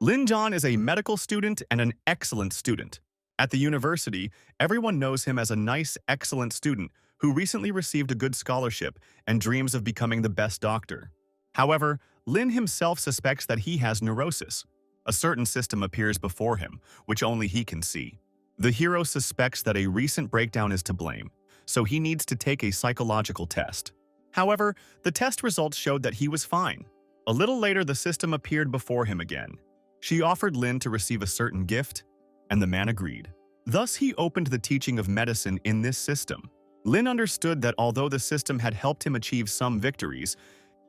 Lin John is a medical student and an excellent student. At the university, everyone knows him as a nice, excellent student who recently received a good scholarship and dreams of becoming the best doctor. However, Lin himself suspects that he has neurosis. A certain system appears before him, which only he can see. The hero suspects that a recent breakdown is to blame, so he needs to take a psychological test. However, the test results showed that he was fine. A little later, the system appeared before him again. She offered Lin to receive a certain gift, and the man agreed. Thus, he opened the teaching of medicine in this system. Lin understood that although the system had helped him achieve some victories,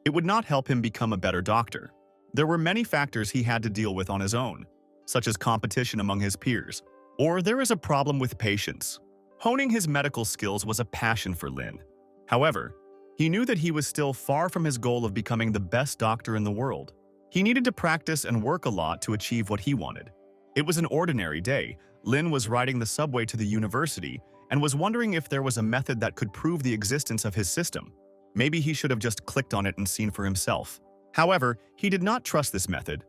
it would not help him become a better doctor. There were many factors he had to deal with on his own, such as competition among his peers, or there is a problem with patience. Honing his medical skills was a passion for Lin. However, he knew that he was still far from his goal of becoming the best doctor in the world. He needed to practice and work a lot to achieve what he wanted. It was an ordinary day. Lin was riding the subway to the university and was wondering if there was a method that could prove the existence of his system. Maybe he should have just clicked on it and seen for himself. However, he did not trust this method.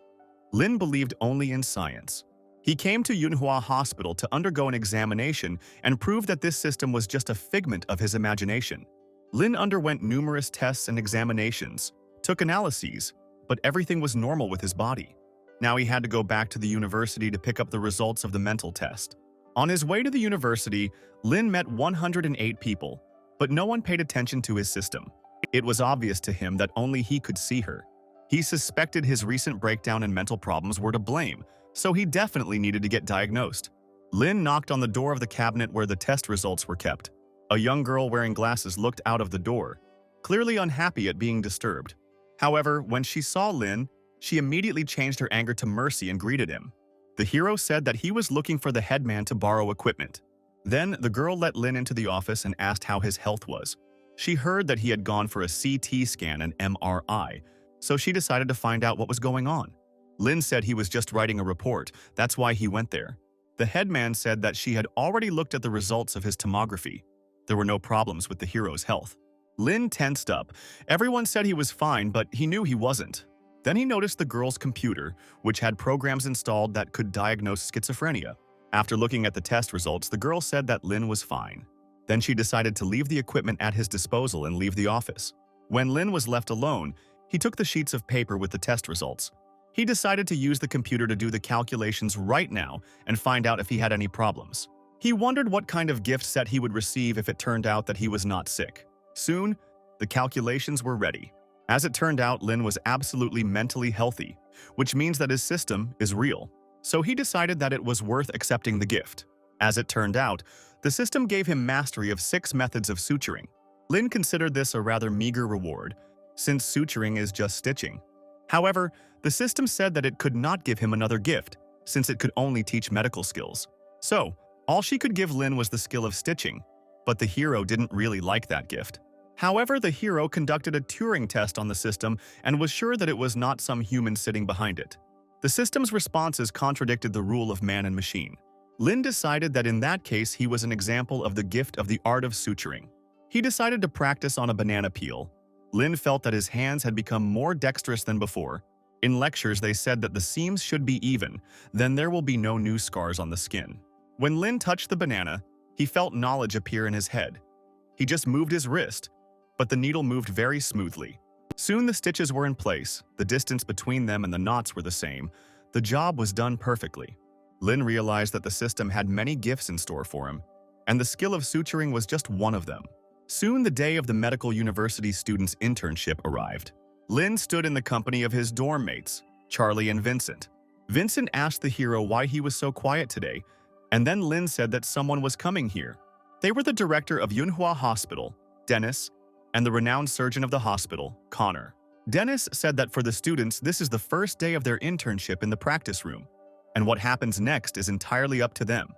Lin believed only in science. He came to Manhwa Hospital to undergo an examination and prove that this system was just a figment of his imagination. Lin underwent numerous tests and examinations, took analyses, but everything was normal with his body. Now he had to go back to the university to pick up the results of the mental test. On his way to the university, Lin met 108 people, but no one paid attention to his system. It was obvious to him that only he could see her. He suspected his recent breakdown and mental problems were to blame, so he definitely needed to get diagnosed. Lin knocked on the door of the cabinet where the test results were kept. A young girl wearing glasses looked out of the door, clearly unhappy at being disturbed. However, when she saw Lin, she immediately changed her anger to mercy and greeted him. The hero said that he was looking for the headman to borrow equipment. Then, the girl let Lin into the office and asked how his health was. She heard that he had gone for a CT scan and MRI, so she decided to find out what was going on. Lin said he was just writing a report, that's why he went there. The headman said that she had already looked at the results of his tomography. There were no problems with the hero's health. Lin tensed up. Everyone said he was fine, but he knew he wasn't. Then he noticed the girl's computer, which had programs installed that could diagnose schizophrenia. After looking at the test results, the girl said that Lin was fine. Then she decided to leave the equipment at his disposal and leave the office. When Lin was left alone, he took the sheets of paper with the test results. He decided to use the computer to do the calculations right now and find out if he had any problems. He wondered what kind of gift set he would receive if it turned out that he was not sick. Soon, the calculations were ready. As it turned out, Lin was absolutely mentally healthy, which means that his system is real. So he decided that it was worth accepting the gift. As it turned out, the system gave him mastery of 6 methods of suturing. Lin considered this a rather meager reward, since suturing is just stitching. However, the system said that it could not give him another gift, since it could only teach medical skills. So, all she could give Lin was the skill of stitching, but the hero didn't really like that gift. However, the hero conducted a Turing test on the system and was sure that it was not some human sitting behind it. The system's responses contradicted the rule of man and machine. Lin decided that in that case he was an example of the gift of the art of suturing. He decided to practice on a banana peel. Lin felt that his hands had become more dexterous than before. In lectures, they said that the seams should be even, then there will be no new scars on the skin. When Lin touched the banana, he felt knowledge appear in his head. He just moved his wrist, but the needle moved very smoothly. Soon the stitches were in place, the distance between them and the knots were the same. The job was done perfectly. Lin realized that the system had many gifts in store for him, and the skill of suturing was just one of them. Soon the day of the medical university student's internship arrived. Lin stood in the company of his dorm mates, Charlie and Vincent. Vincent asked the hero why he was so quiet today, and then Lin said that someone was coming here. They were the director of Manhua Hospital, Dennis, and the renowned surgeon of the hospital, Connor. Dennis said that for the students, this is the first day of their internship in the practice room, and what happens next is entirely up to them.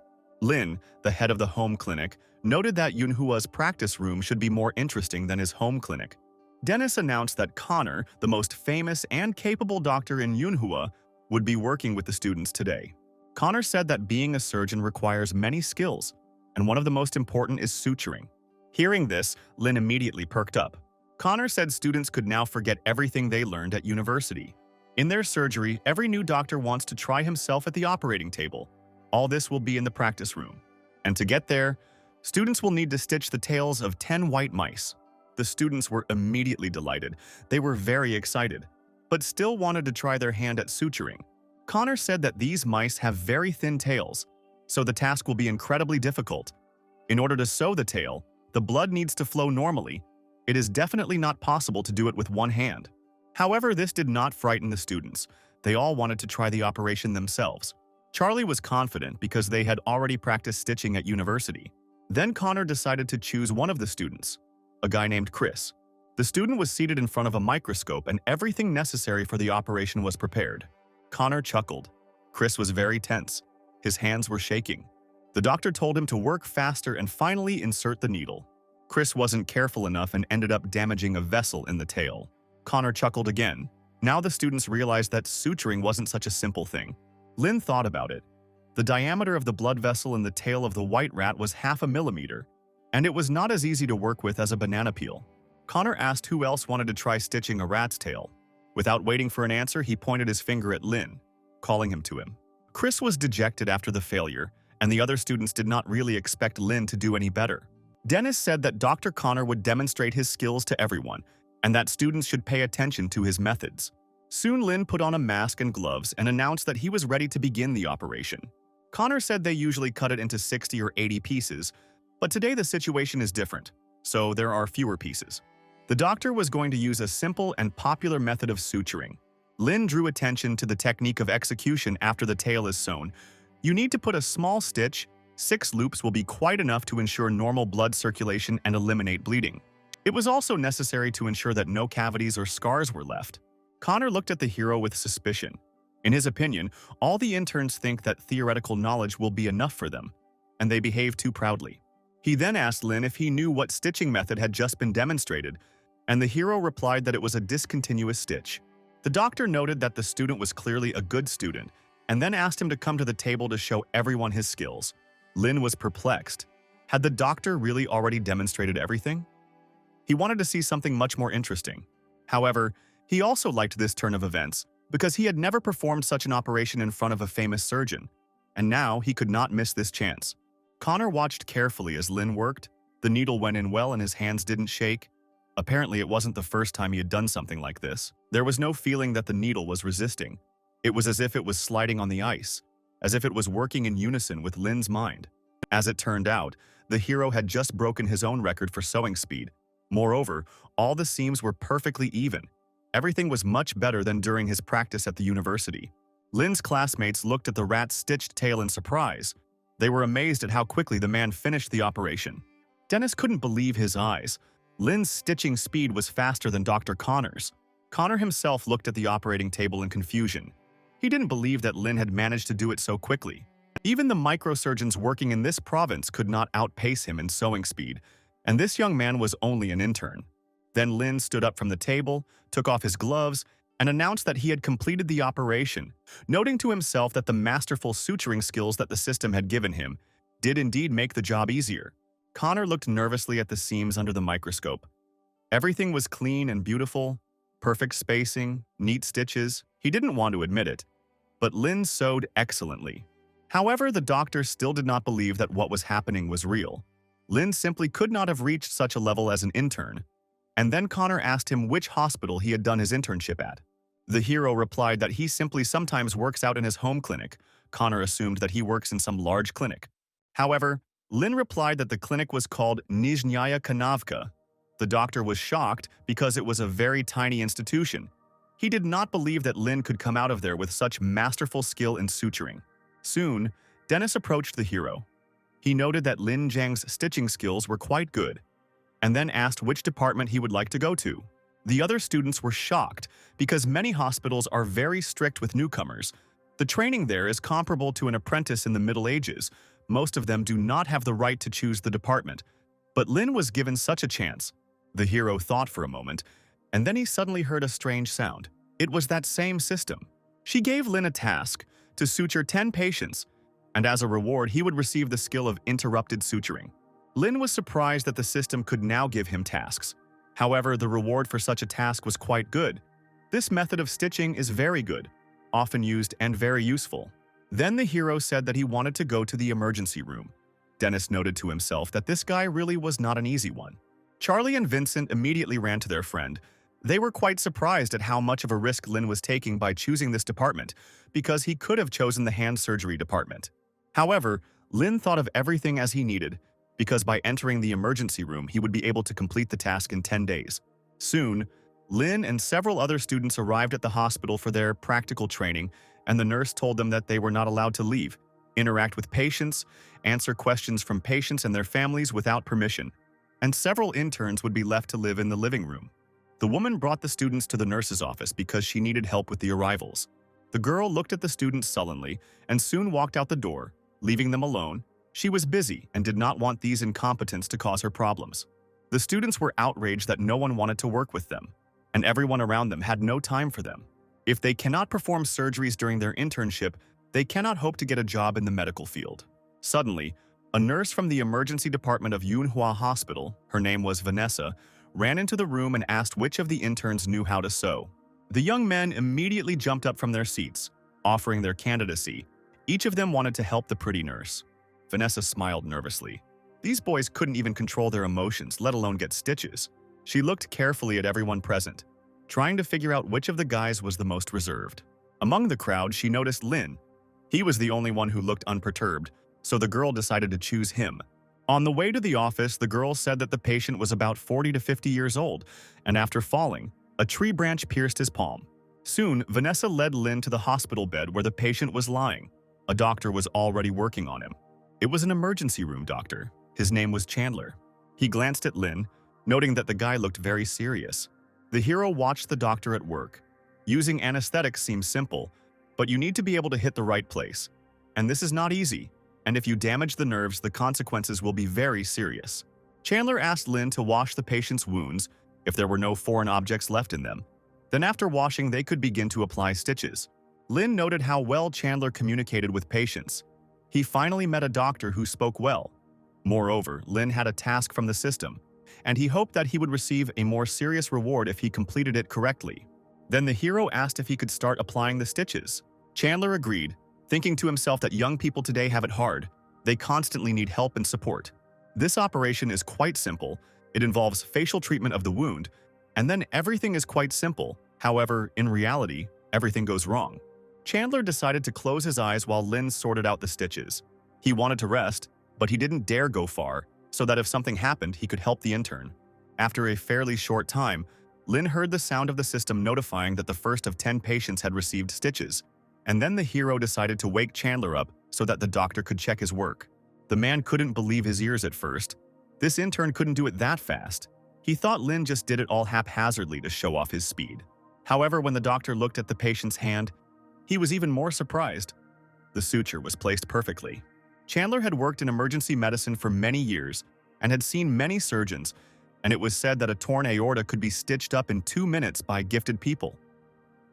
Lin, the head of the home clinic, noted that Yunhua's practice room should be more interesting than his home clinic. Dennis announced that Connor, the most famous and capable doctor in Yunhua, would be working with the students today. Connor said that being a surgeon requires many skills, and one of the most important is suturing. Hearing this, Lin immediately perked up. Connor said students could now forget everything they learned at university. In their surgery, every new doctor wants to try himself at the operating table. All this will be in the practice room. And to get there, students will need to stitch the tails of 10 white mice. The students were immediately delighted. They were very excited, but still wanted to try their hand at suturing. Connor said that these mice have very thin tails, so the task will be incredibly difficult. In order to sew the tail, the blood needs to flow normally. It is definitely not possible to do it with one hand. However, this did not frighten the students. They all wanted to try the operation themselves. Charlie was confident because they had already practiced stitching at university. Then Connor decided to choose one of the students, a guy named Chris. The student was seated in front of a microscope and everything necessary for the operation was prepared. Connor chuckled. Chris was very tense. His hands were shaking. The doctor told him to work faster and finally insert the needle. Chris wasn't careful enough and ended up damaging a vessel in the tail. Connor chuckled again. Now the students realized that suturing wasn't such a simple thing. Lynn thought about it. The diameter of the blood vessel in the tail of the white rat was 0.5 millimeter, and it was not as easy to work with as a banana peel. Connor asked who else wanted to try stitching a rat's tail. Without waiting for an answer, he pointed his finger at Lynn, calling him to him. Chris was dejected after the failure, and the other students did not really expect Lynn to do any better. Dennis said that Dr. Connor would demonstrate his skills to everyone, and that students should pay attention to his methods. Soon Lynn put on a mask and gloves and announced that he was ready to begin the operation. Connor said they usually cut it into 60 or 80 pieces, but today the situation is different, so there are fewer pieces. The doctor was going to use a simple and popular method of suturing. Lynn drew attention to the technique of execution after the tail is sewn. You need to put a small stitch. 6 loops will be quite enough to ensure normal blood circulation and eliminate bleeding. It was also necessary to ensure that no cavities or scars were left. Connor looked at the hero with suspicion. In his opinion, all the interns think that theoretical knowledge will be enough for them, and they behave too proudly. He then asked Lynn if he knew what stitching method had just been demonstrated, and the hero replied that it was a discontinuous stitch. The doctor noted that the student was clearly a good student, and then asked him to come to the table to show everyone his skills. Lynn was perplexed. Had the doctor really already demonstrated everything? He wanted to see something much more interesting. However, he also liked this turn of events because he had never performed such an operation in front of a famous surgeon, and now he could not miss this chance. Connor watched carefully as Lynn worked. The needle went in well and his hands didn't shake. Apparently, it wasn't the first time he had done something like this. There was no feeling that the needle was resisting. It was as if it was sliding on the ice, as if it was working in unison with Lynn's mind. As it turned out, the hero had just broken his own record for sewing speed. Moreover, all the seams were perfectly even. Everything was much better than during his practice at the university. Lynn's classmates looked at the rat's stitched tail in surprise. They were amazed at how quickly the man finished the operation. Dennis couldn't believe his eyes. Lynn's stitching speed was faster than Dr. Connor's. Connor himself looked at the operating table in confusion. He didn't believe that Lynn had managed to do it so quickly. Even the microsurgeons working in this province could not outpace him in sewing speed, and this young man was only an intern. Then Lynn stood up from the table, took off his gloves, and announced that he had completed the operation, noting to himself that the masterful suturing skills that the system had given him did indeed make the job easier. Connor looked nervously at the seams under the microscope. Everything was clean and beautiful, perfect spacing, neat stitches. He didn't want to admit it, but Lynn sewed excellently. However, the doctor still did not believe that what was happening was real. Lynn simply could not have reached such a level as an intern. And then Connor asked him which hospital he had done his internship at. The hero replied that he simply sometimes works out in his home clinic. Connor assumed that he works in some large clinic. However, Lynn replied that the clinic was called Nizhnaya Kanavka. The doctor was shocked because it was a very tiny institution. He did not believe that Lynn could come out of there with such masterful skill in suturing. Soon, Dennis approached the hero. He noted that Lin Jiang's stitching skills were quite good, and then asked which department he would like to go to. The other students were shocked because many hospitals are very strict with newcomers. The training there is comparable to an apprentice in the Middle Ages. Most of them do not have the right to choose the department, but Lin was given such a chance. The hero thought for a moment, and then he suddenly heard a strange sound. It was that same system. She gave Lin a task to suture 10 patients, and as a reward, he would receive the skill of interrupted suturing. Lin was surprised that the system could now give him tasks. However, the reward for such a task was quite good. This method of stitching is very good, often used and very useful. Then the hero said that he wanted to go to the emergency room. Dennis noted to himself that this guy really was not an easy one. Charlie and Vincent immediately ran to their friend. They were quite surprised at how much of a risk Lin was taking by choosing this department, because he could have chosen the hand surgery department. However, Lin thought of everything as he needed, because by entering the emergency room, he would be able to complete the task in 10 days. Soon, Lin and several other students arrived at the hospital for their practical training, and the nurse told them that they were not allowed to leave, interact with patients, answer questions from patients and their families without permission, and several interns would be left to live in the living room. The woman brought the students to the nurse's office because she needed help with the arrivals. The girl looked at the students sullenly and soon walked out the door, leaving them alone. She was busy and did not want these incompetents to cause her problems. The students were outraged that no one wanted to work with them, and everyone around them had no time for them. If they cannot perform surgeries during their internship, they cannot hope to get a job in the medical field. Suddenly, a nurse from the emergency department of Manhwa Hospital, her name was Vanessa, ran into the room and asked which of the interns knew how to sew. The young men immediately jumped up from their seats, offering their candidacy. Each of them wanted to help the pretty nurse. Vanessa smiled nervously. These boys couldn't even control their emotions, let alone get stitches. She looked carefully at everyone present, trying to figure out which of the guys was the most reserved. Among the crowd, she noticed Lin. He was the only one who looked unperturbed, so the girl decided to choose him. On the way to the office, the girl said that the patient was about 40 to 50 years old, and after falling, a tree branch pierced his palm. Soon, Vanessa led Lin to the hospital bed where the patient was lying. A doctor was already working on him. It was an emergency room doctor. His name was Chandler. He glanced at Lin, noting that the guy looked very serious. The hero watched the doctor at work. Using anesthetics seems simple, but you need to be able to hit the right place. And this is not easy. And if you damage the nerves, the consequences will be very serious. Chandler asked Lin to wash the patient's wounds if there were no foreign objects left in them. Then after washing, they could begin to apply stitches. Lin noted how well Chandler communicated with patients. He finally met a doctor who spoke well. Moreover, Lin had a task from the system, and he hoped that he would receive a more serious reward if he completed it correctly. Then the hero asked if he could start applying the stitches. Chandler agreed, thinking to himself that young people today have it hard. They constantly need help and support. This operation is quite simple. It involves facial treatment of the wound, and then everything is quite simple. However, in reality, everything goes wrong. Chandler decided to close his eyes while Lin sorted out the stitches. He wanted to rest, but he didn't dare go far, so that if something happened, he could help the intern. After a fairly short time, Lin heard the sound of the system notifying that the first of 10 patients had received stitches. And then the hero decided to wake Chandler up so that the doctor could check his work. The man couldn't believe his ears at first. This intern couldn't do it that fast. He thought Lin just did it all haphazardly to show off his speed. However, when the doctor looked at the patient's hand, he was even more surprised. The suture was placed perfectly. Chandler had worked in emergency medicine for many years and had seen many surgeons, and it was said that a torn aorta could be stitched up in 2 minutes by gifted people.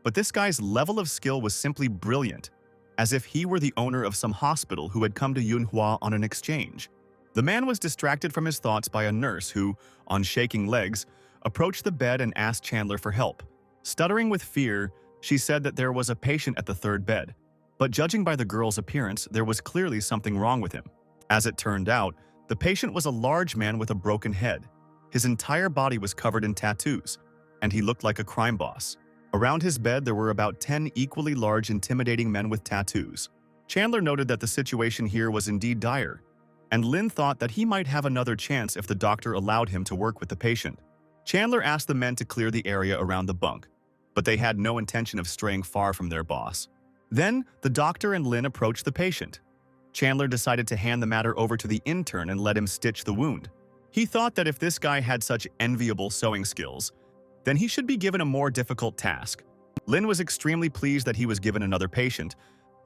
But this guy's level of skill was simply brilliant, as if he were the owner of some hospital who had come to Manhua on an exchange. The man was distracted from his thoughts by a nurse who, on shaking legs, approached the bed and asked Chandler for help. Stuttering with fear, she said that there was a patient at the third bed, but judging by the girl's appearance, there was clearly something wrong with him. As it turned out, the patient was a large man with a broken head. His entire body was covered in tattoos, and he looked like a crime boss. Around his bed, there were about 10 equally large, intimidating men with tattoos. Chandler noted that the situation here was indeed dire, and Lin thought that he might have another chance if the doctor allowed him to work with the patient. Chandler asked the men to clear the area around the bunk, but they had no intention of straying far from their boss. Then, the doctor and Lin approached the patient. Chandler decided to hand the matter over to the intern and let him stitch the wound. He thought that if this guy had such enviable sewing skills, then he should be given a more difficult task. Lin was extremely pleased that he was given another patient.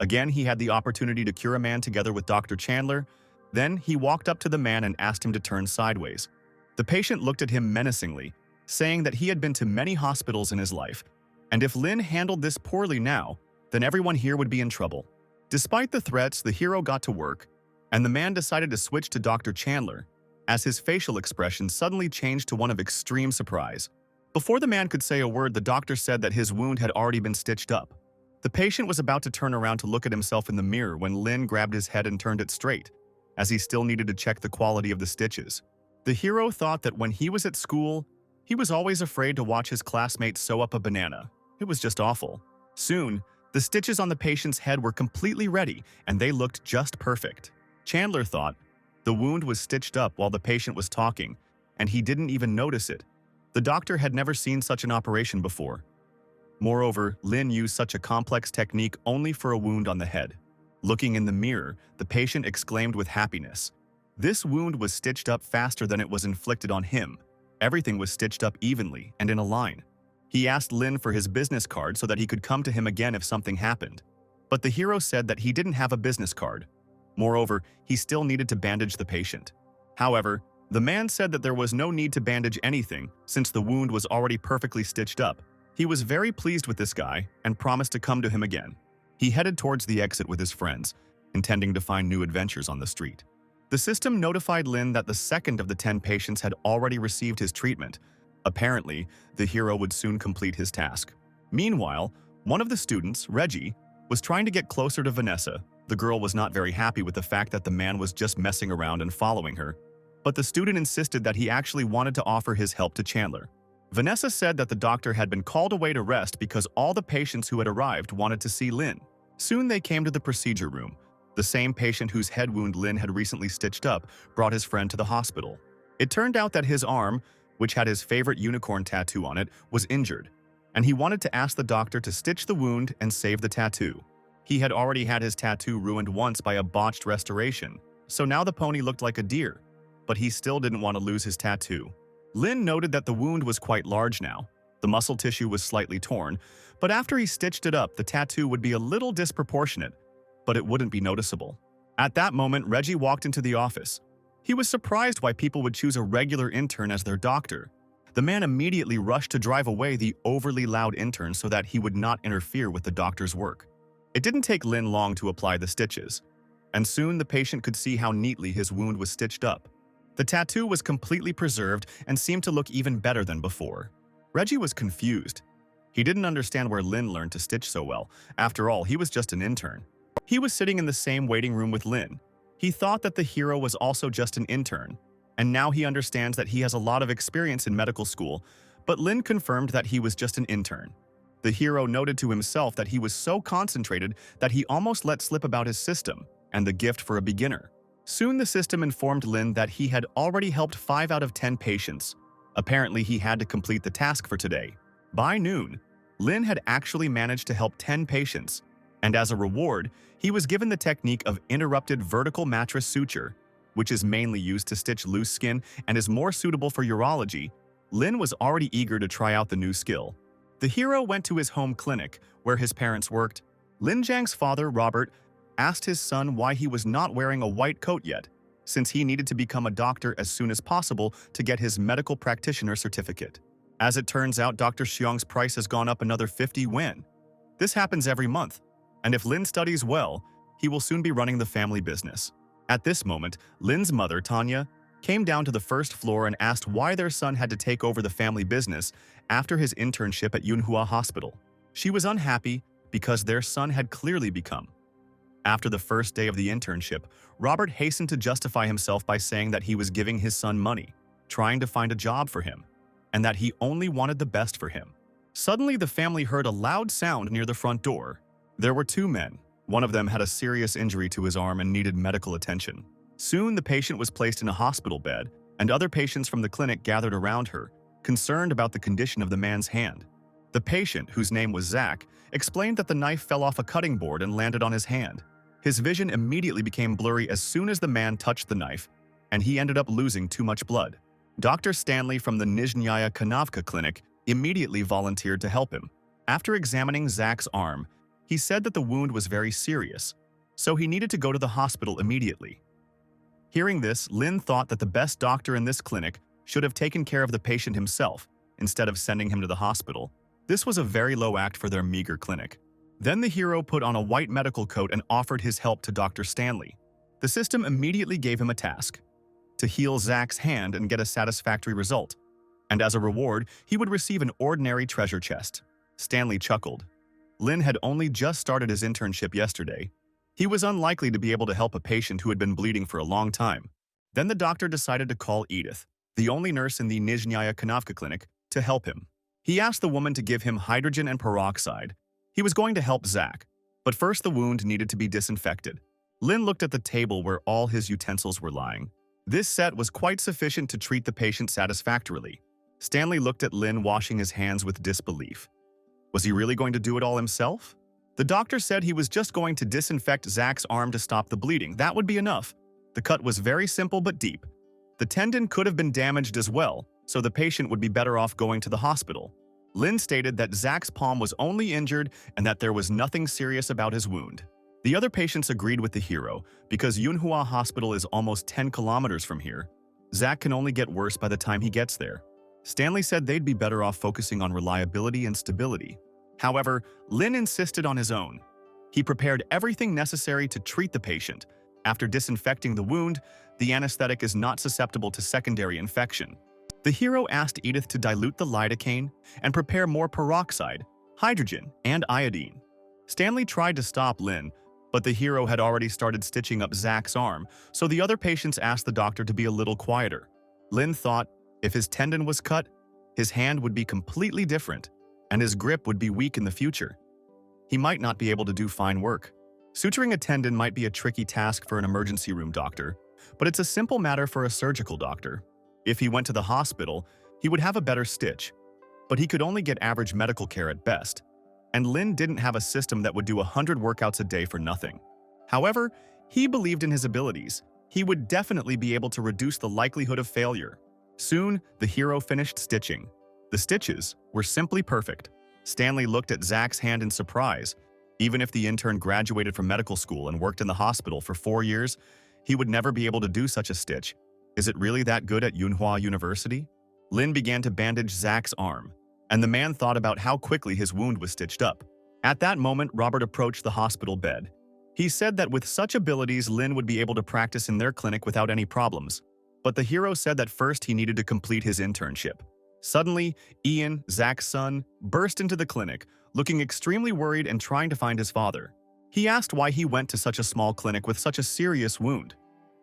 Again, he had the opportunity to cure a man together with Dr. Chandler. Then, he walked up to the man and asked him to turn sideways. The patient looked at him menacingly, saying that he had been to many hospitals in his life, and if Lin handled this poorly now, then everyone here would be in trouble. Despite the threats, the hero got to work, and the man decided to switch to Dr. Chandler, as his facial expression suddenly changed to one of extreme surprise. Before the man could say a word, the doctor said that his wound had already been stitched up. The patient was about to turn around to look at himself in the mirror when Lin grabbed his head and turned it straight, as he still needed to check the quality of the stitches. The hero thought that when he was at school, he was always afraid to watch his classmates sew up a banana. It was just awful. Soon, the stitches on the patient's head were completely ready, and they looked just perfect. Chandler thought the wound was stitched up while the patient was talking, and he didn't even notice it. The doctor had never seen such an operation before. Moreover, Lin used such a complex technique only for a wound on the head. Looking in the mirror, the patient exclaimed with happiness. This wound was stitched up faster than it was inflicted on him. Everything was stitched up evenly and in a line. He asked Lin for his business card so that he could come to him again if something happened. But the hero said that he didn't have a business card. Moreover, he still needed to bandage the patient. However, the man said that there was no need to bandage anything since the wound was already perfectly stitched up. He was very pleased with this guy and promised to come to him again. He headed towards the exit with his friends, intending to find new adventures on the street. The system notified Lin that the second of the 10 patients had already received his treatment. Apparently, the hero would soon complete his task. Meanwhile, one of the students, Reggie, was trying to get closer to Vanessa. The girl was not very happy with the fact that the man was just messing around and following her. But the student insisted that he actually wanted to offer his help to Chandler. Vanessa said that the doctor had been called away to rest because all the patients who had arrived wanted to see Lin. Soon they came to the procedure room. The same patient whose head wound Lin had recently stitched up brought his friend to the hospital. It turned out that his arm, which had his favorite unicorn tattoo on it, was injured, and he wanted to ask the doctor to stitch the wound and save the tattoo. He had already had his tattoo ruined once by a botched restoration, so now the pony looked like a deer, but he still didn't want to lose his tattoo. Lin noted that the wound was quite large now. The muscle tissue was slightly torn, but after he stitched it up, the tattoo would be a little disproportionate, but it wouldn't be noticeable. At that moment, Reggie walked into the office. He was surprised why people would choose a regular intern as their doctor. The man immediately rushed to drive away the overly loud intern so that he would not interfere with the doctor's work. It didn't take Lin long to apply the stitches, and soon the patient could see how neatly his wound was stitched up. The tattoo was completely preserved and seemed to look even better than before. Reggie was confused. He didn't understand where Lin learned to stitch so well. After all, he was just an intern. He was sitting in the same waiting room with Lin. He thought that the hero was also just an intern, and now he understands that he has a lot of experience in medical school, but Lin confirmed that he was just an intern. The hero noted to himself that he was so concentrated that he almost let slip about his system and the gift for a beginner. Soon the system informed Lin that he had already helped 5 out of 10 patients. Apparently, he had to complete the task for today. By noon, Lin had actually managed to help 10 patients, and as a reward, he was given the technique of interrupted vertical mattress suture, which is mainly used to stitch loose skin and is more suitable for urology. Lin was already eager to try out the new skill. The hero went to his home clinic, where his parents worked. Lin Jiang's father, Robert, asked his son why he was not wearing a white coat yet, since he needed to become a doctor as soon as possible to get his medical practitioner certificate. As it turns out, Dr. Xiong's price has gone up another 50 yuan. This happens every month, and if Lin studies well, he will soon be running the family business. At this moment, Lin's mother, Tanya, came down to the first floor and asked why their son had to take over the family business after his internship at Manhua Hospital. She was unhappy because their son had clearly become. After the first day of the internship, Robert hastened to justify himself by saying that he was giving his son money, trying to find a job for him, and that he only wanted the best for him. Suddenly, the family heard a loud sound near the front door. There were 2 men. One of them had a serious injury to his arm and needed medical attention. Soon, the patient was placed in a hospital bed, and other patients from the clinic gathered around her, concerned about the condition of the man's hand. The patient, whose name was Zach, explained that the knife fell off a cutting board and landed on his hand. His vision immediately became blurry as soon as the man touched the knife, and he ended up losing too much blood. Dr. Stanley from the Nizhnyaya Kanavka clinic immediately volunteered to help him. After examining Zach's arm, he said that the wound was very serious, so he needed to go to the hospital immediately. Hearing this, Lin thought that the best doctor in this clinic should have taken care of the patient himself instead of sending him to the hospital. This was a very low act for their meager clinic. Then the hero put on a white medical coat and offered his help to Dr. Stanley. The system immediately gave him a task: to heal Zach's hand and get a satisfactory result. and as a reward, he would receive an ordinary treasure chest. Stanley chuckled. Lin had only just started his internship yesterday. He was unlikely to be able to help a patient who had been bleeding for a long time. Then the doctor decided to call Edith, the only nurse in the Nizhnaya Kanavka clinic, to help him. He asked the woman to give him hydrogen and peroxide. He was going to help Zach, but first the wound needed to be disinfected. Lin looked at the table where all his utensils were lying. This set was quite sufficient to treat the patient satisfactorily. Stanley looked at Lin washing his hands with disbelief. Was he really going to do it all himself? The doctor said he was just going to disinfect Zach's arm to stop the bleeding. That would be enough. The cut was very simple but deep. The tendon could have been damaged as well, so the patient would be better off going to the hospital. Lin stated that Zach's palm was only injured and that there was nothing serious about his wound. The other patients agreed with the hero, because Manhua Hospital is almost 10 kilometers from here. Zach can only get worse by the time he gets there. Stanley said they'd be better off focusing on reliability and stability. However, Lin insisted on his own. He prepared everything necessary to treat the patient. After disinfecting the wound, the anesthetic is not susceptible to secondary infection. The hero asked Edith to dilute the lidocaine and prepare more peroxide, hydrogen, and iodine. Stanley tried to stop Lin, but the hero had already started stitching up Zach's arm, so the other patients asked the doctor to be a little quieter. Lin thought if his tendon was cut, his hand would be completely different, and his grip would be weak in the future. He might not be able to do fine work. Suturing a tendon might be a tricky task for an emergency room doctor, but it's a simple matter for a surgical doctor. If he went to the hospital, he would have a better stitch, but he could only get average medical care at best. And Lin didn't have a system that would do 100 workouts a day for nothing. However, he believed in his abilities. He would definitely be able to reduce the likelihood of failure. Soon, the hero finished stitching. The stitches were simply perfect. Stanley looked at Zach's hand in surprise. Even if the intern graduated from medical school and worked in the hospital for 4 years, he would never be able to do such a stitch. Is it really that good at Manhwa University? Lin began to bandage Zach's arm, and the man thought about how quickly his wound was stitched up. At that moment, Robert approached the hospital bed. He said that with such abilities, Lin would be able to practice in their clinic without any problems. But the hero said that first he needed to complete his internship. Suddenly, Ian, Zach's son, burst into the clinic, looking extremely worried and trying to find his father. He asked why he went to such a small clinic with such a serious wound.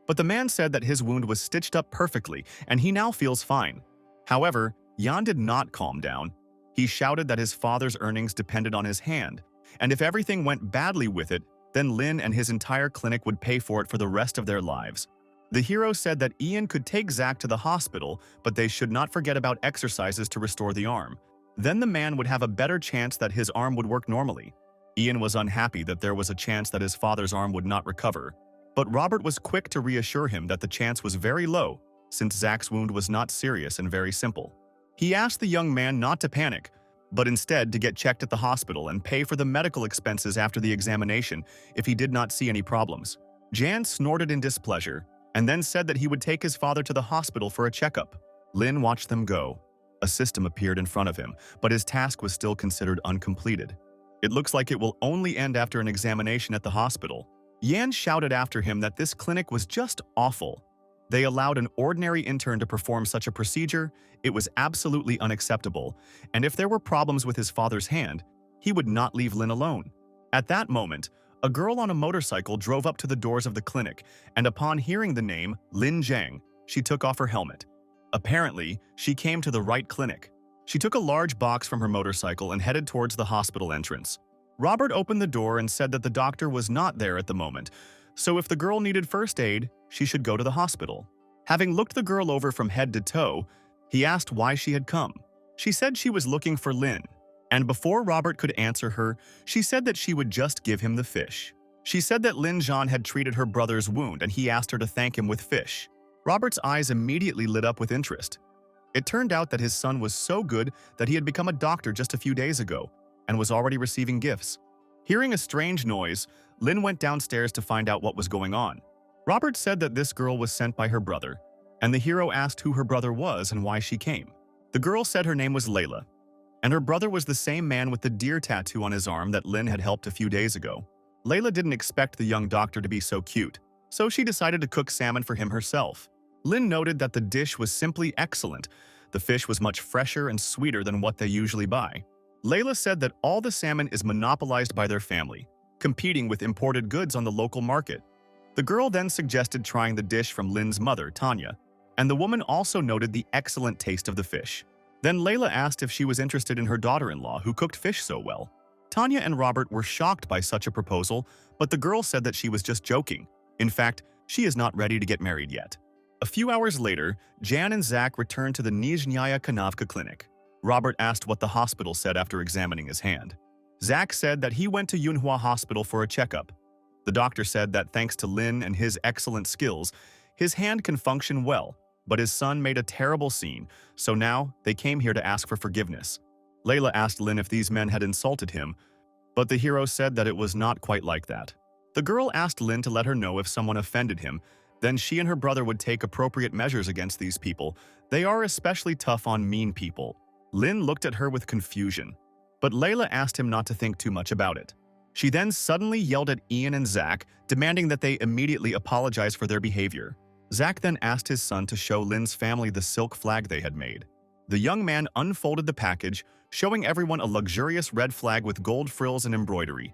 But the man said that his wound was stitched up perfectly and he now feels fine. However, Jan did not calm down. He shouted that his father's earnings depended on his hand, and if everything went badly with it, then Lin and his entire clinic would pay for it for the rest of their lives. The hero said that Ian could take Zach to the hospital, but they should not forget about exercises to restore the arm. Then the man would have a better chance that his arm would work normally. Ian was unhappy that there was a chance that his father's arm would not recover, but Robert was quick to reassure him that the chance was very low, since Zach's wound was not serious and very simple. He asked the young man not to panic, but instead to get checked at the hospital and pay for the medical expenses after the examination if he did not see any problems. Jan snorted in displeasure and then said that he would take his father to the hospital for a checkup. Lin watched them go. A system appeared in front of him, but his task was still considered uncompleted. It looks like it will only end after an examination at the hospital. Jan shouted after him that this clinic was just awful. They allowed an ordinary intern to perform such a procedure. It was absolutely unacceptable, and if there were problems with his father's hand, he would not leave Lin alone. At that moment, a girl on a motorcycle drove up to the doors of the clinic, and upon hearing the name Lin Zhang, she took off her helmet. Apparently, she came to the right clinic. She took a large box from her motorcycle and headed towards the hospital entrance. Robert opened the door and said that the doctor was not there at the moment, so if the girl needed first aid, she should go to the hospital. Having looked the girl over from head to toe, he asked why she had come. She said she was looking for Lin, and before Robert could answer her, she said that she would just give him the fish. She said that Lin Zhan had treated her brother's wound and he asked her to thank him with fish. Robert's eyes immediately lit up with interest. It turned out that his son was so good that he had become a doctor just a few days ago and was already receiving gifts. Hearing a strange noise, Lin went downstairs to find out what was going on. Robert said that this girl was sent by her brother, and the hero asked who her brother was and why she came. The girl said her name was Layla, and her brother was the same man with the deer tattoo on his arm that Lin had helped a few days ago. Layla didn't expect the young doctor to be so cute, so she decided to cook salmon for him herself. Lin noted that the dish was simply excellent. The fish was much fresher and sweeter than what they usually buy. Layla said that all the salmon is monopolized by their family, competing with imported goods on the local market. The girl then suggested trying the dish from Lynn's mother, Tanya, and the woman also noted the excellent taste of the fish. Then Layla asked if she was interested in her daughter-in-law who cooked fish so well. Tanya and Robert were shocked by such a proposal, but the girl said that she was just joking. In fact, she is not ready to get married yet. A few hours later, Jan and Zach returned to the Nizhnyaya Kanavka clinic. Robert asked what the hospital said after examining his hand. Zach said that he went to Manhwa Hospital for a checkup. The doctor said that thanks to Lin and his excellent skills, his hand can function well, but his son made a terrible scene, so now they came here to ask for forgiveness. Layla asked Lin if these men had insulted him, but the hero said that it was not quite like that. The girl asked Lin to let her know if someone offended him, then she and her brother would take appropriate measures against these people. They are especially tough on mean people. Lin looked at her with confusion, but Layla asked him not to think too much about it. She then suddenly yelled at Ian and Zach, demanding that they immediately apologize for their behavior. Zach then asked his son to show Lin's family the silk flag they had made. The young man unfolded the package, showing everyone a luxurious red flag with gold frills and embroidery.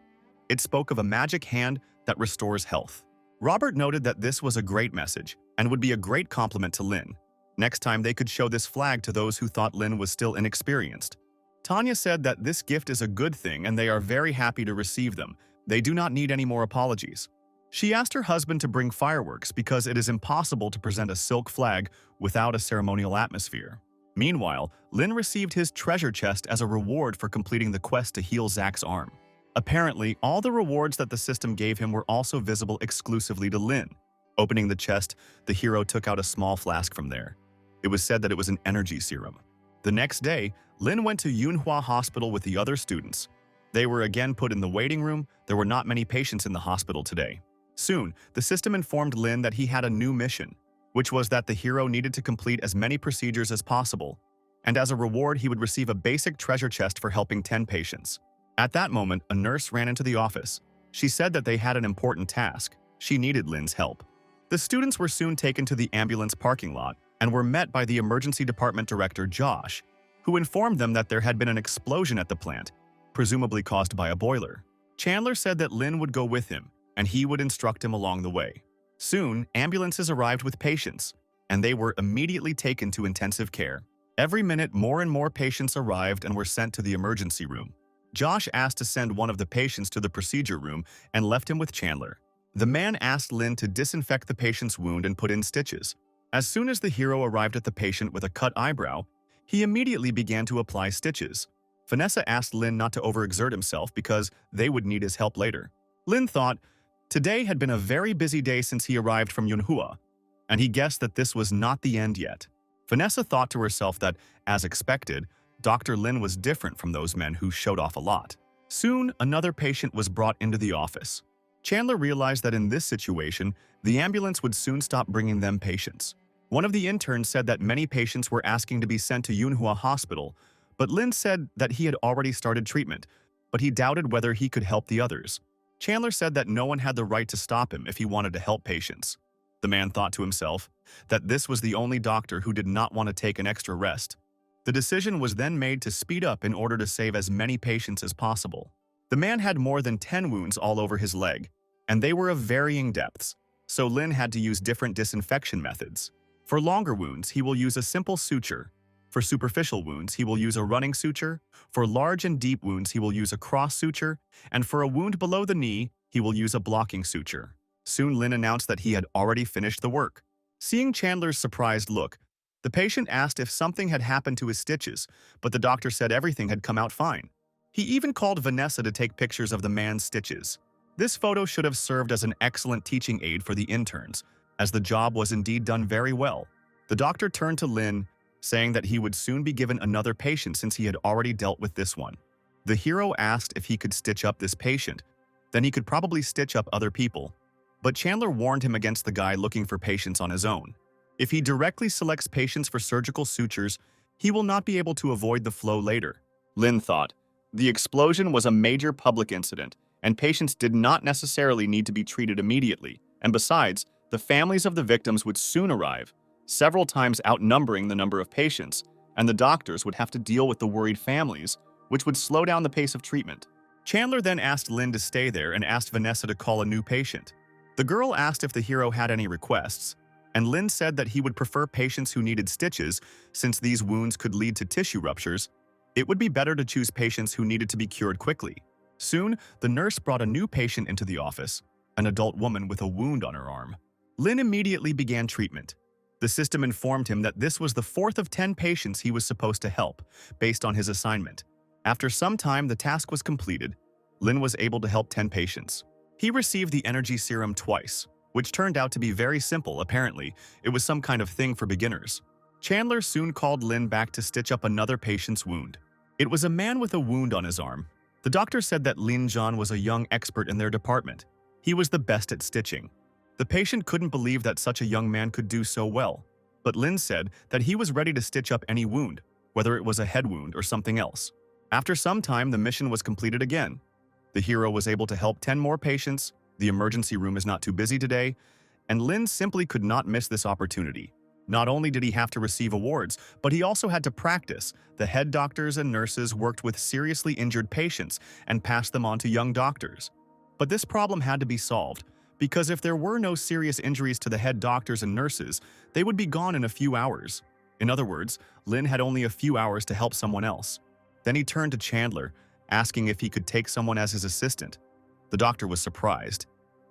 It spoke of a magic hand that restores health. Robert noted that this was a great message and would be a great compliment to Lin. Next time they could show this flag to those who thought Lin was still inexperienced. Tanya said that this gift is a good thing and they are very happy to receive them. They do not need any more apologies. She asked her husband to bring fireworks because it is impossible to present a silk flag without a ceremonial atmosphere. Meanwhile, Lin received his treasure chest as a reward for completing the quest to heal Zach's arm. Apparently, all the rewards that the system gave him were also visible exclusively to Lin. Opening the chest, the hero took out a small flask from there. It was said that it was an energy serum. The next day, Lin went to Yunhua Hospital with the other students. They were again put in the waiting room. There were not many patients in the hospital today. Soon, the system informed Lin that he had a new mission, which was that the hero needed to complete as many procedures as possible, and as a reward he would receive a basic treasure chest for helping 10 patients. At that moment, a nurse ran into the office. She said that they had an important task. She needed Lin's help. The students were soon taken to the ambulance parking lot and were met by the emergency department director, Josh, who informed them that there had been an explosion at the plant, presumably caused by a boiler. Chandler said that Lin would go with him, and he would instruct him along the way. Soon, ambulances arrived with patients, and they were immediately taken to intensive care. Every minute, more and more patients arrived and were sent to the emergency room. Josh asked to send one of the patients to the procedure room and left him with Chandler. The man asked Lin to disinfect the patient's wound and put in stitches. As soon as the hero arrived at the patient with a cut eyebrow, he immediately began to apply stitches. Vanessa asked Lin not to overexert himself because they would need his help later. Lin thought, today had been a very busy day since he arrived from Yunhua, and he guessed that this was not the end yet. Vanessa thought to herself that, as expected, Dr. Lin was different from those men who showed off a lot. Soon, another patient was brought into the office. Chandler realized that in this situation, the ambulance would soon stop bringing them patients. One of the interns said that many patients were asking to be sent to Yunhua Hospital, but Lin said that he had already started treatment, but he doubted whether he could help the others. Chandler said that no one had the right to stop him if he wanted to help patients. The man thought to himself that this was the only doctor who did not want to take an extra rest. The decision was then made to speed up in order to save as many patients as possible. The man had more than 10 wounds all over his leg, and they were of varying depths, so Lin had to use different disinfection methods. For longer wounds, he will use a simple suture. For superficial wounds, he will use a running suture. For large and deep wounds, he will use a cross suture. And for a wound below the knee, he will use a blocking suture. Soon Lin announced that he had already finished the work. Seeing Chandler's surprised look, the patient asked if something had happened to his stitches, but the doctor said everything had come out fine. He even called Vanessa to take pictures of the man's stitches. This photo should have served as an excellent teaching aid for the interns, as the job was indeed done very well. The doctor turned to Lin, saying that he would soon be given another patient since he had already dealt with this one. The hero asked if he could stitch up this patient, then he could probably stitch up other people. But Chandler warned him against the guy looking for patients on his own. If he directly selects patients for surgical sutures, he will not be able to avoid the flow later. Lin thought, the explosion was a major public incident, and patients did not necessarily need to be treated immediately, and besides, the families of the victims would soon arrive, several times outnumbering the number of patients, and the doctors would have to deal with the worried families, which would slow down the pace of treatment. Chandler then asked Lynn to stay there and asked Vanessa to call a new patient. The girl asked if the hero had any requests, and Lynn said that he would prefer patients who needed stitches since these wounds could lead to tissue ruptures. It would be better to choose patients who needed to be cured quickly. Soon, the nurse brought a new patient into the office, an adult woman with a wound on her arm. Lynn immediately began treatment. The system informed him that this was the fourth of 10 patients he was supposed to help, based on his assignment. After some time, the task was completed. Lynn was able to help 10 patients. He received the energy serum twice, which turned out to be very simple. Apparently, it was some kind of thing for beginners. Chandler soon called Lynn back to stitch up another patient's wound. It was a man with a wound on his arm. The doctor said that Lin John was a young expert in their department. He was the best at stitching. The patient couldn't believe that such a young man could do so well, but Lin said that he was ready to stitch up any wound, whether it was a head wound or something else. After some time, the mission was completed again. The hero was able to help 10 more patients, the emergency room is not too busy today, and Lin simply could not miss this opportunity. Not only did he have to receive awards, but he also had to practice. The head doctors and nurses worked with seriously injured patients and passed them on to young doctors. But this problem had to be solved, because if there were no serious injuries to the head doctors and nurses, they would be gone in a few hours. In other words, Lin had only a few hours to help someone else. Then he turned to Chandler, asking if he could take someone as his assistant. The doctor was surprised.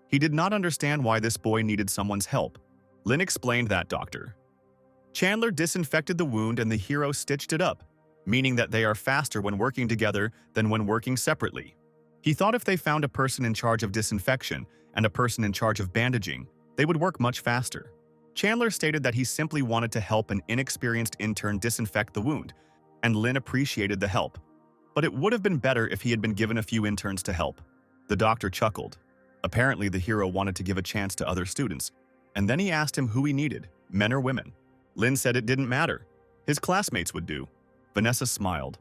He did not understand why this boy needed someone's help. Lin explained that, Doctor. Chandler disinfected the wound and the hero stitched it up, meaning that they are faster when working together than when working separately. He thought if they found a person in charge of disinfection and a person in charge of bandaging, they would work much faster. Chandler stated that he simply wanted to help an inexperienced intern disinfect the wound, and Lin appreciated the help. But it would have been better if he had been given a few interns to help. The doctor chuckled. Apparently, the hero wanted to give a chance to other students, and then he asked him who he needed, men or women. Lin said it didn't matter. His classmates would do. Vanessa smiled.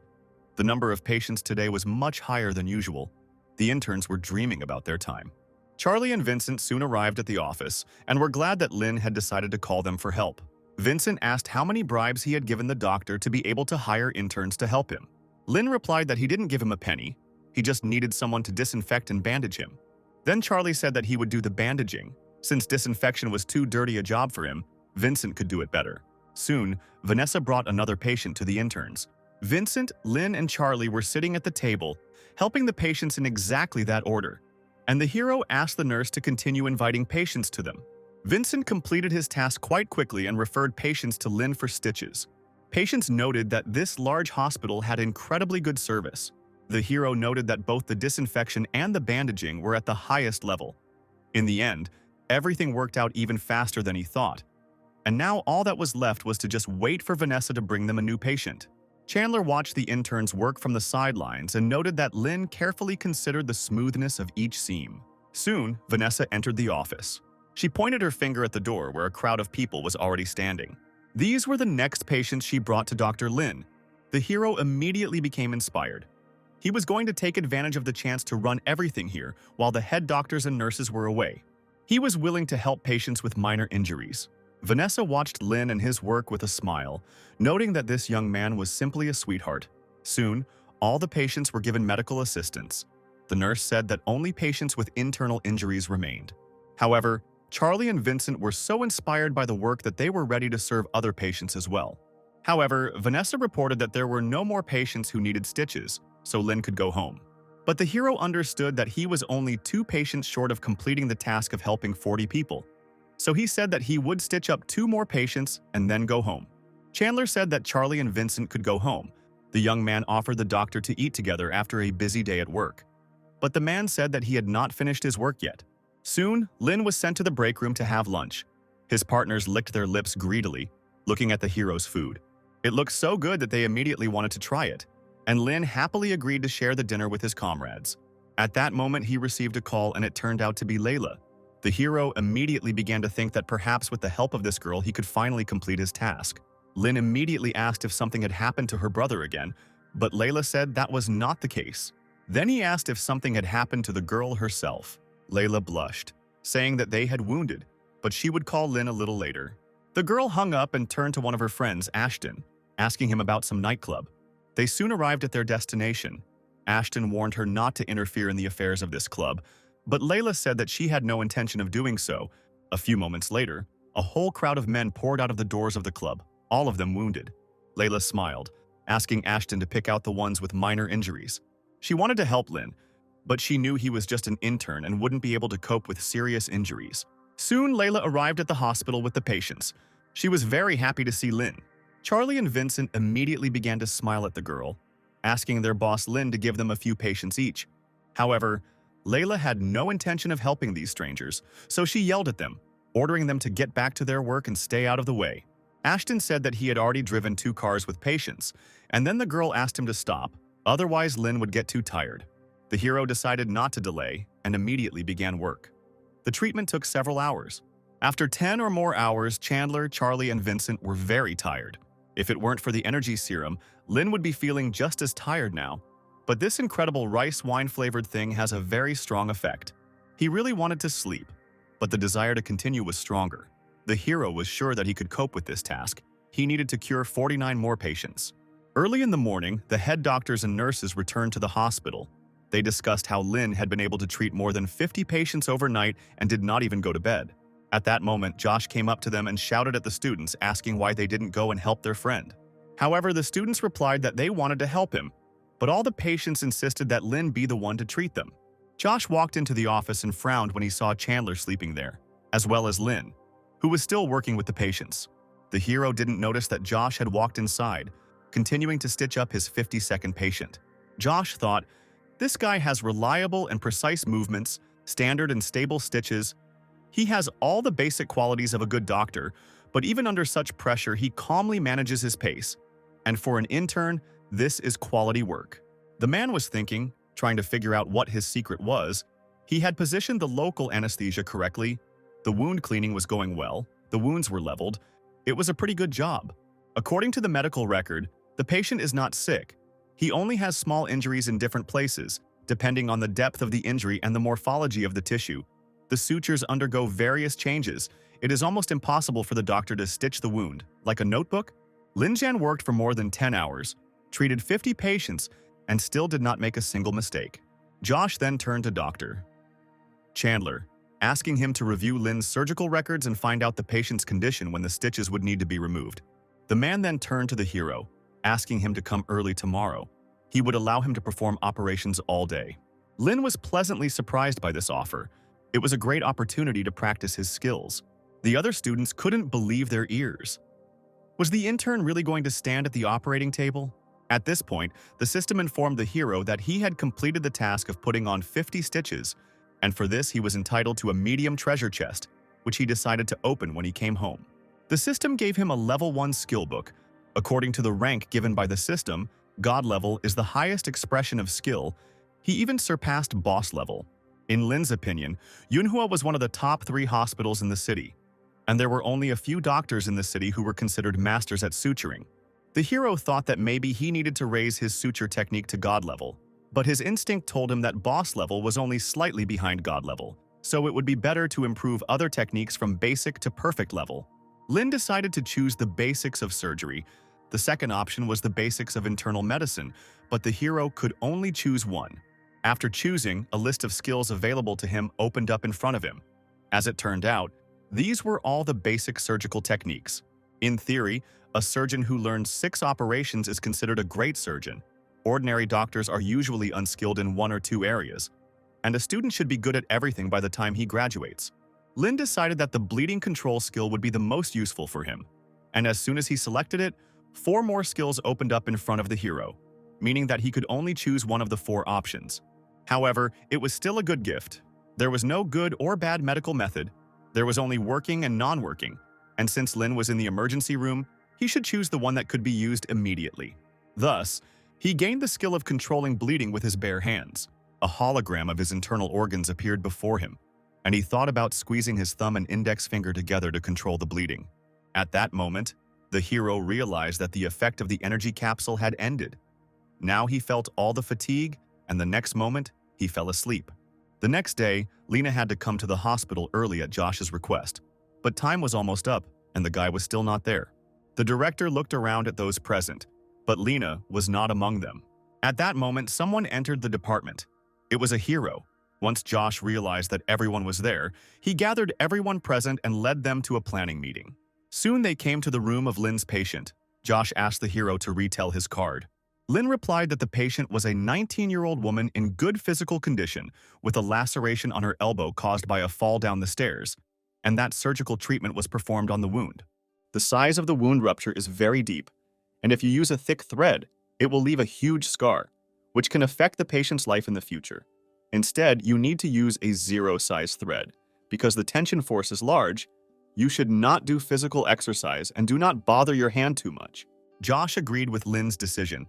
The number of patients today was much higher than usual. The interns were dreaming about their time. Charlie and Vincent soon arrived at the office and were glad that Lin had decided to call them for help. Vincent asked how many bribes he had given the doctor to be able to hire interns to help him. Lin replied that he didn't give him a penny. He just needed someone to disinfect and bandage him. Then Charlie said that he would do the bandaging. Since disinfection was too dirty a job for him, Vincent could do it better. Soon, Vanessa brought another patient to the interns. Vincent, Lin, and Charlie were sitting at the table, helping the patients in exactly that order. And the hero asked the nurse to continue inviting patients to them. Vincent completed his task quite quickly and referred patients to Lin for stitches. Patients noted that this large hospital had incredibly good service. The hero noted that both the disinfection and the bandaging were at the highest level. In the end, everything worked out even faster than he thought. And now all that was left was to just wait for Vanessa to bring them a new patient. Chandler watched the interns work from the sidelines and noted that Lin carefully considered the smoothness of each seam. Soon, Vanessa entered the office. She pointed her finger at the door where a crowd of people was already standing. These were the next patients she brought to Dr. Lin. The hero immediately became inspired. He was going to take advantage of the chance to run everything here while the head doctors and nurses were away. He was willing to help patients with minor injuries. Vanessa watched Lin and his work with a smile, noting that this young man was simply a sweetheart. Soon, all the patients were given medical assistance. The nurse said that only patients with internal injuries remained. However, Charlie and Vincent were so inspired by the work that they were ready to serve other patients as well. However, Vanessa reported that there were no more patients who needed stitches, so Lin could go home. But the hero understood that he was only 2 patients short of completing the task of helping 40 people. So he said that he would stitch up 2 more patients and then go home. Chandler said that Charlie and Vincent could go home. The young man offered the doctor to eat together after a busy day at work. But the man said that he had not finished his work yet. Soon, Lin was sent to the break room to have lunch. His partners licked their lips greedily, looking at the hero's food. It looked so good that they immediately wanted to try it, and Lin happily agreed to share the dinner with his comrades. At that moment, he received a call and it turned out to be Layla. The hero immediately began to think that perhaps with the help of this girl he could finally complete his task. Lin immediately asked if something had happened to her brother again, but Layla said that was not the case. Then he asked if something had happened to the girl herself. Layla blushed, saying that they had wounded, but she would call Lin a little later. The girl hung up and turned to one of her friends, Ashton. asking him about some nightclub. They soon arrived at their destination. Ashton warned her not to interfere in the affairs of this club, but Layla said that she had no intention of doing so. A few moments later, a whole crowd of men poured out of the doors of the club, all of them wounded. Layla smiled, asking Ashton to pick out the ones with minor injuries. She wanted to help Lin, but she knew he was just an intern and wouldn't be able to cope with serious injuries. Soon, Layla arrived at the hospital with the patients. She was very happy to see Lin. Charlie and Vincent immediately began to smile at the girl, asking their boss Lin to give them a few patients each. However, Layla had no intention of helping these strangers, so she yelled at them, ordering them to get back to their work and stay out of the way. Ashton said that he had already driven 2 cars with patients, and then the girl asked him to stop, otherwise Lin would get too tired. The hero decided not to delay and immediately began work. The treatment took several hours. After 10 or more hours, Chandler, Charlie, and Vincent were very tired. If it weren't for the energy serum, Lin would be feeling just as tired now. But this incredible rice wine-flavored thing has a very strong effect. He really wanted to sleep, but the desire to continue was stronger. The hero was sure that he could cope with this task. He needed to cure 49 more patients. Early in the morning, the head doctors and nurses returned to the hospital. They discussed how Lin had been able to treat more than 50 patients overnight and did not even go to bed. At that moment, Josh came up to them and shouted at the students, asking why they didn't go and help their friend. However, the students replied that they wanted to help him, but all the patients insisted that Lin be the one to treat them. Josh walked into the office and frowned when he saw Chandler sleeping there, as well as Lin, who was still working with the patients. The hero didn't notice that Josh had walked inside, continuing to stitch up his 52nd patient. Josh thought, "This guy has reliable and precise movements, standard and stable stitches. He has all the basic qualities of a good doctor, but even under such pressure, he calmly manages his pace. And for an intern, this is quality work." The man was thinking, trying to figure out what his secret was. He had positioned the local anesthesia correctly. The wound cleaning was going well. The wounds were leveled. It was a pretty good job. According to the medical record, the patient is not sick. He only has small injuries in different places, depending on the depth of the injury and the morphology of the tissue. The sutures undergo various changes. It is almost impossible for the doctor to stitch the wound, like a notebook. Lin Jian worked for more than 10 hours, treated 50 patients, and still did not make a single mistake. Josh then turned to Dr. Chandler, asking him to review Lin's surgical records and find out the patient's condition when the stitches would need to be removed. The man then turned to the hero, asking him to come early tomorrow. He would allow him to perform operations all day. Lin was pleasantly surprised by this offer. It was a great opportunity to practice his skills. The other students couldn't believe their ears. Was the intern really going to stand at the operating table? At this point, the system informed the hero that he had completed the task of putting on 50 stitches, and for this he was entitled to a medium treasure chest, which he decided to open when he came home. The system gave him a level 1 skill book. According to the rank given by the system, God level is the highest expression of skill. He even surpassed boss level. In Lin's opinion, MANHUA was one of the top 3 hospitals in the city, and there were only a few doctors in the city who were considered masters at suturing. The hero thought that maybe he needed to raise his suture technique to God level, but his instinct told him that boss level was only slightly behind God level, so it would be better to improve other techniques from basic to perfect level. Lin decided to choose the basics of surgery. The second option was the basics of internal medicine, but the hero could only choose one. After choosing, a list of skills available to him opened up in front of him. As it turned out, these were all the basic surgical techniques. In theory, a surgeon who learns 6 operations is considered a great surgeon. Ordinary doctors are usually unskilled in 1 or 2 areas, and a student should be good at everything by the time he graduates. Lin decided that the bleeding control skill would be the most useful for him, and as soon as he selected it, 4 more skills opened up in front of the hero, meaning that he could only choose one of the 4 options. However, it was still a good gift. There was no good or bad medical method. There was only working and non-working, and since Lin was in the emergency room, he should choose the one that could be used immediately. Thus, he gained the skill of controlling bleeding with his bare hands. A hologram of his internal organs appeared before him, and he thought about squeezing his thumb and index finger together to control the bleeding. At that moment, the hero realized that the effect of the energy capsule had ended. Now he felt all the fatigue, and the next moment, he fell asleep. The next day, Lena had to come to the hospital early at Josh's request, but time was almost up, and the guy was still not there. The director looked around at those present, but Lena was not among them. At that moment, someone entered the department. It was a hero. Once Josh realized that everyone was there, he gathered everyone present and led them to a planning meeting. Soon they came to the room of Lin's patient. Josh asked the hero to retell his card. Lin replied that the patient was a 19-year-old woman in good physical condition with a laceration on her elbow caused by a fall down the stairs, and that surgical treatment was performed on the wound. The size of the wound rupture is very deep, and if you use a thick thread, it will leave a huge scar, which can affect the patient's life in the future. Instead, you need to use a zero-size thread. Because the tension force is large, you should not do physical exercise and do not bother your hand too much. Josh agreed with Lin's decision,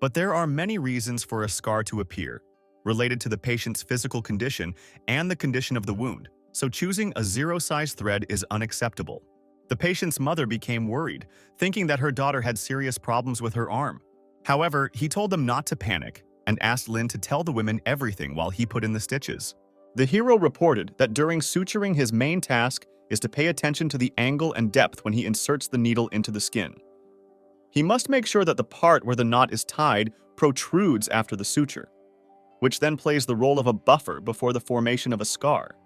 but there are many reasons for a scar to appear, related to the patient's physical condition and the condition of the wound, so choosing a zero-size thread is unacceptable. The patient's mother became worried, thinking that her daughter had serious problems with her arm. However, he told them not to panic and asked Lin to tell the women everything while he put in the stitches. The hero reported that during suturing, his main task is to pay attention to the angle and depth when he inserts the needle into the skin. He must make sure that the part where the knot is tied protrudes after the suture, which then plays the role of a buffer before the formation of a scar.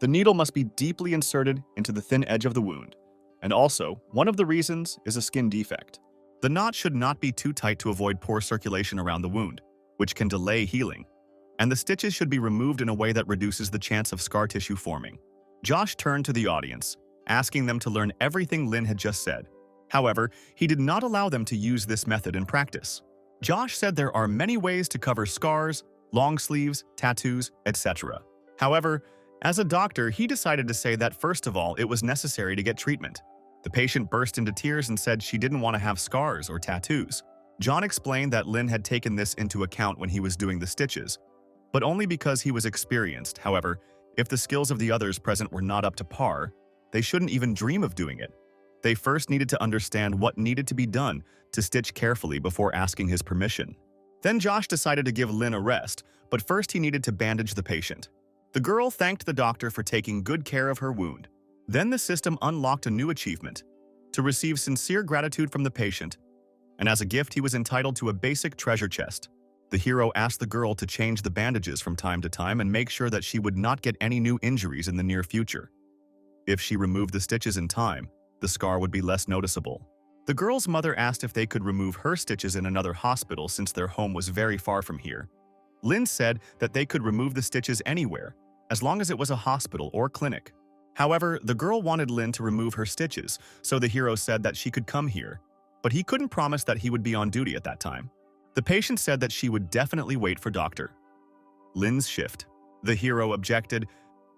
The needle must be deeply inserted into the thin edge of the wound, and also, one of the reasons is a skin defect. The knot should not be too tight to avoid poor circulation around the wound, which can delay healing, and the stitches should be removed in a way that reduces the chance of scar tissue forming. Josh turned to the audience, asking them to learn everything Lin had just said. However, he did not allow them to use this method in practice. Josh said there are many ways to cover scars, long sleeves, tattoos, etc. However, as a doctor, he decided to say that first of all, it was necessary to get treatment. The patient burst into tears and said she didn't want to have scars or tattoos. John explained that Lin had taken this into account when he was doing the stitches, but only because he was experienced. However, if the skills of the others present were not up to par, they shouldn't even dream of doing it. They first needed to understand what needed to be done to stitch carefully before asking his permission. Then Josh decided to give Lin a rest, but first he needed to bandage the patient. The girl thanked the doctor for taking good care of her wound. Then the system unlocked a new achievement, to receive sincere gratitude from the patient, and as a gift he was entitled to a basic treasure chest. The hero asked the girl to change the bandages from time to time and make sure that she would not get any new injuries in the near future. If she removed the stitches in time, the scar would be less noticeable. The girl's mother asked if they could remove her stitches in another hospital since their home was very far from here. Lin said that they could remove the stitches anywhere, as long as it was a hospital or clinic. However, the girl wanted Lin to remove her stitches, so the hero said that she could come here, but he couldn't promise that he would be on duty at that time. The patient said that she would definitely wait for Dr. Lin's shift. The hero objected.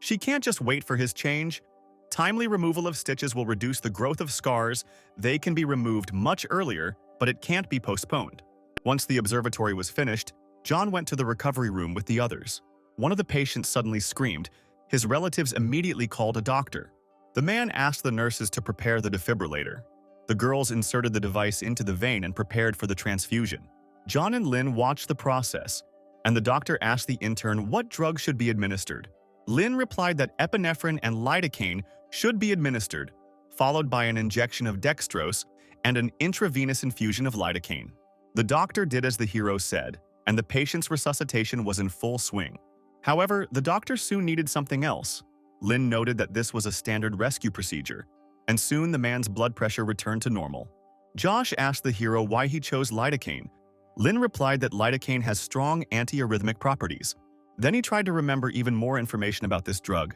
She can't just wait for his change. Timely removal of stitches will reduce the growth of scars. They can be removed much earlier, but it can't be postponed. Once the observatory was finished, John went to the recovery room with the others. One of the patients suddenly screamed. His relatives immediately called a doctor. The man asked the nurses to prepare the defibrillator. The girls inserted the device into the vein and prepared for the transfusion. John and Lin watched the process, and the doctor asked the intern what drug should be administered. Lin replied that epinephrine and lidocaine should be administered, followed by an injection of dextrose and an intravenous infusion of lidocaine. The doctor did as the hero said, and the patient's resuscitation was in full swing. However, the doctor soon needed something else. Lin noted that this was a standard rescue procedure, and soon the man's blood pressure returned to normal. Josh asked the hero why he chose lidocaine. Lin replied that lidocaine has strong antiarrhythmic properties. Then he tried to remember even more information about this drug.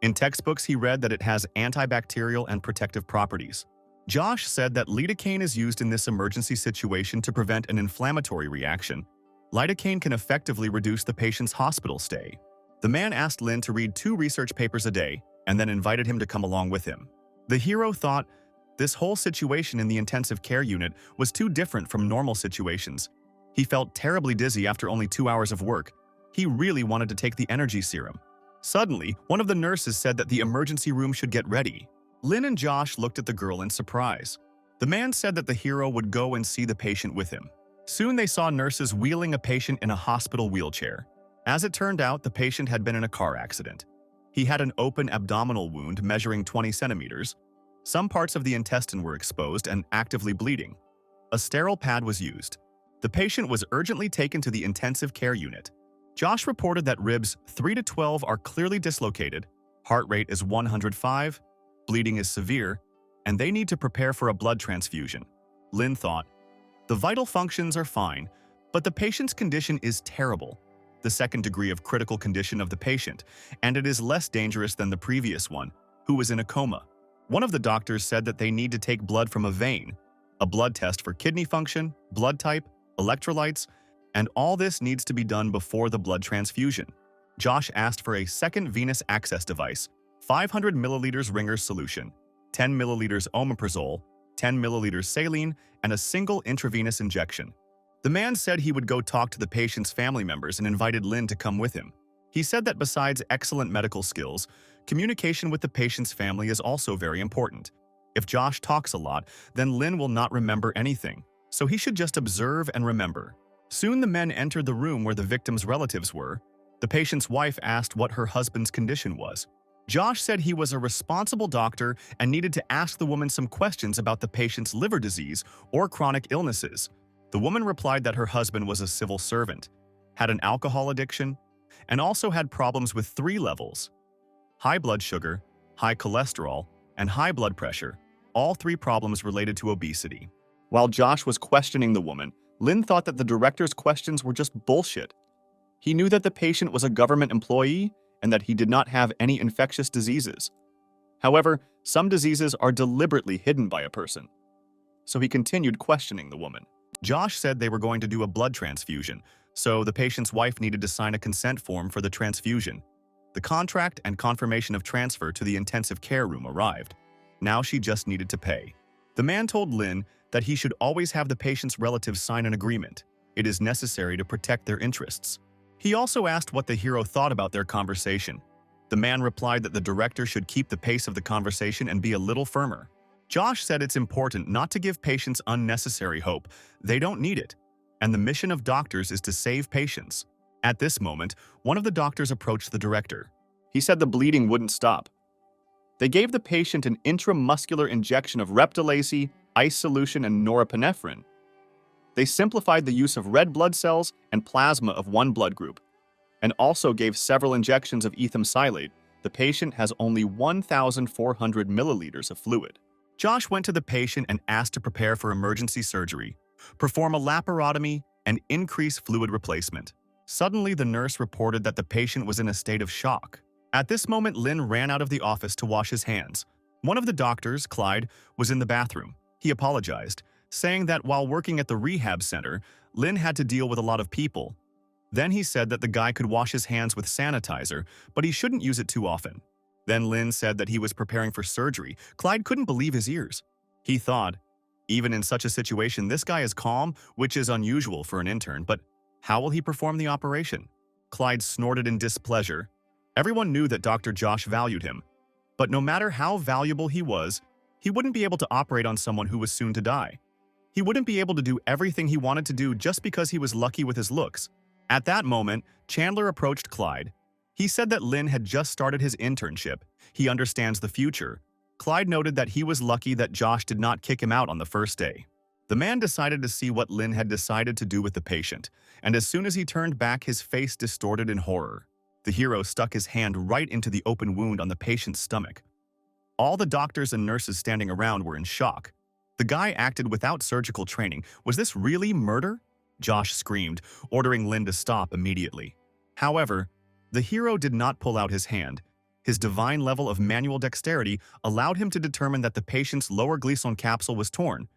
In textbooks, he read that it has antibacterial and protective properties. Josh said that lidocaine is used in this emergency situation to prevent an inflammatory reaction. Lidocaine can effectively reduce the patient's hospital stay. The man asked Lin to read 2 research papers a day and then invited him to come along with him. The hero thought this whole situation in the intensive care unit was too different from normal situations. He felt terribly dizzy after only 2 hours of work. He really wanted to take the energy serum. Suddenly, one of the nurses said that the emergency room should get ready. Lin and Josh looked at the girl in surprise. The man said that the hero would go and see the patient with him. Soon they saw nurses wheeling a patient in a hospital wheelchair. As it turned out, the patient had been in a car accident. He had an open abdominal wound measuring 20 centimeters. Some parts of the intestine were exposed and actively bleeding. A sterile pad was used. The patient was urgently taken to the intensive care unit. Josh reported that ribs 3 to 12 are clearly dislocated, heart rate is 105, bleeding is severe, and they need to prepare for a blood transfusion. Lin thought, the vital functions are fine, but the patient's condition is terrible, the second degree of critical condition of the patient, and it is less dangerous than the previous one, who was in a coma. One of the doctors said that they need to take blood from a vein, a blood test for kidney function, blood type, electrolytes, and all this needs to be done before the blood transfusion. Josh asked for a second venous access device, 500 milliliters Ringer's solution, 10 milliliters omeprazole, 10 milliliters saline, and a single intravenous injection. The man said he would go talk to the patient's family members and invited Lin to come with him. He said that besides excellent medical skills, communication with the patient's family is also very important. If Josh talks a lot, then Lin will not remember anything, so he should just observe and remember. Soon the men entered the room where the victim's relatives were. The patient's wife asked what her husband's condition was. Josh said he was a responsible doctor and needed to ask the woman some questions about the patient's liver disease or chronic illnesses. The woman replied that her husband was a civil servant, had an alcohol addiction, and also had problems with 3 levels: high blood sugar, high cholesterol, and high blood pressure, all 3 problems related to obesity. While Josh was questioning the woman, Lin thought that the director's questions were just bullshit. He knew that the patient was a government employee and that he did not have any infectious diseases. However, some diseases are deliberately hidden by a person. So he continued questioning the woman. Josh said they were going to do a blood transfusion, so the patient's wife needed to sign a consent form for the transfusion. The contract and confirmation of transfer to the intensive care room arrived. Now she just needed to pay. The man told Lin that he should always have the patient's relatives sign an agreement. It is necessary to protect their interests. He also asked what the hero thought about their conversation. The man replied that the director should keep the pace of the conversation and be a little firmer. Josh said it's important not to give patients unnecessary hope. They don't need it. And the mission of doctors is to save patients. At this moment, one of the doctors approached the director. He said the bleeding wouldn't stop. They gave the patient an intramuscular injection of Reptilacy, ice solution, and norepinephrine. They simplified the use of red blood cells and plasma of one blood group, and also gave several injections of ethyl silate. The patient has only 1,400 milliliters of fluid. Josh went to the patient and asked to prepare for emergency surgery, perform a laparotomy, and increase fluid replacement. Suddenly, the nurse reported that the patient was in a state of shock. At this moment, Lin ran out of the office to wash his hands. One of the doctors, Clyde, was in the bathroom. He apologized, saying that while working at the rehab center, Lin had to deal with a lot of people. Then he said that the guy could wash his hands with sanitizer, but he shouldn't use it too often. Then Lin said that he was preparing for surgery. Clyde couldn't believe his ears. He thought, even in such a situation, this guy is calm, which is unusual for an intern, but how will he perform the operation? Clyde snorted in displeasure. Everyone knew that Dr. Josh valued him, but no matter how valuable he was, he wouldn't be able to operate on someone who was soon to die. He wouldn't be able to do everything he wanted to do just because he was lucky with his looks. At that moment, Chandler approached Clyde. He said that Lin had just started his internship. He understands the future. Clyde noted that he was lucky that Josh did not kick him out on the first day. The man decided to see what Lin had decided to do with the patient, and as soon as he turned back, his face distorted in horror. The hero stuck his hand right into the open wound on the patient's stomach. All the doctors and nurses standing around were in shock. The guy acted without surgical training. Was this really murder? Josh screamed, ordering Lin to stop immediately. However, the hero did not pull out his hand. His divine level of manual dexterity allowed him to determine that the patient's lower Gleason capsule was torn.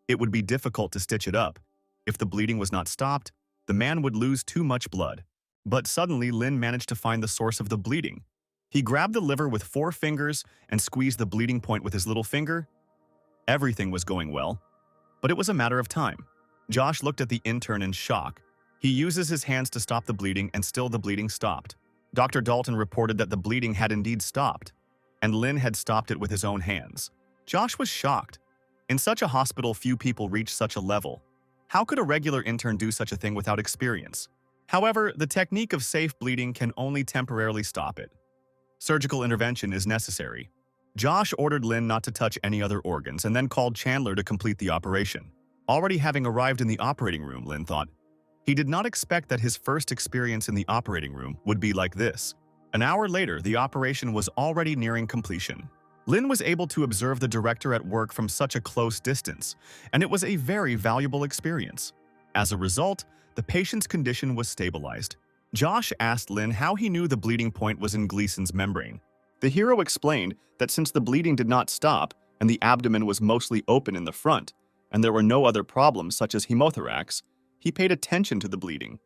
It would be difficult to stitch it up. If the bleeding was not stopped, the man would lose too much blood. But suddenly, Lin managed to find the source of the bleeding. He grabbed the liver with 4 fingers and squeezed the bleeding point with his little finger. Everything was going well, but it was a matter of time. Josh looked at the intern in shock. He uses his hands to stop the bleeding, and still the bleeding stopped. Dr. Dalton reported that the bleeding had indeed stopped, and Lin had stopped it with his own hands. Josh was shocked. In such a hospital, few people reach such a level. How could a regular intern do such a thing without experience? However, the technique of safe bleeding can only temporarily stop it. Surgical intervention is necessary. Josh ordered Lin not to touch any other organs and then called Chandler to complete the operation. Already having arrived in the operating room, Lin thought. He did not expect that his first experience in the operating room would be like this. An hour later, the operation was already nearing completion. Lin was able to observe the director at work from such a close distance, and it was a very valuable experience. As a result, the patient's condition was stabilized. Josh asked Lin how he knew the bleeding point was in Gleason's membrane. The hero explained that since the bleeding did not stop and the abdomen was mostly open in the front, and there were no other problems such as hemothorax, he paid attention to the bleeding.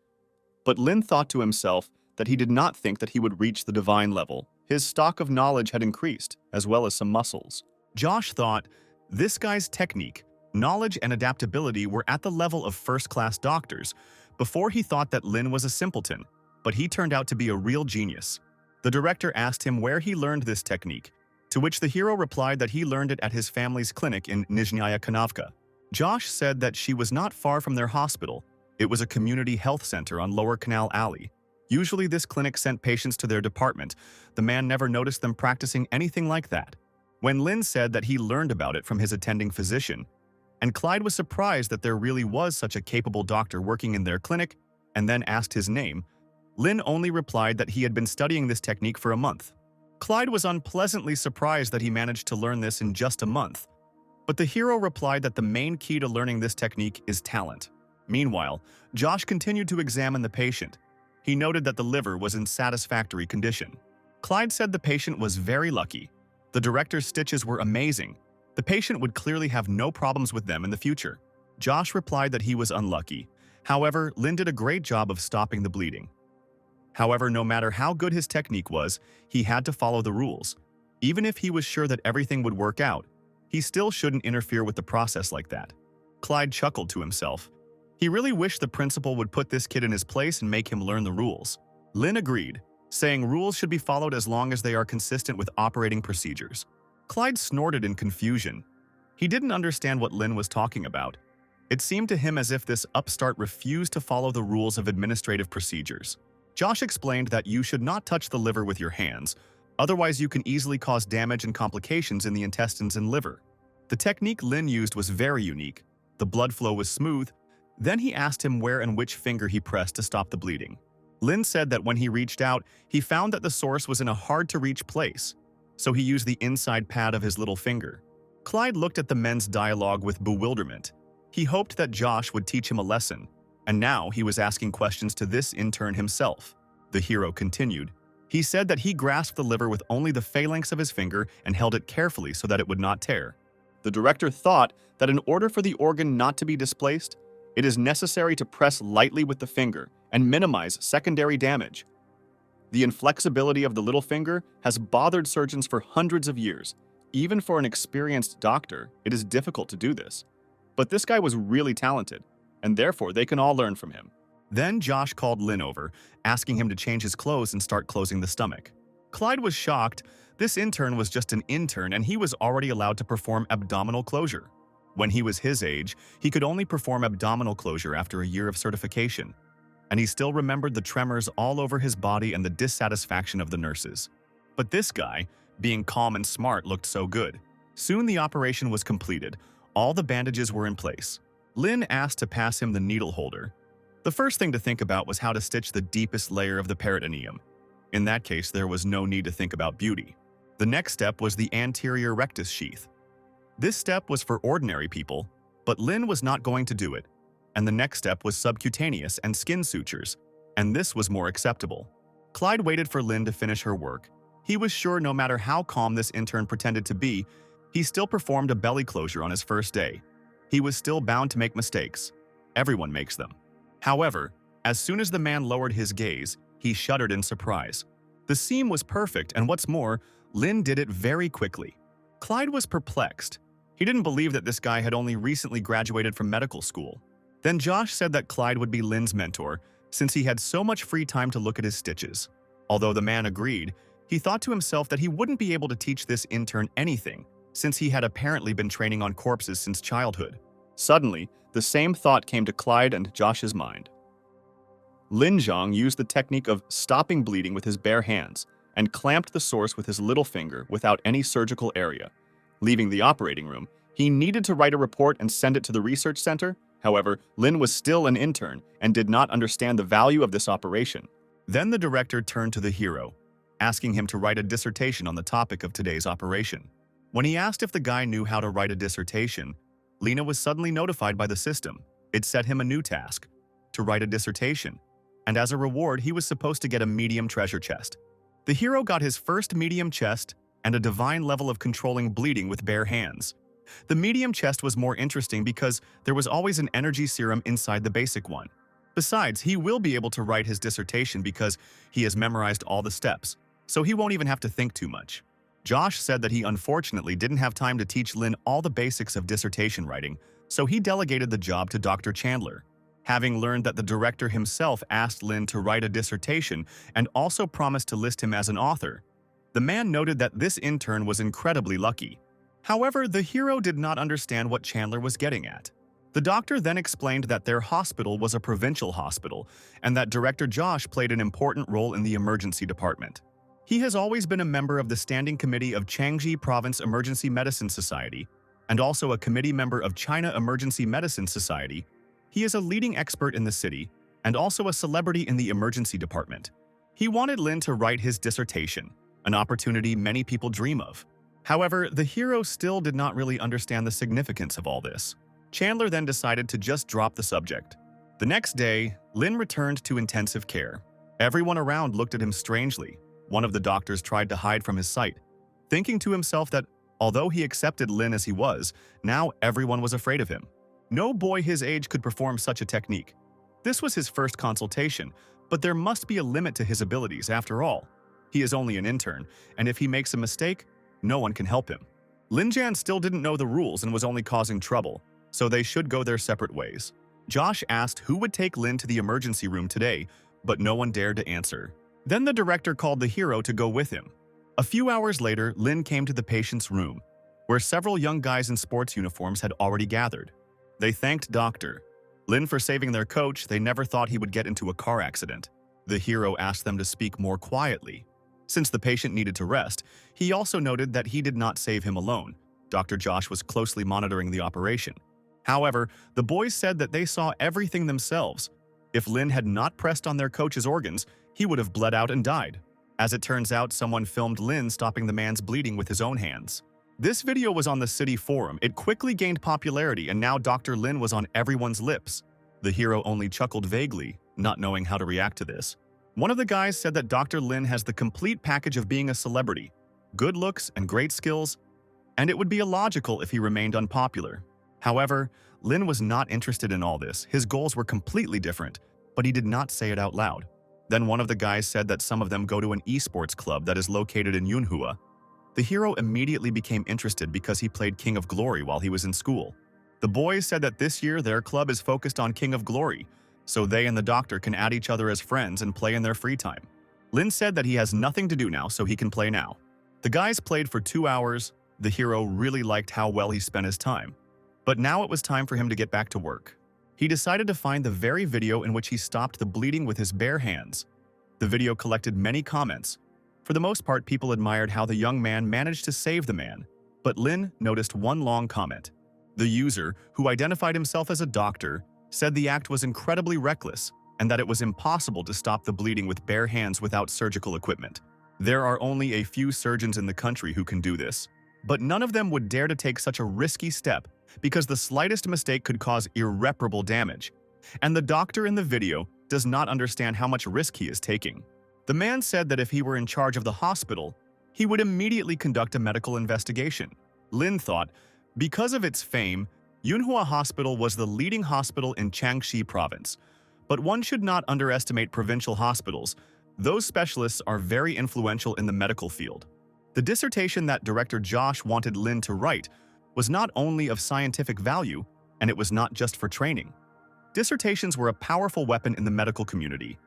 But Lin thought to himself that he did not think that he would reach the divine level. His stock of knowledge had increased, as well as some muscles. Josh thought, this guy's technique, knowledge, and adaptability were at the level of first-class doctors. Before he thought that Lin was a simpleton, but he turned out to be a real genius. The director asked him where he learned this technique, to which the hero replied that he learned it at his family's clinic in Nizhnaya Kanavka. Josh said that she was not far from their hospital. It was a community health center on Lower Canal Alley. Usually this clinic sent patients to their department. The man never noticed them practicing anything like that. When Lin said that he learned about it from his attending physician, and Clyde was surprised that there really was such a capable doctor working in their clinic, and then asked his name, Lin only replied that he had been studying this technique for a month. Clyde was unpleasantly surprised that he managed to learn this in just a month. But the hero replied that the main key to learning this technique is talent. Meanwhile, Josh continued to examine the patient. He noted that the liver was in satisfactory condition. Clyde said the patient was very lucky. The director's stitches were amazing. The patient would clearly have no problems with them in the future. Josh replied that he was unlucky. However, Lin did a great job of stopping the bleeding. However, no matter how good his technique was, he had to follow the rules. Even if he was sure that everything would work out, he still shouldn't interfere with the process like that. Clyde chuckled to himself. He really wished the principal would put this kid in his place and make him learn the rules. Lin agreed, saying rules should be followed as long as they are consistent with operating procedures. Clyde snorted in confusion. He didn't understand what Lin was talking about. It seemed to him as if this upstart refused to follow the rules of administrative procedures. Josh explained that you should not touch the liver with your hands, otherwise you can easily cause damage and complications in the intestines and liver. The technique Lin used was very unique. The blood flow was smooth. Then he asked him where and which finger he pressed to stop the bleeding. Lin said that when he reached out, he found that the source was in a hard-to-reach place, so he used the inside pad of his little finger. Clyde looked at the men's dialogue with bewilderment. He hoped that Josh would teach him a lesson, and now he was asking questions to this intern himself. The hero continued. He said that he grasped the liver with only the phalanx of his finger and held it carefully so that it would not tear. The director thought that in order for the organ not to be displaced, it is necessary to press lightly with the finger and minimize secondary damage. The inflexibility of the little finger has bothered surgeons for hundreds of years. Even for an experienced doctor, it is difficult to do this. But this guy was really talented, and therefore they can all learn from him. Then Josh called Lin over, asking him to change his clothes and start closing the stomach. Clyde was shocked. This intern was just an intern and he was already allowed to perform abdominal closure. When he was his age, he could only perform abdominal closure after a year of certification. And he still remembered the tremors all over his body and the dissatisfaction of the nurses. But this guy, being calm and smart, looked so good. Soon the operation was completed. All the bandages were in place. Lin asked to pass him the needle holder. The first thing to think about was how to stitch the deepest layer of the peritoneum. In that case, there was no need to think about beauty. The next step was the anterior rectus sheath. This step was for ordinary people, but Lin was not going to do it. And the next step was subcutaneous and skin sutures, and this was more acceptable. Clyde waited for Lin to finish her work. He was sure no matter how calm this intern pretended to be, he still performed a belly closure on his first day. He was still bound to make mistakes. Everyone makes them. However, as soon as the man lowered his gaze, he shuddered in surprise. The seam was perfect, and what's more, Lin did it very quickly. Clyde was perplexed. He didn't believe that this guy had only recently graduated from medical school. Then Josh said that Clyde would be Lin's mentor, since he had so much free time to look at his stitches. Although the man agreed, he thought to himself that he wouldn't be able to teach this intern anything, since he had apparently been training on corpses since childhood. Suddenly, the same thought came to Clyde and Josh's mind. Lin Zhang used the technique of stopping bleeding with his bare hands, and clamped the source with his little finger without any surgical area. Leaving the operating room, he needed to write a report and send it to the research center. However, Lin was still an intern and did not understand the value of this operation. Then the director turned to the hero, asking him to write a dissertation on the topic of today's operation. When he asked if the guy knew how to write a dissertation, Lina was suddenly notified by the system. It set him a new task, to write a dissertation, and as a reward, he was supposed to get a medium treasure chest. The hero got his first medium chest and a divine level of controlling bleeding with bare hands. The medium chest was more interesting because there was always an energy serum inside the basic one. Besides, he will be able to write his dissertation because he has memorized all the steps, so he won't even have to think too much. Josh said that he unfortunately didn't have time to teach Lin all the basics of dissertation writing, so he delegated the job to Dr. Chandler. Having learned that the director himself asked Lin to write a dissertation and also promised to list him as an author, the man noted that this intern was incredibly lucky. However, the hero did not understand what Chandler was getting at. The doctor then explained that their hospital was a provincial hospital and that Director Josh played an important role in the emergency department. He has always been a member of the Standing Committee of Changji Province Emergency Medicine Society and also a committee member of China Emergency Medicine Society. He is a leading expert in the city and also a celebrity in the emergency department. He wanted Lin to write his dissertation, an opportunity many people dream of. However, the hero still did not really understand the significance of all this. Chandler then decided to just drop the subject. The next day, Lin returned to intensive care. Everyone around looked at him strangely. One of the doctors tried to hide from his sight, thinking to himself that although he accepted Lin as he was, now everyone was afraid of him. No boy his age could perform such a technique. This was his first consultation, but there must be a limit to his abilities after all. He is only an intern, and if he makes a mistake, no one can help him. Lin Jan still didn't know the rules and was only causing trouble, so they should go their separate ways. Josh asked who would take Lin to the emergency room today, but no one dared to answer. Then the director called the hero to go with him. A few hours later, Lin came to the patient's room, where several young guys in sports uniforms had already gathered. They thanked Dr. Lin for saving their coach. They never thought he would get into a car accident. The hero asked them to speak more quietly. Since the patient needed to rest, he also noted that he did not save him alone. Dr. Josh was closely monitoring the operation. However, the boys said that they saw everything themselves. If Lin had not pressed on their coach's organs, he would have bled out and died. As it turns out, someone filmed Lin stopping the man's bleeding with his own hands. This video was on the city forum. It quickly gained popularity, and now Dr. Lin was on everyone's lips. The hero only chuckled vaguely, not knowing how to react to this. One of the guys said that Dr. Lin has the complete package of being a celebrity, good looks and great skills, and it would be illogical if he remained unpopular. However, Lin was not interested in all this. His goals were completely different, but he did not say it out loud. Then one of the guys said that some of them go to an esports club that is located in MANHUA. The hero immediately became interested because he played King of Glory while he was in school. The boys said that this year their club is focused on King of Glory, so they and the doctor can add each other as friends and play in their free time. Lin said that he has nothing to do now, so he can play now. The guys played for 2 hours. The hero really liked how well he spent his time. But now it was time for him to get back to work. He decided to find the very video in which he stopped the bleeding with his bare hands. The video collected many comments. For the most part, people admired how the young man managed to save the man. But Lin noticed one long comment. The user, who identified himself as a doctor, said the act was incredibly reckless and that it was impossible to stop the bleeding with bare hands without surgical equipment. There are only a few surgeons in the country who can do this, but none of them would dare to take such a risky step because the slightest mistake could cause irreparable damage. And the doctor in the video does not understand how much risk he is taking. The man said that if he were in charge of the hospital, he would immediately conduct a medical investigation. Lin thought, because of its fame, Manhua Hospital was the leading hospital in Changxi Province. But one should not underestimate provincial hospitals. Those specialists are very influential in the medical field. The dissertation that Director Josh wanted Lin to write was not only of scientific value, and it was not just for training. Dissertations were a powerful weapon in the medical community.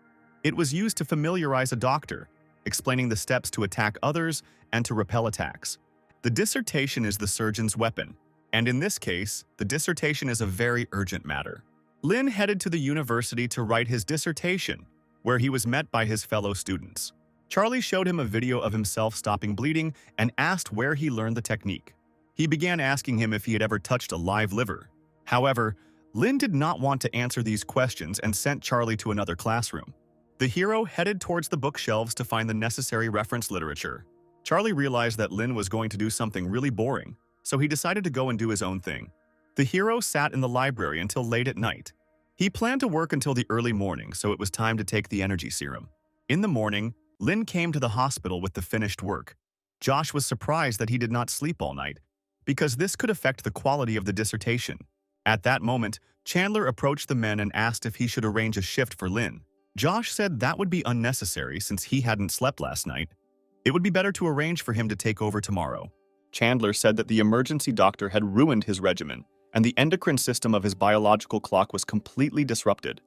It was used to familiarize a doctor, explaining the steps to attack others and to repel attacks. The dissertation is the surgeon's weapon, and in this case, the dissertation is a very urgent matter. Lin headed to the university to write his dissertation, where he was met by his fellow students. Charlie showed him a video of himself stopping bleeding and asked where he learned the technique. He began asking him if he had ever touched a live liver. However, Lin did not want to answer these questions and sent Charlie to another classroom. The hero headed towards the bookshelves to find the necessary reference literature. Charlie realized that Lin was going to do something really boring, so he decided to go and do his own thing. The hero sat in the library until late at night. He planned to work until the early morning, so it was time to take the energy serum. In the morning, Lin came to the hospital with the finished work. Josh was surprised that he did not sleep all night, because this could affect the quality of the dissertation. At that moment, Chandler approached the men and asked if he should arrange a shift for Lin. Josh said that would be unnecessary since he hadn't slept last night. It would be better to arrange for him to take over tomorrow. Chandler said that the emergency doctor had ruined his regimen, and the endocrine system of his biological clock was completely disrupted.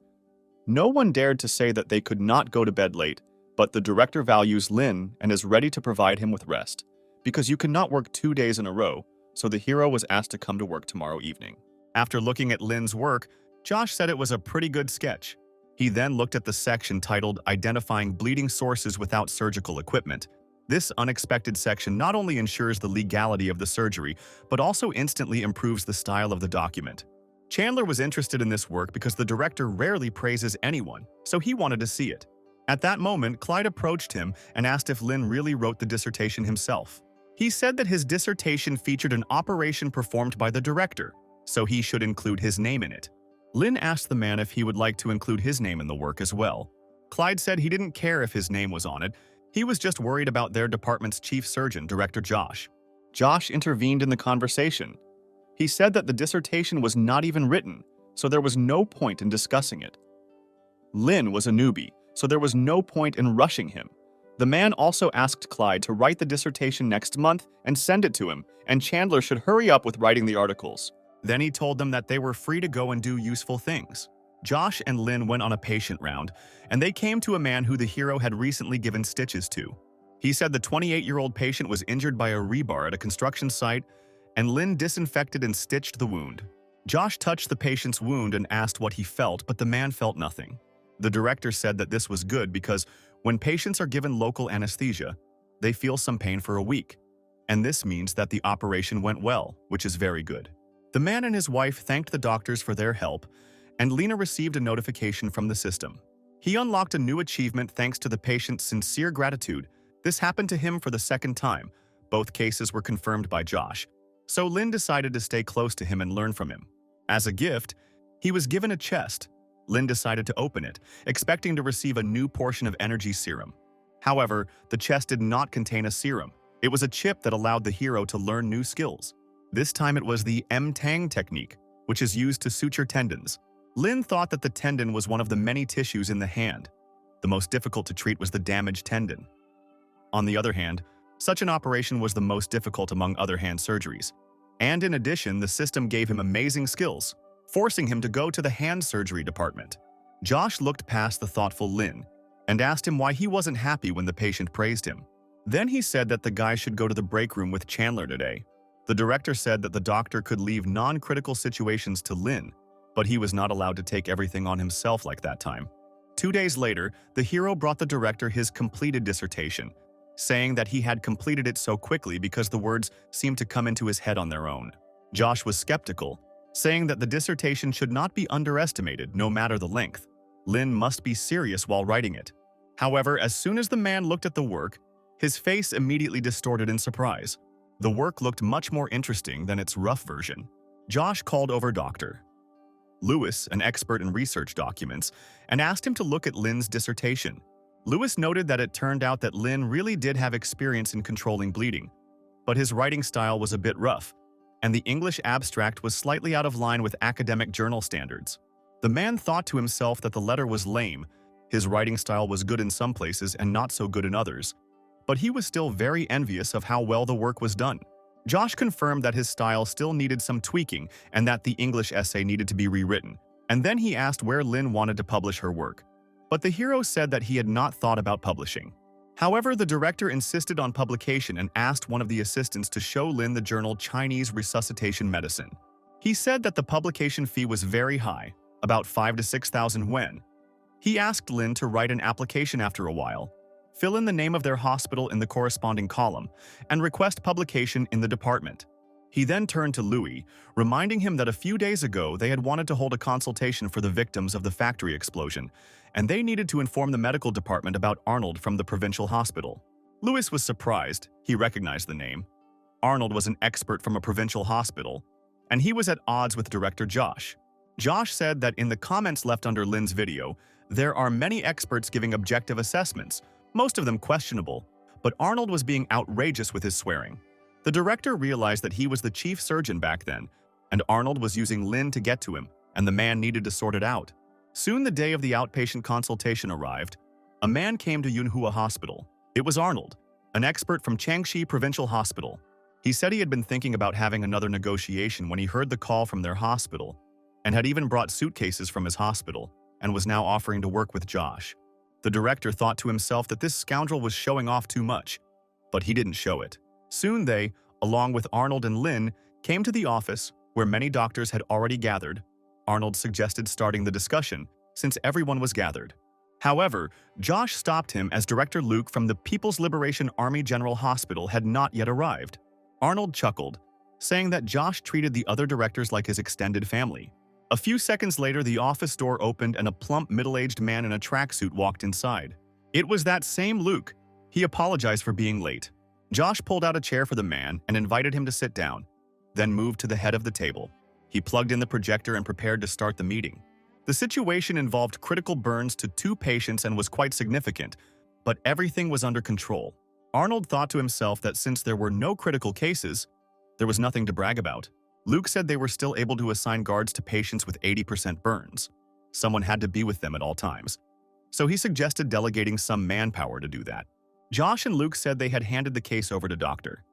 No one dared to say that they could not go to bed late, but the director values Lin and is ready to provide him with rest, because you cannot work 2 days in a row, so the hero was asked to come to work tomorrow evening. After looking at Lin's work, Josh said it was a pretty good sketch. He then looked at the section titled Identifying Bleeding Sources Without Surgical Equipment. This unexpected section not only ensures the legality of the surgery, but also instantly improves the style of the document. Chandler was interested in this work because the director rarely praises anyone, so he wanted to see it. At that moment, Clyde approached him and asked if Lin really wrote the dissertation himself. He said that his dissertation featured an operation performed by the director, so he should include his name in it. Lin asked the man if he would like to include his name in the work as well. Clyde said he didn't care if his name was on it. He was just worried about their department's chief surgeon, Director Josh. Josh intervened in the conversation. He said that the dissertation was not even written, so there was no point in discussing it. Lin was a newbie, so there was no point in rushing him. The man also asked Clyde to write the dissertation next month and send it to him, and Chandler should hurry up with writing the articles. Then he told them that they were free to go and do useful things. Josh and Lin went on a patient round, and they came to a man who the hero had recently given stitches to. He said the 28-year-old patient was injured by a rebar at a construction site, and Lin disinfected and stitched the wound. Josh touched the patient's wound and asked what he felt, but the man felt nothing. The director said that this was good because when patients are given local anesthesia, they feel some pain for a week, and this means that the operation went well, which is very good. The man and his wife thanked the doctors for their help, and Lena received a notification from the system. He unlocked a new achievement thanks to the patient's sincere gratitude. This happened to him for the second time. Both cases were confirmed by Josh, so Lin decided to stay close to him and learn from him. As a gift, he was given a chest. Lin decided to open it, expecting to receive a new portion of energy serum. However, the chest did not contain a serum. It was a chip that allowed the hero to learn new skills. This time it was the M-Tang technique, which is used to suture tendons. Lin thought that the tendon was one of the many tissues in the hand. The most difficult to treat was the damaged tendon. On the other hand, such an operation was the most difficult among other hand surgeries. And in addition, the system gave him amazing skills, forcing him to go to the hand surgery department. Josh looked past the thoughtful Lin and asked him why he wasn't happy when the patient praised him. Then he said that the guy should go to the break room with Chandler today. The director said that the doctor could leave non-critical situations to Lin, but he was not allowed to take everything on himself like that time. 2 days later, the hero brought the director his completed dissertation, saying that he had completed it so quickly because the words seemed to come into his head on their own. Josh was skeptical, saying that the dissertation should not be underestimated no matter the length. Lin must be serious while writing it. However, as soon as the man looked at the work, his face immediately distorted in surprise. The work looked much more interesting than its rough version. Josh called over Dr. Lewis, an expert in research documents, and asked him to look at Lin's dissertation. Lewis noted that it turned out that Lin really did have experience in controlling bleeding, but his writing style was a bit rough, and the English abstract was slightly out of line with academic journal standards. The man thought to himself that the letter was lame. His writing style was good in some places and not so good in others, but he was still very envious of how well the work was done. Josh confirmed that his style still needed some tweaking and that the English essay needed to be rewritten, and then he asked where Lin wanted to publish her work. But the hero said that he had not thought about publishing. However, the director insisted on publication and asked one of the assistants to show Lin the journal Chinese Resuscitation Medicine. He said that the publication fee was very high, about 5,000 to 6,000 yuan. He asked Lin to write an application after a while. fill in the name of their hospital in the corresponding column, and request publication in the department. He then turned to Louis, reminding him that a few days ago they had wanted to hold a consultation for the victims of the factory explosion, and they needed to inform the medical department about Arnold from the provincial hospital. Louis was surprised. He recognized the name. Arnold was an expert from a provincial hospital, and he was at odds with director Josh. Josh said that in the comments left under Lin's video, there are many experts giving objective assessments, most of them questionable, but Arnold was being outrageous with his swearing. The director realized that he was the chief surgeon back then, and Arnold was using Lin to get to him, and the man needed to sort it out. Soon the day of the outpatient consultation arrived. A man came to Manhua Hospital. It was Arnold, an expert from Changshi Provincial Hospital. He said he had been thinking about having another negotiation when he heard the call from their hospital, and had even brought suitcases from his hospital, and was now offering to work with Josh. The director thought to himself that this scoundrel was showing off too much, but he didn't show it. Soon they, along with Arnold and Lin, came to the office where many doctors had already gathered. Arnold suggested starting the discussion, since everyone was gathered. However, Josh stopped him as Director Luke from the People's Liberation Army General Hospital had not yet arrived. Arnold chuckled, saying that Josh treated the other directors like his extended family. A few seconds later, the office door opened and a plump, middle-aged man in a tracksuit walked inside. It was that same Luke. He apologized for being late. Josh pulled out a chair for the man and invited him to sit down, then moved to the head of the table. He plugged in the projector and prepared to start the meeting. The situation involved critical burns to 2 patients and was quite significant, but everything was under control. Arnold thought to himself that since there were no critical cases, there was nothing to brag about. Luke said they were still able to assign guards to patients with 80% burns. Someone had to be with them at all times, so he suggested delegating some manpower to do that. Josh and Luke said they had handed the case over to Dr.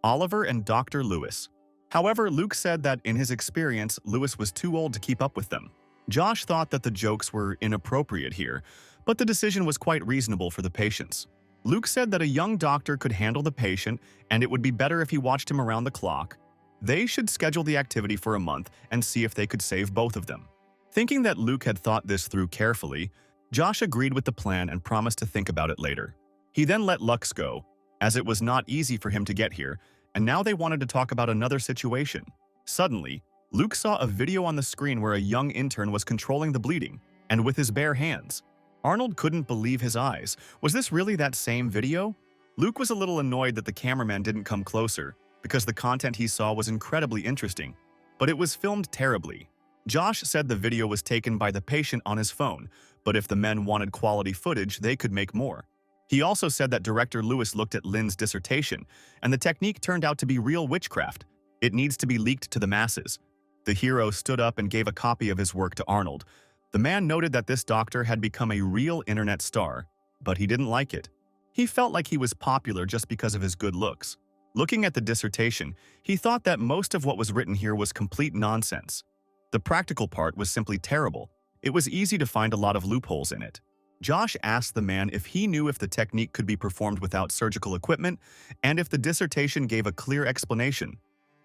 Oliver and Dr. Lewis. However, Luke said that in his experience, Lewis was too old to keep up with them. Josh thought that the jokes were inappropriate here, but the decision was quite reasonable for the patients. Luke said that a young doctor could handle the patient, and it would be better if he watched him around the clock. They should schedule the activity for a month and see if they could save both of them. Thinking that Luke had thought this through carefully, Josh agreed with the plan and promised to think about it later. He then let Lux go, as it was not easy for him to get here, and now they wanted to talk about another situation. Suddenly, Luke saw a video on the screen where a young intern was controlling the bleeding, and with his bare hands. Arnold couldn't believe his eyes. Was this really that same video? Luke was a little annoyed that the cameraman didn't come closer, because the content he saw was incredibly interesting, but it was filmed terribly. Josh said the video was taken by the patient on his phone, but if the men wanted quality footage, they could make more. He also said that Director Lewis looked at Lin's dissertation, and the technique turned out to be real witchcraft. It needs to be leaked to the masses. The hero stood up and gave a copy of his work to Arnold. The man noted that this doctor had become a real internet star, but he didn't like it. He felt like he was popular just because of his good looks. Looking at the dissertation, he thought that most of what was written here was complete nonsense. The practical part was simply terrible. It was easy to find a lot of loopholes in it. Josh asked the man if he knew if the technique could be performed without surgical equipment and if the dissertation gave a clear explanation.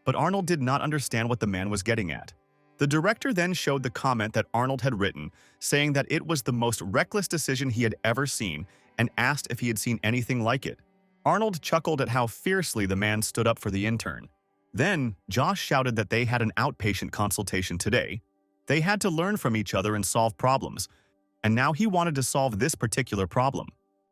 But Arnold did not understand what the man was getting at. The director then showed the comment that Arnold had written, saying that it was the most reckless decision he had ever seen, and asked if he had seen anything like it. Arnold chuckled at how fiercely the man stood up for the intern. Then, Josh shouted that they had an outpatient consultation today. They had to learn from each other and solve problems, and now he wanted to solve this particular problem.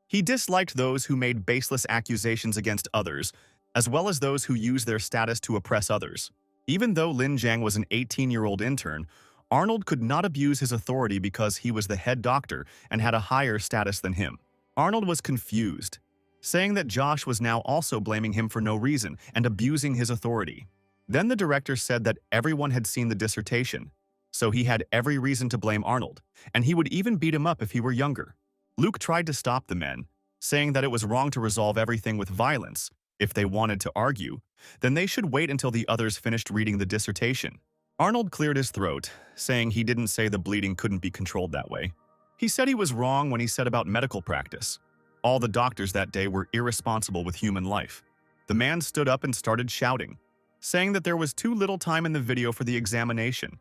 He disliked those who made baseless accusations against others, as well as those who used their status to oppress others. Even though Lin Jiang was an 18-year-old intern, Arnold could not abuse his authority because he was the head doctor and had a higher status than him. Arnold was confused, saying that Josh was now also blaming him for no reason and abusing his authority. Then the director said that everyone had seen the dissertation, so he had every reason to blame Arnold, and he would even beat him up if he were younger. Luke tried to stop the men, saying that it was wrong to resolve everything with violence. If they wanted to argue, then they should wait until the others finished reading the dissertation. Arnold cleared his throat, saying he didn't say the bleeding couldn't be controlled that way. He said he was wrong when he said about medical practice. All the doctors that day were irresponsible with human life. The man stood up and started shouting, saying that there was too little time in the video for the examination.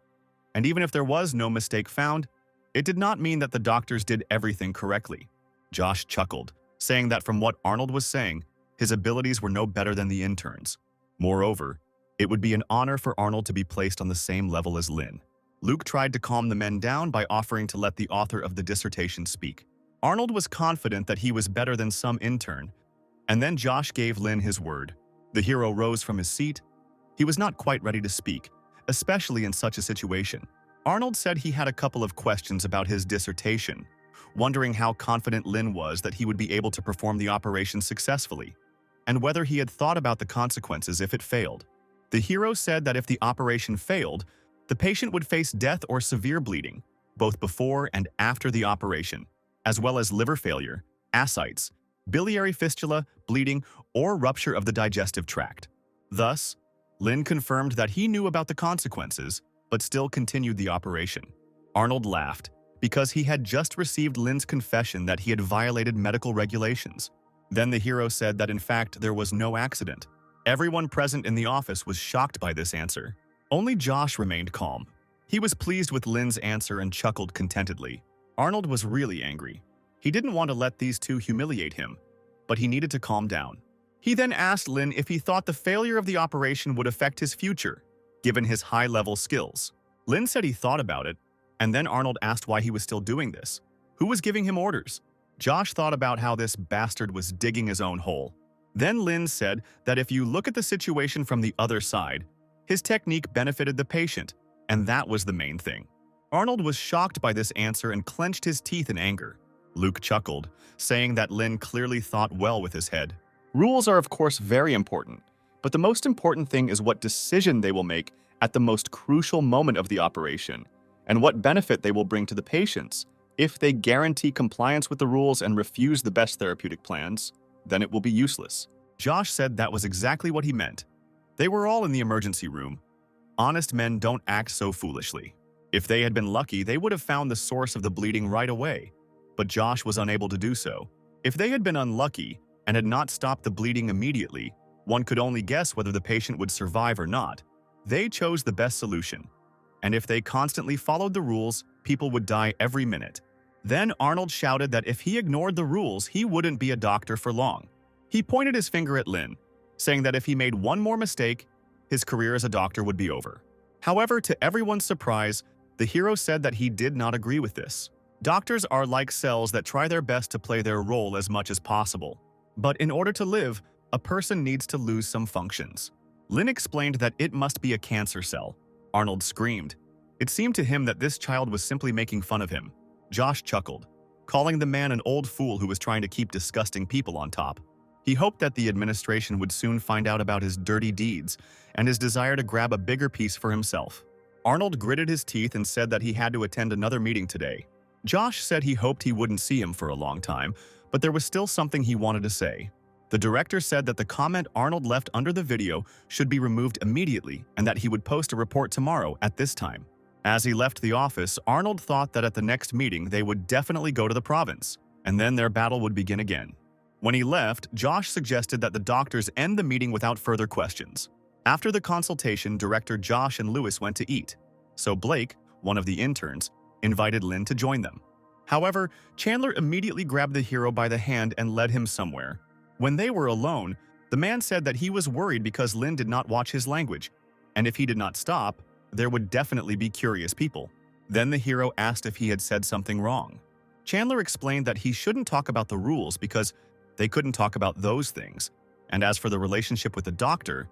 And even if there was no mistake found, it did not mean that the doctors did everything correctly. Josh chuckled, saying that from what Arnold was saying, his abilities were no better than the interns. Moreover, it would be an honor for Arnold to be placed on the same level as Lin. Luke tried to calm the men down by offering to let the author of the dissertation speak. Arnold was confident that he was better than some intern, and then Josh gave Lin his word. The hero rose from his seat. He was not quite ready to speak, especially in such a situation. Arnold said he had a couple of questions about his dissertation, wondering how confident Lin was that he would be able to perform the operation successfully, and whether he had thought about the consequences if it failed. The hero said that if the operation failed, the patient would face death or severe bleeding, both before and after the operation, as well as liver failure, ascites, biliary fistula, bleeding, or rupture of the digestive tract. Thus, Lin confirmed that he knew about the consequences, but still continued the operation. Arnold laughed, because he had just received Lin's confession that he had violated medical regulations. Then the hero said that in fact there was no accident. Everyone present in the office was shocked by this answer. Only Josh remained calm. He was pleased with Lin's answer and chuckled contentedly. Arnold was really angry. He didn't want to let these two humiliate him, but he needed to calm down. He then asked Lin if he thought the failure of the operation would affect his future, given his high-level skills. Lin said he thought about it, and then Arnold asked why he was still doing this. Who was giving him orders? Josh thought about how this bastard was digging his own hole. Then Lin said that if you look at the situation from the other side, his technique benefited the patient, and that was the main thing. Arnold was shocked by this answer and clenched his teeth in anger. Luke chuckled, saying that Lin clearly thought well with his head. Rules are of course very important, but the most important thing is what decision they will make at the most crucial moment of the operation, and what benefit they will bring to the patients. If they guarantee compliance with the rules and refuse the best therapeutic plans, then it will be useless. Josh said that was exactly what he meant. They were all in the emergency room. Honest men don't act so foolishly. If they had been lucky, they would have found the source of the bleeding right away, but Josh was unable to do so. If they had been unlucky and had not stopped the bleeding immediately, one could only guess whether the patient would survive or not. They chose the best solution, and if they constantly followed the rules, people would die every minute. Then Arnold shouted that if he ignored the rules, he wouldn't be a doctor for long. He pointed his finger at Lin, saying that if he made one more mistake, his career as a doctor would be over. However, to everyone's surprise, the hero said that he did not agree with this. Doctors are like cells that try their best to play their role as much as possible. But in order to live, a person needs to lose some functions. Lin explained that it must be a cancer cell. Arnold screamed. It seemed to him that this child was simply making fun of him. Josh chuckled, calling the man an old fool who was trying to keep disgusting people on top. He hoped that the administration would soon find out about his dirty deeds and his desire to grab a bigger piece for himself. Arnold gritted his teeth and said that he had to attend another meeting today. Josh said he hoped he wouldn't see him for a long time, but there was still something he wanted to say. The director said that the comment Arnold left under the video should be removed immediately and that he would post a report tomorrow at this time. As he left the office, Arnold thought that at the next meeting they would definitely go to the province, and then their battle would begin again. When he left, Josh suggested that the doctors end the meeting without further questions. After the consultation, director Josh and Lewis went to eat, so Blake, one of the interns, invited Lin to join them. However, Chandler immediately grabbed the hero by the hand and led him somewhere. When they were alone, the man said that he was worried because Lin did not watch his language, and if he did not stop, there would definitely be curious people. Then the hero asked if he had said something wrong. Chandler explained that he shouldn't talk about the rules because they couldn't talk about those things, and as for the relationship with the doctor,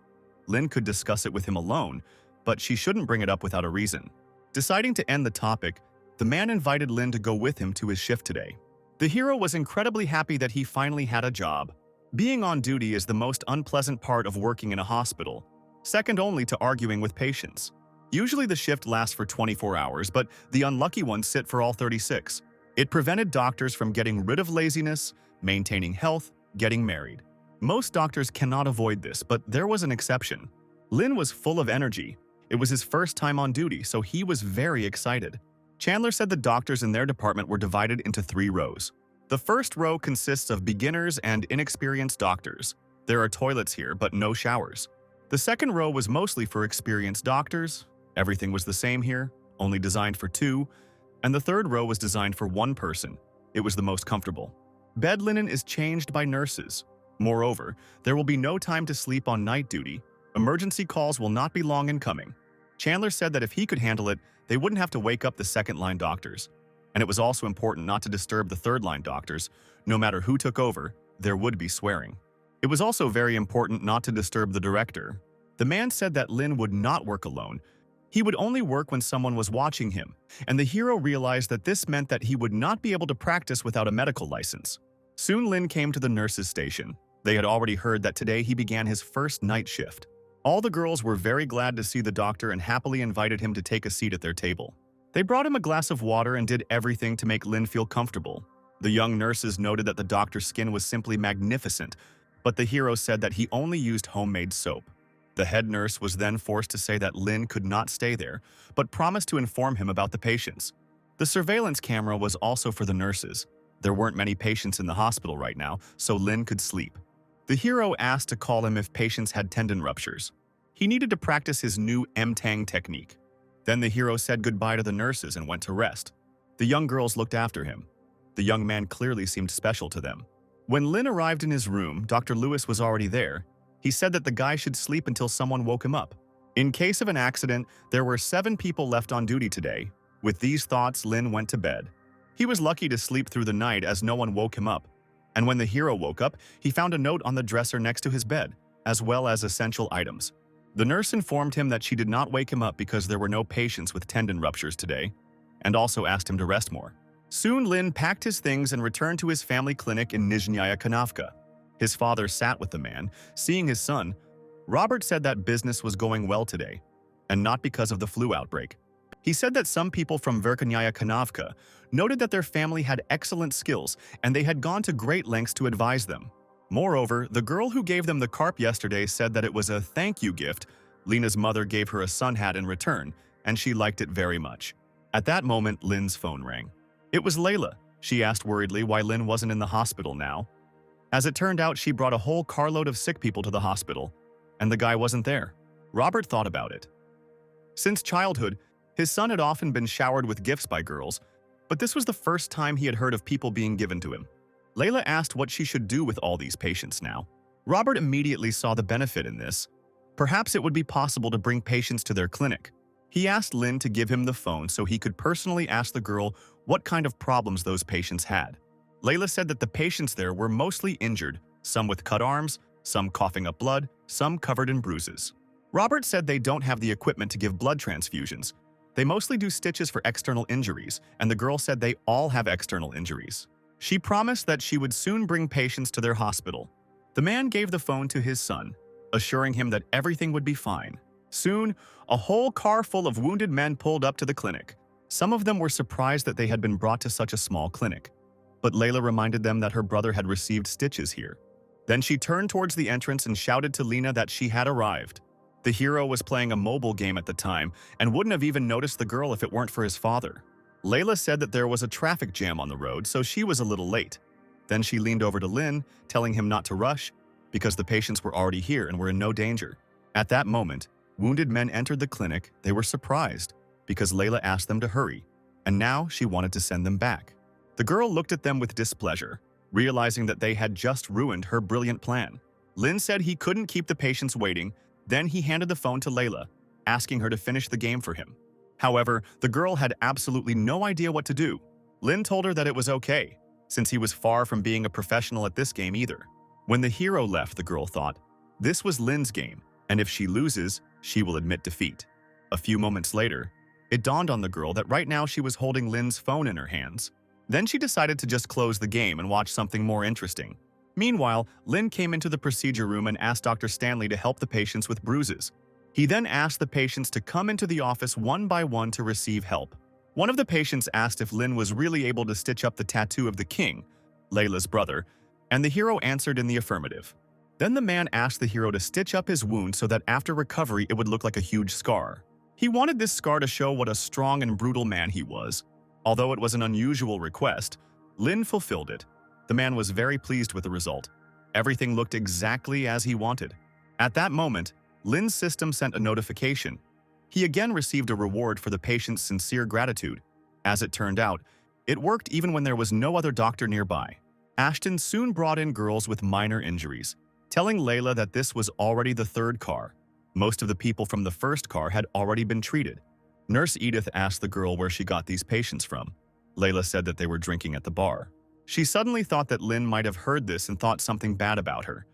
Lin could discuss it with him alone, but she shouldn't bring it up without a reason. Deciding to end the topic, the man invited Lin to go with him to his shift today. The hero was incredibly happy that he finally had a job. Being on duty is the most unpleasant part of working in a hospital, second only to arguing with patients. Usually the shift lasts for 24 hours, but the unlucky ones sit for all 36. It prevented doctors from getting rid of laziness, maintaining health, getting married. Most doctors cannot avoid this, but there was an exception. Lin was full of energy. It was his first time on duty, so he was very excited. Chandler said the doctors in their department were divided into 3 rows. The first row consists of beginners and inexperienced doctors. There are toilets here, but no showers. The second row was mostly for experienced doctors. Everything was the same here, only designed for 2. And the third row was designed for 1 person. It was the most comfortable. Bed linen is changed by nurses. Moreover, there will be no time to sleep on night duty. Emergency calls will not be long in coming. Chandler said that if he could handle it, they wouldn't have to wake up the second-line doctors. And it was also important not to disturb the third-line doctors. No matter who took over, there would be swearing. It was also very important not to disturb the director. The man said that Lin would not work alone. He would only work when someone was watching him, and the hero realized that this meant that he would not be able to practice without a medical license. Soon Lin came to the nurses' station. They had already heard that today he began his first night shift. All the girls were very glad to see the doctor and happily invited him to take a seat at their table. They brought him a glass of water and did everything to make Lin feel comfortable. The young nurses noted that the doctor's skin was simply magnificent, but the hero said that he only used homemade soap. The head nurse was then forced to say that Lin could not stay there, but promised to inform him about the patients. The surveillance camera was also for the nurses. There weren't many patients in the hospital right now, so Lin could sleep. The hero asked to call him if patients had tendon ruptures. He needed to practice his new M-Tang technique. Then the hero said goodbye to the nurses and went to rest. The young girls looked after him. The young man clearly seemed special to them. When Lin arrived in his room, Dr. Lewis was already there. He said that the guy should sleep until someone woke him up. In case of an accident, there were 7 people left on duty today. With these thoughts, Lin went to bed. He was lucky to sleep through the night as no one woke him up. And when the hero woke up, he found a note on the dresser next to his bed, as well as essential items. The nurse informed him that she did not wake him up because there were no patients with tendon ruptures today, and also asked him to rest more. Soon Lin packed his things and returned to his family clinic in Nizhnyaya Kanavka. His father sat with the man, seeing his son. Robert said that business was going well today, and not because of the flu outbreak. He said that some people from Verkhnyaya Kanavka noted that their family had excellent skills and they had gone to great lengths to advise them. Moreover, the girl who gave them the carp yesterday said that it was a thank you gift. Lena's mother gave her a sun hat in return, and she liked it very much. At that moment, Lin's phone rang. It was Layla. She asked worriedly why Lin wasn't in the hospital now. As it turned out, she brought a whole carload of sick people to the hospital, and the guy wasn't there. Robert thought about it. Since childhood, his son had often been showered with gifts by girls, but this was the first time he had heard of people being given to him. Layla asked what she should do with all these patients now. Robert immediately saw the benefit in this. Perhaps it would be possible to bring patients to their clinic. He asked Lin to give him the phone so he could personally ask the girl what kind of problems those patients had. Layla said that the patients there were mostly injured, some with cut arms, some coughing up blood, some covered in bruises. Robert said they don't have the equipment to give blood transfusions. They mostly do stitches for external injuries, and the girl said they all have external injuries. She promised that she would soon bring patients to their hospital. The man gave the phone to his son, assuring him that everything would be fine. Soon, a whole car full of wounded men pulled up to the clinic. Some of them were surprised that they had been brought to such a small clinic. But Layla reminded them that her brother had received stitches here. Then she turned towards the entrance and shouted to Lena that she had arrived. The hero was playing a mobile game at the time and wouldn't have even noticed the girl if it weren't for his father. Layla said that there was a traffic jam on the road, so she was a little late. Then she leaned over to Lin, telling him not to rush, because the patients were already here and were in no danger. At that moment, wounded men entered the clinic. They were surprised, because Layla asked them to hurry, and now she wanted to send them back. The girl looked at them with displeasure, realizing that they had just ruined her brilliant plan. Lin said he couldn't keep the patients waiting. Then he handed the phone to Layla, asking her to finish the game for him. However, the girl had absolutely no idea what to do. Lin told her that it was okay, since he was far from being a professional at this game either. When the hero left, the girl thought, this was Lin's game, and if she loses, she will admit defeat. A few moments later, it dawned on the girl that right now she was holding Lin's phone in her hands. Then she decided to just close the game and watch something more interesting. Meanwhile, Lin came into the procedure room and asked Dr. Stanley to help the patients with bruises. He then asked the patients to come into the office one by one to receive help. One of the patients asked if Lin was really able to stitch up the tattoo of the king, Layla's brother, and the hero answered in the affirmative. Then the man asked the hero to stitch up his wound so that after recovery it would look like a huge scar. He wanted this scar to show what a strong and brutal man he was. Although it was an unusual request, Lin fulfilled it. The man was very pleased with the result. Everything looked exactly as he wanted. At that moment, Lin's system sent a notification. He again received a reward for the patient's sincere gratitude. As it turned out, it worked even when there was no other doctor nearby. Ashton soon brought in girls with minor injuries, telling Layla that this was already the third car. Most of the people from the first car had already been treated. Nurse Edith asked the girl where she got these patients from. Layla said that they were drinking at the bar. She suddenly thought that Lin might have heard this and thought something bad about her.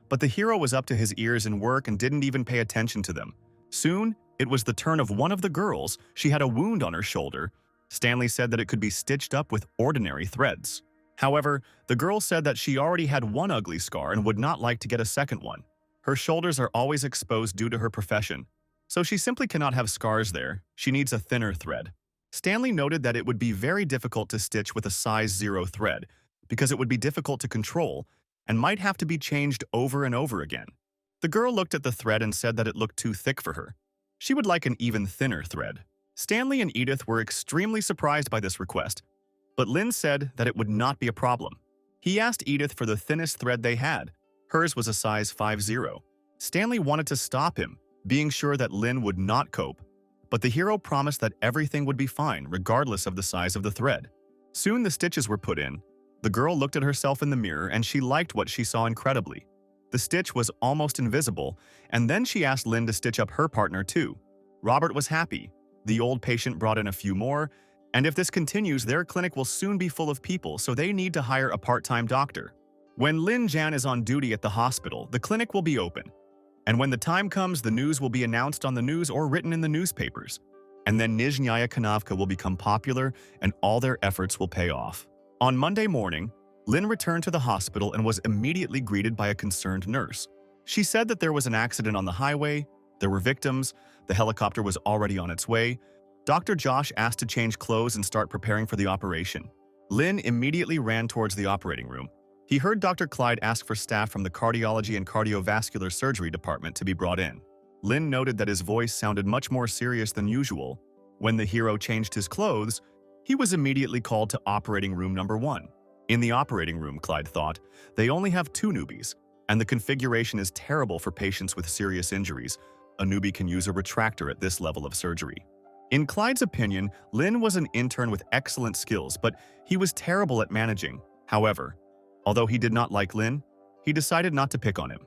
But the hero was up to his ears in work and didn't even pay attention to them. Soon, it was the turn of one of the girls. She had a wound on her shoulder. Stanley said that it could be stitched up with ordinary threads. However, the girl said that she already had one ugly scar and would not like to get a second one. Her shoulders are always exposed due to her profession, so she simply cannot have scars there. She needs a thinner thread. Stanley noted that it would be very difficult to stitch with a size 0 thread because it would be difficult to control and might have to be changed over and over again. The girl looked at the thread and said that it looked too thick for her. She would like an even thinner thread. Stanley and Edith were extremely surprised by this request, but Lin said that it would not be a problem. He asked Edith for the thinnest thread they had. Hers was a size 5-0. Stanley wanted to stop him, being sure that Lin would not cope, but the hero promised that everything would be fine regardless of the size of the thread. Soon the stitches were put in. The girl looked at herself in the mirror and she liked what she saw incredibly. The stitch was almost invisible, and then she asked Lin to stitch up her partner too. Robert was happy. The old patient brought in a few more, and if this continues, their clinic will soon be full of people, so they need to hire a part-time doctor. When Lin Jan is on duty at the hospital, the clinic will be open. And when the time comes, the news will be announced on the news or written in the newspapers. And then Nizhnaya Kanavka will become popular and all their efforts will pay off. On Monday morning, Lin returned to the hospital and was immediately greeted by a concerned nurse. She said that there was an accident on the highway, there were victims, the helicopter was already on its way. Dr. Josh asked to change clothes and start preparing for the operation. Lin immediately ran towards the operating room. He heard Dr. Clyde ask for staff from the cardiology and cardiovascular surgery department to be brought in. Lin noted that his voice sounded much more serious than usual. When the hero changed his clothes, he was immediately called to operating room number 1. In the operating room, Clyde thought, they only have 2 newbies, and the configuration is terrible for patients with serious injuries. A newbie can use a retractor at this level of surgery. In Clyde's opinion, Lin was an intern with excellent skills, but he was terrible at managing. However, although he did not like Lin, he decided not to pick on him.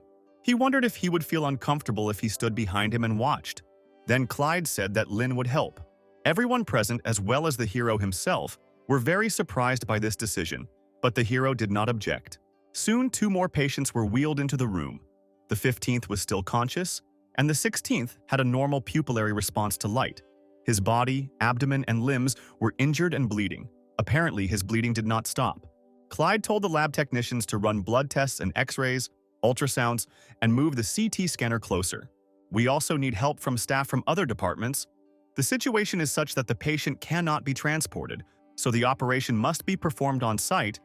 He wondered if he would feel uncomfortable if he stood behind him and watched. Then Clyde said that Lin would help. Everyone present, as well as the hero himself, were very surprised by this decision, but the hero did not object. Soon 2 more patients were wheeled into the room. The 15th was still conscious, and the 16th had a normal pupillary response to light. His body, abdomen, and limbs were injured and bleeding. Apparently, his bleeding did not stop. Clyde told the lab technicians to run blood tests and x-rays, ultrasounds, and move the CT scanner closer. We also need help from staff from other departments. The situation is such that the patient cannot be transported, so the operation must be performed on site.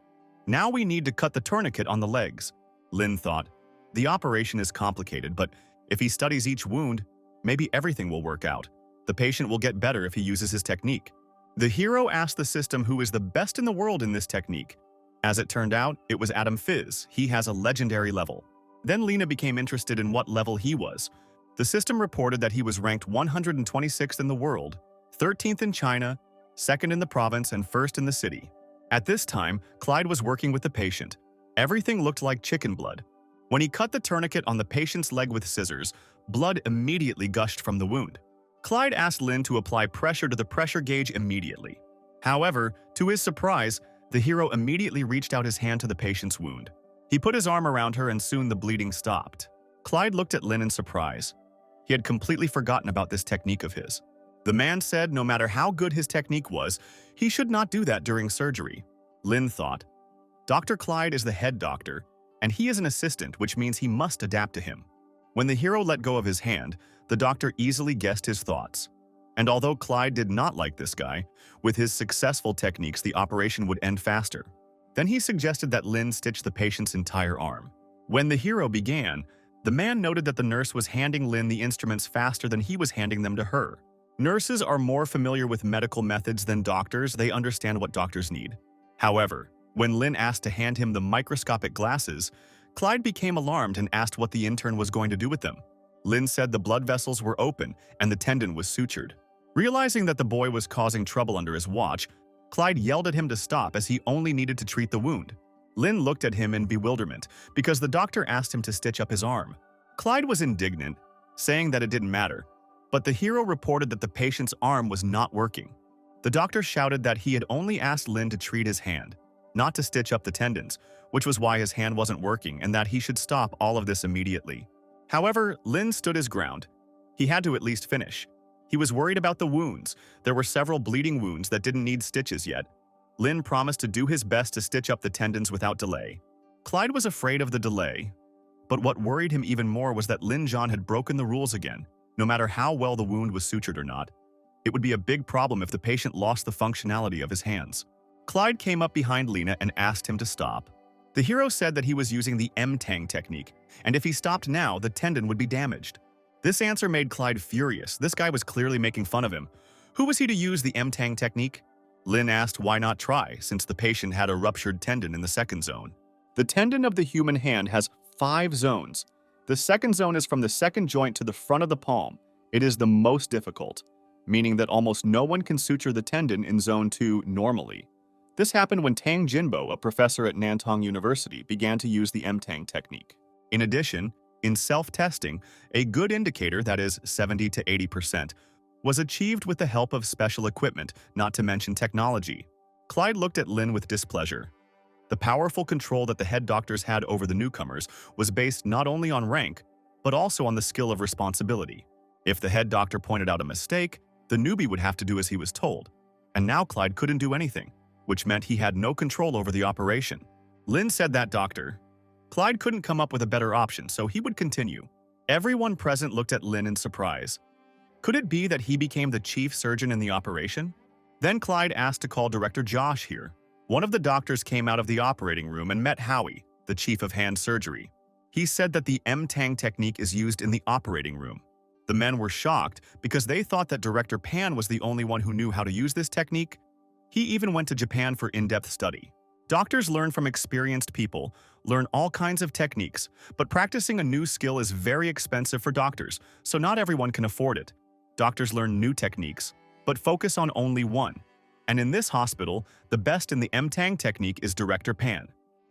Now we need to cut the tourniquet on the legs. Lin thought, the operation is complicated, but if he studies each wound, maybe everything will work out. The patient will get better if he uses his technique. The hero asked the system who is the best in the world in this technique. As it turned out, it was Adam Fizz. He has a legendary level. Then Lena became interested in what level he was. The system reported that he was ranked 126th in the world, 13th in China, 2nd in the province, and 1st in the city. At this time, Clyde was working with the patient. Everything looked like chicken blood. When he cut the tourniquet on the patient's leg with scissors, blood immediately gushed from the wound. Clyde asked Lin to apply pressure to the pressure gauge immediately. However, to his surprise, the hero immediately reached out his hand to the patient's wound. He put his arm around her and soon the bleeding stopped. Clyde looked at Lin in surprise. He had completely forgotten about this technique of his. The man said no matter how good his technique was, he should not do that during surgery. Lin thought, Dr. Clyde is the head doctor, and he is an assistant, which means he must adapt to him. When the hero let go of his hand, the doctor easily guessed his thoughts. And although Clyde did not like this guy, with his successful techniques the operation would end faster. Then he suggested that Lin stitch the patient's entire arm. When the hero began, the man noted that the nurse was handing Lin the instruments faster than he was handing them to her. Nurses are more familiar with medical methods than doctors. They understand what doctors need. However, when Lin asked to hand him the microscopic glasses, Clyde became alarmed and asked what the intern was going to do with them. Lin said the blood vessels were open and the tendon was sutured. Realizing that the boy was causing trouble under his watch, Clyde yelled at him to stop as he only needed to treat the wound. Lin looked at him in bewilderment because the doctor asked him to stitch up his arm. Clyde was indignant, saying that it didn't matter, but the hero reported that the patient's arm was not working. The doctor shouted that he had only asked Lin to treat his hand, not to stitch up the tendons, which was why his hand wasn't working and that he should stop all of this immediately. However, Lin stood his ground. He had to at least finish. He was worried about the wounds. There were several bleeding wounds that didn't need stitches yet. Lin promised to do his best to stitch up the tendons without delay. Clyde was afraid of the delay, but what worried him even more was that Lin Zhan had broken the rules again, no matter how well the wound was sutured or not. It would be a big problem if the patient lost the functionality of his hands. Clyde came up behind Lena and asked him to stop. The hero said that he was using the M-Tang technique, and if he stopped now, the tendon would be damaged. This answer made Clyde furious. This guy was clearly making fun of him. Who was he to use the M-Tang technique? Lin asked why not try, since the patient had a ruptured tendon in the second zone. The tendon of the human hand has 5 zones. The second zone is from the second joint to the front of the palm. It is the most difficult, meaning that almost no one can suture the tendon in zone 2 normally. This happened when Tang Jinbo, a professor at Nantong University, began to use the M-Tang technique. In addition, in self-testing, a good indicator, that is 70 to 80%, was achieved with the help of special equipment, not to mention technology. Clyde looked at Lin with displeasure. The powerful control that the head doctors had over the newcomers was based not only on rank, but also on the skill of responsibility. If the head doctor pointed out a mistake, the newbie would have to do as he was told. And now Clyde couldn't do anything, which meant he had no control over the operation. Lin said that doctor. Clyde couldn't come up with a better option, so he would continue. Everyone present looked at Lin in surprise. Could it be that he became the chief surgeon in the operation? Then Clyde asked to call Director Josh here. One of the doctors came out of the operating room and met Howie, the chief of hand surgery. He said that the M-Tang technique is used in the operating room. The men were shocked because they thought that Director Pan was the only one who knew how to use this technique. He even went to Japan for in-depth study. Doctors learn from experienced people, learn all kinds of techniques, but practicing a new skill is very expensive for doctors, so not everyone can afford it. Doctors learn new techniques, but focus on only one. And in this hospital, the best in the M-Tang technique is Director Pan.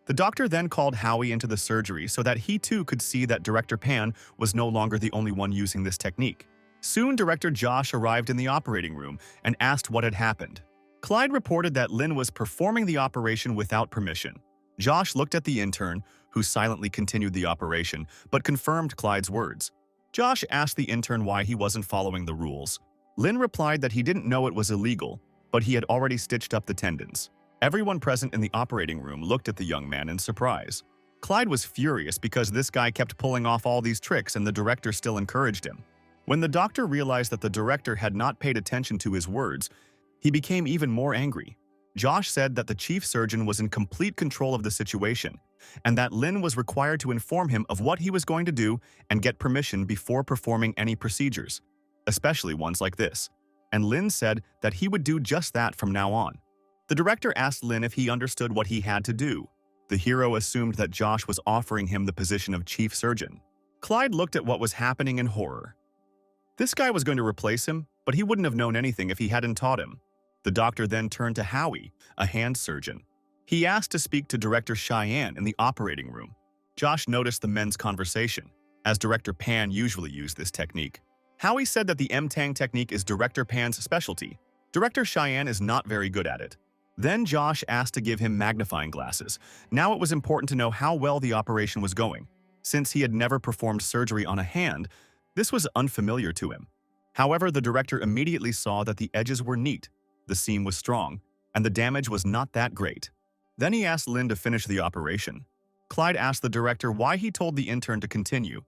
The doctor then called Howie into the surgery so that he too could see that Director Pan was no longer the only one using this technique. Soon, Director Josh arrived in the operating room and asked what had happened. Clyde reported that Lin was performing the operation without permission. Josh looked at the intern, who silently continued the operation, but confirmed Clyde's words. Josh asked the intern why he wasn't following the rules. Lin replied that he didn't know it was illegal, but he had already stitched up the tendons. Everyone present in the operating room looked at the young man in surprise. Clyde was furious because this guy kept pulling off all these tricks and the director still encouraged him. When the doctor realized that the director had not paid attention to his words, he became even more angry. Josh said that the chief surgeon was in complete control of the situation, and that Lin was required to inform him of what he was going to do and get permission before performing any procedures, especially ones like this. And Lin said that he would do just that from now on. The director asked Lin if he understood what he had to do. The hero assumed that Josh was offering him the position of chief surgeon. Clyde looked at what was happening in horror. This guy was going to replace him, but he wouldn't have known anything if he hadn't taught him. The doctor then turned to Howie, a hand surgeon. He asked to speak to Director Cheyenne in the operating room. Josh noticed the men's conversation, as Director Pan usually used this technique. Howie said that the M-Tang technique is Director Pan's specialty. Director Cheyenne is not very good at it. Then Josh asked to give him magnifying glasses. Now it was important to know how well the operation was going. Since he had never performed surgery on a hand, this was unfamiliar to him. However, the director immediately saw that the edges were neat, the seam was strong, and the damage was not that great. Then he asked Lin to finish the operation. Clyde asked the director why he told the intern to continue,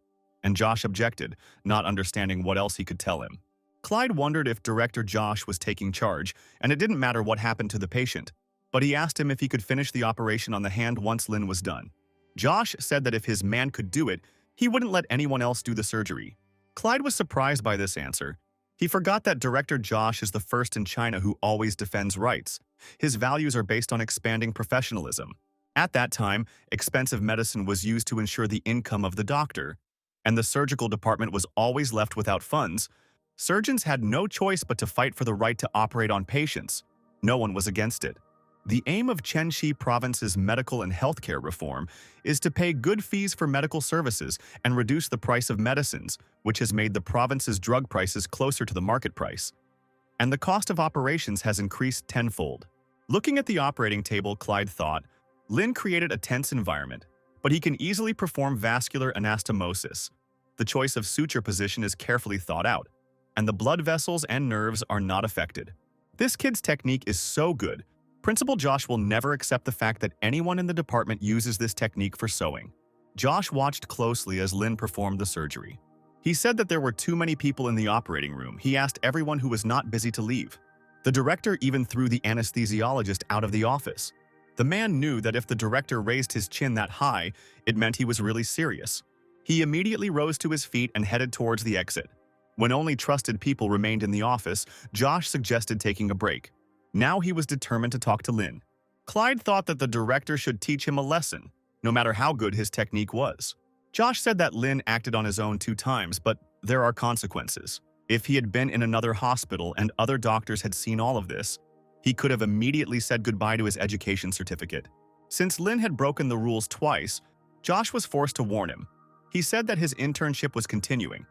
and Josh objected, not understanding what else he could tell him. Clyde wondered if Director Josh was taking charge, and it didn't matter what happened to the patient, but he asked him if he could finish the operation on the hand once Lin was done. Josh said that if his man could do it, he wouldn't let anyone else do the surgery. Clyde was surprised by this answer. He forgot that Director Josh is the first in China who always defends rights. His values are based on expanding professionalism. At that time, expensive medicine was used to ensure the income of the doctor, and the surgical department was always left without funds. Surgeons had no choice but to fight for the right to operate on patients. No one was against it. The aim of Chenxi Province's medical and healthcare reform is to pay good fees for medical services and reduce the price of medicines, which has made the province's drug prices closer to the market price. And the cost of operations has increased tenfold. Looking at the operating table, Clyde thought, Lin created a tense environment, but he can easily perform vascular anastomosis. The choice of suture position is carefully thought out, and the blood vessels and nerves are not affected. This kid's technique is so good, Principal Josh will never accept the fact that anyone in the department uses this technique for sewing. Josh watched closely as Lin performed the surgery. He said that there were too many people in the operating room. He asked everyone who was not busy to leave. The director even threw the anesthesiologist out of the office. The man knew that if the director raised his chin that high, it meant he was really serious. He immediately rose to his feet and headed towards the exit. When only trusted people remained in the office, Josh suggested taking a break. Now he was determined to talk to Lin. Clyde thought that the director should teach him a lesson, no matter how good his technique was. Josh said that Lin acted on his own 2 times, but there are consequences. If he had been in another hospital and other doctors had seen all of this, he could have immediately said goodbye to his education certificate. Since Lin had broken the rules twice, Josh was forced to warn him. He said that his internship was continuing,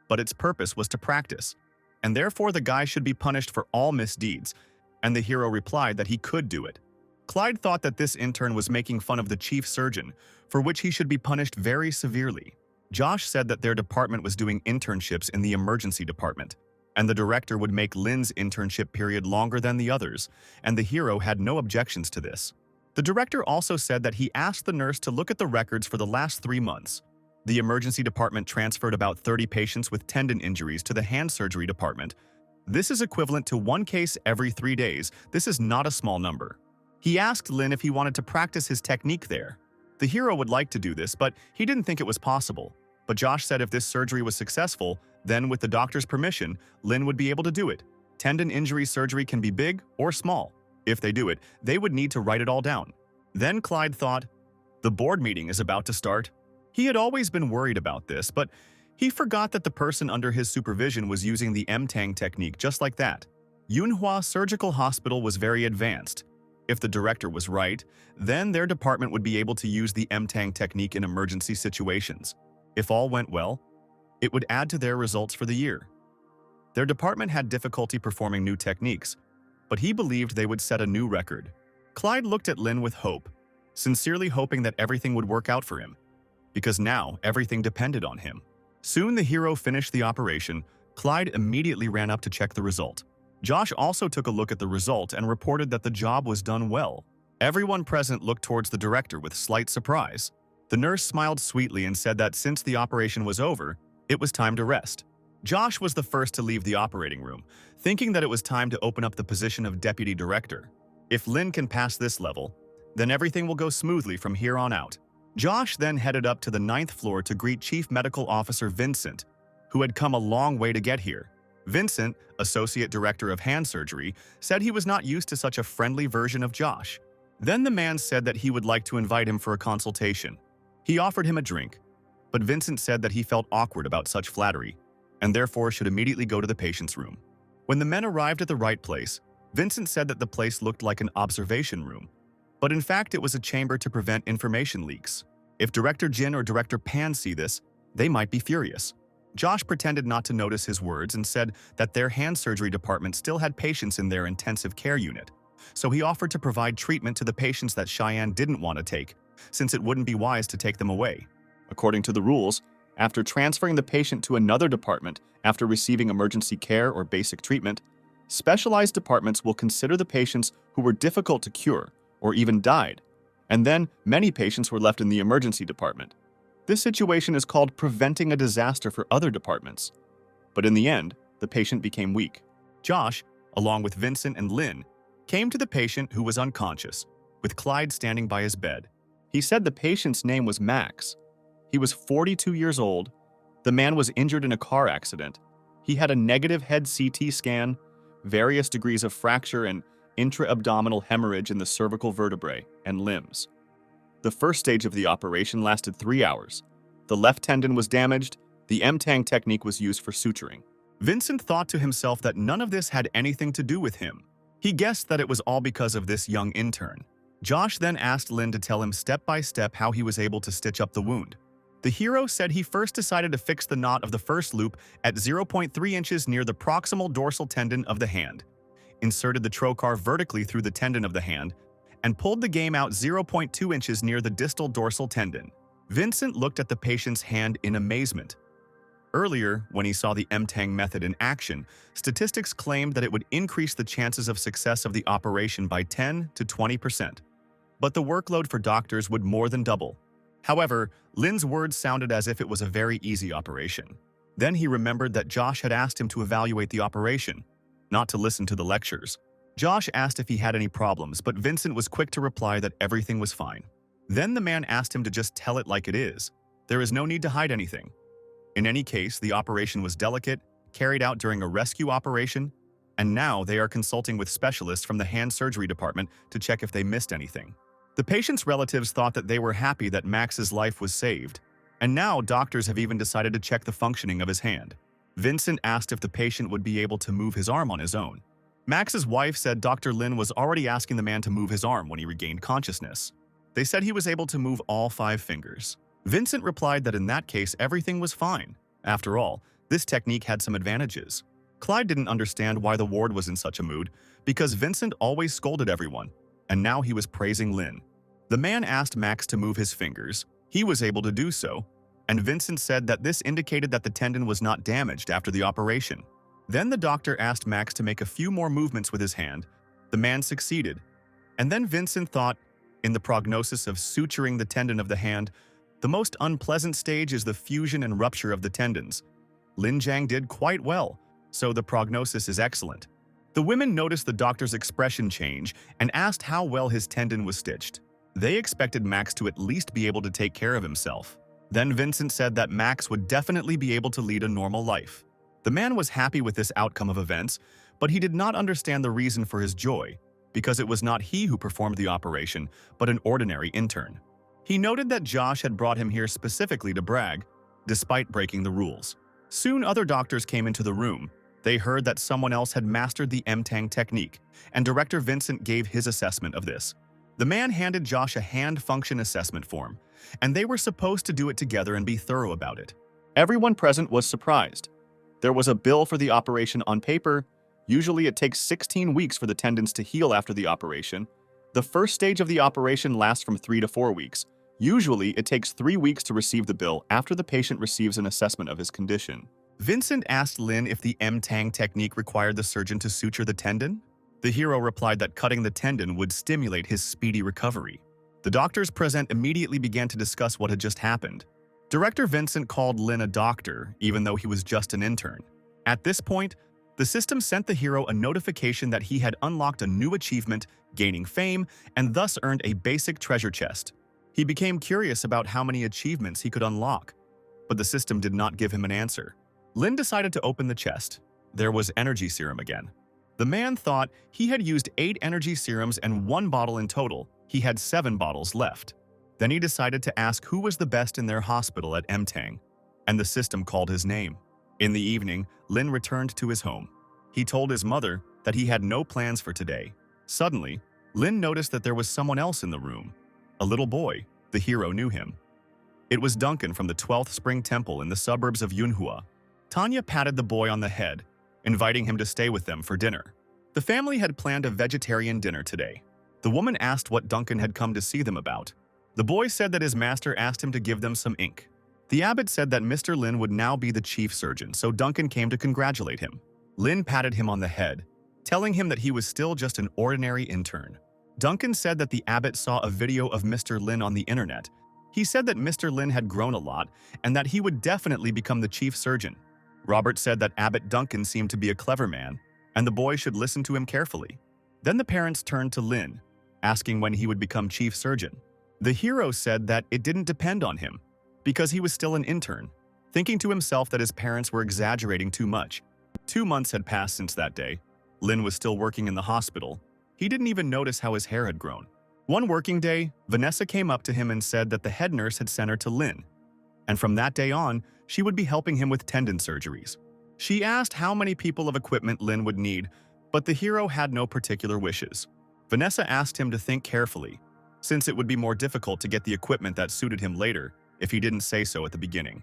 but its purpose was to practice, and therefore the guy should be punished for all misdeeds, and the hero replied that he could do it. Clyde thought that this intern was making fun of the chief surgeon, for which he should be punished very severely. Josh said that their department was doing internships in the emergency department, and the director would make Lin's internship period longer than the others, and the hero had no objections to this. The director also said that he asked the nurse to look at the records for the last 3 months. The emergency department transferred about 30 patients with tendon injuries to the hand surgery department. This is equivalent to 1 case every 3 days. This is not a small number. He asked Lin if he wanted to practice his technique there. The hero would like to do this, but he didn't think it was possible. But Josh said if this surgery was successful, then with the doctor's permission, Lin would be able to do it. Tendon injury surgery can be big or small. If they do it, they would need to write it all down. Then Clyde thought, the board meeting is about to start. He had always been worried about this, but he forgot that the person under his supervision was using the MTang technique just like that. Manhwa Surgical Hospital was very advanced. If the director was right, then their department would be able to use the MTang technique in emergency situations. If all went well, it would add to their results for the year. Their department had difficulty performing new techniques, but he believed they would set a new record. Clyde looked at Lin with hope, sincerely hoping that everything would work out for him, because now everything depended on him. Soon the hero finished the operation. Clyde immediately ran up to check the result. Josh also took a look at the result and reported that the job was done well. Everyone present looked towards the director with slight surprise. The nurse smiled sweetly and said that since the operation was over, it was time to rest. Josh was the first to leave the operating room, thinking that it was time to open up the position of deputy director. If Lin can pass this level, then everything will go smoothly from here on out. Josh then headed up to the 9th floor to greet Chief Medical Officer Vincent, who had come a long way to get here. Vincent, Associate Director of Hand Surgery, said he was not used to such a friendly version of Josh. Then the man said that he would like to invite him for a consultation. He offered him a drink, but Vincent said that he felt awkward about such flattery, and therefore should immediately go to the patient's room. When the men arrived at the right place, Vincent said that the place looked like an observation room, but in fact it was a chamber to prevent information leaks. If Director Jin or Director Pan see this, they might be furious. Josh pretended not to notice his words and said that their hand surgery department still had patients in their intensive care unit, so he offered to provide treatment to the patients that Cheyenne didn't want to take, since it wouldn't be wise to take them away. According to the rules, after transferring the patient to another department after receiving emergency care or basic treatment, specialized departments will consider the patients who were difficult to cure or even died, and then many patients were left in the emergency department. This situation is called preventing a disaster for other departments. But in the end, the patient became weak. Josh, along with Vincent and Lin, came to the patient who was unconscious, with Clyde standing by his bed. He said the patient's name was Max. He was 42 years old. The man was injured in a car accident. He had a negative head CT scan, various degrees of fracture and intra-abdominal hemorrhage in the cervical vertebrae and limbs. The first stage of the operation lasted 3 hours. The left tendon was damaged. The MTang technique was used for suturing. Vincent thought to himself that none of this had anything to do with him. He guessed that it was all because of this young intern. Josh then asked Lin to tell him step by step how he was able to stitch up the wound. The hero said he first decided to fix the knot of the first loop at 0.3 inches near the proximal dorsal tendon of the hand, inserted the trocar vertically through the tendon of the hand, and pulled the game out 0.2 inches near the distal dorsal tendon. Vincent looked at the patient's hand in amazement. Earlier, when he saw the MTANG method in action, statistics claimed that it would increase the chances of success of the operation by 10 to 20%. But the workload for doctors would more than double. However, Lin's words sounded as if it was a very easy operation. Then he remembered that Josh had asked him to evaluate the operation, not to listen to the lectures. Josh asked if he had any problems, but Vincent was quick to reply that everything was fine. Then the man asked him to just tell it like it is. There is no need to hide anything. In any case, the operation was delicate, carried out during a rescue operation, and now they are consulting with specialists from the hand surgery department to check if they missed anything. The patient's relatives thought that they were happy that Max's life was saved, and now doctors have even decided to check the functioning of his hand. Vincent asked if the patient would be able to move his arm on his own. Max's wife said Dr. Lin was already asking the man to move his arm when he regained consciousness. They said he was able to move all 5 fingers. Vincent replied that in that case everything was fine. After all, this technique had some advantages. Clyde didn't understand why the ward was in such a mood, because Vincent always scolded everyone, and now he was praising Lin. The man asked Max to move his fingers. He was able to do so, and Vincent said that this indicated that the tendon was not damaged after the operation. Then the doctor asked Max to make a few more movements with his hand. The man succeeded. And then Vincent thought, in the prognosis of suturing the tendon of the hand, the most unpleasant stage is the fusion and rupture of the tendons. Lin Jiang did quite well, so the prognosis is excellent. The women noticed the doctor's expression change and asked how well his tendon was stitched. They expected Max to at least be able to take care of himself. Then Vincent said that Max would definitely be able to lead a normal life. The man was happy with this outcome of events, but he did not understand the reason for his joy, because it was not he who performed the operation, but an ordinary intern. He noted that Josh had brought him here specifically to brag, despite breaking the rules. Soon other doctors came into the room. They heard that someone else had mastered the MTANG technique, and Director Vincent gave his assessment of this. The man handed Josh a hand function assessment form, and they were supposed to do it together and be thorough about it. Everyone present was surprised. There was a bill for the operation on paper. Usually it takes 16 weeks for the tendons to heal after the operation. The first stage of the operation lasts from 3 to 4 weeks. Usually it takes 3 weeks to receive the bill after the patient receives an assessment of his condition. Vincent asked Lin if the MTANG technique required the surgeon to suture the tendon. The hero replied that cutting the tendon would stimulate his speedy recovery. The doctors present immediately began to discuss what had just happened. Director Vincent called Lin a doctor, even though he was just an intern. At this point, the system sent the hero a notification that he had unlocked a new achievement, gaining fame, and thus earned a basic treasure chest. He became curious about how many achievements he could unlock, but the system did not give him an answer. Lin decided to open the chest. There was energy serum again. The man thought he had used 8 energy serums and 1 bottle in total. He had 7 bottles left. Then he decided to ask who was the best in their hospital at MTANG, and the system called his name. In the evening, Lin returned to his home. He told his mother that he had no plans for today. Suddenly, Lin noticed that there was someone else in the room. A little boy. The hero knew him. It was Duncan from the 12th Spring Temple in the suburbs of Manhua. Tanya patted the boy on the head, inviting him to stay with them for dinner. The family had planned a vegetarian dinner today. The woman asked what Duncan had come to see them about. The boy said that his master asked him to give them some ink. The abbot said that Mr. Lin would now be the chief surgeon, so Duncan came to congratulate him. Lin patted him on the head, telling him that he was still just an ordinary intern. Duncan said that the abbot saw a video of Mr. Lin on the internet. He said that Mr. Lin had grown a lot and that he would definitely become the chief surgeon. Robert said that Abbot Duncan seemed to be a clever man, and the boy should listen to him carefully. Then the parents turned to Lin, asking when he would become chief surgeon. The hero said that it didn't depend on him, because he was still an intern, thinking to himself that his parents were exaggerating too much. 2 months had passed since that day. Lin was still working in the hospital. He didn't even notice how his hair had grown. One working day, Vanessa came up to him and said that the head nurse had sent her to Lin, and from that day on, she would be helping him with tendon surgeries. She asked how many people of equipment Lin would need, But the hero had no particular wishes. Vanessa asked him to think carefully, since it would be more difficult to get the equipment that suited him later if he didn't say so at the beginning.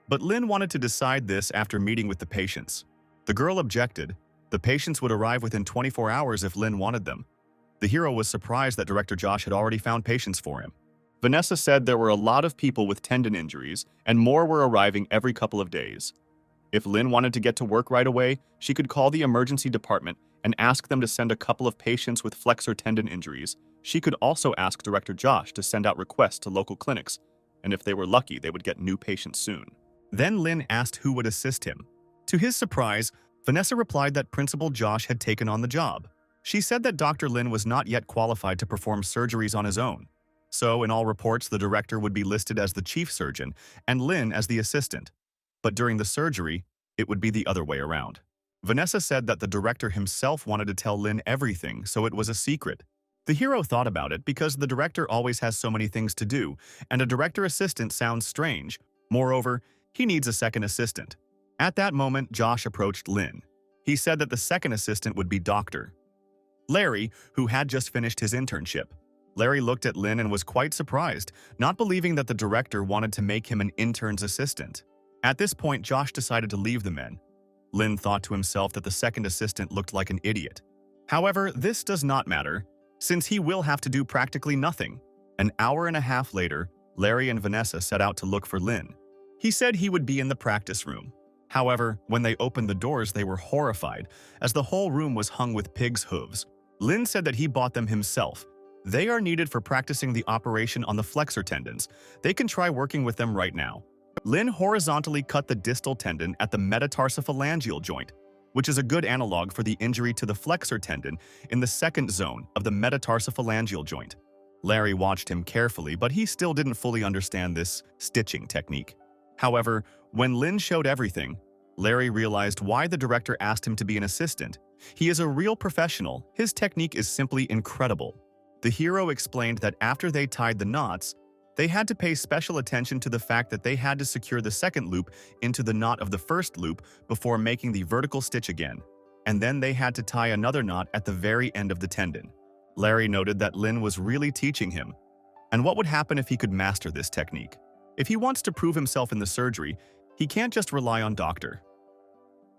But Lin wanted to decide this after meeting with the patients. The girl objected. The patients would arrive within 24 hours if Lin wanted them. The hero was surprised that Director Josh had already found patients for him. Vanessa said there were a lot of people with tendon injuries, and more were arriving every couple of days. If Lin wanted to get to work right away, she could call the emergency department and ask them to send a couple of patients with flexor tendon injuries. She could also ask Director Josh to send out requests to local clinics, and if they were lucky, they would get new patients soon. Then Lin asked who would assist him. To his surprise, Vanessa replied that Principal Josh had taken on the job. She said that Dr. Lin was not yet qualified to perform surgeries on his own. So, in all reports, the director would be listed as the chief surgeon and Lin as the assistant. But during the surgery, it would be the other way around. Vanessa said that the director himself wanted to tell Lin everything, so it was a secret. The hero thought about it because the director always has so many things to do, and a director assistant sounds strange. Moreover, he needs a second assistant. At that moment, Josh approached Lin. He said that the second assistant would be Dr. Larry, who had just finished his internship. Larry looked at Lin and was quite surprised, not believing that the director wanted to make him an intern's assistant. At this point, Josh decided to leave the men. Lin thought to himself that the second assistant looked like an idiot. However, this does not matter, since he will have to do practically nothing. An hour and a half later, Larry and Vanessa set out to look for Lin. He said he would be in the practice room. However, when they opened the doors, they were horrified, as the whole room was hung with pig's hooves. Lin said that he bought them himself. They are needed for practicing the operation on the flexor tendons. They can try working with them right now. Lin horizontally cut the distal tendon at the metatarsophalangeal joint, which is a good analog for the injury to the flexor tendon in the second zone of the metatarsophalangeal joint. Larry watched him carefully, but he still didn't fully understand this stitching technique. However, when Lin showed everything, Larry realized why the director asked him to be an assistant. He is a real professional. His technique is simply incredible. The hero explained that after they tied the knots, they had to pay special attention to the fact that they had to secure the second loop into the knot of the first loop before making the vertical stitch again, and then they had to tie another knot at the very end of the tendon. Larry noted that Lin was really teaching him, and what would happen if he could master this technique. If he wants to prove himself in the surgery, he can't just rely on Dr.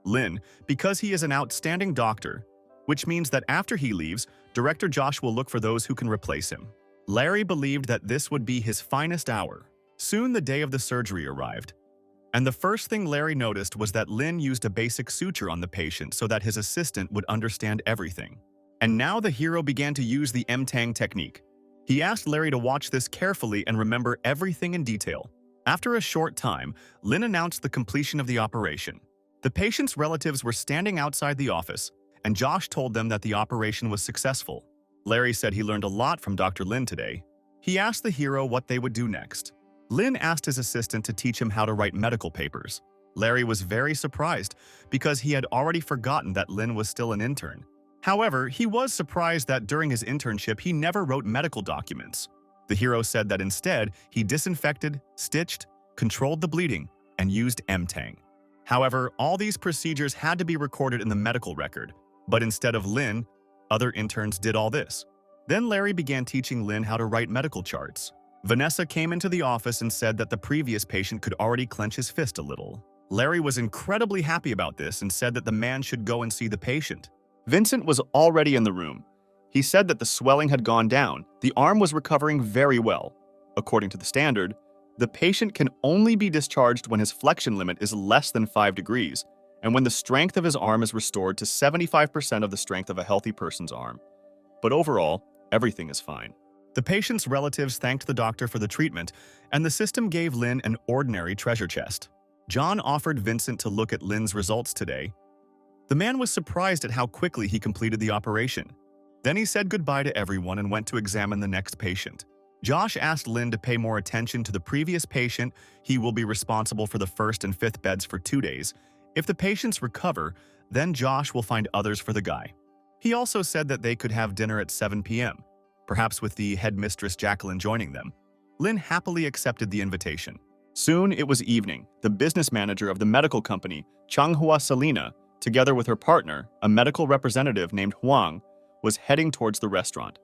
Lin, because he is an outstanding doctor, which means that after he leaves, Director Josh will look for those who can replace him. Larry believed that this would be his finest hour. Soon the day of the surgery arrived, and the first thing Larry noticed was that Lin used a basic suture on the patient so that his assistant would understand everything. And now the hero began to use the M-Tang technique. He asked Larry to watch this carefully and remember everything in detail. After a short time, Lin announced the completion of the operation. The patient's relatives were standing outside the office, and Josh told them that the operation was successful. Larry said he learned a lot from Dr. Lin today. He asked the hero what they would do next. Lin asked his assistant to teach him how to write medical papers. Larry was very surprised because he had already forgotten that Lin was still an intern. However, he was surprised that during his internship he never wrote medical documents. The hero said that instead he disinfected, stitched, controlled the bleeding, and used M-Tang. However, all these procedures had to be recorded in the medical record, but instead of Lin, other interns did all this. Then Larry began teaching Lin how to write medical charts. Vanessa came into the office and said that the previous patient could already clench his fist a little. Larry was incredibly happy about this and said that the man should go and see the patient. Vincent was already in the room. He said that the swelling had gone down. The arm was recovering very well. According to the standard, the patient can only be discharged when his flexion limit is less than 5 degrees, and when the strength of his arm is restored to 75% of the strength of a healthy person's arm. But overall, everything is fine. The patient's relatives thanked the doctor for the treatment, and the system gave Lin an ordinary treasure chest. John offered Vincent to look at Lin's results today. The man was surprised at how quickly he completed the operation. Then he said goodbye to everyone and went to examine the next patient. Josh asked Lin to pay more attention to the previous patient. He will be responsible for the 1st and 5th beds for 2 days. If the patients recover, then Josh will find others for the guy. He also said that they could have dinner at 7 p.m., perhaps with the headmistress Jacqueline joining them. Lin happily accepted the invitation. Soon it was evening. The business manager of the medical company, Manhwa Selena, together with her partner, a medical representative named Huang, was heading towards the restaurant.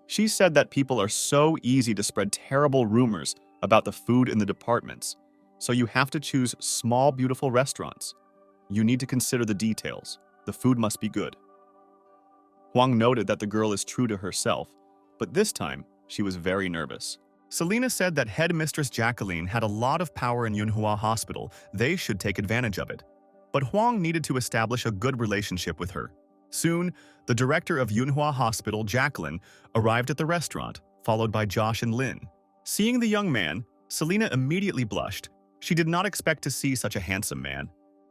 She said that people are so easy to spread terrible rumors about the food in the departments, so you have to choose small, beautiful restaurants. You need to consider the details. The food must be good. Huang noted that the girl is true to herself, but this time, she was very nervous. Selena said that head mistress Jacqueline had a lot of power in Manhua Hospital. They should take advantage of it. But Huang needed to establish a good relationship with her. Soon, the director of Manhua Hospital, Jacqueline, arrived at the restaurant, followed by Josh and Lin. Seeing the young man, Selena immediately blushed. She did not expect to see such a handsome man.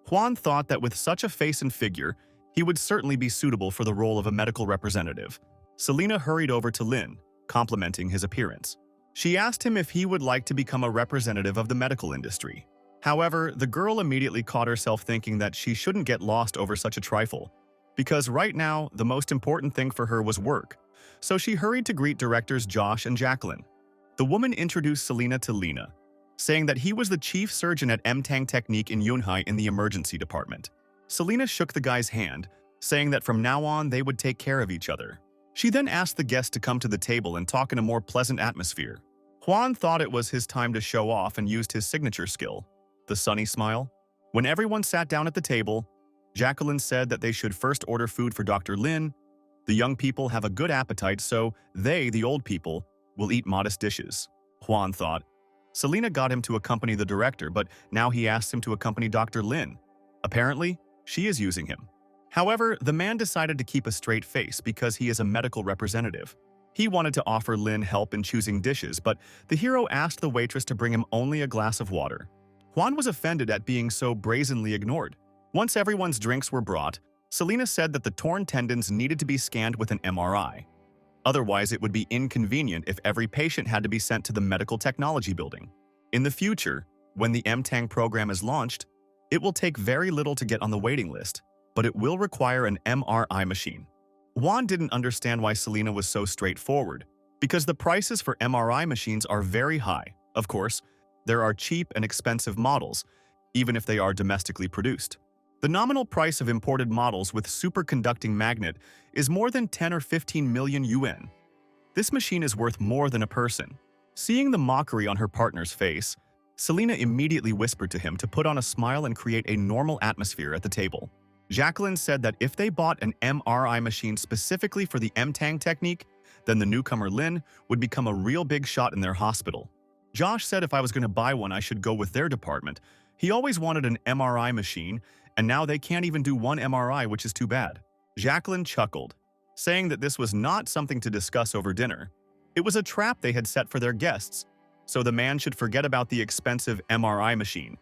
Huang thought that with such a face and figure, he would certainly be suitable for the role of a medical representative. Selena hurried over to Lin, complimenting his appearance. She asked him if he would like to become a representative of the medical industry. However, the girl immediately caught herself thinking that she shouldn't get lost over such a trifle, because right now, the most important thing for her was work. So she hurried to greet directors Josh and Jacqueline. The woman introduced Selena to Lena, saying that he was the chief surgeon at Mtang Technique in Yunhai in the emergency department. Selena shook the guy's hand, saying that from now on they would take care of each other. She then asked the guests to come to the table and talk in a more pleasant atmosphere. Juan thought it was his time to show off and used his signature skill, the sunny smile. When everyone sat down at the table, Jacqueline said that they should first order food for Dr. Lin. The young people have a good appetite, so they, the old people, will eat modest dishes, Juan thought. Selena got him to accompany the director, but now he asks him to accompany Dr. Lin. Apparently, she is using him. However, the man decided to keep a straight face because he is a medical representative. He wanted to offer Lin help in choosing dishes, but the hero asked the waitress to bring him only a glass of water. Juan was offended at being so brazenly ignored. Once everyone's drinks were brought, Selena said that the torn tendons needed to be scanned with an MRI. Otherwise, it would be inconvenient if every patient had to be sent to the medical technology building. In the future, when the MTang program is launched, it will take very little to get on the waiting list, but it will require an MRI machine. Juan didn't understand why Selena was so straightforward, because the prices for MRI machines are very high. Of course, there are cheap and expensive models, even if they are domestically produced. The nominal price of imported models with superconducting magnet is more than 10 or 15 million yuan. This machine is worth more than a person. Seeing the mockery on her partner's face, Selena immediately whispered to him to put on a smile and create a normal atmosphere at the table. Jacqueline said that if they bought an MRI machine specifically for the Mtang technique, then the newcomer Lin would become a real big shot in their hospital. Josh said if I was going to buy one, I should go with their department. He always wanted an MRI machine, and now they can't even do one MRI, which is too bad. Jacqueline chuckled, saying that this was not something to discuss over dinner. It was a trap they had set for their guests, so the man should forget about the expensive MRI machine.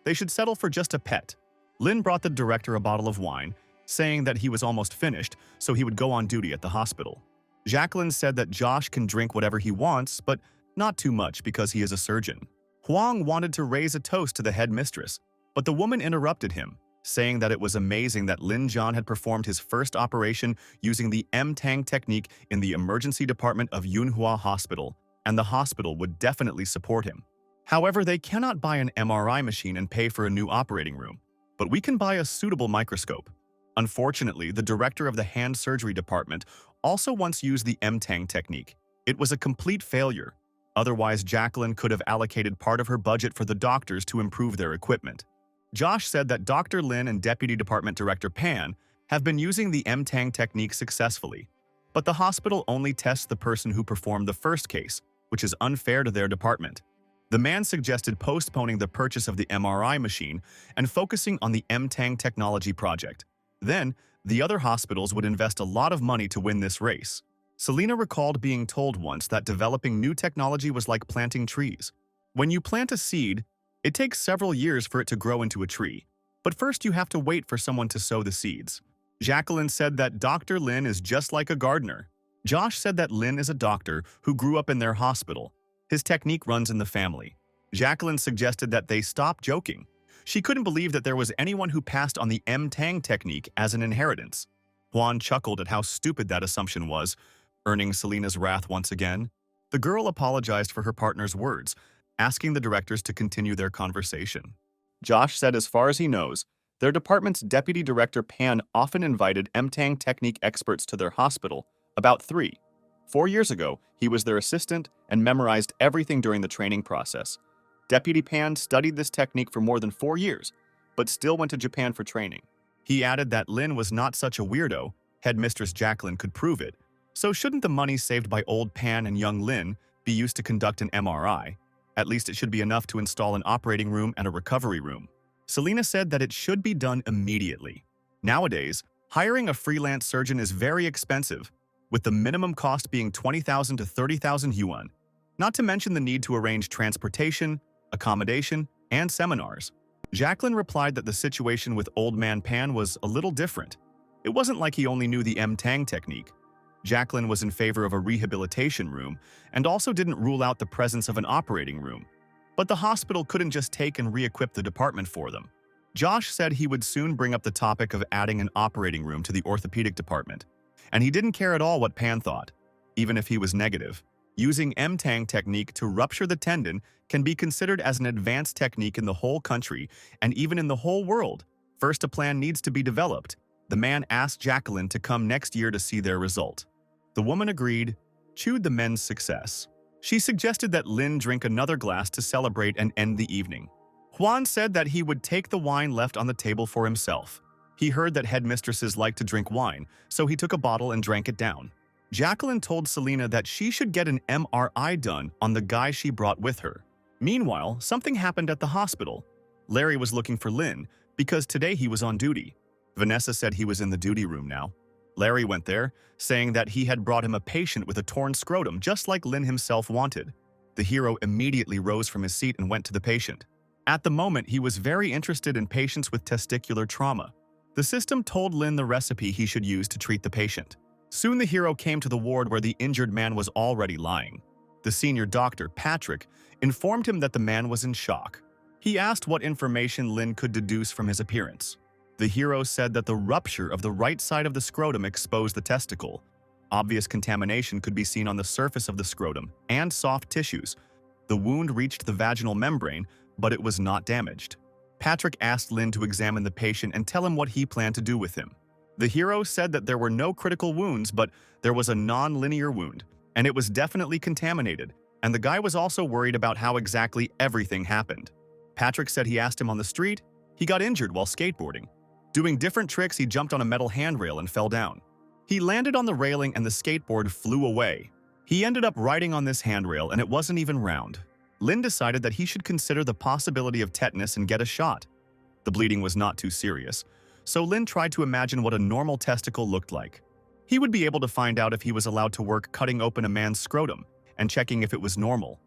They should settle for just a pet. Lin brought the director a bottle of wine, saying that he was almost finished, so he would go on duty at the hospital. Jacqueline said that Josh can drink whatever he wants, but not too much because he is a surgeon. Huang wanted to raise a toast to the head mistress, but the woman interrupted him, saying that it was amazing that Lin Zhan had performed his first operation using the Mtang technique in the emergency department of Yunhua Hospital, and the hospital would definitely support him. However, they cannot buy an MRI machine and pay for a new operating room, but we can buy a suitable microscope. Unfortunately, the director of the hand surgery department also once used the Mtang technique. It was a complete failure. Otherwise, Jacqueline could have allocated part of her budget for the doctors to improve their equipment. Josh said that Dr. Lin and Deputy Department Director Pan have been using the Mtang technique successfully, but the hospital only tests the person who performed the first case, which is unfair to their department. The man suggested postponing the purchase of the MRI machine and focusing on the Mtang technology project. Then, the other hospitals would invest a lot of money to win this race. Selena recalled being told once that developing new technology was like planting trees. When you plant a seed, it takes several years for it to grow into a tree, but first you have to wait for someone to sow the seeds. Jacqueline said that Dr. Lin is just like a gardener. Josh said that Lin is a doctor who grew up in their hospital. His technique runs in the family. Jacqueline suggested that they stop joking. She couldn't believe that there was anyone who passed on the Mtang technique as an inheritance. Juan chuckled at how stupid that assumption was, earning Selena's wrath once again. The girl apologized for her partner's words, asking the directors to continue their conversation. Josh said as far as he knows, Their department's deputy director Pan often invited MTang technique experts to their hospital. About 4 years ago, he was their assistant and memorized everything during the training process. Deputy Pan studied this technique for more than 4 years, but still went to Japan for training. He added that Lin was not such a weirdo, headmistress Jacqueline could prove it, so shouldn't the money saved by old Pan and young Lin be used to conduct an MRI? At least it should be enough to install an operating room and a recovery room. Selena said that it should be done immediately. Nowadays, hiring a freelance surgeon is very expensive, with the minimum cost being 20,000 to 30,000 yuan, not to mention the need to arrange transportation, accommodation, and seminars. Jacqueline replied that the situation with Old Man Pan was a little different. It wasn't like he only knew the M-Tang technique. Jacqueline was in favor of a rehabilitation room and also didn't rule out the presence of an operating room. But the hospital couldn't just take and re-equip the department for them. Josh said he would soon bring up the topic of adding an operating room to the orthopedic department, and he didn't care at all what Pan thought, even if he was negative. Using M-Tang technique to rupture the tendon can be considered as an advanced technique in the whole country and even in the whole world. First, a plan needs to be developed. The man asked Jacqueline to come next year to see their result. The woman agreed, chewed the men's success. She suggested that Lin drink another glass to celebrate and end the evening. Juan said that he would take the wine left on the table for himself. He heard that headmistresses like to drink wine, so he took a bottle and drank it down. Jacqueline told Selena that she should get an MRI done on the guy she brought with her. Meanwhile, something happened at the hospital. Larry was looking for Lin because today he was on duty. Vanessa said he was in the duty room now. Larry went there, saying that he had brought him a patient with a torn scrotum just like Lin himself wanted. The hero immediately rose from his seat and went to the patient. At the moment, he was very interested in patients with testicular trauma. The system told Lin the recipe he should use to treat the patient. Soon the hero came to the ward where the injured man was already lying. The senior doctor, Patrick, informed him that the man was in shock. He asked what information Lin could deduce from his appearance. The hero said that the rupture of the right side of the scrotum exposed the testicle. Obvious contamination could be seen on the surface of the scrotum and soft tissues. The wound reached the vaginal membrane, but it was not damaged. Patrick asked Lin to examine the patient and tell him what he planned to do with him. The hero said that there were no critical wounds, but there was a non-linear wound, and it was definitely contaminated, and the guy was also worried about how exactly everything happened. Patrick said he asked him on the street. He got injured while skateboarding. Doing different tricks, he jumped on a metal handrail and fell down. He landed on the railing and the skateboard flew away. He ended up riding on this handrail and it wasn't even round. Lin decided that he should consider the possibility of tetanus and get a shot. The bleeding was not too serious, so Lin tried to imagine what a normal testicle looked like. He would be able to find out if he was allowed to work cutting open a man's scrotum and checking if it was normal.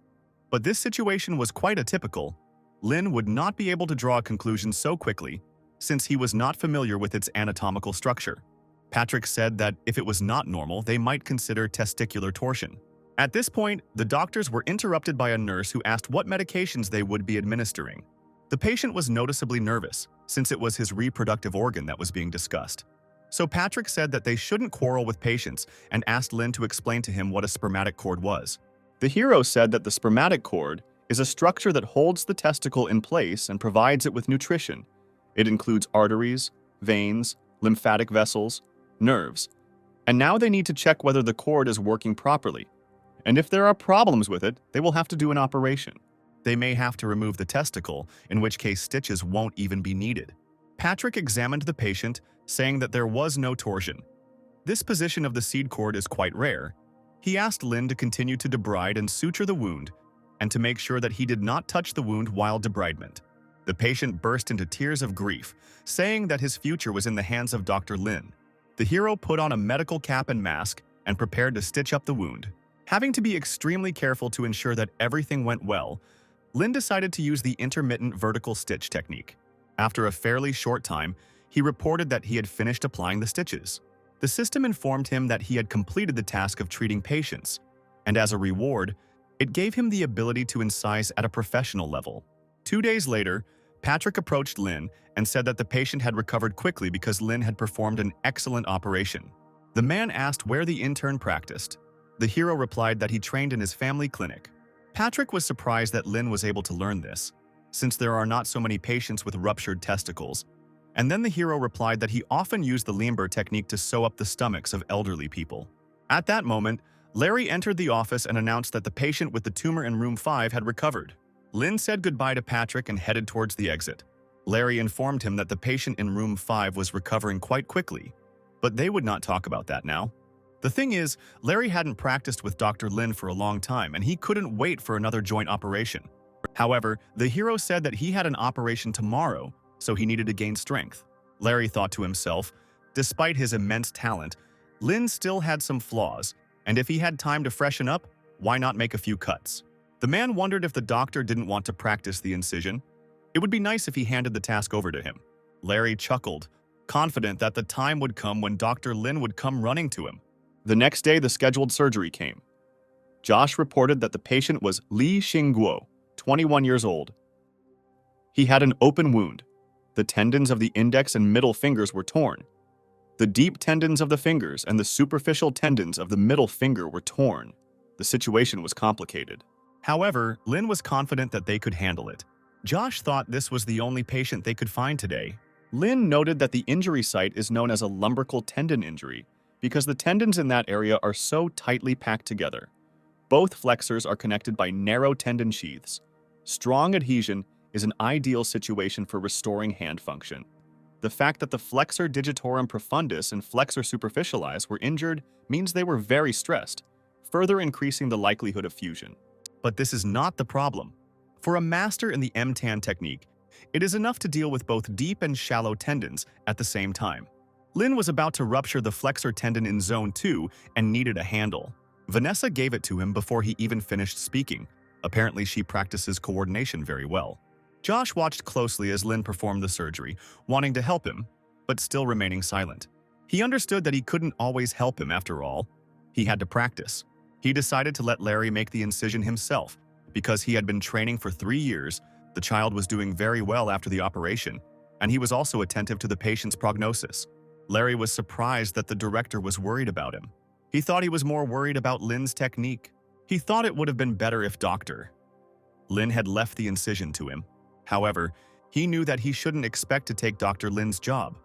But this situation was quite atypical. Lin would not be able to draw a conclusion so quickly, since he was not familiar with its anatomical structure. Patrick said that if it was not normal, they might consider testicular torsion. At this point, the doctors were interrupted by a nurse who asked what medications they would be administering. The patient was noticeably nervous, since it was his reproductive organ that was being discussed. So Patrick said that they shouldn't quarrel with patients and asked Lin to explain to him what a spermatic cord was. The hero said that the spermatic cord is a structure that holds the testicle in place and provides it with nutrition. It includes arteries, veins, lymphatic vessels, nerves. And now they need to check whether the cord is working properly. And if there are problems with it, they will have to do an operation. They may have to remove the testicle, in which case stitches won't even be needed. Patrick examined the patient, saying that there was no torsion. This position of the seed cord is quite rare. He asked Lin to continue to debride and suture the wound, and to make sure that he did not touch the wound while debridement. The patient burst into tears of grief, saying that his future was in the hands of Dr. Lin. The hero put on a medical cap and mask and prepared to stitch up the wound. Having to be extremely careful to ensure that everything went well, Lin decided to use the intermittent vertical stitch technique. After a fairly short time, he reported that he had finished applying the stitches. The system informed him that he had completed the task of treating patients, and as a reward, it gave him the ability to incise at a professional level. 2 days later, Patrick approached Lin and said that the patient had recovered quickly because Lin had performed an excellent operation. The man asked where the intern practiced. The hero replied that he trained in his family clinic. Patrick was surprised that Lin was able to learn this, since there are not so many patients with ruptured testicles. And then the hero replied that he often used the Limber technique to sew up the stomachs of elderly people. At that moment, Larry entered the office and announced that the patient with the tumor in room 5 had recovered. Lynn said goodbye to Patrick and headed towards the exit. Larry informed him that the patient in room 5 was recovering quite quickly, but they would not talk about that now. The thing is, Larry hadn't practiced with Dr. Lin for a long time and he couldn't wait for another joint operation. However, the hero said that he had an operation tomorrow, so he needed to gain strength. Larry thought to himself, despite his immense talent, Lin still had some flaws, and if he had time to freshen up, why not make a few cuts? The man wondered if the doctor didn't want to practice the incision. It would be nice if he handed the task over to him. Larry chuckled, confident that the time would come when Dr. Lin would come running to him. The next day, the scheduled surgery came. Josh reported that the patient was Li Xingguo, 21 years old. He had an open wound. The tendons of the index and middle fingers were torn. The deep tendons of the fingers and the superficial tendons of the middle finger were torn. The situation was complicated. However, Lin was confident that they could handle it. Josh thought this was the only patient they could find today. Lin noted that the injury site is known as a lumbrical tendon injury because the tendons in that area are so tightly packed together. Both flexors are connected by narrow tendon sheaths. Strong adhesion is an ideal situation for restoring hand function. The fact that the flexor digitorum profundus and flexor superficialis were injured means they were very stressed, further increasing the likelihood of fusion. But this is not the problem. For a master in the MTAN technique, it is enough to deal with both deep and shallow tendons at the same time. Lin was about to rupture the flexor tendon in zone 2 and needed a handle. Vanessa gave it to him before he even finished speaking. Apparently, she practices coordination very well. Josh watched closely as Lin performed the surgery, wanting to help him, but still remaining silent. He understood that he couldn't always help him after all. He had to practice. He decided to let Larry make the incision himself. Because he had been training for 3 years, the child was doing very well after the operation, and he was also attentive to the patient's prognosis. Larry was surprised that the director was worried about him. He thought he was more worried about Lin's technique. He thought it would have been better if Dr. Lin had left the incision to him. However, he knew that he shouldn't expect to take Dr. Lin's job.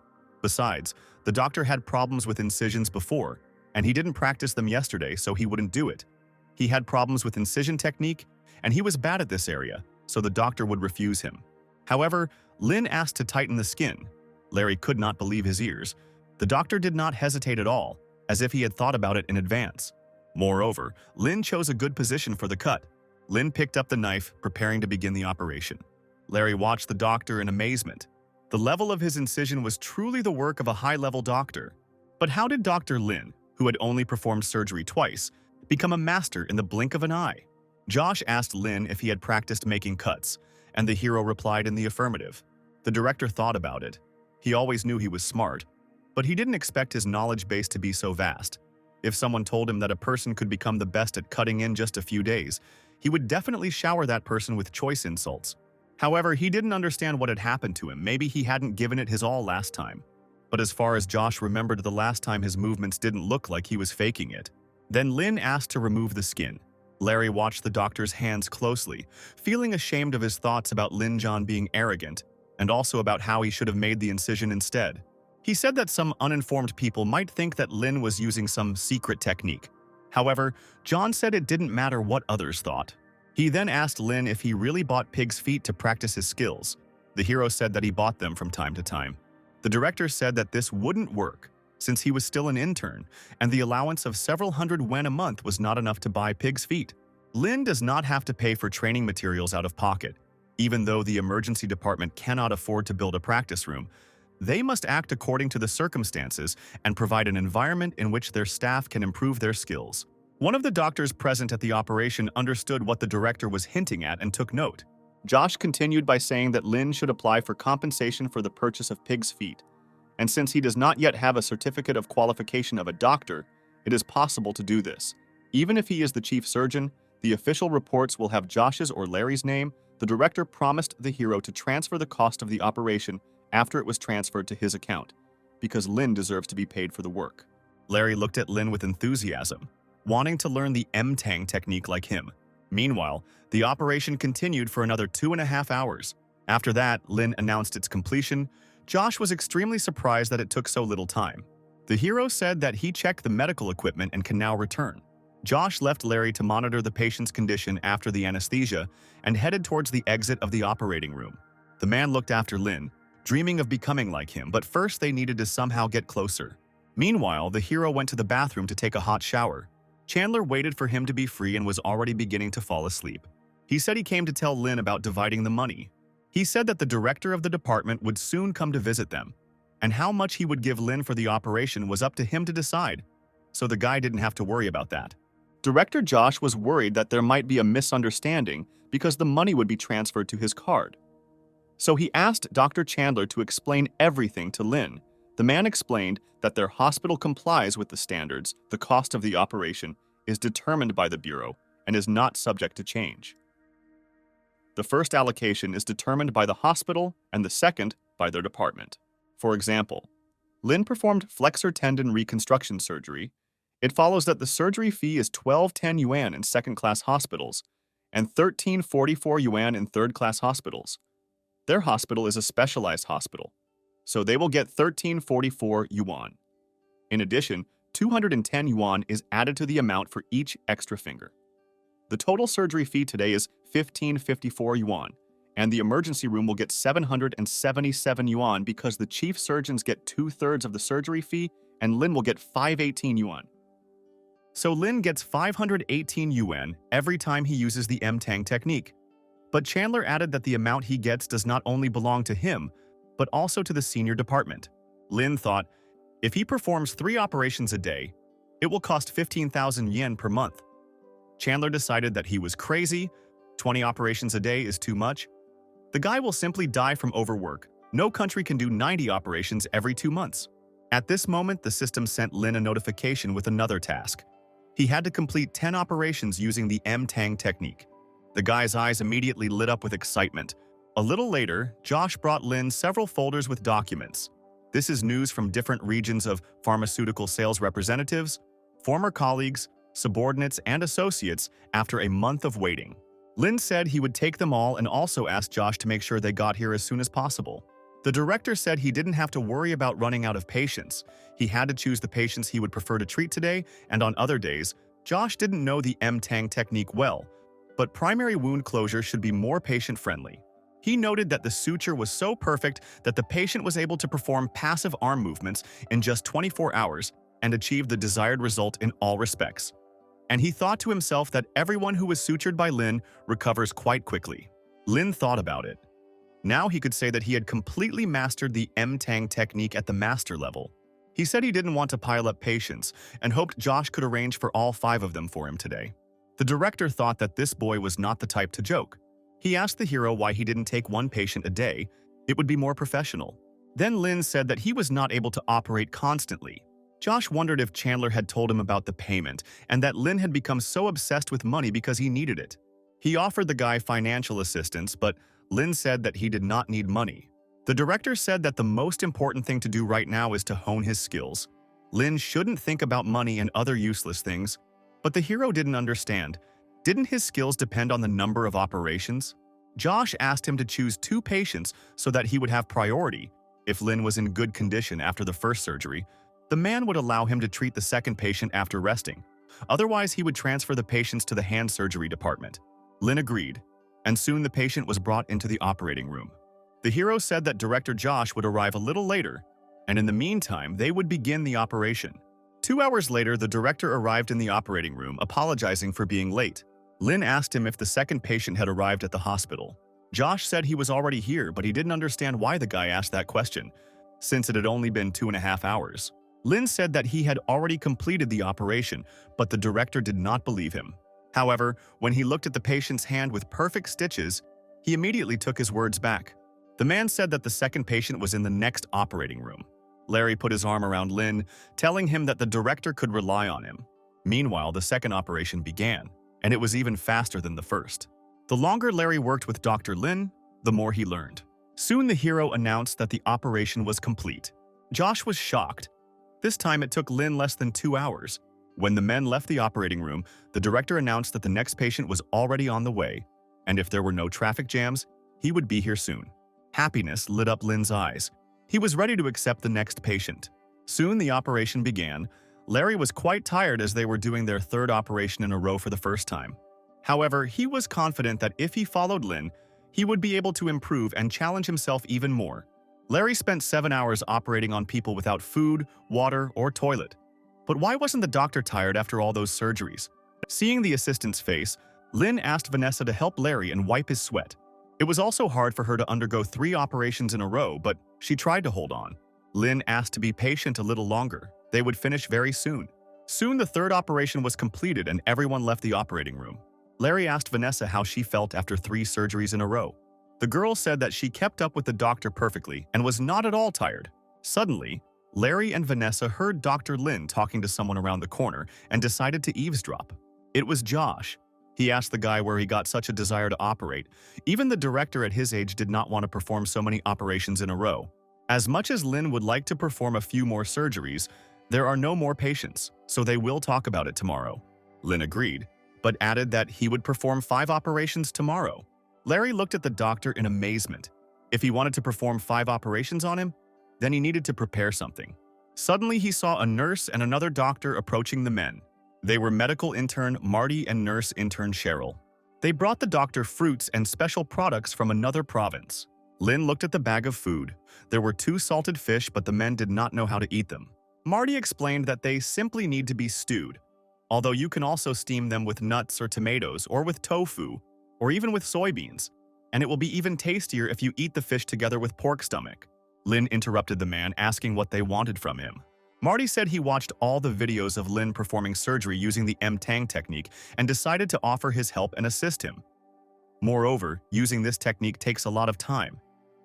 Besides, the doctor had problems with incisions before, and he didn't practice them yesterday, so he wouldn't do it. He had problems with incision technique, and he was bad at this area, so the doctor would refuse him. However, Lin asked to tighten the skin. Larry could not believe his ears. The doctor did not hesitate at all, as if he had thought about it in advance. Moreover, Lin chose a good position for the cut. Lin picked up the knife, preparing to begin the operation. Larry watched the doctor in amazement. The level of his incision was truly the work of a high-level doctor. But how did Dr. Lin, who had only performed surgery twice, become a master in the blink of an eye? Josh asked Lin if he had practiced making cuts, and the hero replied in the affirmative. The director thought about it. He always knew he was smart, but he didn't expect his knowledge base to be so vast. If someone told him that a person could become the best at cutting in just a few days, he would definitely shower that person with choice insults. However, he didn't understand what had happened to him. Maybe he hadn't given it his all last time. But as far as Josh remembered, the last time his movements didn't look like he was faking it. Then Lin asked to remove the skin. Larry watched the doctor's hands closely, feeling ashamed of his thoughts about Lin John being arrogant, and also about how he should have made the incision instead. He said that some uninformed people might think that Lin was using some secret technique. However, John said it didn't matter what others thought. He then asked Lin if he really bought pig's feet to practice his skills. The hero said that he bought them from time to time. The director said that this wouldn't work, since he was still an intern, and the allowance of several hundred yen a month was not enough to buy pig's feet. Lin does not have to pay for training materials out of pocket. Even though the emergency department cannot afford to build a practice room, they must act according to the circumstances and provide an environment in which their staff can improve their skills. One of the doctors present at the operation understood what the director was hinting at and took note. Josh continued by saying that Lin should apply for compensation for the purchase of pig's feet, and since he does not yet have a certificate of qualification of a doctor, it is possible to do this. Even if he is the chief surgeon, the official reports will have Josh's or Larry's name. The director promised the hero to transfer the cost of the operation after it was transferred to his account, because Lin deserves to be paid for the work. Larry looked at Lin with enthusiasm, wanting to learn the M-Tang technique like him. Meanwhile, the operation continued for another 2.5 hours. After that, Lin announced its completion, Josh was extremely surprised that it took so little time. The hero said that he checked the medical equipment and can now return. Josh left Larry to monitor the patient's condition after the anesthesia and headed towards the exit of the operating room. The man looked after Lin, dreaming of becoming like him, but first they needed to somehow get closer. Meanwhile, the hero went to the bathroom to take a hot shower. Chandler waited for him to be free and was already beginning to fall asleep. He said he came to tell Lin about dividing the money. He said that the director of the department would soon come to visit them, and how much he would give Lin for the operation was up to him to decide, so the guy didn't have to worry about that. Director Josh was worried that there might be a misunderstanding because the money would be transferred to his card. So he asked Dr. Chandler to explain everything to Lin. The man explained that their hospital complies with the standards. The cost of the operation is determined by the Bureau and is not subject to change. The first allocation is determined by the hospital and the second by their department. For example, Lin performed flexor tendon reconstruction surgery. It follows that the surgery fee is 1210 yuan in second-class hospitals and 1344 yuan in third-class hospitals. Their hospital is a specialized hospital, so they will get 1344 yuan. In addition, 210 yuan is added to the amount for each extra finger. The total surgery fee today is 1554 yuan, and the emergency room will get 777 yuan because the chief surgeons get 2/3 of the surgery fee and Lin will get 518 yuan. So Lin gets 518 yuan every time he uses the M-Tang technique. But Chandler added that the amount he gets does not only belong to him, but also to the senior department. Lin thought, if he performs 3 operations a day, it will cost 15,000 yen per month. Chandler decided that he was crazy, 20 operations a day is too much. The guy will simply die from overwork. No country can do 90 operations every 2 months. At this moment, the system sent Lin a notification with another task. He had to complete 10 operations using the M-Tang technique. The guy's eyes immediately lit up with excitement. A little later, Josh brought Lin several folders with documents. This is news from different regions of pharmaceutical sales representatives, former colleagues, subordinates, and associates after a month of waiting. Lin said he would take them all and also asked Josh to make sure they got here as soon as possible. The director said he didn't have to worry about running out of patients. He had to choose the patients he would prefer to treat today, and on other days, Josh didn't know the M-Tang technique well, but primary wound closure should be more patient-friendly. He noted that the suture was so perfect that the patient was able to perform passive arm movements in just 24 hours and achieve the desired result in all respects. And he thought to himself that everyone who was sutured by Lin recovers quite quickly. Lin thought about it. Now he could say that he had completely mastered the M-Tang technique at the master level. He said he didn't want to pile up patients and hoped Josh could arrange for all 5 of them for him today. The director thought that this boy was not the type to joke. He asked the hero why he didn't take 1 patient a day. It would be more professional. Then Lin said that he was not able to operate constantly. Josh wondered if Chandler had told him about the payment and that Lin had become so obsessed with money because he needed it. He offered the guy financial assistance, but Lin said that he did not need money. The director said that the most important thing to do right now is to hone his skills. Lin shouldn't think about money and other useless things. But the hero didn't understand. Didn't his skills depend on the number of operations? Josh asked him to choose 2 patients so that he would have priority. If Lin was in good condition after the first surgery, the man would allow him to treat the second patient after resting. Otherwise, he would transfer the patients to the hand surgery department. Lin agreed, and soon the patient was brought into the operating room. The hero said that Director Josh would arrive a little later, and in the meantime, they would begin the operation. 2 hours later, the director arrived in the operating room, apologizing for being late. Lin asked him if the second patient had arrived at the hospital. Josh said he was already here, but he didn't understand why the guy asked that question, since it had only been 2.5 hours. Lin said that he had already completed the operation, but the director did not believe him. However, when he looked at the patient's hand with perfect stitches, he immediately took his words back. The man said that the second patient was in the next operating room. Larry put his arm around Lin, telling him that the director could rely on him. Meanwhile, the second operation began, and it was even faster than the first. The longer Larry worked with Dr. Lin, the more he learned. Soon the hero announced that the operation was complete. Josh was shocked. This time it took Lin less than 2 hours. When the men left the operating room, the director announced that the next patient was already on the way, and if there were no traffic jams, he would be here soon. Happiness lit up Lin's eyes. He was ready to accept the next patient. Soon the operation began. Larry was quite tired as they were doing their third operation in a row for the first time. However, he was confident that if he followed Lin, he would be able to improve and challenge himself even more. Larry spent 7 hours operating on people without food, water, or toilet. But why wasn't the doctor tired after all those surgeries? Seeing the assistant's face, Lin asked Vanessa to help Larry and wipe his sweat. It was also hard for her to undergo 3 operations in a row, but she tried to hold on. Lin asked to be patient a little longer. They would finish very soon. Soon the third operation was completed and everyone left the operating room. Larry asked Vanessa how she felt after 3 surgeries in a row. The girl said that she kept up with the doctor perfectly and was not at all tired. Suddenly, Larry and Vanessa heard Dr. Lin talking to someone around the corner and decided to eavesdrop. It was Josh. He asked the guy where he got such a desire to operate. Even the director at his age did not want to perform so many operations in a row. As much as Lin would like to perform a few more surgeries, there are no more patients, so they will talk about it tomorrow. Lin agreed, but added that he would perform 5 operations tomorrow. Larry looked at the doctor in amazement. If he wanted to perform 5 operations on him, then he needed to prepare something. Suddenly he saw a nurse and another doctor approaching the men. They were medical intern Marty and nurse intern Cheryl. They brought the doctor fruits and special products from another province. Lin looked at the bag of food. There were 2 salted fish, but the men did not know how to eat them. Marty explained that they simply need to be stewed, although you can also steam them with nuts or tomatoes or with tofu or even with soybeans, and it will be even tastier if you eat the fish together with pork stomach. Lin interrupted the man, asking what they wanted from him. Marty said he watched all the videos of Lin performing surgery using the M-Tang technique and decided to offer his help and assist him. Moreover, using this technique takes a lot of time,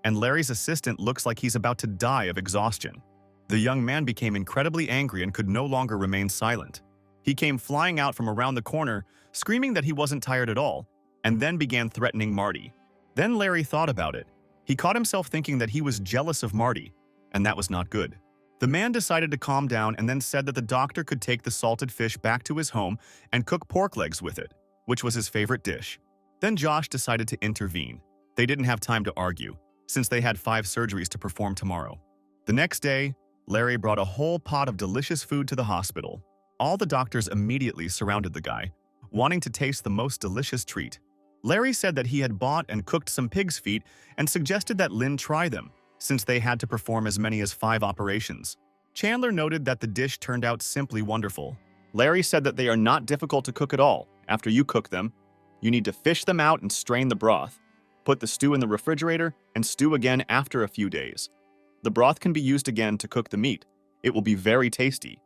and Larry's assistant looks like he's about to die of exhaustion. The young man became incredibly angry and could no longer remain silent. He came flying out from around the corner, screaming that he wasn't tired at all, and then began threatening Marty. Then Larry thought about it. He caught himself thinking that he was jealous of Marty, and that was not good. The man decided to calm down and then said that the doctor could take the salted fish back to his home and cook pork legs with it, which was his favorite dish. Then Josh decided to intervene. They didn't have time to argue, since they had 5 surgeries to perform tomorrow. The next day, Larry brought a whole pot of delicious food to the hospital. All the doctors immediately surrounded the guy, wanting to taste the most delicious treat. Larry said that he had bought and cooked some pig's feet and suggested that Lin try them, since they had to perform as many as 5 operations. Chandler noted that the dish turned out simply wonderful. Larry said that they are not difficult to cook at all. After you cook them, you need to fish them out and strain the broth. Put the stew in the refrigerator and stew again after a few days. The broth can be used again to cook the meat. It will be very tasty.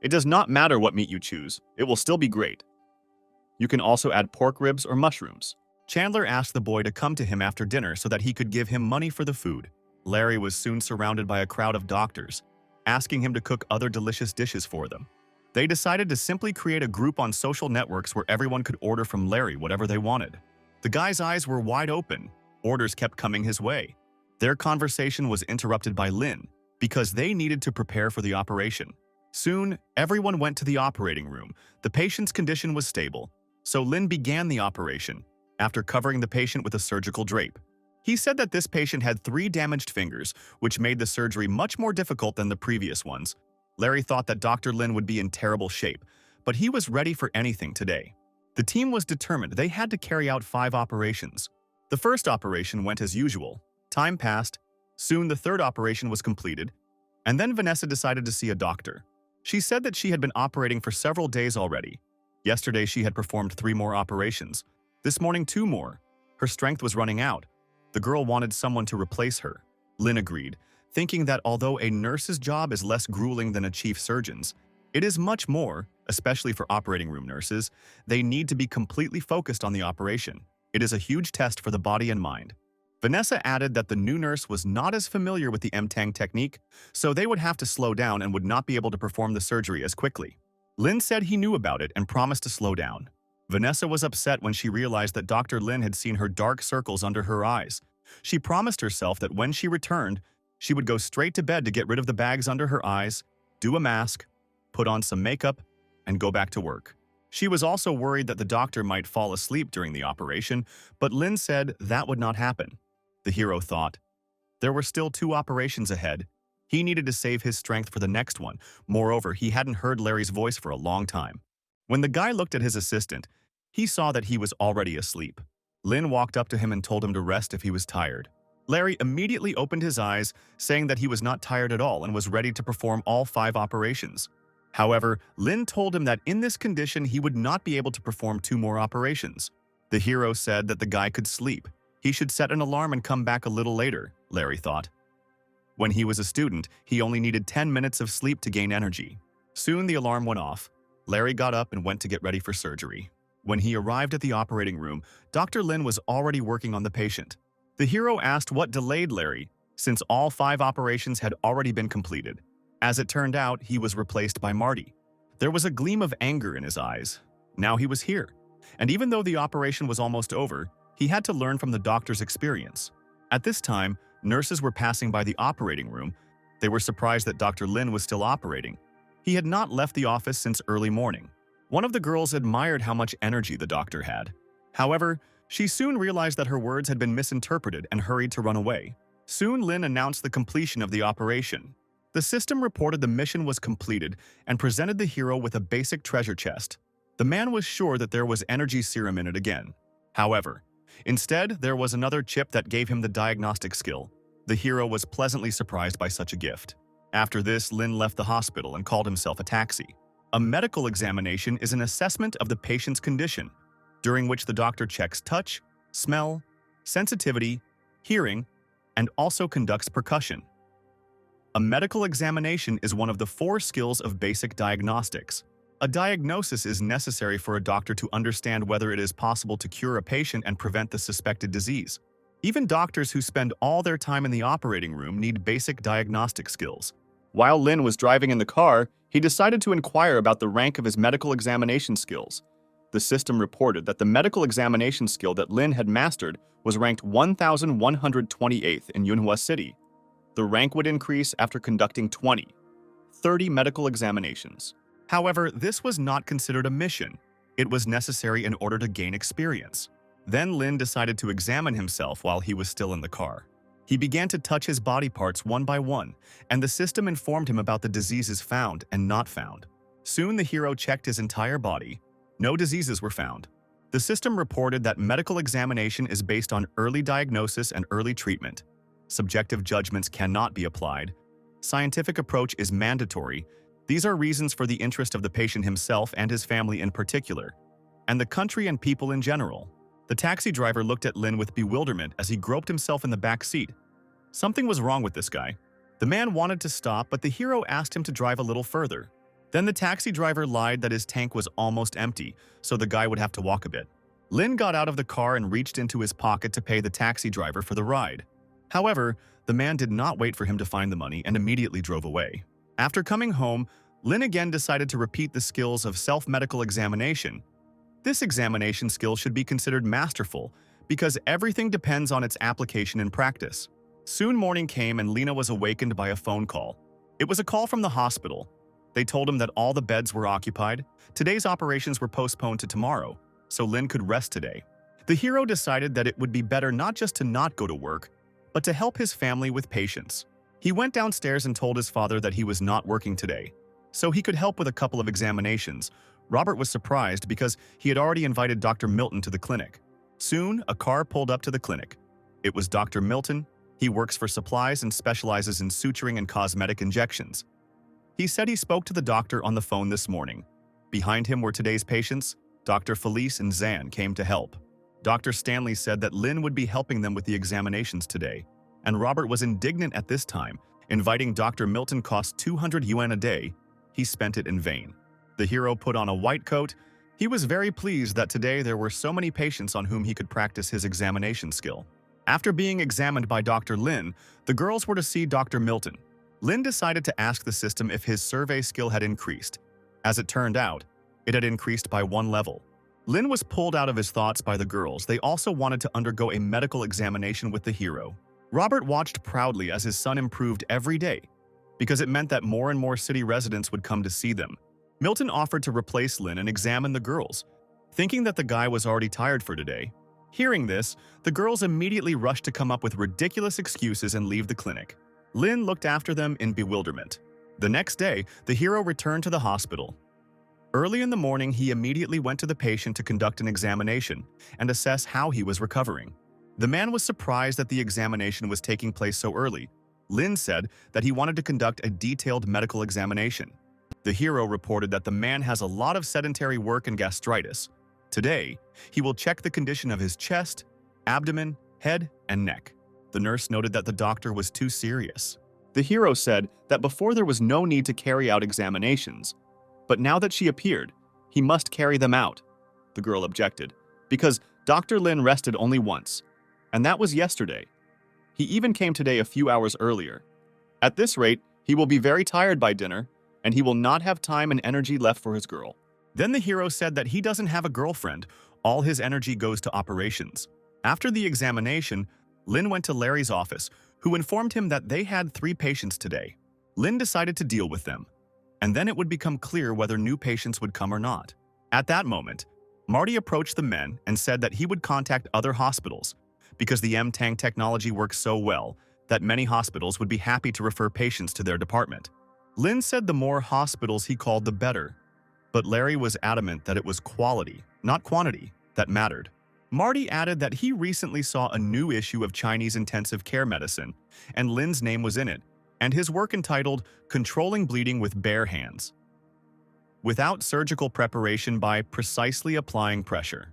It does not matter what meat you choose, it will still be great. You can also add pork ribs or mushrooms. Chandler asked the boy to come to him after dinner so that he could give him money for the food. Larry was soon surrounded by a crowd of doctors, asking him to cook other delicious dishes for them. They decided to simply create a group on social networks where everyone could order from Larry whatever they wanted. The guy's eyes were wide open. Orders kept coming his way. Their conversation was interrupted by Lin, because they needed to prepare for the operation. Soon, everyone went to the operating room. The patient's condition was stable, so Lin began the operation, after covering the patient with a surgical drape. He said that this patient had 3 damaged fingers, which made the surgery much more difficult than the previous ones. Larry thought that Dr. Lin would be in terrible shape, but he was ready for anything today. The team was determined they had to carry out 5 operations. The first operation went as usual. Time passed. Soon the third operation was completed, and then Vanessa decided to see a doctor. She said that she had been operating for several days already. Yesterday she had performed 3 more operations. This morning 2 more. Her strength was running out. The girl wanted someone to replace her. Lin agreed, thinking that although a nurse's job is less grueling than a chief surgeon's, it is much more, especially for operating room nurses. They need to be completely focused on the operation. It is a huge test for the body and mind. Vanessa added that the new nurse was not as familiar with the M-Tang technique, so they would have to slow down and would not be able to perform the surgery as quickly. Lin said he knew about it and promised to slow down. Vanessa was upset when she realized that Dr. Lin had seen her dark circles under her eyes. She promised herself that when she returned, she would go straight to bed to get rid of the bags under her eyes, do a mask, put on some makeup, and go back to work. She was also worried that the doctor might fall asleep during the operation, but Lin said that would not happen. The hero thought, There were still 2 operations ahead. He needed to save his strength for the next one. Moreover, he hadn't heard Larry's voice for a long time. When the guy looked at his assistant, he saw that he was already asleep. Lin walked up to him and told him to rest if he was tired. Larry immediately opened his eyes, saying that he was not tired at all and was ready to perform all 5 operations. However, Lin told him that in this condition he would not be able to perform 2 more operations. The hero said that the guy could sleep. He should set an alarm and come back a little later, Larry thought. When he was a student, he only needed 10 minutes of sleep to gain energy. Soon the alarm went off. Larry got up and went to get ready for surgery. When he arrived at the operating room, Dr. Lin was already working on the patient. The hero asked what delayed Larry, since all 5 operations had already been completed. As it turned out, he was replaced by Marty. There was a gleam of anger in his eyes. Now he was here. And even though the operation was almost over, he had to learn from the doctor's experience. At this time, nurses were passing by the operating room. They were surprised that Dr. Lin was still operating. He had not left the office since early morning. One of the girls admired how much energy the doctor had. However, she soon realized that her words had been misinterpreted and hurried to run away. Soon Lin announced the completion of the operation. The system reported the mission was completed and presented the hero with a basic treasure chest. The man was sure that there was energy serum in it again. However, instead, there was another chip that gave him the diagnostic skill. The hero was pleasantly surprised by such a gift. After this, Lin left the hospital and called himself a taxi. A medical examination is an assessment of the patient's condition, during which the doctor checks touch, smell, sensitivity, hearing, and also conducts percussion. A medical examination is one of the 4 skills of basic diagnostics. A diagnosis is necessary for a doctor to understand whether it is possible to cure a patient and prevent the suspected disease. Even doctors who spend all their time in the operating room need basic diagnostic skills. While Lin was driving in the car, he decided to inquire about the rank of his medical examination skills. The system reported that the medical examination skill that Lin had mastered was ranked 1,128th in Manhwa City. The rank would increase after conducting 30 medical examinations. However, this was not considered a mission. It was necessary in order to gain experience. Then Lin decided to examine himself while he was still in the car. He began to touch his body parts one by one, and the system informed him about the diseases found and not found. Soon the hero checked his entire body. No diseases were found. The system reported that medical examination is based on early diagnosis and early treatment. Subjective judgments cannot be applied. Scientific approach is mandatory. These are reasons for the interest of the patient himself and his family in particular, and the country and people in general. The taxi driver looked at Lin with bewilderment as he groped himself in the back seat. Something was wrong with this guy. The man wanted to stop, but the hero asked him to drive a little further. Then the taxi driver lied that his tank was almost empty, so the guy would have to walk a bit. Lin got out of the car and reached into his pocket to pay the taxi driver for the ride. However, the man did not wait for him to find the money and immediately drove away. After coming home, Lin again decided to repeat the skills of self-medical examination. This examination skill should be considered masterful because everything depends on its application in practice. Soon morning came and Lina was awakened by a phone call. It was a call from the hospital. They told him that all the beds were occupied. Today's operations were postponed to tomorrow, so Lin could rest today. The hero decided that it would be better not just to not go to work, but to help his family with patients. He went downstairs and told his father that he was not working today, so he could help with a couple of examinations. Robert was surprised because he had already invited Dr. Milton to the clinic. Soon, a car pulled up to the clinic. It was Dr. Milton. He works for supplies and specializes in suturing and cosmetic injections. He said he spoke to the doctor on the phone this morning. Behind him were today's patients. Dr. Felice and Zan came to help. Dr. Stanley said that Lin would be helping them with the examinations today, and Robert was indignant at this time. Inviting Dr. Milton cost 200 yuan a day. He spent it in vain. The hero put on a white coat. He was very pleased that today there were so many patients on whom he could practice his examination skill. After being examined by Dr. Lin, the girls were to see Dr. Milton. Lin decided to ask the system if his survey skill had increased. As it turned out, it had increased by 1 level. Lin was pulled out of his thoughts by the girls. They also wanted to undergo a medical examination with the hero. Robert watched proudly as his son improved every day, because it meant that more and more city residents would come to see them. Milton offered to replace Lin and examine the girls. Thinking that the guy was already tired for today, Hearing this, the girls immediately rushed to come up with ridiculous excuses and leave the clinic. Lin looked after them in bewilderment. The next day, the hero returned to the hospital. Early in the morning, he immediately went to the patient to conduct an examination and assess how he was recovering. The man was surprised that the examination was taking place so early. Lin said that he wanted to conduct a detailed medical examination. The hero reported that the man has a lot of sedentary work and gastritis. Today, he will check the condition of his chest, abdomen, head, and neck. The nurse noted that the doctor was too serious. The hero said that before there was no need to carry out examinations, but now that she appeared, he must carry them out. The girl objected, because Dr. Lin rested only once, and that was yesterday. He even came today a few hours earlier. At this rate, he will be very tired by dinner, and he will not have time and energy left for his girl. Then the hero said that he doesn't have a girlfriend. All his energy goes to operations. After the examination, Lin went to Larry's office, who informed him that they had 3 patients today. Lin decided to deal with them, and then it would become clear whether new patients would come or not. At that moment, Marty approached the men and said that he would contact other hospitals because the M-Tang technology works so well that many hospitals would be happy to refer patients to their department. Lin said the more hospitals he called, the better, but Larry was adamant that it was quality, not quantity, that mattered. Marty added that he recently saw a new issue of Chinese intensive care medicine, and Lin's name was in it, and his work entitled Controlling Bleeding with Bare Hands, without surgical preparation by precisely applying pressure.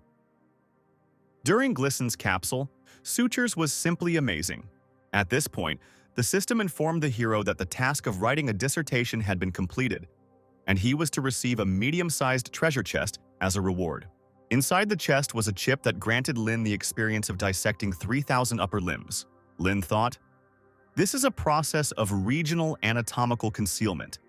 During Glissen's capsule, sutures was simply amazing. At this point, the system informed the hero that the task of writing a dissertation had been completed, and he was to receive a medium-sized treasure chest as a reward. Inside the chest was a chip that granted Lin the experience of dissecting 3,000 upper limbs. Lin thought, "This is a process of regional anatomical concealment."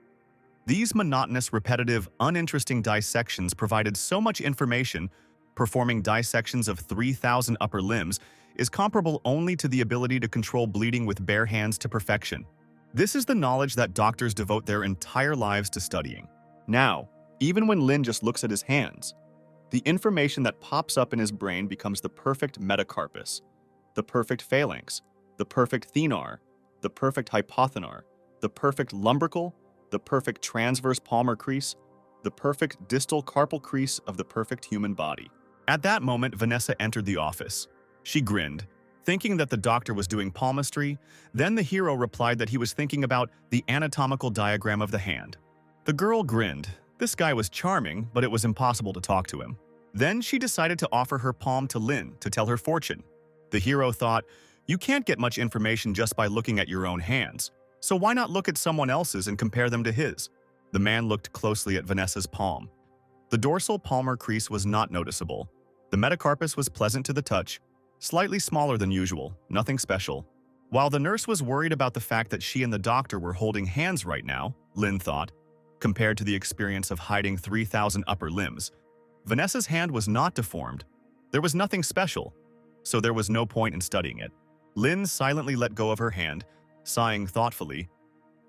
These monotonous, repetitive, uninteresting dissections provided so much information. Performing dissections of 3,000 upper limbs is comparable only to the ability to control bleeding with bare hands to perfection. This is the knowledge that doctors devote their entire lives to studying. Now, even when Lin just looks at his hands, the information that pops up in his brain becomes the perfect metacarpus, the perfect phalanx, the perfect thenar, the perfect hypothenar, the perfect lumbrical, the perfect transverse palmar crease, the perfect distal carpal crease of the perfect human body. At that moment, Vanessa entered the office. She grinned, thinking that the doctor was doing palmistry. Then the hero replied that he was thinking about the anatomical diagram of the hand. The girl grinned. This guy was charming, but it was impossible to talk to him. Then she decided to offer her palm to Lin to tell her fortune. The hero thought, "You can't get much information just by looking at your own hands, so why not look at someone else's and compare them to his?" The man looked closely at Vanessa's palm. The dorsal palmar crease was not noticeable. The metacarpus was pleasant to the touch, slightly smaller than usual, nothing special. While the nurse was worried about the fact that she and the doctor were holding hands right now, Lin thought, compared to the experience of hiding 3,000 upper limbs, Vanessa's hand was not deformed. There was nothing special, so there was no point in studying it. Lin silently let go of her hand, sighing thoughtfully.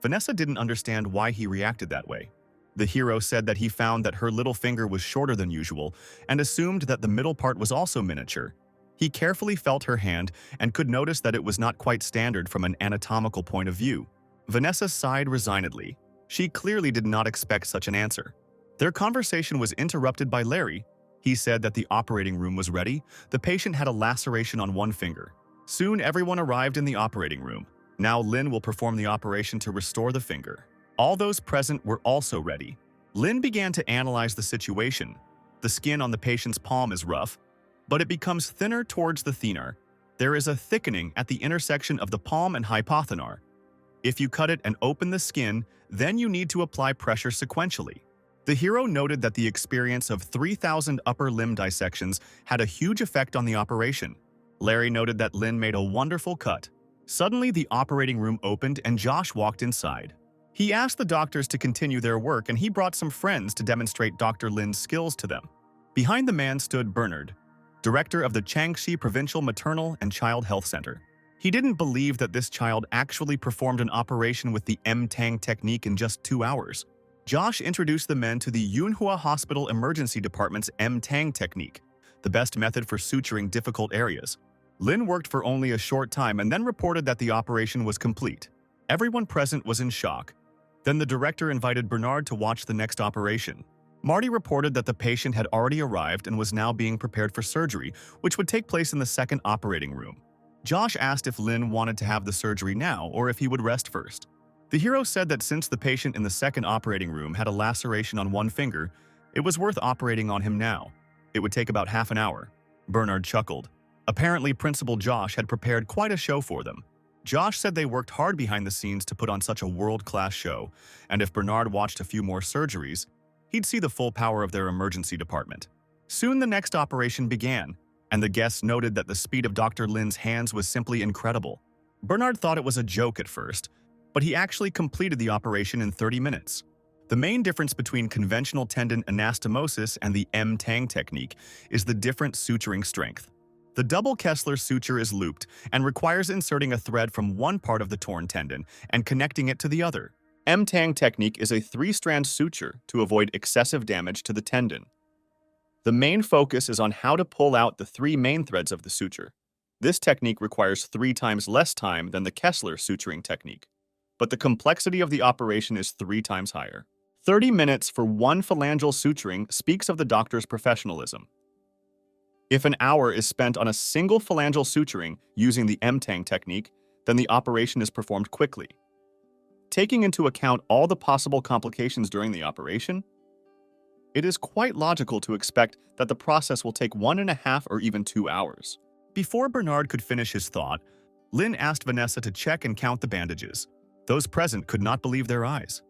Vanessa didn't understand why he reacted that way. The hero said that he found that her little finger was shorter than usual and assumed that the middle part was also miniature. He carefully felt her hand and could notice that it was not quite standard from an anatomical point of view. Vanessa sighed resignedly. She clearly did not expect such an answer. Their conversation was interrupted by Larry. He said that the operating room was ready. The patient had a laceration on one finger. Soon everyone arrived in the operating room. Now Lin will perform the operation to restore the finger. All those present were also ready. Lin began to analyze the situation. The skin on the patient's palm is rough, but it becomes thinner towards the thenar. There is a thickening at the intersection of the palm and hypothenar. If you cut it and open the skin, then you need to apply pressure sequentially. The hero noted that the experience of 3,000 upper limb dissections had a huge effect on the operation. Larry noted that Lin made a wonderful cut. Suddenly, the operating room opened and Josh walked inside. He asked the doctors to continue their work and he brought some friends to demonstrate Dr. Lin's skills to them. Behind the man stood Bernard, director of the Changxi Provincial Maternal and Child Health Center. He didn't believe that this child actually performed an operation with the M-Tang technique in just 2 hours. Josh introduced the men to the Manhua Hospital Emergency Department's M-Tang technique. the best method for suturing difficult areas. Lin worked for only a short time and then reported that the operation was complete. Everyone present was in shock. Then the director invited Bernard to watch the next operation. Marty reported that the patient had already arrived and was now being prepared for surgery, which would take place in the second operating room. Josh asked if Lin wanted to have the surgery now or if he would rest first. The hero said that since the patient in the second operating room had a laceration on one finger, it was worth operating on him now. It would take about half an hour. Bernard chuckled. Apparently, Principal Josh had prepared quite a show for them. Josh said they worked hard behind the scenes to put on such a world-class show, and if Bernard watched a few more surgeries, he'd see the full power of their emergency department. Soon the next operation began, and the guests noted that the speed of Dr. Lin's hands was simply incredible. Bernard thought it was a joke at first, but he actually completed the operation in 30 minutes. The main difference between conventional tendon anastomosis and the M-Tang technique is the different suturing strength. The double Kessler suture is looped and requires inserting a thread from one part of the torn tendon and connecting it to the other. M-Tang technique is a 3-strand suture to avoid excessive damage to the tendon. The main focus is on how to pull out the 3 main threads of the suture. This technique requires 3 times less time than the Kessler suturing technique, but the complexity of the operation is 3 times higher. 30 minutes for one phalangeal suturing speaks of the doctor's professionalism. If an hour is spent on a single phalangeal suturing using the M-Tang technique, then the operation is performed quickly. Taking into account all the possible complications during the operation, it is quite logical to expect that the process will take 1.5 or even 2 hours. Before Bernard could finish his thought, Lin asked Vanessa to check and count the bandages. Those present could not believe their eyes.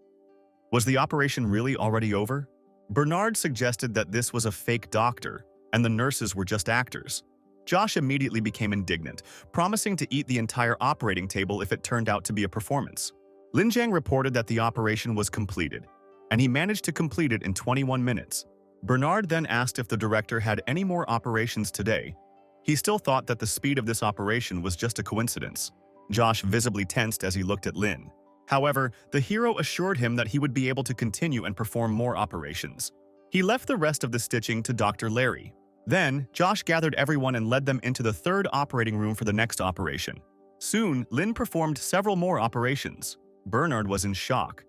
Was the operation really already over? Bernard suggested that this was a fake doctor, and the nurses were just actors. Josh immediately became indignant, promising to eat the entire operating table if it turned out to be a performance. Lin Jiang reported that the operation was completed, and he managed to complete it in 21 minutes. Bernard then asked if the director had any more operations today. He still thought that the speed of this operation was just a coincidence. Josh visibly tensed as he looked at Lin. However, the hero assured him that he would be able to continue and perform more operations. He left the rest of the stitching to Dr. Larry. Then, Josh gathered everyone and led them into the third operating room for the next operation. Soon, Lin performed several more operations. Bernard was in shock.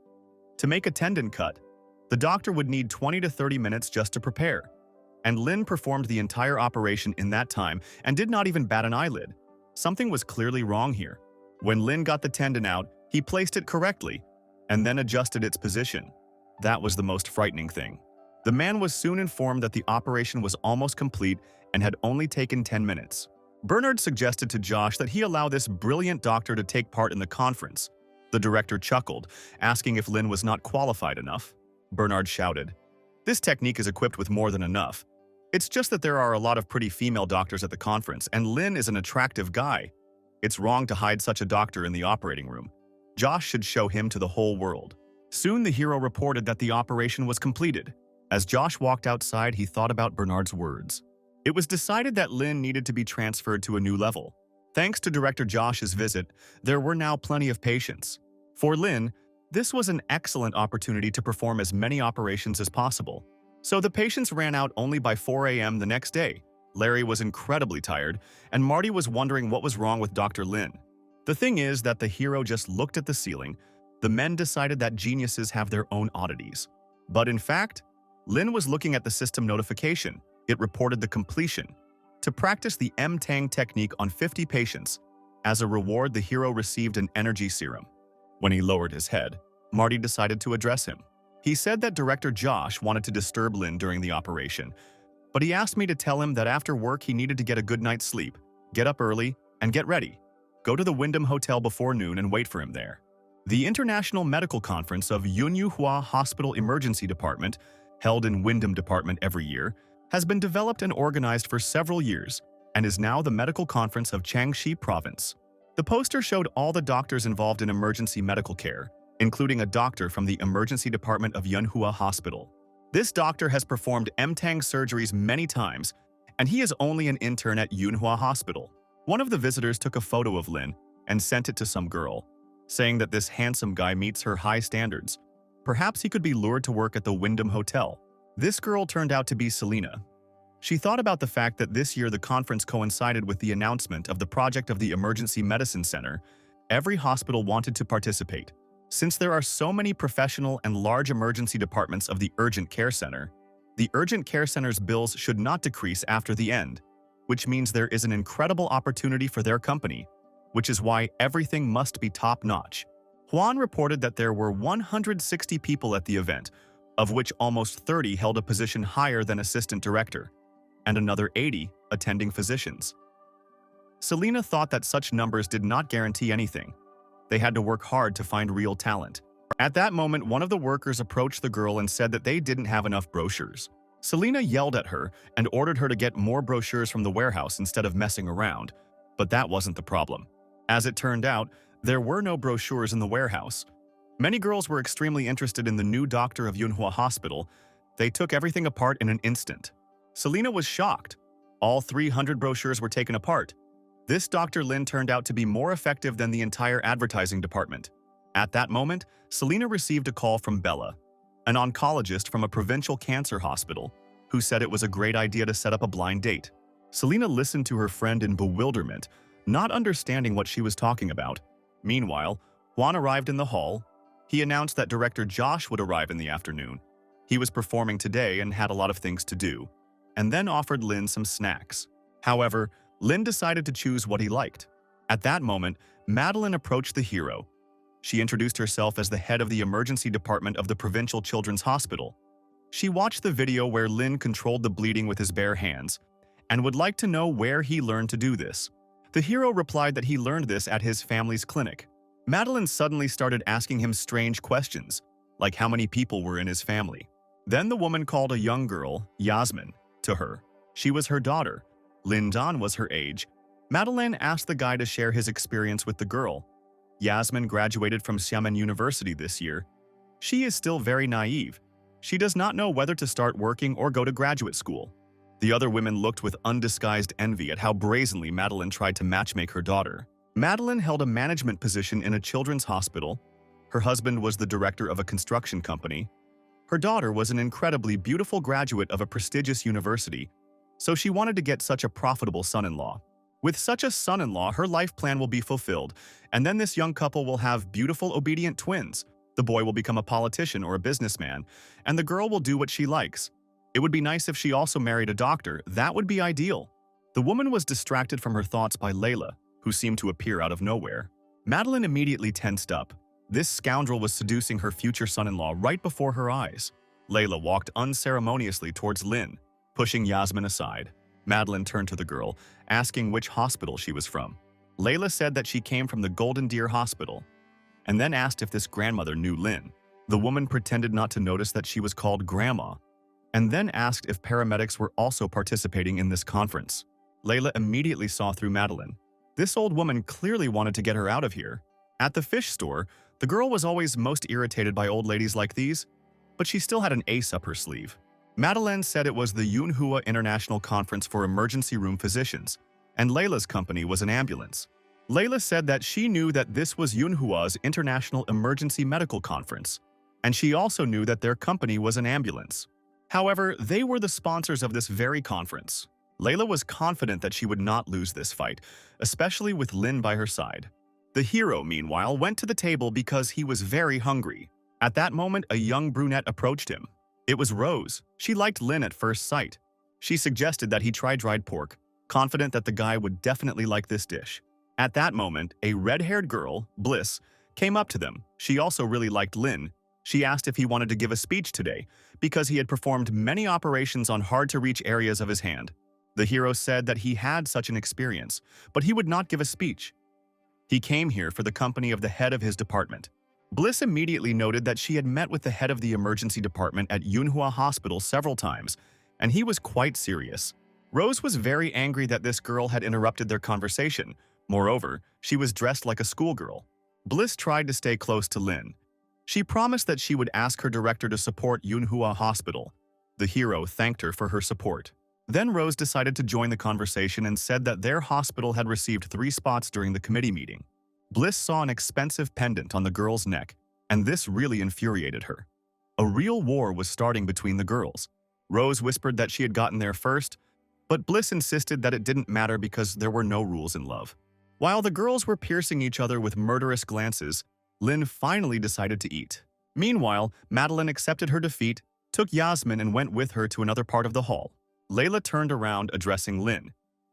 To make a tendon cut, the doctor would need 20 to 30 minutes just to prepare. And Lin performed the entire operation in that time and did not even bat an eyelid. Something was clearly wrong here. When Lin got the tendon out, he placed it correctly and then adjusted its position. That was the most frightening thing. The man was soon informed that the operation was almost complete and had only taken 10 minutes. Bernard suggested to Josh that he allow this brilliant doctor to take part in the conference. The director chuckled, asking if Lin was not qualified enough. Bernard shouted, "This technique is equipped with more than enough. It's just that there are a lot of pretty female doctors at the conference, and Lin is an attractive guy. It's wrong to hide such a doctor in the operating room. Josh should show him to the whole world." Soon the hero reported that the operation was completed. As Josh walked outside, he thought about Bernard's words. It was decided that Lin needed to be transferred to a new level. Thanks to Director Josh's visit, there were now plenty of patients. For Lin, this was an excellent opportunity to perform as many operations as possible. So the patients ran out only by 4 a.m. the next day. Larry was incredibly tired, and Marty was wondering what was wrong with Dr. Lin. The thing is that the hero just looked at the ceiling. The men decided that geniuses have their own oddities. But in fact, Lin was looking at the system notification. It reported the completion. To practice the M-Tang technique on 50 patients, as a reward, the hero received an energy serum. When he lowered his head, Marty decided to address him. He said that Director Josh wanted to disturb Lin during the operation, but he asked me to tell him that after work he needed to get a good night's sleep, get up early, and get ready. Go to the Wyndham Hotel before noon and wait for him there. The International Medical Conference of Manhwa Hospital Emergency Department, held in Wyndham Department every year, has been developed and organized for several years and is now the medical conference of Jiangxi Province. The poster showed all the doctors involved in emergency medical care, including a doctor from the emergency department of Manhua Hospital. This doctor has performed M-Tang surgeries many times, and he is only an intern at Manhua Hospital. One of the visitors took a photo of Lin and sent it to some girl, saying that this handsome guy meets her high standards. Perhaps he could be lured to work at the Wyndham Hotel. This girl turned out to be Selena. She thought about the fact that this year the conference coincided with the announcement of the project of the Emergency Medicine Center. Every hospital wanted to participate. Since there are so many professional and large emergency departments of the Urgent Care Center, the Urgent Care Center's bills should not decrease after the end, which means there is an incredible opportunity for their company, which is why everything must be top-notch. Juan reported that there were 160 people at the event, of which almost 30 held a position higher than assistant director, and another 80 attending physicians. Selena thought that such numbers did not guarantee anything. They had to work hard to find real talent. At that moment, one of the workers approached the girl and said that they didn't have enough brochures. Selena yelled at her and ordered her to get more brochures from the warehouse instead of messing around, but that wasn't the problem. As it turned out, there were no brochures in the warehouse. Many girls were extremely interested in the new doctor of Manhwa Hospital. They took everything apart in an instant. Selena was shocked. All 300 brochures were taken apart. This Dr. Lin turned out to be more effective than the entire advertising department. At that moment, Selena received a call from Bella, an oncologist from a provincial cancer hospital, who said it was a great idea to set up a blind date. Selena listened to her friend in bewilderment, not understanding what she was talking about. Meanwhile, Juan arrived in the hall. He announced that director Josh would arrive in the afternoon. He was performing today and had a lot of things to do, and then offered Lin some snacks. However, Lin decided to choose what he liked. At that moment, Madeline approached the hero. She introduced herself as the head of the emergency department of the provincial children's hospital. She watched the video where Lin controlled the bleeding with his bare hands and would like to know where he learned to do this. The hero replied that he learned this at his family's clinic. Madeline suddenly started asking him strange questions, like how many people were in his family. Then the woman called a young girl, Yasmin, to her. She was her daughter. Lin Dan was her age. Madeline asked the guy to share his experience with the girl. Yasmin graduated from Xiamen University this year. She is still very naive. She does not know whether to start working or go to graduate school. The other women looked with undisguised envy at how brazenly Madeline tried to matchmake her daughter. Madeline held a management position in a children's hospital. Her husband was the director of a construction company. Her daughter was an incredibly beautiful graduate of a prestigious university, so she wanted to get such a profitable son-in-law. With such a son-in-law, her life plan will be fulfilled, and then this young couple will have beautiful, obedient twins. The boy will become a politician or a businessman, and the girl will do what she likes. It would be nice if she also married a doctor. That would be ideal. The woman was distracted from her thoughts by Layla, who seemed to appear out of nowhere. Madeline immediately tensed up. This scoundrel was seducing her future son-in-law right before her eyes. Layla walked unceremoniously towards Lin, pushing Yasmin aside. Madeline turned to the girl, asking which hospital she was from. Layla said that she came from the Golden Deer Hospital, and then asked if this grandmother knew Lin. The woman pretended not to notice that she was called Grandma, and then asked if paramedics were also participating in this conference. Layla immediately saw through Madeline. This old woman clearly wanted to get her out of here. At the fish store, the girl was always most irritated by old ladies like these, but she still had an ace up her sleeve. Madeline said it was the Manhua International Conference for Emergency Room Physicians, and Layla's company was an ambulance. Layla said that she knew that this was Manhua's International Emergency Medical Conference, and she also knew that their company was an ambulance. However, they were the sponsors of this very conference. Layla was confident that she would not lose this fight, especially with Lin by her side. The hero, meanwhile, went to the table because he was very hungry. At that moment, a young brunette approached him. It was Rose. She liked Lin at first sight. She suggested that he try dried pork, confident that the guy would definitely like this dish. At that moment, a red-haired girl, Bliss, came up to them. She also really liked Lin. She asked if he wanted to give a speech today, because he had performed many operations on hard-to-reach areas of his hand. The hero said that he had such an experience, but he would not give a speech. He came here for the company of the head of his department. Bliss immediately noted that she had met with the head of the emergency department at Manhua Hospital several times, and he was quite serious. Rose was very angry that this girl had interrupted their conversation. Moreover, she was dressed like a schoolgirl. Bliss tried to stay close to Lin. She promised that she would ask her director to support Manhua Hospital. The hero thanked her for her support. Then Rose decided to join the conversation and said that their hospital had received 3 spots during the committee meeting. Bliss saw an expensive pendant on the girl's neck, and this really infuriated her. A real war was starting between the girls. Rose whispered that she had gotten there first, But Bliss insisted that it didn't matter because there were no rules in love. While the girls were piercing each other with murderous glances, Lin finally decided to eat. Meanwhile, Madeline accepted her defeat, took Yasmin and went with her to another part of the hall. Layla turned around addressing Lin,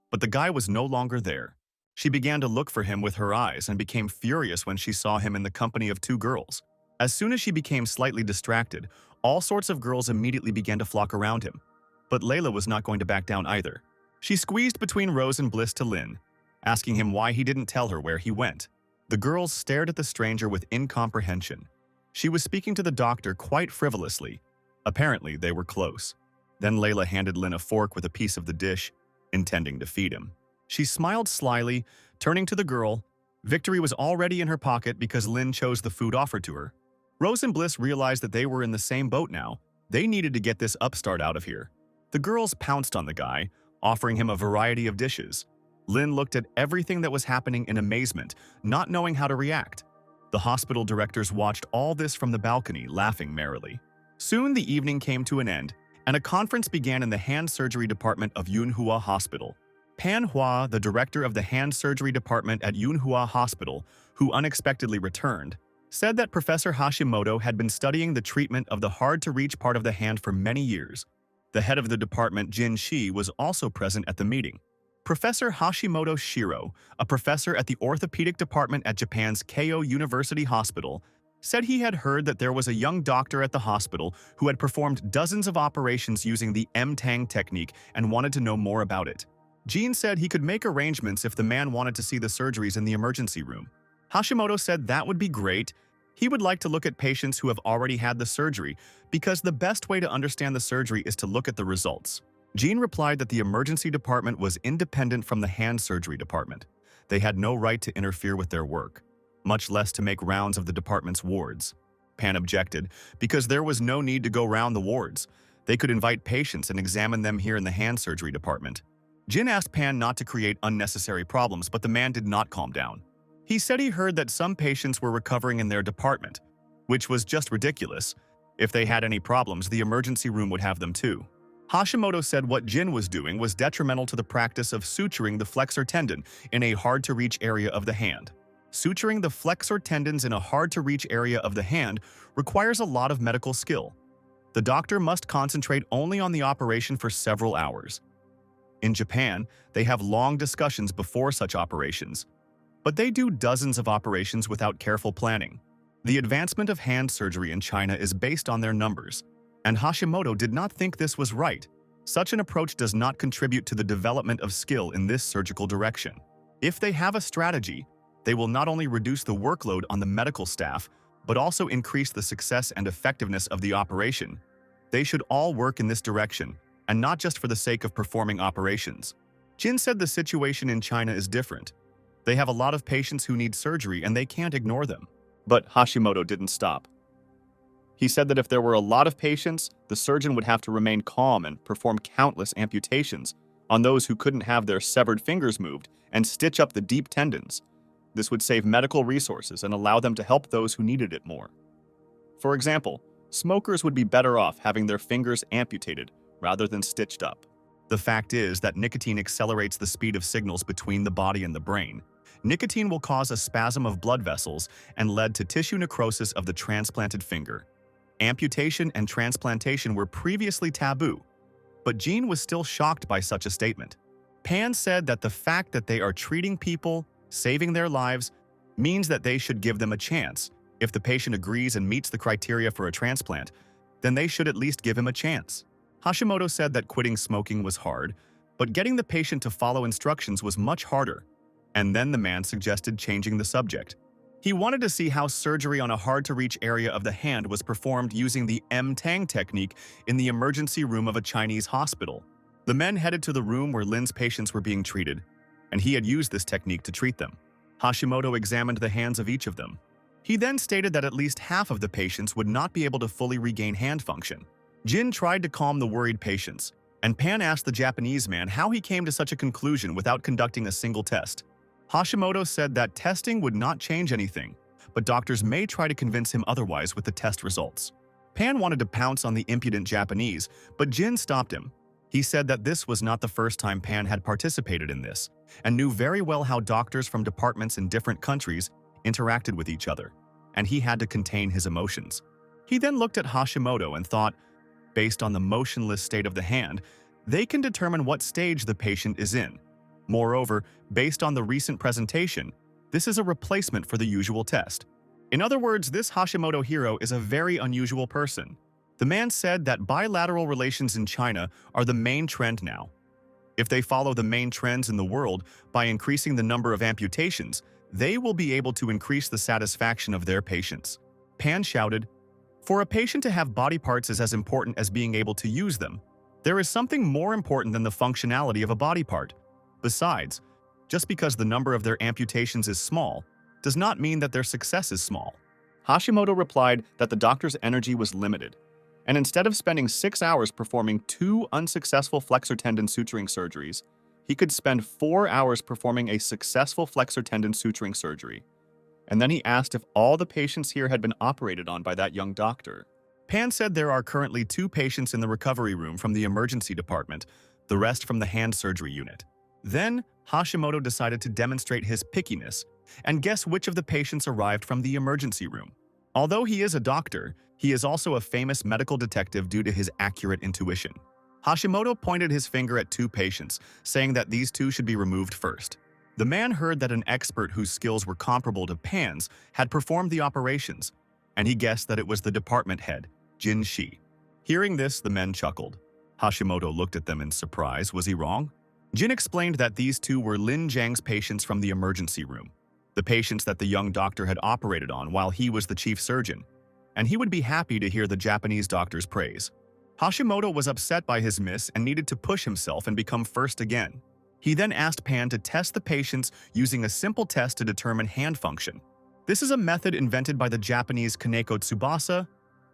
but the guy was no longer there. She began to look for him with her eyes and became furious when she saw him in the company of two girls. As soon as she became slightly distracted, all sorts of girls immediately began to flock around him. But Layla was not going to back down either. She squeezed between Rose and Bliss to Lin, asking him why he didn't tell her where he went. The girls stared at the stranger with incomprehension. She was speaking to the doctor quite frivolously. Apparently, they were close. Then Layla handed Lin a fork with a piece of the dish, intending to feed him. She smiled slyly, turning to the girl. Victory was already in her pocket because Lin chose the food offered to her. Rose and Bliss realized that they were in the same boat now. They needed to get this upstart out of here. The girls pounced on the guy, offering him a variety of dishes. Lin looked at everything that was happening in amazement, not knowing how to react. The hospital directors watched all this from the balcony, laughing merrily. Soon the evening came to an end, and a conference began in the hand surgery department of Manhua Hospital. Manhwa, the director of the hand surgery department at Manhua Hospital, who unexpectedly returned, said that Professor Hashimoto had been studying the treatment of the hard-to-reach part of the hand for many years. The head of the department, Jin Shi, was also present at the meeting. Professor Hashimoto Shiro, a professor at the orthopedic department at Japan's Keio University Hospital, said he had heard that there was a young doctor at the hospital who had performed dozens of operations using the M-Tang technique and wanted to know more about it. Jin said he could make arrangements if the man wanted to see the surgeries in the emergency room. Hashimoto said that would be great. He would like to look at patients who have already had the surgery because the best way to understand the surgery is to look at the results. Jin replied that the emergency department was independent from the hand surgery department. They had no right to interfere with their work, much less to make rounds of the department's wards. Pan objected because there was no need to go round the wards. They could invite patients and examine them here in the hand surgery department. Jin asked Pan not to create unnecessary problems, but the man did not calm down. He said he heard that some patients were recovering in their department, which was just ridiculous. If they had any problems, the emergency room would have them too. Hashimoto said what Jin was doing was detrimental to the practice of suturing the flexor tendon in a hard-to-reach area of the hand. Suturing the flexor tendons in a hard-to-reach area of the hand requires a lot of medical skill. The doctor must concentrate only on the operation for several hours. In Japan, they have long discussions before such operations, but they do dozens of operations without careful planning. The advancement of hand surgery in China is based on their numbers, and Hashimoto did not think this was right. Such an approach does not contribute to the development of skill in this surgical direction. If they have a strategy, they will not only reduce the workload on the medical staff, but also increase the success and effectiveness of the operation. They should all work in this direction, and not just for the sake of performing operations. Jin said the situation in China is different. They have a lot of patients who need surgery and they can't ignore them. But Hashimoto didn't stop. He said that if there were a lot of patients, the surgeon would have to remain calm and perform countless amputations on those who couldn't have their severed fingers moved and stitch up the deep tendons. This would save medical resources and allow them to help those who needed it more. For example, smokers would be better off having their fingers amputated rather than stitched up. The fact is that nicotine accelerates the speed of signals between the body and the brain. Nicotine will cause a spasm of blood vessels and led to tissue necrosis of the transplanted finger. Amputation and transplantation were previously taboo, but Jean was still shocked by such a statement. Pan said that the fact that they are treating people, saving their lives, means that they should give them a chance. If the patient agrees and meets the criteria for a transplant, then they should at least give him a chance. Hashimoto said that quitting smoking was hard, but getting the patient to follow instructions was much harder. And then the man suggested changing the subject. He wanted to see how surgery on a hard-to-reach area of the hand was performed using the M-Tang technique in the emergency room of a Chinese hospital. The men headed to the room where Lin's patients were being treated, and he had used this technique to treat them. Hashimoto examined the hands of each of them. He then stated that at least half of the patients would not be able to fully regain hand function. Jin tried to calm the worried patients, and Pan asked the Japanese man how he came to such a conclusion without conducting a single test. Hashimoto said that testing would not change anything, but doctors may try to convince him otherwise with the test results. Pan wanted to pounce on the impudent Japanese, but Jin stopped him. He said that this was not the first time Pan had participated in this, and knew very well how doctors from departments in different countries interacted with each other, and he had to contain his emotions. He then looked at Hashimoto and thought, based on the motionless state of the hand, they can determine what stage the patient is in. Moreover, based on the recent presentation, this is a replacement for the usual test. In other words, this Hashimoto hero is a very unusual person. The man said that bilateral relations in China are the main trend now. If they follow the main trends in the world by increasing the number of amputations, they will be able to increase the satisfaction of their patients. Pan shouted, "For a patient to have body parts is as important as being able to use them. There is something more important than the functionality of a body part. Besides, just because the number of their amputations is small, does not mean that their success is small." Hashimoto replied that the doctor's energy was limited, and instead of spending 6 hours performing 2 unsuccessful flexor tendon suturing surgeries, he could spend 4 hours performing a successful flexor tendon suturing surgery. And then he asked if all the patients here had been operated on by that young doctor. Pan said there are currently 2 patients in the recovery room from the emergency department, the rest from the hand surgery unit. Then, Hashimoto decided to demonstrate his pickiness and guess which of the patients arrived from the emergency room. Although he is a doctor, he is also a famous medical detective due to his accurate intuition. Hashimoto pointed his finger at 2 patients, saying that these 2 should be removed first. The man heard that an expert whose skills were comparable to Pan's had performed the operations, and he guessed that it was the department head, Jin Shi. Hearing this, the men chuckled. Hashimoto looked at them in surprise. Was he wrong? Jin explained that these 2 were Lin Jiang's patients from the emergency room, the patients that the young doctor had operated on while he was the chief surgeon, and he would be happy to hear the Japanese doctor's praise. Hashimoto was upset by his miss and needed to push himself and become first again. He then asked Pan to test the patients using a simple test to determine hand function. This is a method invented by the Japanese Kaneko Tsubasa.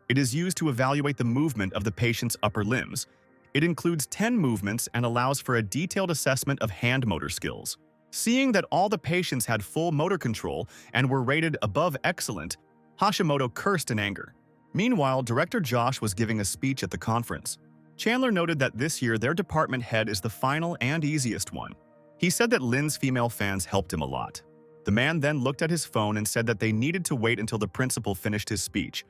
It is used to evaluate the movement of the patient's upper limbs. It includes 10 movements and allows for a detailed assessment of hand motor skills. Seeing that all the patients had full motor control and were rated above excellent, Hashimoto cursed in anger. Meanwhile, Director Josh was giving a speech at the conference. Chandler noted that this year their department head is the final and easiest one. He said that Lin's female fans helped him a lot. The man then looked at his phone and said that they needed to wait until the principal finished his speech,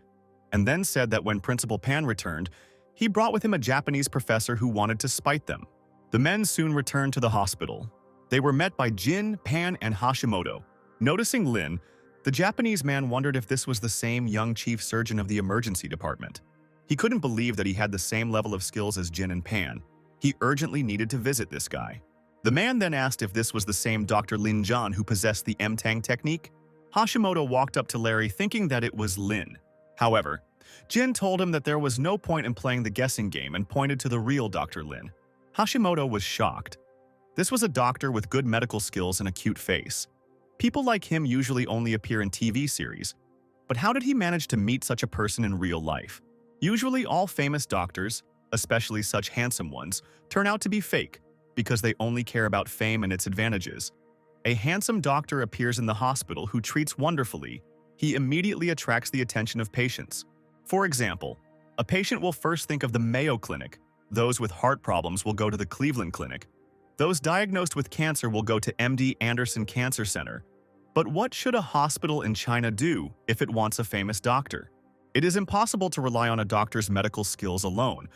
and then said that when Principal Pan returned, he brought with him a Japanese professor who wanted to spite them. The men soon returned to the hospital. They were met by Jin, Pan, and Hashimoto. Noticing Lin, the Japanese man wondered if this was the same young chief surgeon of the emergency department. He couldn't believe that he had the same level of skills as Jin and Pan. He urgently needed to visit this guy. The man then asked if this was the same Dr. Lin Jian who possessed the M-Tang technique. Hashimoto walked up to Larry thinking that it was Lin. However, Jin told him that there was no point in playing the guessing game and pointed to the real Dr. Lin. Hashimoto was shocked. This was a doctor with good medical skills and a cute face. People like him usually only appear in TV series, but how did he manage to meet such a person in real life? Usually all famous doctors, especially such handsome ones, turn out to be fake because they only care about fame and its advantages. A handsome doctor appears in the hospital who treats wonderfully. He immediately attracts the attention of patients. For example, a patient will first think of the Mayo Clinic. Those with heart problems will go to the Cleveland Clinic. Those diagnosed with cancer will go to MD Anderson Cancer Center. But what should a hospital in China do if it wants a famous doctor? It is impossible to rely on a doctor's medical skills alone,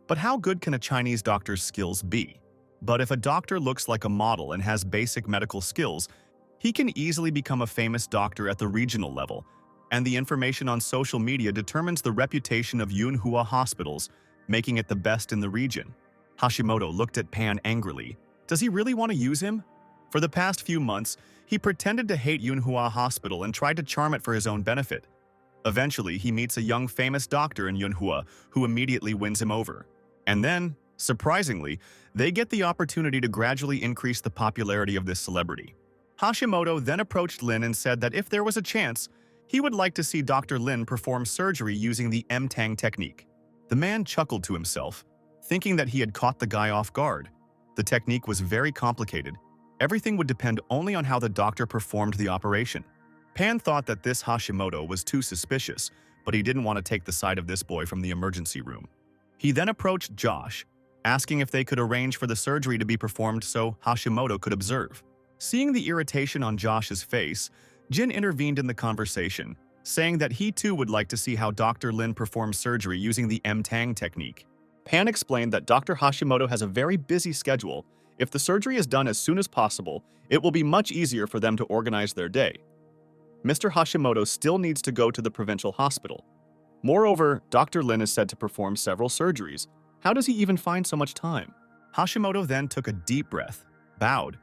but how good can a Chinese doctor's skills be? But if a doctor looks like a model and has basic medical skills, he can easily become a famous doctor at the regional level, and the information on social media determines the reputation of Manhua hospitals, making it the best in the region. Hashimoto looked at Pan angrily. Does he really want to use him? For the past few months, he pretended to hate Manhua Hospital and tried to charm it for his own benefit. Eventually, he meets a young famous doctor in Manhua who immediately wins him over. And then, surprisingly, they get the opportunity to gradually increase the popularity of this celebrity. Hashimoto then approached Lin and said that if there was a chance, he would like to see Dr. Lin perform surgery using the M-Tang technique. The man chuckled to himself, thinking that he had caught the guy off guard. The technique was very complicated. Everything would depend only on how the doctor performed the operation. Pan thought that this Hashimoto was too suspicious, but he didn't want to take the side of this boy from the emergency room. He then approached Josh. asking if they could arrange for the surgery to be performed so Hashimoto could observe. Seeing the irritation on Josh's face, Jin intervened in the conversation, saying that he too would like to see how Dr. Lin performs surgery using the M-Tang technique. Pan explained that Dr. Hashimoto has a very busy schedule. If the surgery is done as soon as possible, it will be much easier for them to organize their day. Mr. Hashimoto still needs to go to the provincial hospital. Moreover, Dr. Lin is said to perform several surgeries. How does he even find so much time? Hashimoto then took a deep breath, bowed,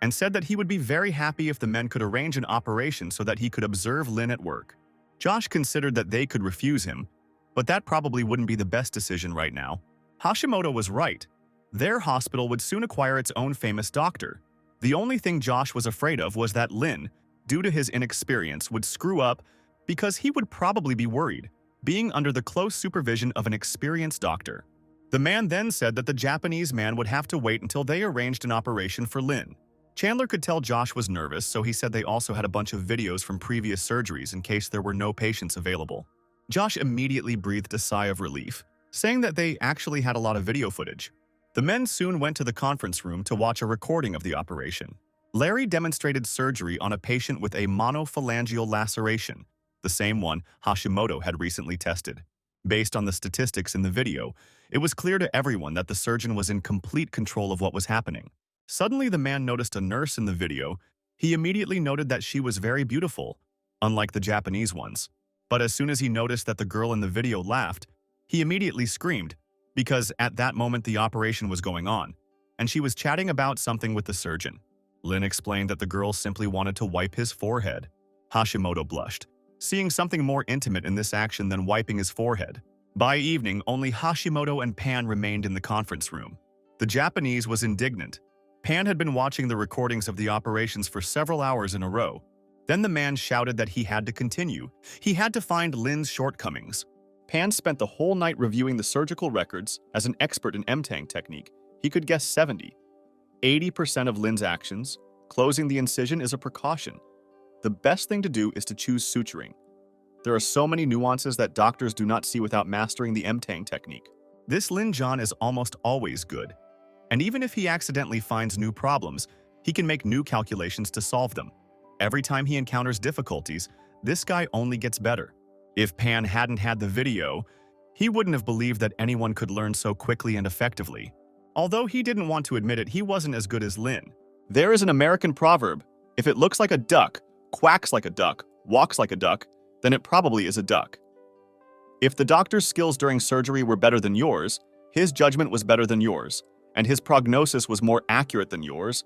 and said that he would be very happy if the men could arrange an operation so that he could observe Lin at work. Josh considered that they could refuse him, but that probably wouldn't be the best decision right now. Hashimoto was right. Their hospital would soon acquire its own famous doctor. The only thing Josh was afraid of was that Lin, due to his inexperience, would screw up because he would probably be worried, being under the close supervision of an experienced doctor. The man then said that the Japanese man would have to wait until they arranged an operation for Lin. Chandler could tell Josh was nervous, so he said they also had a bunch of videos from previous surgeries in case there were no patients available. Josh immediately breathed a sigh of relief, saying that they actually had a lot of video footage. The men soon went to the conference room to watch a recording of the operation. Larry demonstrated surgery on a patient with a monophalangeal laceration, the same one Hashimoto had recently tested. Based on the statistics in the video, it was clear to everyone that the surgeon was in complete control of what was happening. Suddenly, the man noticed a nurse in the video. He immediately noted that she was very beautiful, unlike the Japanese ones. But as soon as he noticed that the girl in the video laughed, he immediately screamed, because at that moment the operation was going on, and she was chatting about something with the surgeon. Lin explained that the girl simply wanted to wipe his forehead. Hashimoto blushed, seeing something more intimate in this action than wiping his forehead. By evening, only Hashimoto and Pan remained in the conference room. The Japanese was indignant. Pan had been watching the recordings of the operations for several hours in a row. Then the man shouted that he had to continue. He had to find Lin's shortcomings. Pan spent the whole night reviewing the surgical records. As an expert in M-Tang technique, he could guess 80% of Lin's actions. Closing the incision is a precaution. The best thing to do is to choose suturing. There are so many nuances that doctors do not see without mastering the M-Tang technique. This Lin John is almost always good. And even if he accidentally finds new problems, he can make new calculations to solve them. Every time he encounters difficulties, this guy only gets better. If Pan hadn't had the video, he wouldn't have believed that anyone could learn so quickly and effectively. Although he didn't want to admit it, he wasn't as good as Lin. There is an American proverb, if it looks like a duck, quacks like a duck, walks like a duck, then it probably is a duck. If the doctor's skills during surgery were better than yours, his judgment was better than yours, and his prognosis was more accurate than yours,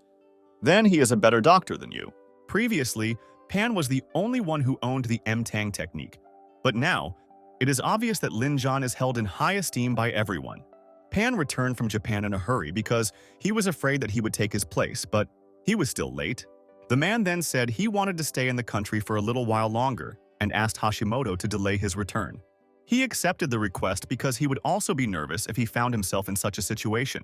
then he is a better doctor than you. Previously, Pan was the only one who owned the M-Tang technique, but now, it is obvious that Lin John is held in high esteem by everyone. Pan returned from Japan in a hurry because he was afraid that he would take his place, but he was still late. The man then said he wanted to stay in the country for a little while longer and asked Hashimoto to delay his return. He accepted the request because he would also be nervous if he found himself in such a situation.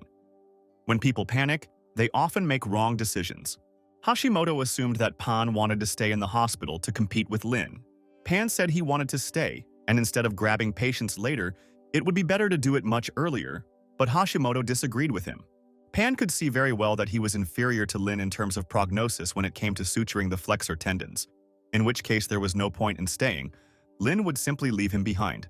When people panic, they often make wrong decisions. Hashimoto assumed that Pan wanted to stay in the hospital to compete with Lin. Pan said he wanted to stay, and instead of grabbing patients later, it would be better to do it much earlier, but Hashimoto disagreed with him. Pan could see very well that he was inferior to Lin in terms of prognosis when it came to suturing the flexor tendons, in which case there was no point in staying. Lin would simply leave him behind.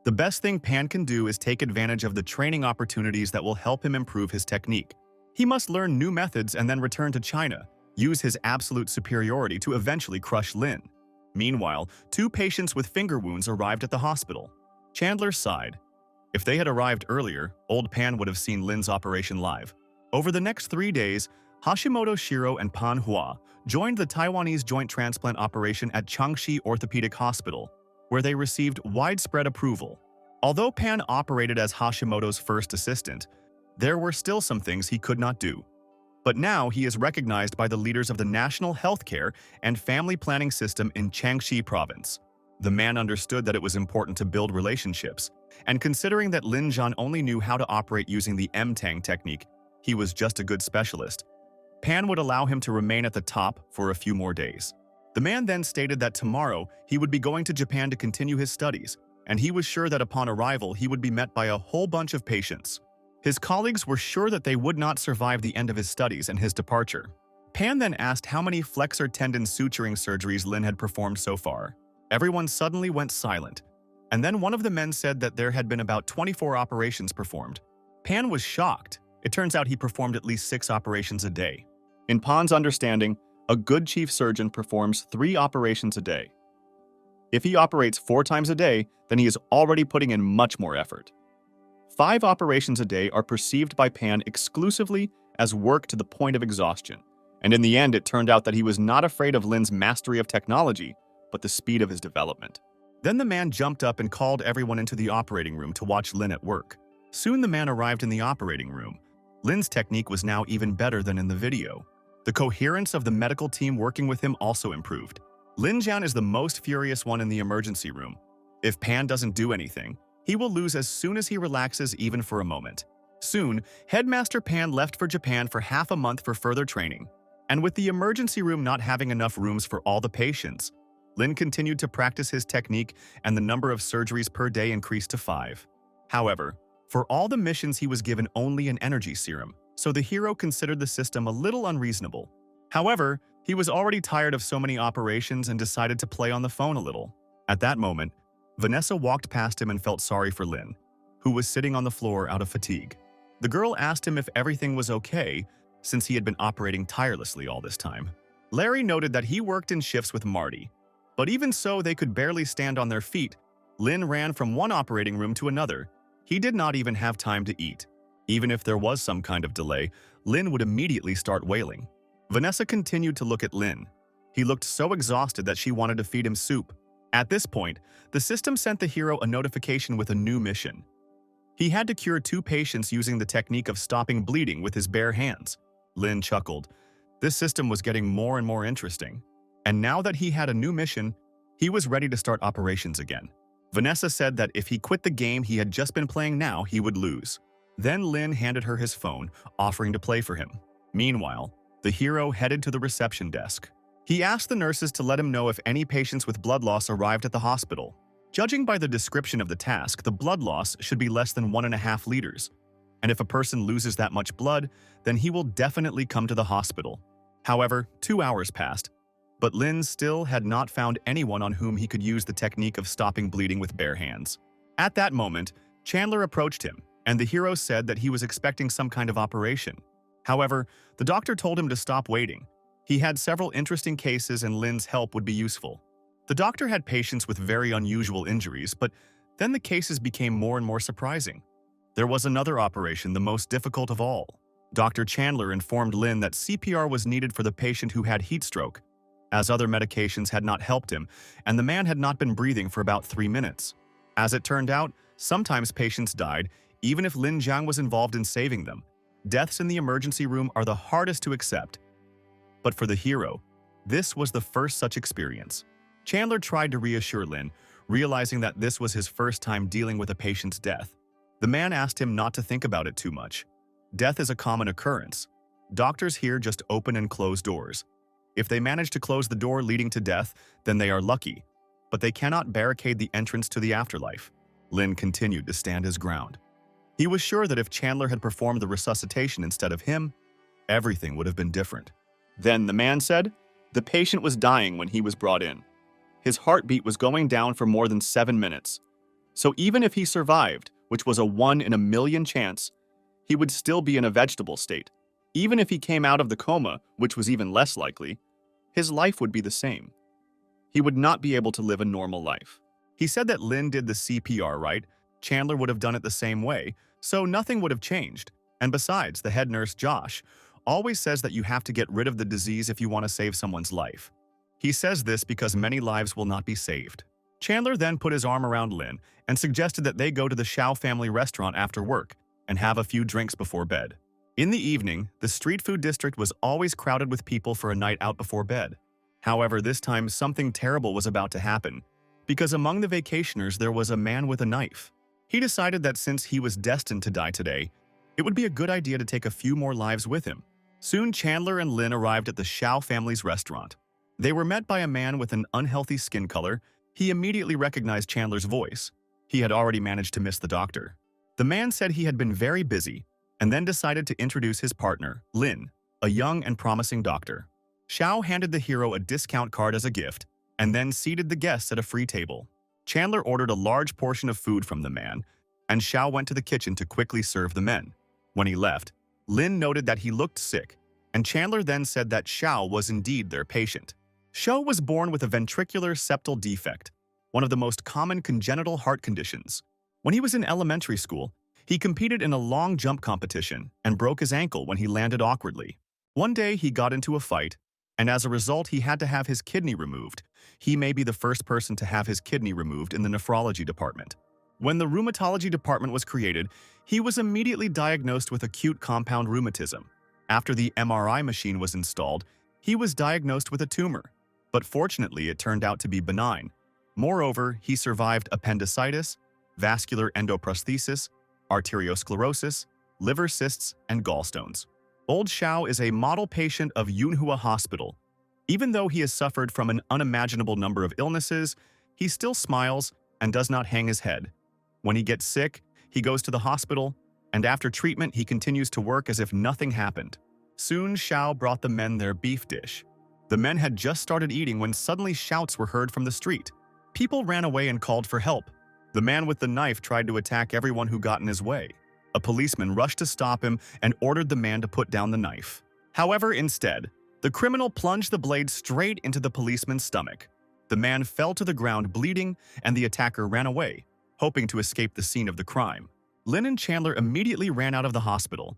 The best thing Pan can do is take advantage of the training opportunities that will help him improve his technique. He must learn new methods and then return to China, use his absolute superiority to eventually crush Lin. Meanwhile, 2 patients with finger wounds arrived at the hospital. Chandler sighed. If they had arrived earlier, old Pan would have seen Lin's operation live. Over the next 3 days, Hashimoto, Shiro, and Manhua joined the Taiwanese joint transplant operation at Changshi Orthopedic Hospital, where they received widespread approval. Although Pan operated as Hashimoto's first assistant, there were still some things he could not do. But now he is recognized by the leaders of the National Healthcare and Family Planning System in Changshi Province. The man understood that it was important to build relationships, and considering that Lin Zhan only knew how to operate using the M-Tang technique, he was just a good specialist. Pan would allow him to remain at the top for a few more days. The man then stated that tomorrow he would be going to Japan to continue his studies, and he was sure that upon arrival he would be met by a whole bunch of patients. His colleagues were sure that they would not survive the end of his studies and his departure. Pan then asked how many flexor tendon suturing surgeries Lin had performed so far. Everyone suddenly went silent, and then one of the men said that there had been about 24 operations performed. Pan was shocked. It turns out he performed at least 6 operations a day. In Pan's understanding, a good chief surgeon performs 3 operations a day. If he operates 4 times a day, then he is already putting in much more effort. 5 operations a day are perceived by Pan exclusively as work to the point of exhaustion, and in the end it turned out that he was not afraid of Lin's mastery of technology, but the speed of his development. Then the man jumped up and called everyone into the operating room to watch Lin at work. Soon the man arrived in the operating room. Lin's technique was now even better than in the video. The coherence of the medical team working with him also improved. Lin Jian is the most furious one in the emergency room. If Pan doesn't do anything, he will lose as soon as he relaxes even for a moment. Soon, Headmaster Pan left for Japan for half a month for further training. And with the emergency room not having enough rooms for all the patients, Lin continued to practice his technique and the number of surgeries per day increased to 5. However, for all the missions he was given only an energy serum, so the hero considered the system a little unreasonable. However, he was already tired of so many operations and decided to play on the phone a little. At that moment, Vanessa walked past him and felt sorry for Lin, who was sitting on the floor out of fatigue. The girl asked him if everything was okay, since he had been operating tirelessly all this time. Larry noted that he worked in shifts with Marty, but even so they could barely stand on their feet. Lin ran from one operating room to another. He did not even have time to eat. Even if there was some kind of delay, Lin would immediately start wailing. Vanessa continued to look at Lin. He looked so exhausted that she wanted to feed him soup. At this point, the system sent the hero a notification with a new mission. He had to cure 2 patients using the technique of stopping bleeding with his bare hands. Lin chuckled. This system was getting more and more interesting. And now that he had a new mission, he was ready to start operations again. Vanessa said that if he quit the game he had just been playing now, he would lose. Then Lin handed her his phone, offering to play for him. Meanwhile, the hero headed to the reception desk. He asked the nurses to let him know if any patients with blood loss arrived at the hospital. Judging by the description of the task, the blood loss should be less than 1.5 liters. And if a person loses that much blood, then he will definitely come to the hospital. However, 2 hours passed, but Lin still had not found anyone on whom he could use the technique of stopping bleeding with bare hands. At that moment, Chandler approached him, and the hero said that he was expecting some kind of operation. However, the doctor told him to stop waiting. He had several interesting cases and Lin's help would be useful. The doctor had patients with very unusual injuries, but then the cases became more and more surprising. There was another operation, the most difficult of all. Dr. Chandler informed Lin that CPR was needed for the patient who had heat stroke, as other medications had not helped him, and the man had not been breathing for about 3 minutes. As it turned out, sometimes patients died, even if Lin Jiang was involved in saving them. Deaths in the emergency room are the hardest to accept. But for the hero, this was the first such experience. Chandler tried to reassure Lin, realizing that this was his first time dealing with a patient's death. The man asked him not to think about it too much. Death is a common occurrence. Doctors here just open and close doors. If they manage to close the door leading to death, then they are lucky, but they cannot barricade the entrance to the afterlife. Lin continued to stand his ground. He was sure that if Chandler had performed the resuscitation instead of him, everything would have been different. Then the man said, the patient was dying when he was brought in. His heartbeat was going down for more than 7 minutes. So even if he survived, which was a 1 in a million chance, he would still be in a vegetable state. Even if he came out of the coma, which was even less likely, his life would be the same. He would not be able to live a normal life. He said that Lin did the CPR right, Chandler would have done it the same way, so nothing would have changed. And besides, the head nurse, Josh, always says that you have to get rid of the disease if you want to save someone's life. He says this because many lives will not be saved. Chandler then put his arm around Lin and suggested that they go to the Shao family restaurant after work and have a few drinks before bed. In the evening, the street food district was always crowded with people for a night out before bed. However, this time something terrible was about to happen, because among the vacationers there was a man with a knife. He decided that since he was destined to die today, it would be a good idea to take a few more lives with him. Soon Chandler and Lin arrived at the Shao family's restaurant. They were met by a man with an unhealthy skin color. He immediately recognized Chandler's voice. He had already managed to miss the doctor. The man said he had been very busy, and then decided to introduce his partner, Lin, a young and promising doctor. Xiao handed the hero a discount card as a gift, and then seated the guests at a free table. Chandler ordered a large portion of food from the man, and Xiao went to the kitchen to quickly serve the men. When he left, Lin noted that he looked sick, and Chandler then said that Xiao was indeed their patient. Xiao was born with a ventricular septal defect, one of the most common congenital heart conditions. When he was in elementary school, he competed in a long jump competition and broke his ankle when he landed awkwardly. One day he got into a fight, and as a result he had to have his kidney removed. He may be the first person to have his kidney removed in the nephrology department. When the rheumatology department was created, he was immediately diagnosed with acute compound rheumatism. After the MRI machine was installed, he was diagnosed with a tumor, but fortunately it turned out to be benign. Moreover, he survived appendicitis, vascular endoprosthesis, arteriosclerosis, liver cysts, and gallstones. Old Xiao is a model patient of MANHUA Hospital. Even though he has suffered from an unimaginable number of illnesses, he still smiles and does not hang his head. When he gets sick, he goes to the hospital, and after treatment he continues to work as if nothing happened. Soon Xiao brought the men their beef dish. The men had just started eating when suddenly shouts were heard from the street. People ran away and called for help. The man with the knife tried to attack everyone who got in his way. A policeman rushed to stop him and ordered the man to put down the knife. However, instead, the criminal plunged the blade straight into the policeman's stomach. The man fell to the ground bleeding, and the attacker ran away, hoping to escape the scene of the crime. Lin and Chandler immediately ran out of the hospital.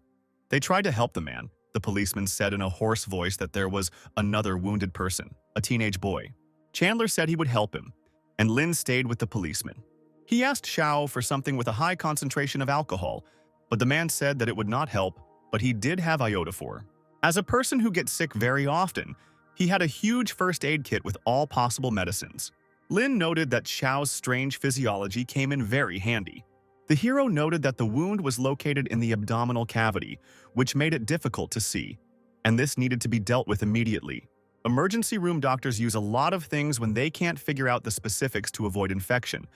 They tried to help the man. The policeman said in a hoarse voice that there was another wounded person, a teenage boy. Chandler said he would help him, and Lin stayed with the policeman. He asked Xiao for something with a high concentration of alcohol, but the man said that it would not help, but he did have iodophor. As a person who gets sick very often, he had a huge first aid kit with all possible medicines. Lin noted that Xiao's strange physiology came in very handy. The hero noted that the wound was located in the abdominal cavity, which made it difficult to see, and this needed to be dealt with immediately. Emergency room doctors use a lot of things when they can't figure out the specifics to avoid infection,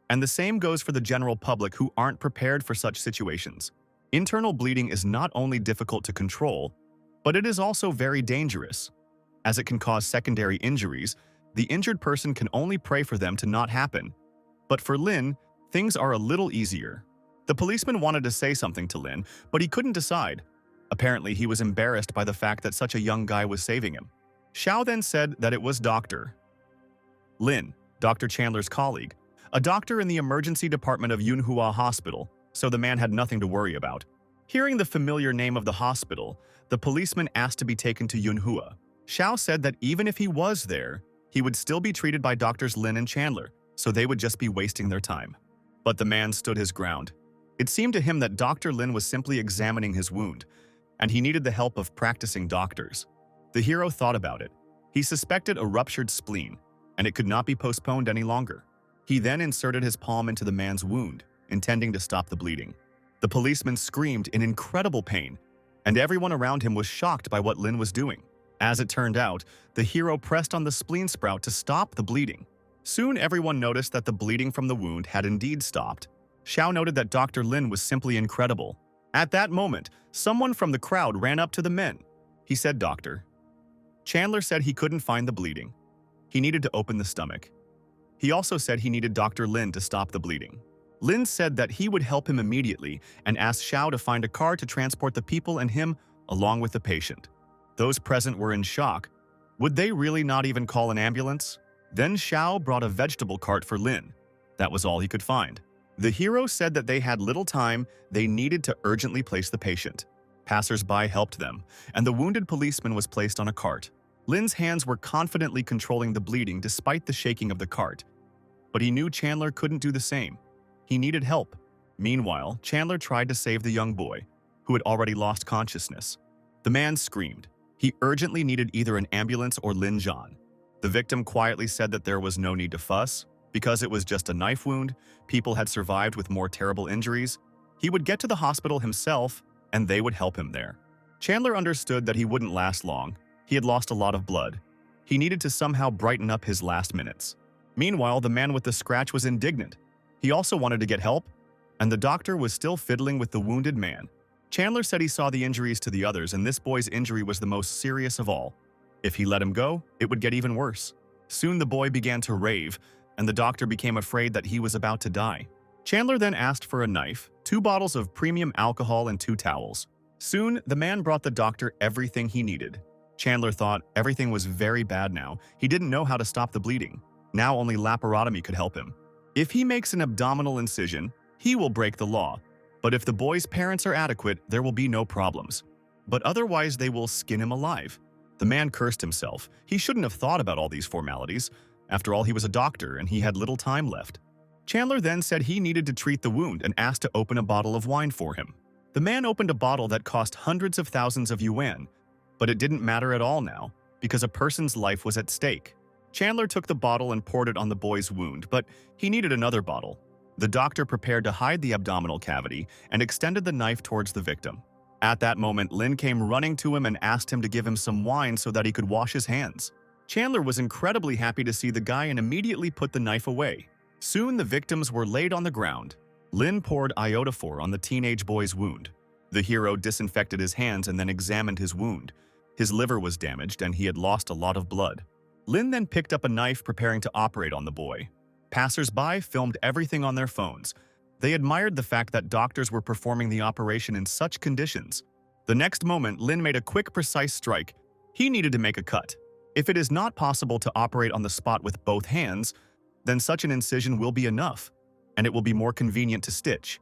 and the same goes for the general public who aren't prepared for such situations. Internal bleeding is not only difficult to control, but it is also very dangerous. As it can cause secondary injuries, the injured person can only pray for them to not happen. But for Lin, things are a little easier. The policeman wanted to say something to Lin, but he couldn't decide. Apparently, he was embarrassed by the fact that such a young guy was saving him. Xiao then said that it was Dr. Lin, Dr. Chandler's colleague, a doctor in the emergency department of MANHUA Hospital, so the man had nothing to worry about. Hearing the familiar name of the hospital, the policeman asked to be taken to MANHUA. Xiao said that even if he was there, he would still be treated by Doctors Lin and Chandler, so they would just be wasting their time. But the man stood his ground. It seemed to him that Dr. Lin was simply examining his wound, and he needed the help of practicing doctors. The hero thought about it. He suspected a ruptured spleen, and it could not be postponed any longer. He then inserted his palm into the man's wound, intending to stop the bleeding. The policeman screamed in incredible pain, and everyone around him was shocked by what Lin was doing. As it turned out, the hero pressed on the spleen sprout to stop the bleeding. Soon everyone noticed that the bleeding from the wound had indeed stopped. Xiao noted that Dr. Lin was simply incredible. At that moment, someone from the crowd ran up to the men. He said, "Doctor." Chandler said he couldn't find the bleeding. He needed to open the stomach. He also said he needed Dr. Lin to stop the bleeding. Lin said that he would help him immediately and asked Xiao to find a car to transport the people and him along with the patient. Those present were in shock. Would they really not even call an ambulance? Then Xiao brought a vegetable cart for Lin. That was all he could find. The hero said that they had little time, they needed to urgently place the patient. Passers-by helped them, and the wounded policeman was placed on a cart. Lin's hands were confidently controlling the bleeding despite the shaking of the cart. But he knew Chandler couldn't do the same. He needed help. Meanwhile, Chandler tried to save the young boy, who had already lost consciousness. The man screamed. He urgently needed either an ambulance or Lin Zhan. The victim quietly said that there was no need to fuss, because it was just a knife wound, people had survived with more terrible injuries. He would get to the hospital himself, and they would help him there. Chandler understood that he wouldn't last long. He had lost a lot of blood. He needed to somehow brighten up his last minutes. Meanwhile, the man with the scratch was indignant. He also wanted to get help, and the doctor was still fiddling with the wounded man. Chandler said he saw the injuries to the others, and this boy's injury was the most serious of all. If he let him go, it would get even worse. Soon the boy began to rave, and the doctor became afraid that he was about to die. Chandler then asked for a knife, 2 bottles of premium alcohol, and 2 towels. Soon, the man brought the doctor everything he needed. Chandler thought everything was very bad now. He didn't know how to stop the bleeding. Now only laparotomy could help him. If he makes an abdominal incision, he will break the law. But if the boy's parents are adequate, there will be no problems. But otherwise, they will skin him alive. The man cursed himself. He shouldn't have thought about all these formalities. After all, he was a doctor and he had little time left. Chandler then said he needed to treat the wound and asked to open a bottle of wine for him. The man opened a bottle that cost hundreds of thousands of yuan, but it didn't matter at all now because a person's life was at stake. Chandler took the bottle and poured it on the boy's wound, but he needed another bottle. The doctor prepared to hide the abdominal cavity and extended the knife towards the victim. At that moment, Lin came running to him and asked him to give him some wine so that he could wash his hands. Chandler was incredibly happy to see the guy and immediately put the knife away. Soon the victims were laid on the ground. Lin poured iodophor on the teenage boy's wound. The hero disinfected his hands and then examined his wound. His liver was damaged and he had lost a lot of blood. Lin then picked up a knife preparing to operate on the boy. Passers-by filmed everything on their phones. They admired the fact that doctors were performing the operation in such conditions. The next moment, Lin made a quick, precise strike. He needed to make a cut. If it is not possible to operate on the spot with both hands, then such an incision will be enough, and it will be more convenient to stitch.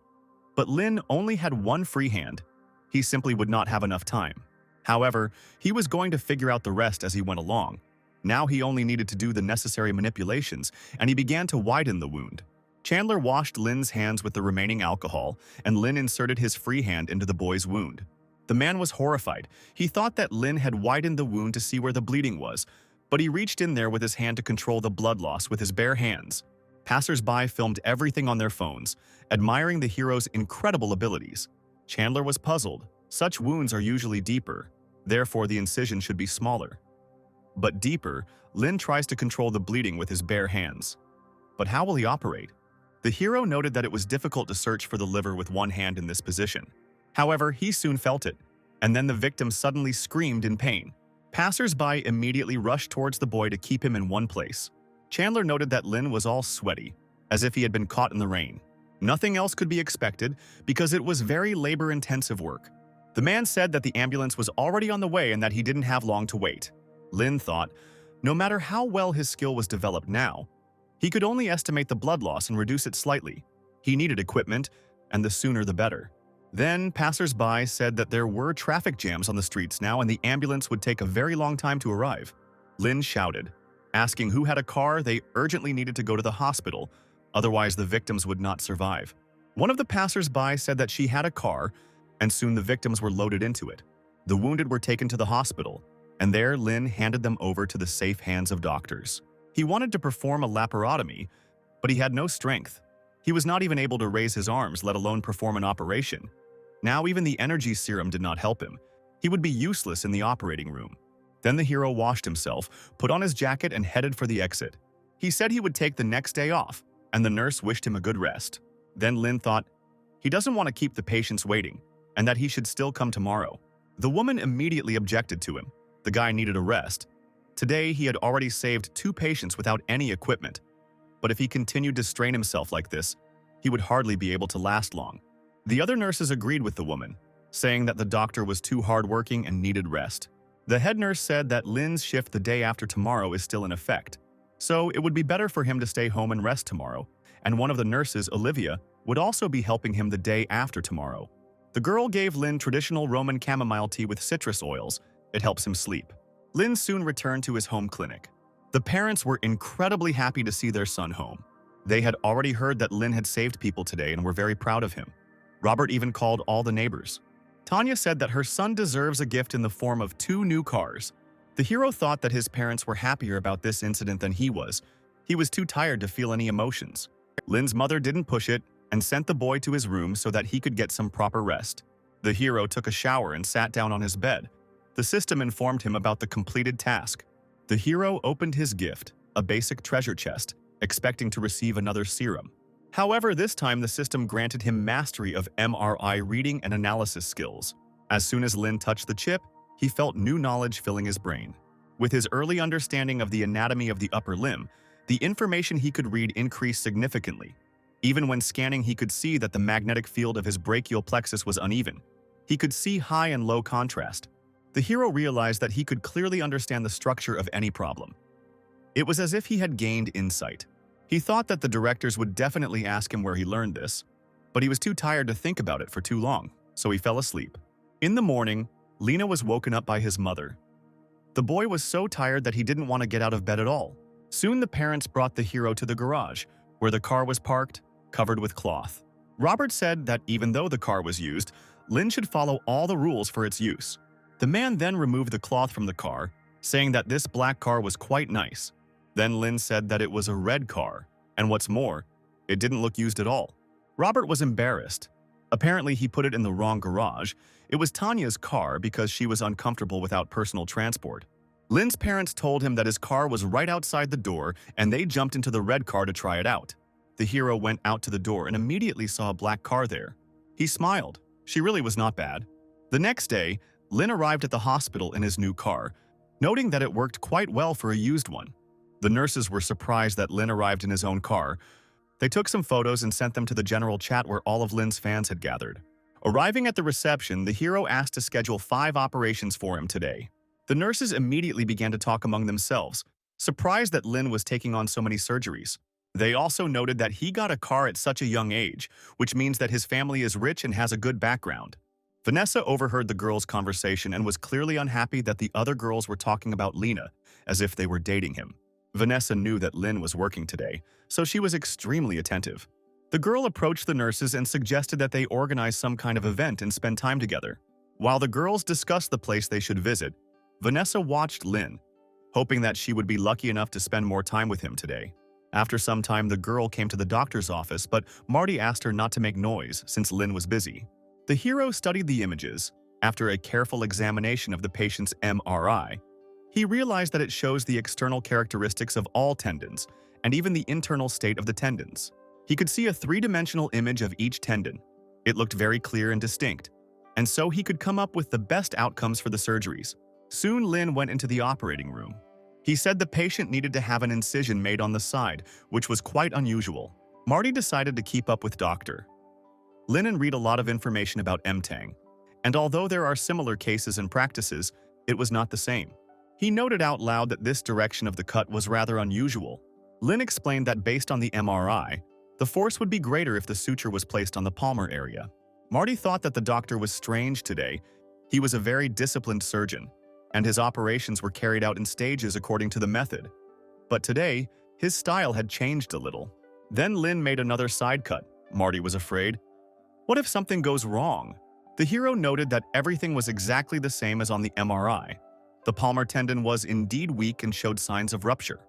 But Lin only had one free hand. He simply would not have enough time. However, he was going to figure out the rest as he went along. Now he only needed to do the necessary manipulations, and he began to widen the wound. Chandler washed Lin's hands with the remaining alcohol, and Lin inserted his free hand into the boy's wound. The man was horrified. He thought that Lin had widened the wound to see where the bleeding was, but he reached in there with his hand to control the blood loss with his bare hands. Passers-by filmed everything on their phones, admiring the hero's incredible abilities. Chandler was puzzled. Such wounds are usually deeper, therefore the incision should be smaller. But deeper, Lin tries to control the bleeding with his bare hands. But how will he operate? The hero noted that it was difficult to search for the liver with one hand in this position. However, he soon felt it, and then the victim suddenly screamed in pain. Passers-by immediately rushed towards the boy to keep him in one place. Chandler noted that Lin was all sweaty, as if he had been caught in the rain. Nothing else could be expected because it was very labor-intensive work. The man said that the ambulance was already on the way and that he didn't have long to wait. Lin thought, no matter how well his skill was developed now, he could only estimate the blood loss and reduce it slightly. He needed equipment, and the sooner the better. Then, passers-by said that there were traffic jams on the streets now and the ambulance would take a very long time to arrive. Lin shouted, asking who had a car. They urgently needed to go to the hospital, otherwise the victims would not survive. One of the passers-by said that she had a car, and soon the victims were loaded into it. The wounded were taken to the hospital, and there Lin handed them over to the safe hands of doctors. He wanted to perform a laparotomy, but he had no strength. He was not even able to raise his arms, let alone perform an operation. Now even the energy serum did not help him. He would be useless in the operating room. Then the hero washed himself, put on his jacket, and headed for the exit. He said he would take the next day off, and the nurse wished him a good rest. Then Lin thought, he doesn't want to keep the patients waiting, and that he should still come tomorrow. The woman immediately objected to him. The guy needed a rest. Today, he had already saved 2 patients without any equipment. But if he continued to strain himself like this, he would hardly be able to last long. The other nurses agreed with the woman, saying that the doctor was too hardworking and needed rest. The head nurse said that Lin's shift the day after tomorrow is still in effect, so it would be better for him to stay home and rest tomorrow, and one of the nurses, Olivia, would also be helping him the day after tomorrow. The girl gave Lin traditional Roman chamomile tea with citrus oils. It helps him sleep. Lin soon returned to his home clinic. The parents were incredibly happy to see their son home. They had already heard that Lin had saved people today and were very proud of him. Robert even called all the neighbors. Tanya said that her son deserves a gift in the form of 2 new cars. The hero thought that his parents were happier about this incident than he was. He was too tired to feel any emotions. Lin's mother didn't push it and sent the boy to his room so that he could get some proper rest. The hero took a shower and sat down on his bed. The system informed him about the completed task. The hero opened his gift, a basic treasure chest, expecting to receive another serum. However, this time the system granted him mastery of MRI reading and analysis skills. As soon as Lin touched the chip, he felt new knowledge filling his brain. With his early understanding of the anatomy of the upper limb, the information he could read increased significantly. Even when scanning, he could see that the magnetic field of his brachial plexus was uneven. He could see high and low contrast. The hero realized that he could clearly understand the structure of any problem. It was as if he had gained insight. He thought that the directors would definitely ask him where he learned this, but he was too tired to think about it for too long, so he fell asleep. In the morning, Lena was woken up by his mother. The boy was so tired that he didn't want to get out of bed at all. Soon the parents brought the hero to the garage, where the car was parked, covered with cloth. Robert said that even though the car was used, Lin should follow all the rules for its use. The man then removed the cloth from the car, saying that this black car was quite nice. Then Lin said that it was a red car, and what's more, it didn't look used at all. Robert was embarrassed. Apparently, he put it in the wrong garage. It was Tanya's car because she was uncomfortable without personal transport. Lin's parents told him that his car was right outside the door, and they jumped into the red car to try it out. The hero went out to the door and immediately saw a black car there. He smiled. She really was not bad. The next day, Lin arrived at the hospital in his new car, noting that it worked quite well for a used one. The nurses were surprised that Lin arrived in his own car. They took some photos and sent them to the general chat where all of Lin's fans had gathered. Arriving at the reception, the hero asked to schedule 5 operations for him today. The nurses immediately began to talk among themselves, surprised that Lin was taking on so many surgeries. They also noted that he got a car at such a young age, which means that his family is rich and has a good background. Vanessa overheard the girls' conversation and was clearly unhappy that the other girls were talking about Lena, as if they were dating him. Vanessa knew that Lin was working today, so she was extremely attentive. The girl approached the nurses and suggested that they organize some kind of event and spend time together. While the girls discussed the place they should visit, Vanessa watched Lin, hoping that she would be lucky enough to spend more time with him today. After some time, the girl came to the doctor's office, but Marty asked her not to make noise since Lin was busy. The hero studied the images. After a careful examination of the patient's MRI, he realized that it shows the external characteristics of all tendons and even the internal state of the tendons. He could see a 3-dimensional image of each tendon. It looked very clear and distinct, and so he could come up with the best outcomes for the surgeries. Soon Lin went into the operating room. He said the patient needed to have an incision made on the side, which was quite unusual. Marty decided to keep up with Dr. Lin and read a lot of information about MTang, and although there are similar cases and practices, it was not the same. He noted out loud that this direction of the cut was rather unusual. Lin explained that based on the MRI, the force would be greater if the suture was placed on the palmar area. Marty thought that the doctor was strange today. He was a very disciplined surgeon, and his operations were carried out in stages according to the method. But today, his style had changed a little. Then Lin made another side cut. Marty was afraid. What if something goes wrong? The hero noted that everything was exactly the same as on the MRI. The palmar tendon was indeed weak and showed signs of rupture.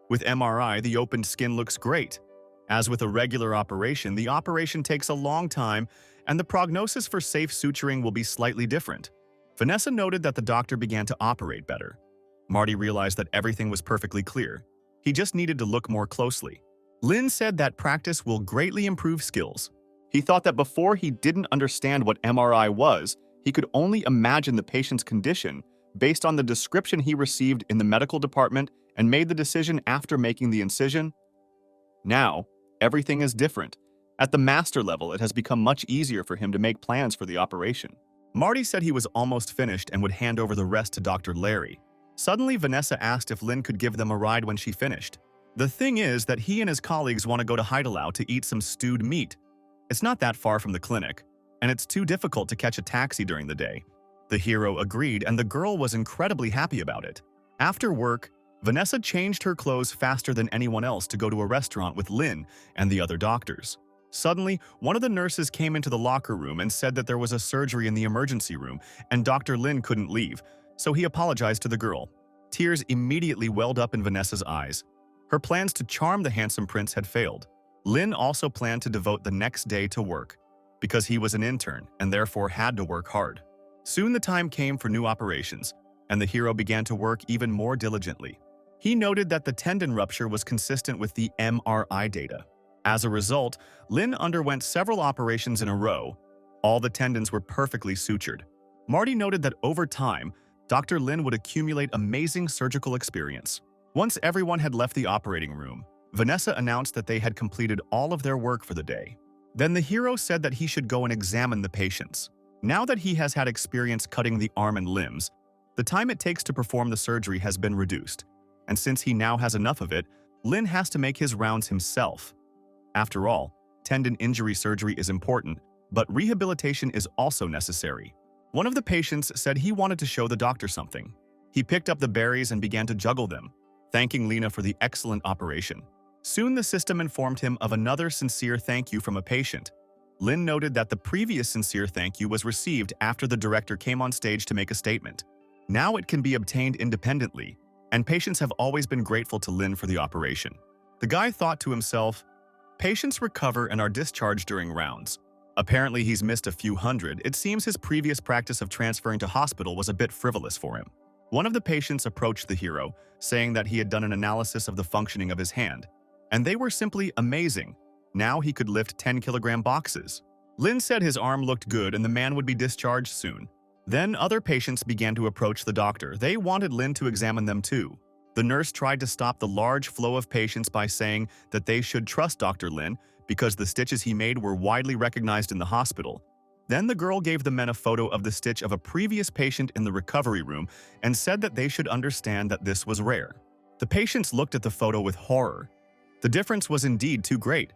With MRI, the opened skin looks great. As with a regular operation, the operation takes a long time, and the prognosis for safe suturing will be slightly different. Vanessa noted that the doctor began to operate better. Marty realized that everything was perfectly clear. He just needed to look more closely. Lin said that practice will greatly improve skills. He thought that before he didn't understand what MRI was, he could only imagine the patient's condition based on the description he received in the medical department and made the decision after making the incision. Now, everything is different. At the master level, it has become much easier for him to make plans for the operation. Marty said he was almost finished and would hand over the rest to Dr. Larry. Suddenly, Vanessa asked if Lin could give them a ride when she finished. The thing is that he and his colleagues want to go to Haidalau to eat some stewed meat. It's not that far from the clinic, and it's too difficult to catch a taxi during the day. The hero agreed, and the girl was incredibly happy about it. After work, Vanessa changed her clothes faster than anyone else to go to a restaurant with Lin and the other doctors. Suddenly, one of the nurses came into the locker room and said that there was a surgery in the emergency room, and Dr. Lin couldn't leave, so he apologized to the girl. Tears immediately welled up in Vanessa's eyes. Her plans to charm the handsome prince had failed. Lin also planned to devote the next day to work, because he was an intern and therefore had to work hard. Soon the time came for new operations, and the hero began to work even more diligently. He noted that the tendon rupture was consistent with the MRI data. As a result, Lin underwent several operations in a row. All the tendons were perfectly sutured. Marty noted that over time, Dr. Lin would accumulate amazing surgical experience. Once everyone had left the operating room, Vanessa announced that they had completed all of their work for the day. Then the hero said that he should go and examine the patients. Now that he has had experience cutting the arm and limbs, the time it takes to perform the surgery has been reduced. And since he now has enough of it, Lin has to make his rounds himself. After all, tendon injury surgery is important, but rehabilitation is also necessary. One of the patients said he wanted to show the doctor something. He picked up the berries and began to juggle them, thanking Lena for the excellent operation. Soon the system informed him of another sincere thank you from a patient. Lin noted that the previous sincere thank you was received after the director came on stage to make a statement. Now it can be obtained independently, and patients have always been grateful to Lin for the operation. The guy thought to himself, patients recover and are discharged during rounds. Apparently he's missed a few hundred. It seems his previous practice of transferring to hospital was a bit frivolous for him. One of the patients approached the hero, saying that he had done an analysis of the functioning of his hand, and they were simply amazing. Now he could lift 10-kilogram boxes. Lin said his arm looked good and the man would be discharged soon. Then other patients began to approach the doctor. They wanted Lin to examine them too. The nurse tried to stop the large flow of patients by saying that they should trust Dr. Lin because the stitches he made were widely recognized in the hospital. Then the girl gave the men a photo of the stitch of a previous patient in the recovery room and said that they should understand that this was rare. The patients looked at the photo with horror. The difference was indeed too great.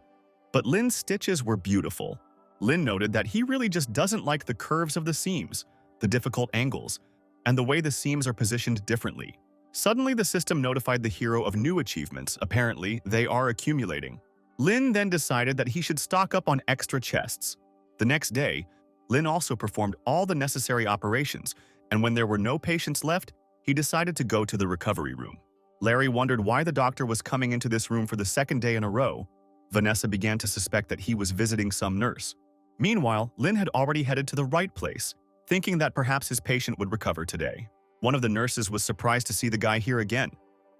But Lin's stitches were beautiful. Lin noted that he really just doesn't like the curves of the seams, the difficult angles, and the way the seams are positioned differently. Suddenly, the system notified the hero of new achievements. Apparently, they are accumulating. Lin then decided that he should stock up on extra chests. The next day, Lin also performed all the necessary operations, and when there were no patients left, he decided to go to the recovery room. Larry wondered why the doctor was coming into this room for the second day in a row. Vanessa began to suspect that he was visiting some nurse. Meanwhile, Lin had already headed to the right place, thinking that perhaps his patient would recover today. One of the nurses was surprised to see the guy here again.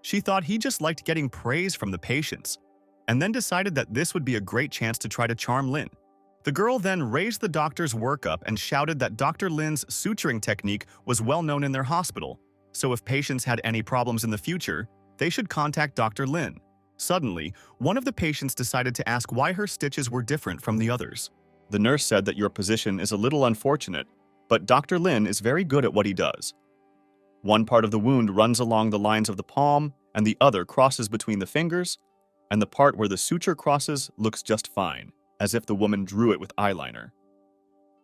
She thought he just liked getting praise from the patients, and then decided that this would be a great chance to try to charm Lin. The girl then raised the doctor's work up and shouted that Dr. Lin's suturing technique was well known in their hospital, so if patients had any problems in the future, they should contact Dr. Lin. Suddenly, one of the patients decided to ask why her stitches were different from the others. The nurse said that your position is a little unfortunate, but Dr. Lin is very good at what he does. One part of the wound runs along the lines of the palm, and the other crosses between the fingers, and the part where the suture crosses looks just fine, as if the woman drew it with eyeliner.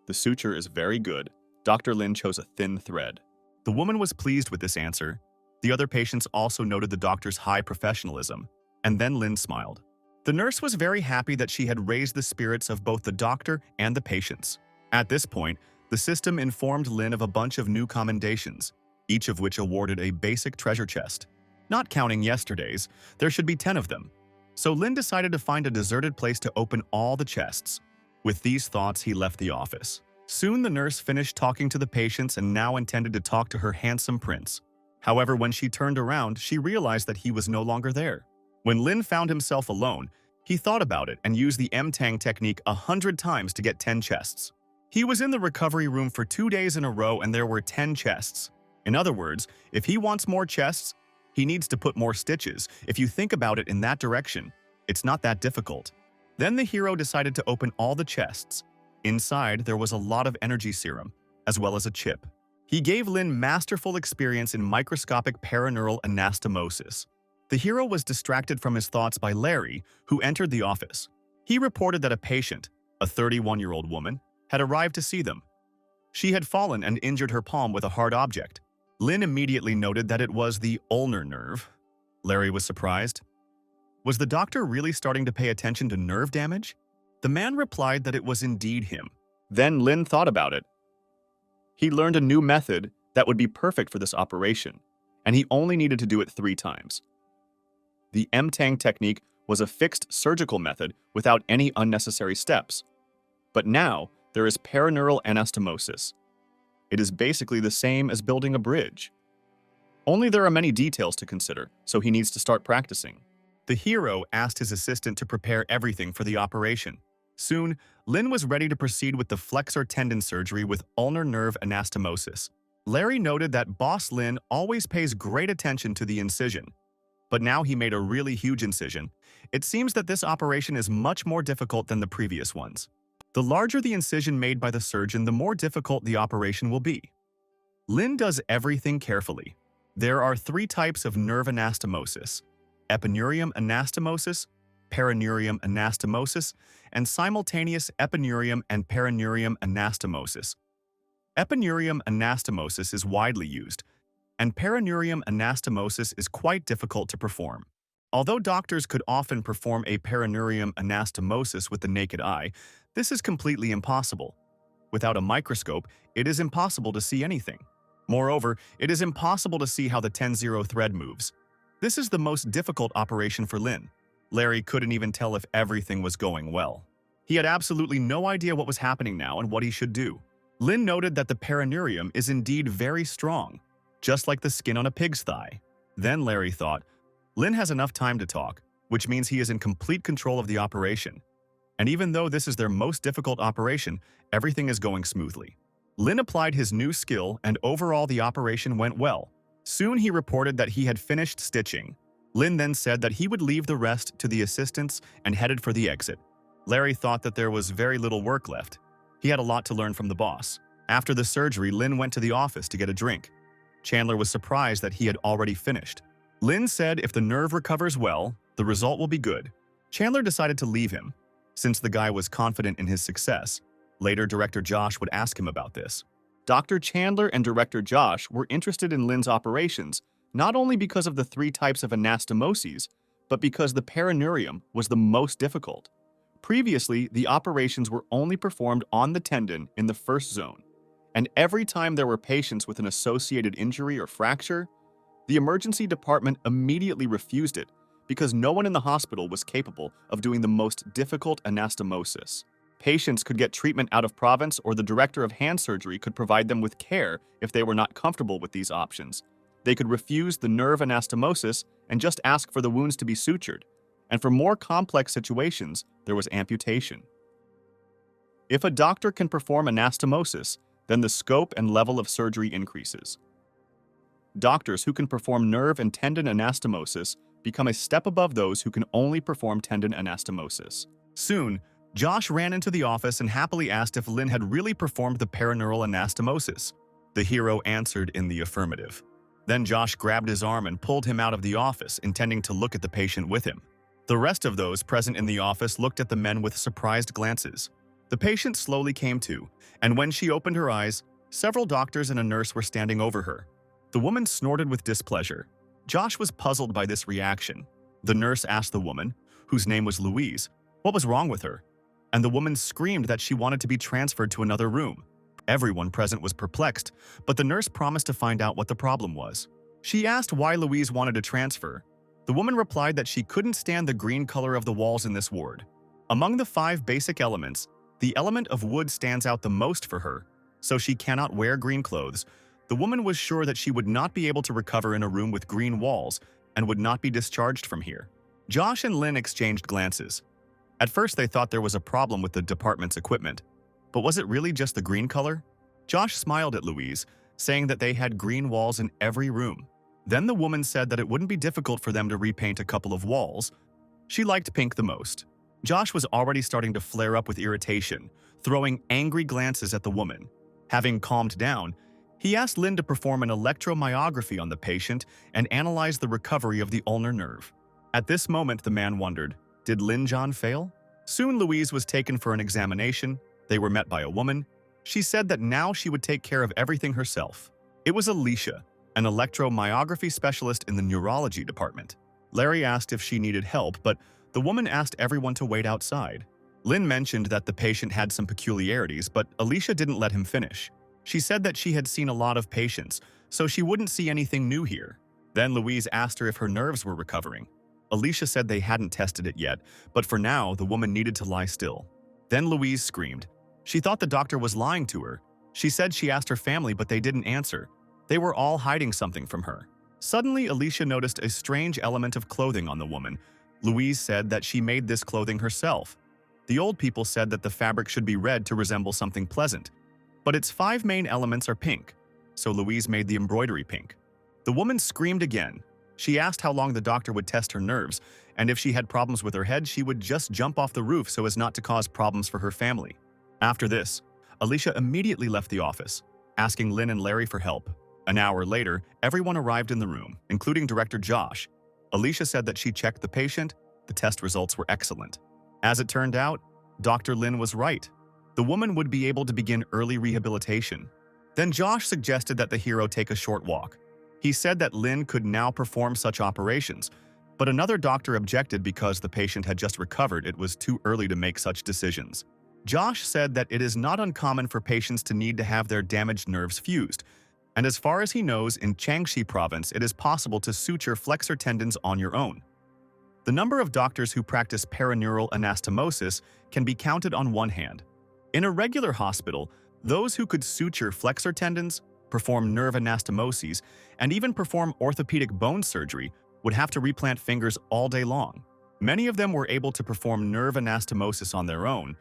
The suture is very good. Dr. Lin chose a thin thread. The woman was pleased with this answer. The other patients also noted the doctor's high professionalism, and then Lin smiled. The nurse was very happy that she had raised the spirits of both the doctor and the patients. At this point, the system informed Lin of a bunch of new commendations, each of which awarded a basic treasure chest. Not counting yesterday's, there should be 10 of them. So Lin decided to find a deserted place to open all the chests. With these thoughts, he left the office. Soon the nurse finished talking to the patients and now intended to talk to her handsome prince. However, when she turned around, she realized that he was no longer there. When Lin found himself alone, he thought about it and used the M-Tang technique 100 times to get 10 chests. He was in the recovery room for 2 days in a row and there were 10 chests. In other words, if he wants more chests, he needs to put more stitches. If you think about it in that direction, it's not that difficult. Then the hero decided to open all the chests. Inside, there was a lot of energy serum, as well as a chip. He gave Lin masterful experience in microscopic paraneural anastomosis. The hero was distracted from his thoughts by Larry, who entered the office. He reported that a patient, a 31-year-old woman, had arrived to see them. She had fallen and injured her palm with a hard object. Lin immediately noted that it was the ulnar nerve. Larry was surprised. Was the doctor really starting to pay attention to nerve damage? The man replied that it was indeed him. Then Lin thought about it. He learned a new method that would be perfect for this operation, and he only needed to do it 3 times. The M-Tang technique was a fixed surgical method without any unnecessary steps. But now, there is paraneural anastomosis. It is basically the same as building a bridge. Only there are many details to consider, so he needs to start practicing. The hero asked his assistant to prepare everything for the operation. Soon, Lin was ready to proceed with the flexor tendon surgery with ulnar nerve anastomosis. Larry noted that Boss Lin always pays great attention to the incision, but now he made a really huge incision. It seems that this operation is much more difficult than the previous ones. The larger the incision made by the surgeon, the more difficult the operation will be. Lin does everything carefully. There are 3 types of nerve anastomosis: epineurium anastomosis, perineurium anastomosis, and simultaneous epineurium and perineurium anastomosis. Epineurium anastomosis is widely used, and perineurium anastomosis is quite difficult to perform. Although doctors could often perform a perineurium anastomosis with the naked eye, this is completely impossible. Without a microscope, it is impossible to see anything. Moreover, it is impossible to see how the 10-0 thread moves. This is the most difficult operation for Lin. Larry couldn't even tell if everything was going well. He had absolutely no idea what was happening now and what he should do. Lin noted that the perineurium is indeed very strong, just like the skin on a pig's thigh. Then Larry thought, Lin has enough time to talk, which means he is in complete control of the operation. And even though this is their most difficult operation, everything is going smoothly. Lin applied his new skill, and overall the operation went well. Soon he reported that he had finished stitching. Lin then said that he would leave the rest to the assistants and headed for the exit. Larry thought that there was very little work left. He had a lot to learn from the boss. After the surgery, Lin went to the office to get a drink. Chandler was surprised that he had already finished. Lin said if the nerve recovers well, the result will be good. Chandler decided to leave him, since the guy was confident in his success. Later, Director Josh would ask him about this. Dr. Chandler and Director Josh were interested in Lin's operations, not only because of the 3 types of anastomoses, but because the perineurium was the most difficult. Previously, the operations were only performed on the tendon in the first zone, and every time there were patients with an associated injury or fracture, the emergency department immediately refused it because no one in the hospital was capable of doing the most difficult anastomosis. Patients could get treatment out of province, or the director of hand surgery could provide them with care if they were not comfortable with these options. They could refuse the nerve anastomosis and just ask for the wounds to be sutured, and for more complex situations, there was amputation. If a doctor can perform anastomosis, then the scope and level of surgery increases. Doctors who can perform nerve and tendon anastomosis become a step above those who can only perform tendon anastomosis. Soon, Josh ran into the office and happily asked if Lin had really performed the perineural anastomosis. The hero answered in the affirmative. Then Josh grabbed his arm and pulled him out of the office, intending to look at the patient with him. The rest of those present in the office looked at the men with surprised glances. The patient slowly came to, and when she opened her eyes, several doctors and a nurse were standing over her. The woman snorted with displeasure. Josh was puzzled by this reaction. The nurse asked the woman, whose name was Louise, what was wrong with her, and the woman screamed that she wanted to be transferred to another room. Everyone present was perplexed, but the nurse promised to find out what the problem was. She asked why Louise wanted to transfer. The woman replied that she couldn't stand the green color of the walls in this ward. Among the 5 basic elements, the element of wood stands out the most for her, so she cannot wear green clothes. The woman was sure that she would not be able to recover in a room with green walls and would not be discharged from here. Josh and Lin exchanged glances. At first, they thought there was a problem with the department's equipment. But was it really just the green color? Josh smiled at Louise, saying that they had green walls in every room. Then the woman said that it wouldn't be difficult for them to repaint a couple of walls. She liked pink the most. Josh was already starting to flare up with irritation, throwing angry glances at the woman. Having calmed down, he asked Lin to perform an electromyography on the patient and analyze the recovery of the ulnar nerve. At this moment, the man wondered, did Lin John fail? Soon Louise was taken for an examination. They were met by a woman. She said that now she would take care of everything herself. It was Alicia, an electromyography specialist in the neurology department. Larry asked if she needed help, but the woman asked everyone to wait outside. Lin mentioned that the patient had some peculiarities, but Alicia didn't let him finish. She said that she had seen a lot of patients, so she wouldn't see anything new here. Then Louise asked her if her nerves were recovering. Alicia said they hadn't tested it yet, but for now, the woman needed to lie still. Then Louise screamed. She thought the doctor was lying to her. She said she asked her family, but they didn't answer. They were all hiding something from her. Suddenly, Alicia noticed a strange element of clothing on the woman, Louise said that she made this clothing herself. The old people said that the fabric should be red to resemble something pleasant, but its 5 main elements are pink, so Louise made the embroidery pink. The woman screamed again. She asked how long the doctor would test her nerves, and if she had problems with her head, she would just jump off the roof so as not to cause problems for her family. After this, Alicia immediately left the office, asking Lynn and Larry for help. An hour later, everyone arrived in the room, including Director Josh. Alicia said that she checked the patient. The test results were excellent. As it turned out, Dr. Lynn was right. The woman would be able to begin early rehabilitation. Then Josh suggested that the hero take a short walk. He said that Lynn could now perform such operations, but another doctor objected because the patient had just recovered. It was too early to make such decisions. Josh said that it is not uncommon for patients to need to have their damaged nerves fused, and as far as he knows, in Jiangxi province, it is possible to suture flexor tendons on your own. The number of doctors who practice perineural anastomosis can be counted on one hand. In a regular hospital, those who could suture flexor tendons, perform nerve anastomoses, and even perform orthopedic bone surgery would have to replant fingers all day long. Many of them were able to perform nerve anastomosis on their own,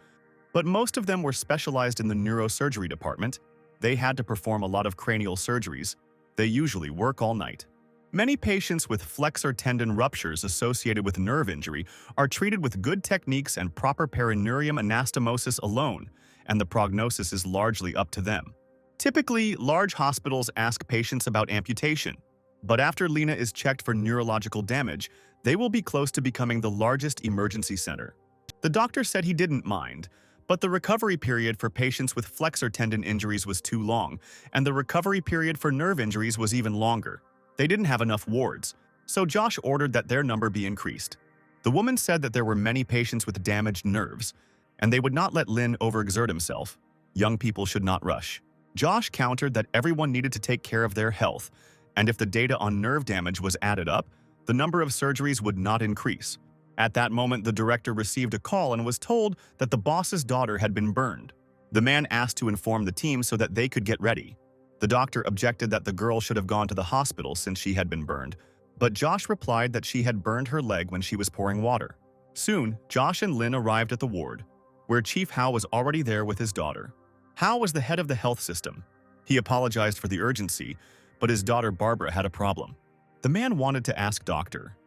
but most of them were specialized in the neurosurgery department. They had to perform a lot of cranial surgeries. They usually work all night. Many patients with flexor tendon ruptures associated with nerve injury are treated with good techniques and proper perineurium anastomosis alone, and the prognosis is largely up to them. Typically, large hospitals ask patients about amputation, but after Lena is checked for neurological damage, they will be close to becoming the largest emergency center. The doctor said he didn't mind, but the recovery period for patients with flexor tendon injuries was too long, and the recovery period for nerve injuries was even longer. They didn't have enough wards, so Josh ordered that their number be increased. The woman said that there were many patients with damaged nerves, and they would not let Lin overexert himself. Young people should not rush. Josh countered that everyone needed to take care of their health, and if the data on nerve damage was added up, the number of surgeries would not increase. At that moment, the director received a call and was told that the boss's daughter had been burned. The man asked to inform the team so that they could get ready. The doctor objected that the girl should have gone to the hospital since she had been burned, but Josh replied that she had burned her leg when she was pouring water. Soon, Josh and Lin arrived at the ward, where Chief Hao was already there with his daughter. Hao was the head of the health system. He apologized for the urgency, but his daughter Barbara had a problem. The man wanted to ask Dr.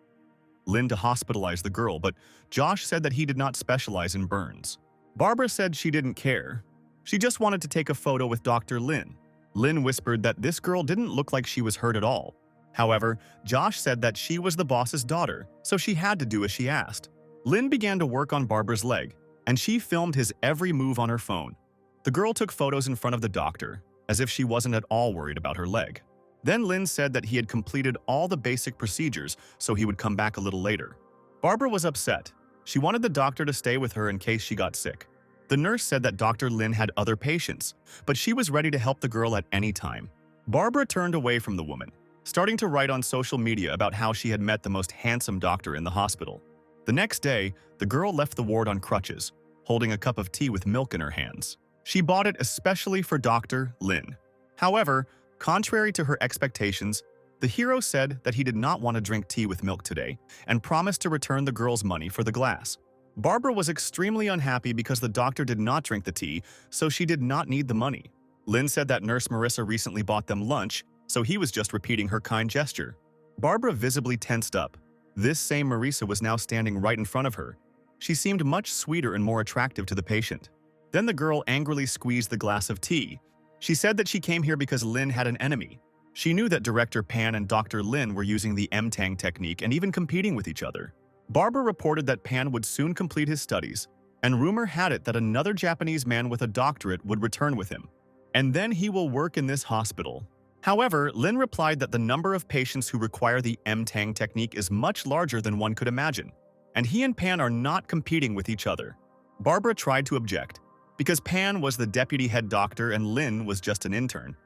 Lin to hospitalize the girl, but Josh said that he did not specialize in burns. Barbara said she didn't care. She just wanted to take a photo with Dr. Lin. Lin whispered that this girl didn't look like she was hurt at all. However, Josh said that she was the boss's daughter, so she had to do as she asked. Lin began to work on Barbara's leg, and she filmed his every move on her phone. The girl took photos in front of the doctor, as if she wasn't at all worried about her leg. Then Lin said that he had completed all the basic procedures, so he would come back a little later. Barbara was upset. She wanted the doctor to stay with her in case she got sick. The nurse said that Dr. Lin had other patients, but she was ready to help the girl at any time. Barbara turned away from the woman, starting to write on social media about how she had met the most handsome doctor in the hospital. The next day, the girl left the ward on crutches, holding a cup of tea with milk in her hands. She bought it especially for Dr. Lin. However, contrary to her expectations, the hero said that he did not want to drink tea with milk today and promised to return the girl's money for the glass. Barbara was extremely unhappy because the doctor did not drink the tea, so she did not need the money. Lin said that Nurse Marissa recently bought them lunch, so he was just repeating her kind gesture. Barbara visibly tensed up. This same Marissa was now standing right in front of her. She seemed much sweeter and more attractive to the patient. Then the girl angrily squeezed the glass of tea. She said that she came here because Lin had an enemy. She knew that Director Pan and Dr. Lin were using the M-Tang technique and even competing with each other. Barbara reported that Pan would soon complete his studies, and rumor had it that another Japanese man with a doctorate would return with him. And then he will work in this hospital. However, Lin replied that the number of patients who require the M-Tang technique is much larger than one could imagine, and he and Pan are not competing with each other. Barbara tried to object, because Pan was the deputy head doctor and Lin was just an intern.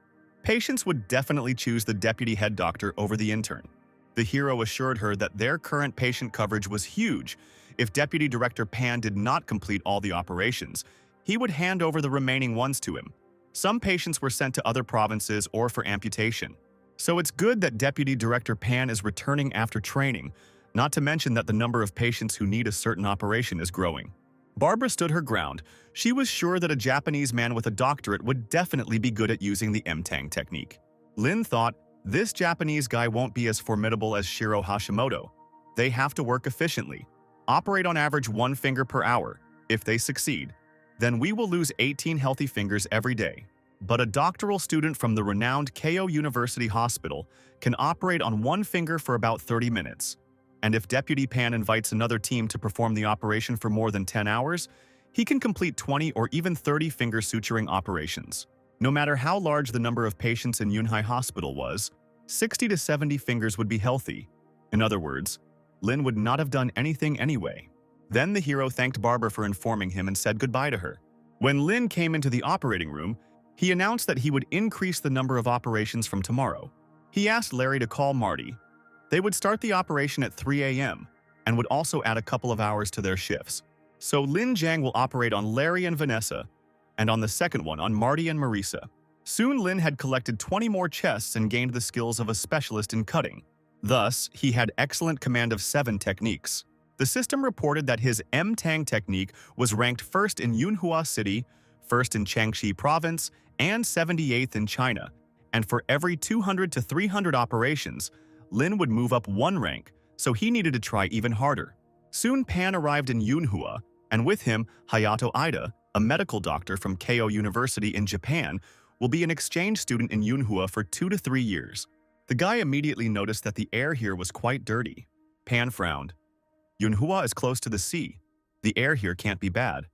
Patients would definitely choose the deputy head doctor over the intern. The hero assured her that their current patient coverage was huge. If Deputy Director Pan did not complete all the operations, he would hand over the remaining ones to him. Some patients were sent to other provinces or for amputation. So it's good that Deputy Director Pan is returning after training, Not to mention that the number of patients who need a certain operation is growing. Barbara stood her ground. She was sure that a Japanese man with a doctorate would definitely be good at using the M-Tang technique. Lin thought, this Japanese guy won't be as formidable as Shiro Hashimoto. They have to work efficiently, operate on average 1 finger per hour. If they succeed, then we will lose 18 healthy fingers every day. But a doctoral student from the renowned Keio University Hospital can operate on 1 finger for about 30 minutes. And if Deputy Pan invites another team to perform the operation for more than 10 hours, he can complete 20 or even 30 finger suturing operations. No matter how large the number of patients in Yunhai Hospital was, 60 to 70 fingers would be healthy. In other words, Lin would not have done anything anyway. Then the hero thanked Barbara for informing him and said goodbye to her. When Lin came into the operating room, he announced that he would increase the number of operations from tomorrow. He asked Larry to call Marty. They would start the operation at 3 a.m. and would also add a couple of hours to their shifts. So Lin Jiang will operate on Larry and Vanessa, and on the second one on Marty and Marisa. Soon Lin had collected 20 more chests and gained the skills of a specialist in cutting. Thus, he had excellent command of 7 techniques. The system reported that his M-Tang technique was ranked first in Yunhua City, first in Jiangxi Province, and 78th in China. And for every 200 to 300 operations, Lin would move up 1 rank, so he needed to try even harder. Soon Pan arrived in Yunhua, and with him, Hayato Ida, a medical doctor from Keio University in Japan, will be an exchange student in Yunhua for 2 to 3 years. The guy immediately noticed that the air here was quite dirty. Pan frowned. Yunhua is close to the sea. The air here can't be bad.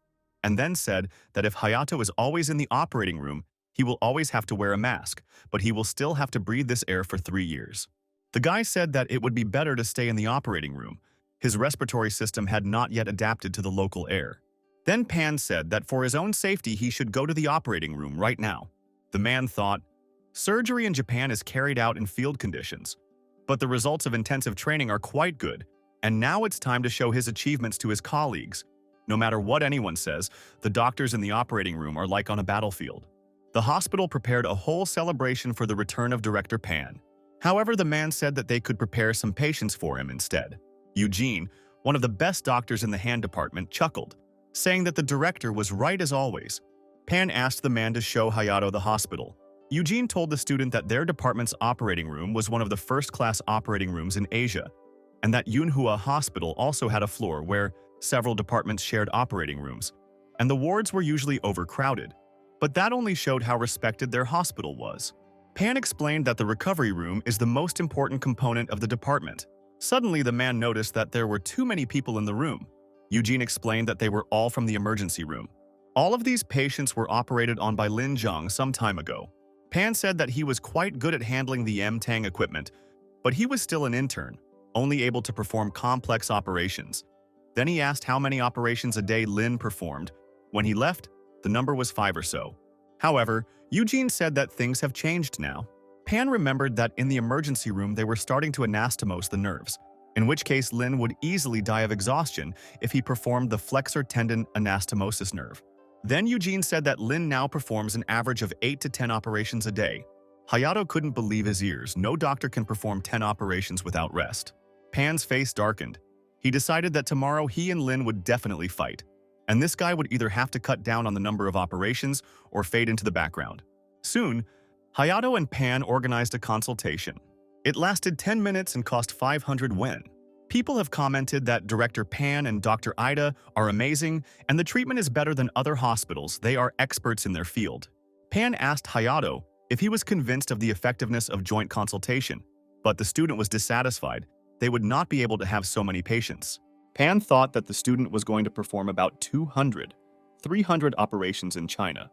And then said that if Hayato is always in the operating room, he will always have to wear a mask, but he will still have to breathe this air for 3 years. The guy said that it would be better to stay in the operating room. His respiratory system had not yet adapted to the local air. Then Pan said that for his own safety he should go to the operating room right now. The man thought, surgery in Japan is carried out in field conditions, but the results of intensive training are quite good, and now it's time to show his achievements to his colleagues. No matter what anyone says, the doctors in the operating room are like on a battlefield. The hospital prepared a whole celebration for the return of Director Pan. However, the man said that they could prepare some patients for him instead. Eugene, one of the best doctors in the hand department, chuckled, saying that the director was right as always. Pan asked the man to show Hayato the hospital. Eugene told the student that their department's operating room was one of the first-class operating rooms in Asia, and that Yunhua Hospital also had a floor where several departments shared operating rooms, and the wards were usually overcrowded. But that only showed how respected their hospital was. Pan explained that the recovery room is the most important component of the department. Suddenly, the man noticed that there were too many people in the room. Eugene explained that they were all from the emergency room. All of these patients were operated on by Lin Jiang some time ago. Pan said that he was quite good at handling the M-Tang equipment, but he was still an intern, only able to perform complex operations. Then he asked how many operations a day Lin performed. When he left, the number was 5 or so. However, Eugene said that things have changed now. Pan remembered that in the emergency room they were starting to anastomose the nerves, in which case Lin would easily die of exhaustion if he performed the flexor tendon anastomosis nerve. Then Eugene said that Lin now performs an average of 8 to 10 operations a day. Hayato couldn't believe his ears. No doctor can perform 10 operations without rest. Pan's face darkened. He decided that tomorrow he and Lin would definitely fight, and this guy would either have to cut down on the number of operations or fade into the background. Soon, Hayato and Pan organized a consultation. It lasted 10 minutes and cost 500 yen. People have commented that Director Pan and Dr. Ida are amazing, and the treatment is better than other hospitals. They are experts in their field. Pan asked Hayato if he was convinced of the effectiveness of joint consultation, but the student was dissatisfied. They would not be able to have so many patients. Pan thought that the student was going to perform about 200, 300 operations in China.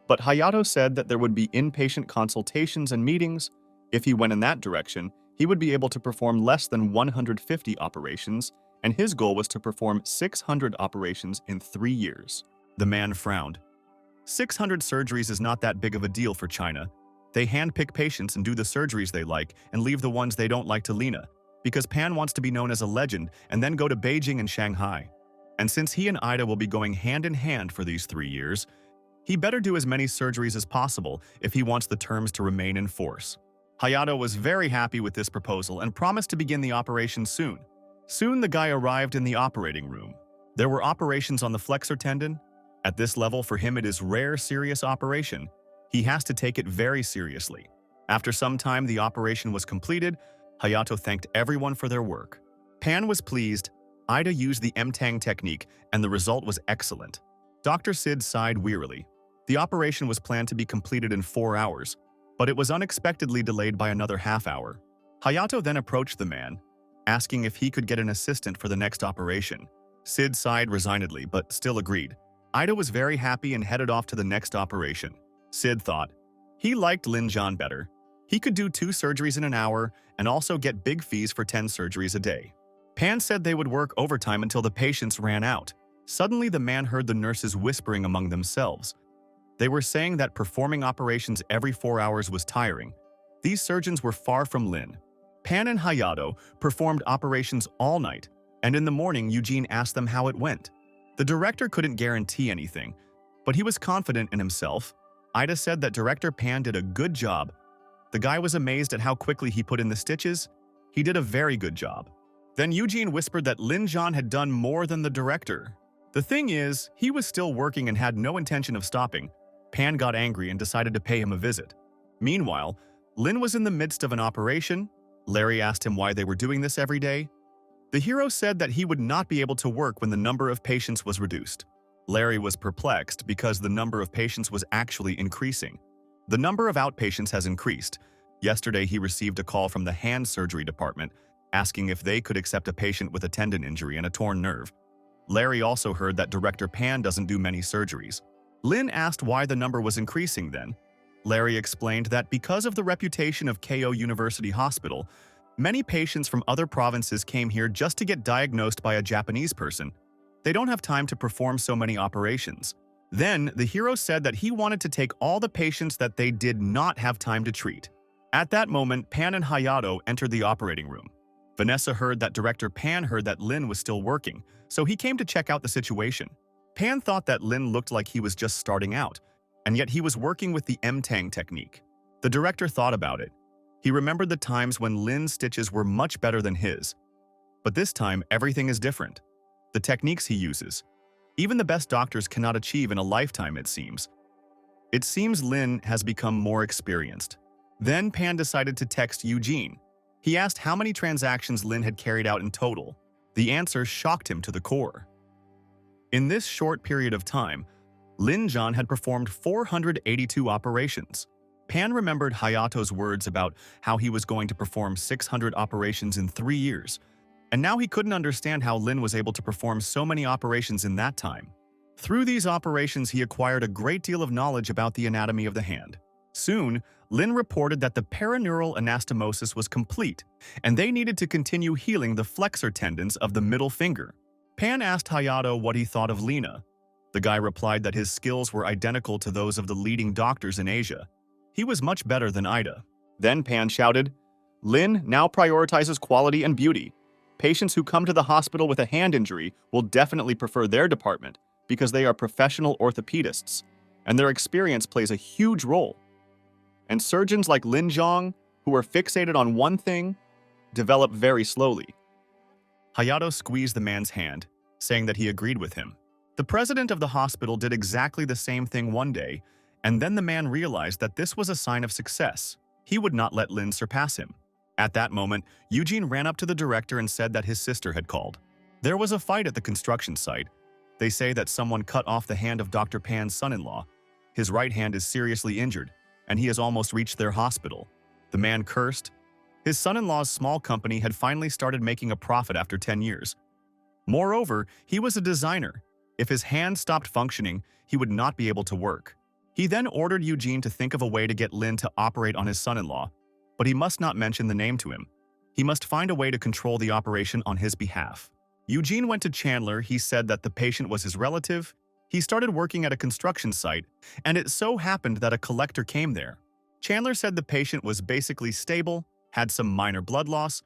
But Hayato said that there would be inpatient consultations and meetings. If he went in that direction, he would be able to perform less than 150 operations, and his goal was to perform 600 operations in 3 years. The man frowned. 600 surgeries is not that big of a deal for China. They handpick patients and do the surgeries they like and leave the ones they don't like to Lena, because Pan wants to be known as a legend and then go to Beijing and Shanghai. And since he and Ida will be going hand in hand for these 3 years, he better do as many surgeries as possible if he wants the terms to remain in force. Hayato was very happy with this proposal and promised to begin the operation soon. Soon the guy arrived in the operating room. There were operations on the flexor tendon. At this level, for him, it is rare serious operation. He has to take it very seriously. After some time, the operation was completed. Hayato thanked everyone for their work. Pan was pleased. Ida used the M-Tang technique, and the result was excellent. Dr. Sid sighed wearily. The operation was planned to be completed in 4 hours, but it was unexpectedly delayed by another half hour. Hayato then approached the man, asking if he could get an assistant for the next operation. Sid sighed resignedly, but still agreed. Ida was very happy and headed off to the next operation. Sid thought. He liked Lin John better. He could do 2 surgeries in an hour and also get big fees for 10 surgeries a day. Pan said they would work overtime until the patients ran out. Suddenly, the man heard the nurses whispering among themselves. They were saying that performing operations every 4 hours was tiring. These surgeons were far from Lin. Pan and Hayato performed operations all night, and in the morning, Eugene asked them how it went. The director couldn't guarantee anything, but he was confident in himself. Ida said that Director Pan did a good job. The guy was amazed at how quickly he put in the stitches. He did a very good job. Then Eugene whispered that Lin John had done more than the director. The thing is, he was still working and had no intention of stopping. Pan got angry and decided to pay him a visit. Meanwhile, Lin was in the midst of an operation. Larry asked him why they were doing this every day. The hero said that he would not be able to work when the number of patients was reduced. Larry was perplexed because the number of patients was actually increasing. The number of outpatients has increased. Yesterday, he received a call from the hand surgery department asking if they could accept a patient with a tendon injury and a torn nerve. Larry also heard that Director Pan doesn't do many surgeries. Lin asked why the number was increasing then. Larry explained that because of the reputation of Keio University Hospital, many patients from other provinces came here just to get diagnosed by a Japanese person. They don't have time to perform so many operations. Then, the hero said that he wanted to take all the patients that they did not have time to treat. At that moment, Pan and Hayato entered the operating room. Vanessa heard that Director Pan heard that Lin was still working, so he came to check out the situation. Pan thought that Lin looked like he was just starting out, and yet he was working with the M-Tang technique. The director thought about it. He remembered the times when Lin's stitches were much better than his. But this time, everything is different. The techniques he uses. Even the best doctors cannot achieve in a lifetime, it seems. It seems Lin has become more experienced. Then Pan decided to text Eugene. He asked how many transactions Lin had carried out in total. The answer shocked him to the core. In this short period of time, Lin John had performed 482 operations. Pan remembered Hayato's words about how he was going to perform 600 operations in 3 years, and now he couldn't understand how Lin was able to perform so many operations in that time. Through these operations, he acquired a great deal of knowledge about the anatomy of the hand. Soon, Lin reported that the perineural anastomosis was complete, and they needed to continue healing the flexor tendons of the middle finger. Pan asked Hayato what he thought of Lina. The guy replied that his skills were identical to those of the leading doctors in Asia. He was much better than Ida. Then Pan shouted, "Lin now prioritizes quality and beauty. Patients who come to the hospital with a hand injury will definitely prefer their department because they are professional orthopedists, and their experience plays a huge role. And surgeons like Lin Zhang, who are fixated on one thing, develop very slowly." Hayato squeezed the man's hand, saying that he agreed with him. The president of the hospital did exactly the same thing one day, and then the man realized that this was a sign of success. He would not let Lin surpass him. At that moment, Eugene ran up to the director and said that his sister had called. There was a fight at the construction site. They say that someone cut off the hand of Dr. Pan's son-in-law. His right hand is seriously injured, and he has almost reached their hospital. The man cursed. His son-in-law's small company had finally started making a profit after 10 years. Moreover, he was a designer. If his hand stopped functioning, he would not be able to work. He then ordered Eugene to think of a way to get Lin to operate on his son-in-law, but he must not mention the name to him. He must find a way to control the operation on his behalf. Eugene went to Chandler. He said that the patient was his relative. He started working at a construction site, and it so happened that a collector came there. Chandler said the patient was basically stable, had some minor blood loss.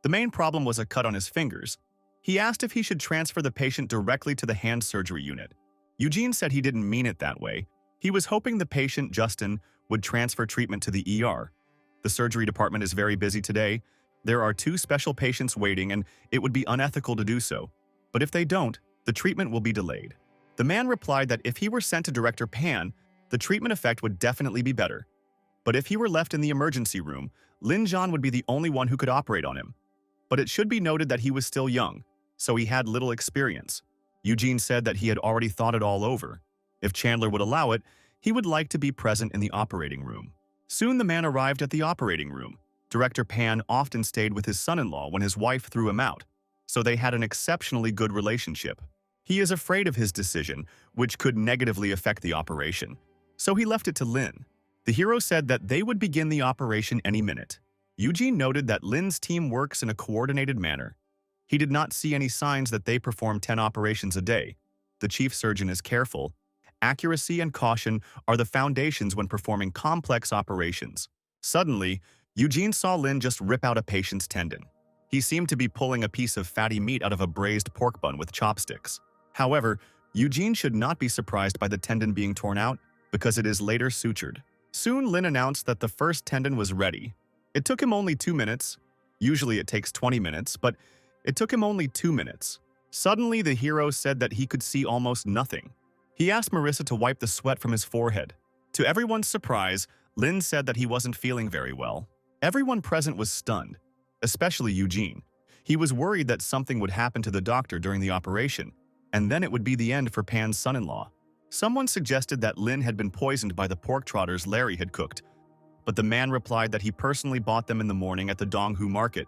The main problem was a cut on his fingers. He asked if he should transfer the patient directly to the hand surgery unit. Eugene said he didn't mean it that way. He was hoping the patient, Justin, would transfer treatment to the ER. The surgery department is very busy today. There are two special patients waiting and it would be unethical to do so. But if they don't, the treatment will be delayed. The man replied that if he were sent to Director Pan, the treatment effect would definitely be better. But if he were left in the emergency room, Lin Zhan would be the only one who could operate on him. But it should be noted that he was still young, so he had little experience. Eugene said that he had already thought it all over. If Chandler would allow it, he would like to be present in the operating room. Soon the man arrived at the operating room. Director Pan often stayed with his son-in-law when his wife threw him out, so they had an exceptionally good relationship. He is afraid of his decision, which could negatively affect the operation, so he left it to Lin. The hero said that they would begin the operation any minute. Eugene noted that Lin's team works in a coordinated manner. He did not see any signs that they perform 10 operations a day. The chief surgeon is careful. Accuracy and caution are the foundations when performing complex operations. Suddenly, Eugene saw Lin just rip out a patient's tendon. He seemed to be pulling a piece of fatty meat out of a braised pork bun with chopsticks. However, Eugene should not be surprised by the tendon being torn out because it is later sutured. Soon, Lin announced that the first tendon was ready. It took him only 2 minutes. Usually it takes 20 minutes, but it took him only 2 minutes. Suddenly, the hero said that he could see almost nothing. He asked Marissa to wipe the sweat from his forehead. To everyone's surprise, Lin said that he wasn't feeling very well. Everyone present was stunned, especially Eugene. He was worried that something would happen to the doctor during the operation, and then it would be the end for Pan's son-in-law. Someone suggested that Lin had been poisoned by the pork trotters Larry had cooked, but the man replied that he personally bought them in the morning at the Donghu market,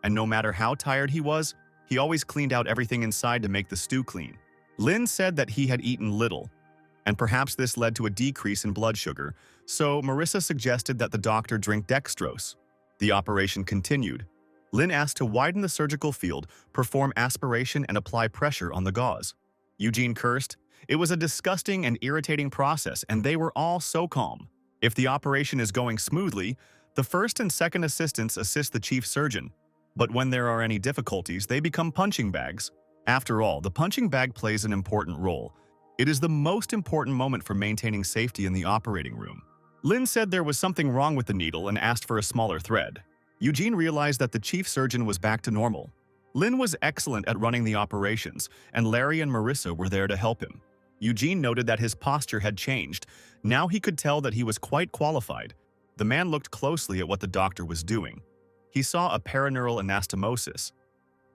and no matter how tired he was, he always cleaned out everything inside to make the stew clean. Lin said that he had eaten little, and perhaps this led to a decrease in blood sugar, so Marissa suggested that the doctor drink dextrose. The operation continued. Lin asked to widen the surgical field, perform aspiration, and apply pressure on the gauze. Eugene cursed. It was a disgusting and irritating process, and they were all so calm. If the operation is going smoothly, the first and second assistants assist the chief surgeon. But when there are any difficulties, they become punching bags. After all, the punching bag plays an important role. It is the most important moment for maintaining safety in the operating room. Lin said there was something wrong with the needle and asked for a smaller thread. Eugene realized that the chief surgeon was back to normal. Lin was excellent at running the operations, and Larry and Marissa were there to help him. Eugene noted that his posture had changed. Now he could tell that he was quite qualified. The man looked closely at what the doctor was doing. He saw a paraneural anastomosis.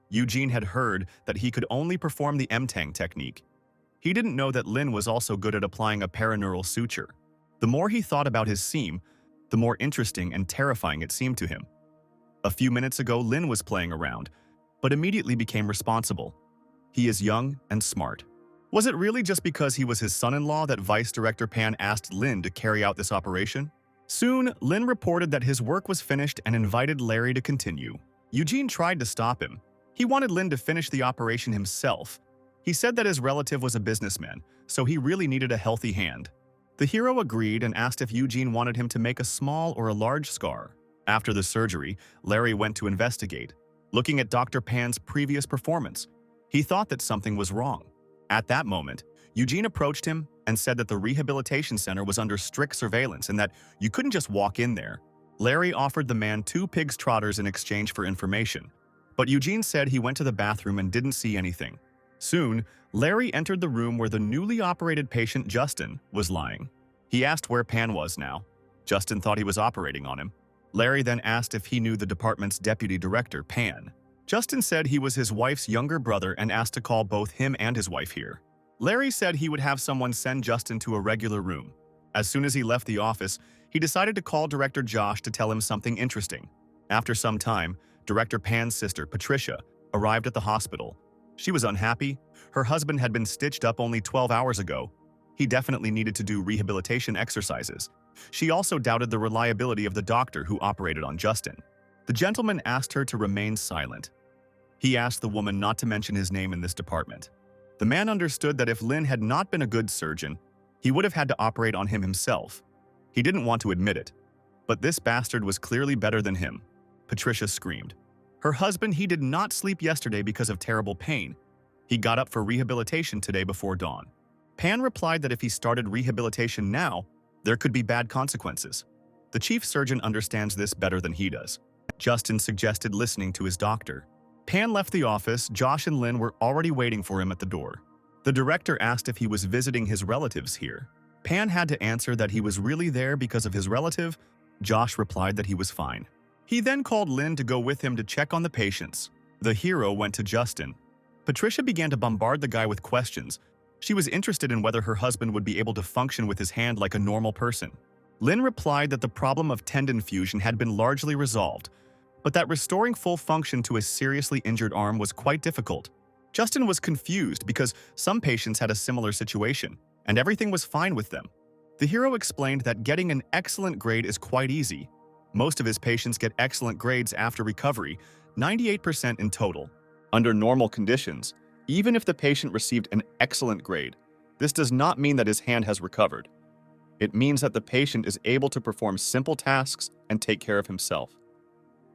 Eugene had heard that he could only perform the M-Tang technique. He didn't know that Lin was also good at applying a paraneural suture. The more he thought about his seam, the more interesting and terrifying it seemed to him. A few minutes ago, Lin was playing around, but immediately became responsible. He is young and smart. Was it really just because he was his son-in-law that Vice Director Pan asked Lin to carry out this operation? Soon, Lin reported that his work was finished and invited Larry to continue. Eugene tried to stop him. He wanted Lin to finish the operation himself. He said that his relative was a businessman, so he really needed a healthy hand. The hero agreed and asked if Eugene wanted him to make a small or a large scar. After the surgery, Larry went to investigate. Looking at Dr. Pan's previous performance, he thought that something was wrong. At that moment, Eugene approached him and said that the rehabilitation center was under strict surveillance and that you couldn't just walk in there. Larry offered the man 2 pig's trotters in exchange for information, but Eugene said he went to the bathroom and didn't see anything. Soon, Larry entered the room where the newly operated patient Justin was lying. He asked where Pan was now. Justin thought he was operating on him. Larry then asked if he knew the department's deputy director, Pan. Justin said he was his wife's younger brother and asked to call both him and his wife here. Larry said he would have someone send Justin to a regular room. As soon as he left the office, he decided to call Director Josh to tell him something interesting. After some time, Director Pan's sister, Patricia, arrived at the hospital. She was unhappy. Her husband had been stitched up only 12 hours ago. He definitely needed to do rehabilitation exercises. She also doubted the reliability of the doctor who operated on Justin. The gentleman asked her to remain silent. He asked the woman not to mention his name in this department. The man understood that if Lin had not been a good surgeon, he would have had to operate on him himself. He didn't want to admit it, but this bastard was clearly better than him. Patricia screamed. Her husband, he did not sleep yesterday because of terrible pain. He got up for rehabilitation today before dawn. Pan replied that if he started rehabilitation now, there could be bad consequences. The chief surgeon understands this better than he does. Justin suggested listening to his doctor. Pan left the office. Josh and Lin were already waiting for him at the door. The director asked if he was visiting his relatives here. Pan had to answer that he was really there because of his relative. Josh replied that he was fine. He then called Lin to go with him to check on the patients. The hero went to Justin. Patricia began to bombard the guy with questions. She was interested in whether her husband would be able to function with his hand like a normal person. Lin replied that the problem of tendon fusion had been largely resolved, but that restoring full function to a seriously injured arm was quite difficult. Justin was confused because some patients had a similar situation, and everything was fine with them. The hero explained that getting an excellent grade is quite easy. Most of his patients get excellent grades after recovery, 98% in total. Under normal conditions, even if the patient received an excellent grade, this does not mean that his hand has recovered. It means that the patient is able to perform simple tasks and take care of himself.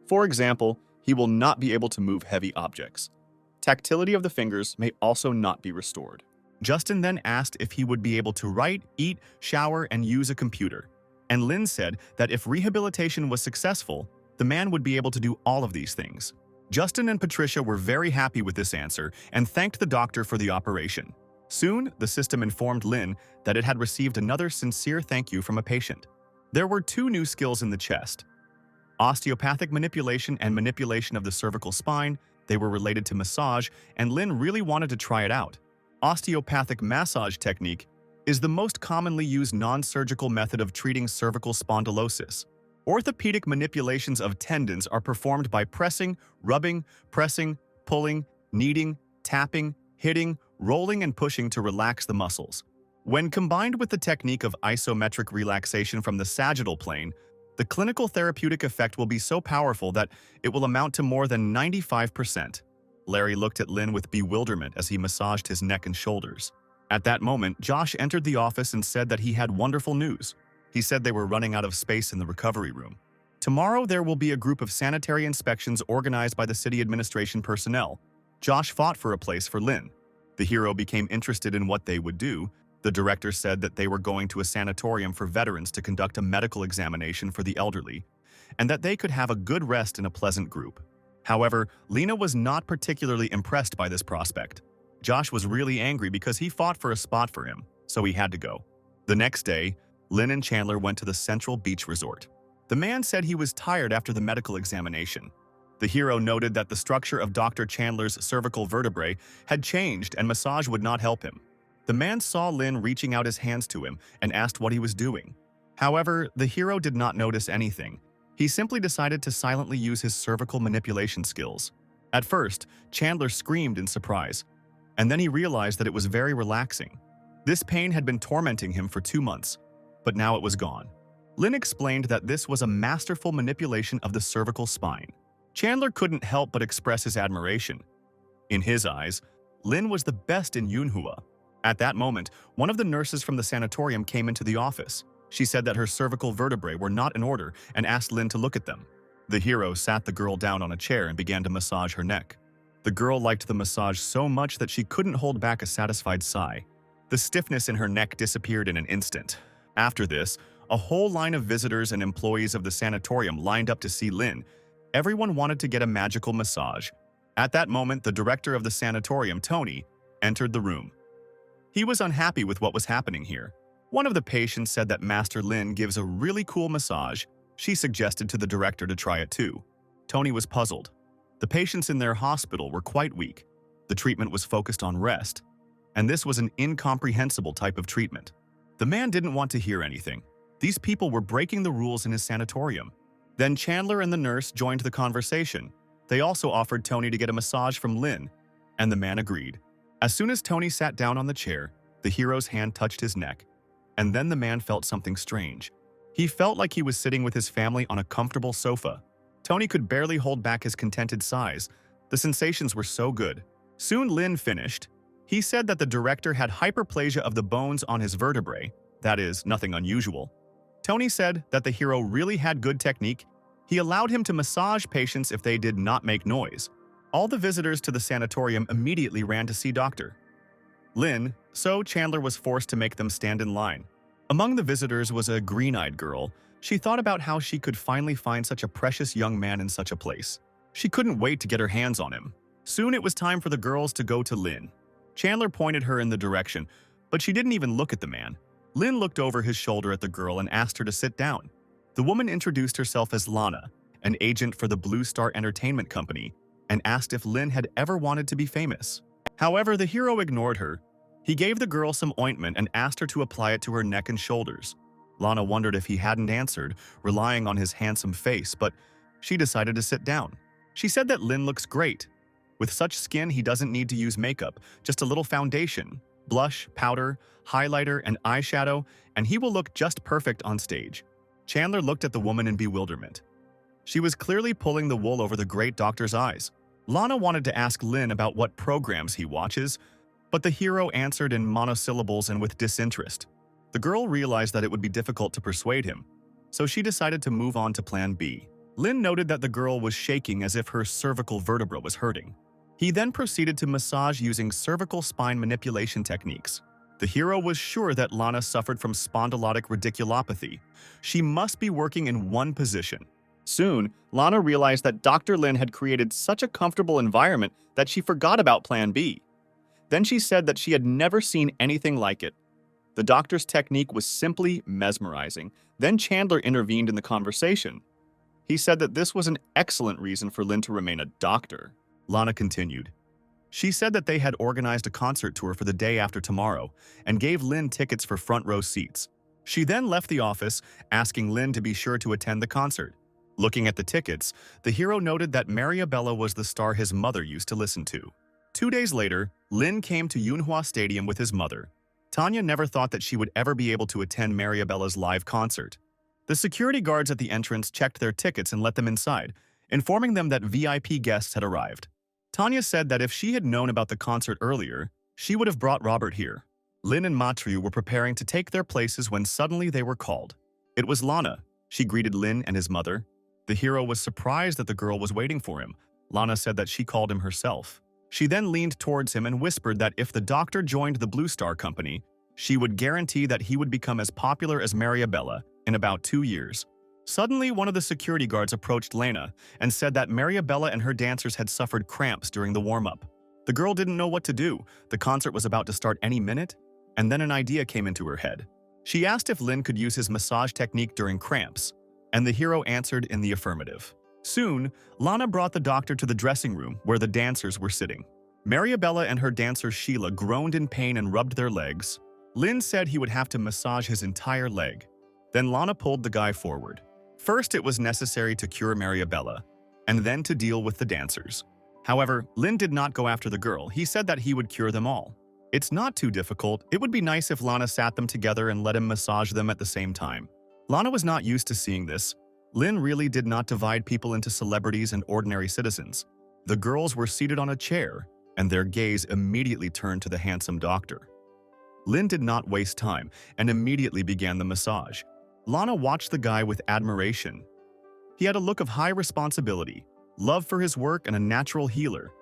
For example, he will not be able to move heavy objects. Tactility of the fingers may also not be restored. Justin then asked if he would be able to write, eat, shower, and use a computer. And Lin said that if rehabilitation was successful, the man would be able to do all of these things. Justin and Patricia were very happy with this answer and thanked the doctor for the operation. Soon, the system informed Lin that it had received another sincere thank you from a patient. There were 2 new skills in the chest: osteopathic manipulation and manipulation of the cervical spine. They were related to massage, and Lin really wanted to try it out. Osteopathic massage technique is the most commonly used non-surgical method of treating cervical spondylosis. Orthopedic manipulations of tendons are performed by pressing, rubbing, pressing, pulling, kneading, tapping, hitting, rolling, and pushing to relax the muscles. When combined with the technique of isometric relaxation from the sagittal plane, the clinical therapeutic effect will be so powerful that it will amount to more than 95%. Larry looked at Lin with bewilderment as he massaged his neck and shoulders. At that moment, Josh entered the office and said that he had wonderful news. He said they were running out of space in the recovery room. Tomorrow, there will be a group of sanitary inspections organized by the city administration personnel. Josh fought for a place for Lin. The hero became interested in what they would do. The director said that they were going to a sanatorium for veterans to conduct a medical examination for the elderly, and that they could have a good rest in a pleasant group. However, Lena was not particularly impressed by this prospect. Josh was really angry because he fought for a spot for him, so he had to go. The next day, Lin and Chandler went to the Central Beach Resort. The man said he was tired after the medical examination. The hero noted that the structure of Dr. Chandler's cervical vertebrae had changed and massage would not help him. The man saw Lin reaching out his hands to him and asked what he was doing. However, the hero did not notice anything. He simply decided to silently use his cervical manipulation skills. At first, Chandler screamed in surprise, and then he realized that it was very relaxing. This pain had been tormenting him for 2 months, but now it was gone. Lin explained that this was a masterful manipulation of the cervical spine. Chandler couldn't help but express his admiration. In his eyes, Lin was the best in MANHUA. At that moment, one of the nurses from the sanatorium came into the office. She said that her cervical vertebrae were not in order and asked Lin to look at them. The hero sat the girl down on a chair and began to massage her neck. The girl liked the massage so much that she couldn't hold back a satisfied sigh. The stiffness in her neck disappeared in an instant. After this, a whole line of visitors and employees of the sanatorium lined up to see Lin. Everyone wanted to get a magical massage. At that moment, the director of the sanatorium, Tony, entered the room. He was unhappy with what was happening here. One of the patients said that Master Lin gives a really cool massage. She suggested to the director to try it too. Tony was puzzled. The patients in their hospital were quite weak. The treatment was focused on rest, and this was an incomprehensible type of treatment. The man didn't want to hear anything. These people were breaking the rules in his sanatorium. Then Chandler and the nurse joined the conversation. They also offered Tony to get a massage from Lin, and the man agreed. As soon as Tony sat down on the chair, the hero's hand touched his neck, and then the man felt something strange. He felt like he was sitting with his family on a comfortable sofa. Tony could barely hold back his contented sighs. The sensations were so good. Soon Lin finished. He said that the director had hyperplasia of the bones on his vertebrae. That is, nothing unusual. Tony said that the hero really had good technique. He allowed him to massage patients if they did not make noise. All the visitors to the sanatorium immediately ran to see Dr. Lin, so Chandler was forced to make them stand in line. Among the visitors was a green-eyed girl. She thought about how she could finally find such a precious young man in such a place. She couldn't wait to get her hands on him. Soon it was time for the girls to go to Lin. Chandler pointed her in the direction, but she didn't even look at the man. Lin looked over his shoulder at the girl and asked her to sit down. The woman introduced herself as Lana, an agent for the Blue Star Entertainment Company, and asked if Lin had ever wanted to be famous. However, the hero ignored her. He gave the girl some ointment and asked her to apply it to her neck and shoulders. Lana wondered if he hadn't answered, relying on his handsome face, but she decided to sit down. She said that Lin looks great. With such skin, he doesn't need to use makeup, just a little foundation, blush, powder, highlighter, and eyeshadow, and he will look just perfect on stage. Chandler looked at the woman in bewilderment. She was clearly pulling the wool over the great doctor's eyes. Lana wanted to ask Lin about what programs he watches, but the hero answered in monosyllables and with disinterest. The girl realized that it would be difficult to persuade him, so she decided to move on to plan B. Lin noted that the girl was shaking as if her cervical vertebra was hurting. He then proceeded to massage using cervical spine manipulation techniques. The hero was sure that Lana suffered from spondylotic radiculopathy. She must be working in one position. Soon, Lana realized that Dr. Lin had created such a comfortable environment that she forgot about Plan B. Then she said that she had never seen anything like it. The doctor's technique was simply mesmerizing. Then Chandler intervened in the conversation. He said that this was an excellent reason for Lin to remain a doctor. Lana continued. She said that they had organized a concert tour for the day after tomorrow and gave Lin tickets for front row seats. She then left the office, asking Lin to be sure to attend the concert. Looking at the tickets, the hero noted that Mariabella was the star his mother used to listen to. 2 days later, Lin came to Manhwa Stadium with his mother. Tanya never thought that she would ever be able to attend Mariabella's live concert. The security guards at the entrance checked their tickets and let them inside, informing them that VIP guests had arrived. Tanya said that if she had known about the concert earlier, she would have brought Robert here. Lin and Matthew were preparing to take their places when suddenly they were called. It was Lana. She greeted Lin and his mother. The hero was surprised that the girl was waiting for him. Lana said that she called him herself. She then leaned towards him and whispered that if the doctor joined the Blue Star Company, she would guarantee that he would become as popular as Mariabella in about 2 years. Suddenly, one of the security guards approached Lena and said that Mariabella and her dancers had suffered cramps during the warm-up. The girl didn't know what to do. The concert was about to start any minute, and then an idea came into her head. She asked if Lin could use his massage technique during cramps, and the hero answered in the affirmative. Soon, Lana brought the doctor to the dressing room where the dancers were sitting. Mariabella and her dancer Sheila groaned in pain and rubbed their legs. Lin said he would have to massage his entire leg. Then Lana pulled the guy forward. First, it was necessary to cure Mariabella, and then to deal with the dancers. However, Lin did not go after the girl. He said that he would cure them all. It's not too difficult. It would be nice if Lana sat them together and let him massage them at the same time. Lana was not used to seeing this. Lin really did not divide people into celebrities and ordinary citizens. The girls were seated on a chair, and their gaze immediately turned to the handsome doctor. Lin did not waste time and immediately began the massage. Lana watched the guy with admiration. He had a look of high responsibility, love for his work, and a natural healer.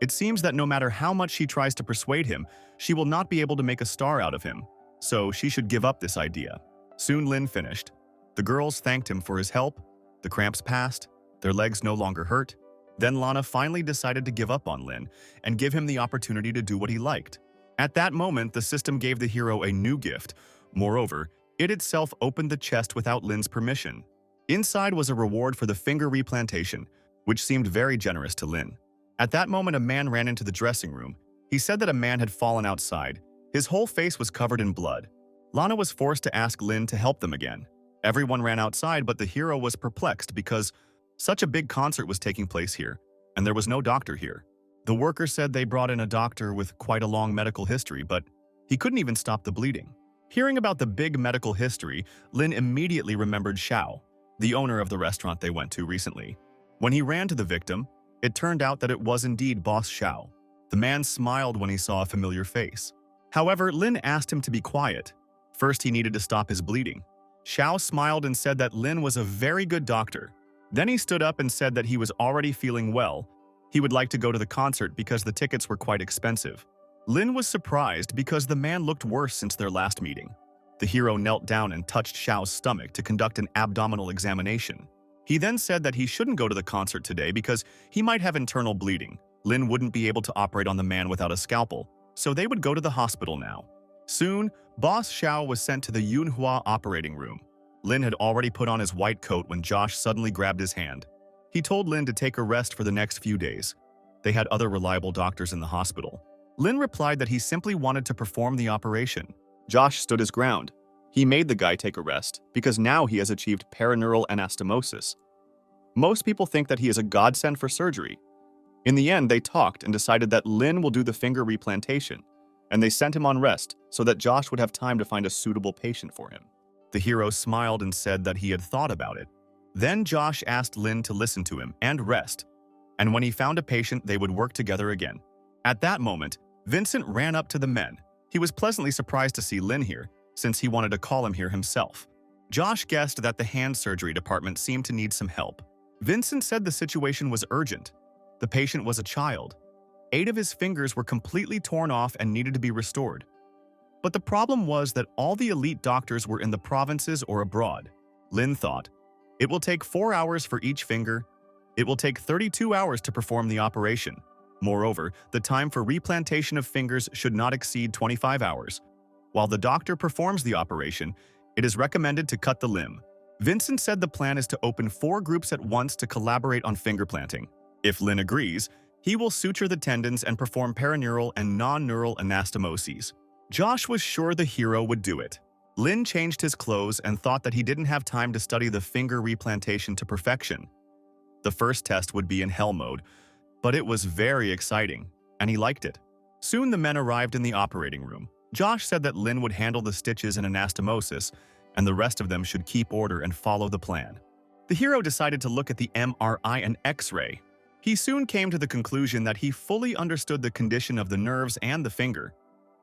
It seems that no matter how much she tries to persuade him, she will not be able to make a star out of him, so she should give up this idea. Soon Lin finished. The girls thanked him for his help. The cramps passed. Their legs no longer hurt. Then Lana finally decided to give up on Lin and give him the opportunity to do what he liked. At that moment, the system gave the hero a new gift. Moreover, it itself opened the chest without Lin's permission. Inside was a reward for the finger replantation, which seemed very generous to Lin. At that moment, a man ran into the dressing room. He said that a man had fallen outside. His whole face was covered in blood. Lana was forced to ask Lin to help them again. Everyone ran outside, but the hero was perplexed because such a big concert was taking place here, and there was no doctor here. The worker said they brought in a doctor with quite a long medical history, but he couldn't even stop the bleeding. Hearing about the big medical history, Lin immediately remembered Xiao, the owner of the restaurant they went to recently. When he ran to the victim, it turned out that it was indeed Boss Xiao. The man smiled when he saw a familiar face. However, Lin asked him to be quiet. First, he needed to stop his bleeding. Xiao smiled and said that Lin was a very good doctor. Then he stood up and said that he was already feeling well. He would like to go to the concert because the tickets were quite expensive. Lin was surprised because the man looked worse since their last meeting. The hero knelt down and touched Xiao's stomach to conduct an abdominal examination. He then said that he shouldn't go to the concert today because he might have internal bleeding. Lin wouldn't be able to operate on the man without a scalpel, so they would go to the hospital now. Soon, Boss Xiao was sent to the Manhua operating room. Lin had already put on his white coat when Josh suddenly grabbed his hand. He told Lin to take a rest for the next few days. They had other reliable doctors in the hospital. Lin replied that he simply wanted to perform the operation. Josh stood his ground. He made the guy take a rest because now he has achieved perineural anastomosis. Most people think that he is a godsend for surgery. In the end, they talked and decided that Lin will do the finger replantation, and they sent him on rest so that Josh would have time to find a suitable patient for him. The hero smiled and said that he had thought about it. Then Josh asked Lin to listen to him and rest, and when he found a patient, they would work together again. At that moment, Vincent ran up to the men. He was pleasantly surprised to see Lin here, since he wanted to call him here himself. Josh guessed that the hand surgery department seemed to need some help. Vincent said the situation was urgent. The patient was a child. 8 of his fingers were completely torn off and needed to be restored. But the problem was that all the elite doctors were in the provinces or abroad. Lin thought, it will take 4 hours for each finger. It will take 32 hours to perform the operation. Moreover, the time for replantation of fingers should not exceed 25 hours. While the doctor performs the operation, it is recommended to cut the limb. Vincent said the plan is to open 4 groups at once to collaborate on finger planting. If Lin agrees, he will suture the tendons and perform perineural and non-neural anastomoses. Josh was sure the hero would do it. Lin changed his clothes and thought that he didn't have time to study the finger replantation to perfection. The first test would be in hell mode, but it was very exciting, and he liked it. Soon the men arrived in the operating room. Josh said that Lin would handle the stitches and anastomosis, and the rest of them should keep order and follow the plan. The hero decided to look at the MRI and X-ray. He soon came to the conclusion that he fully understood the condition of the nerves and the finger,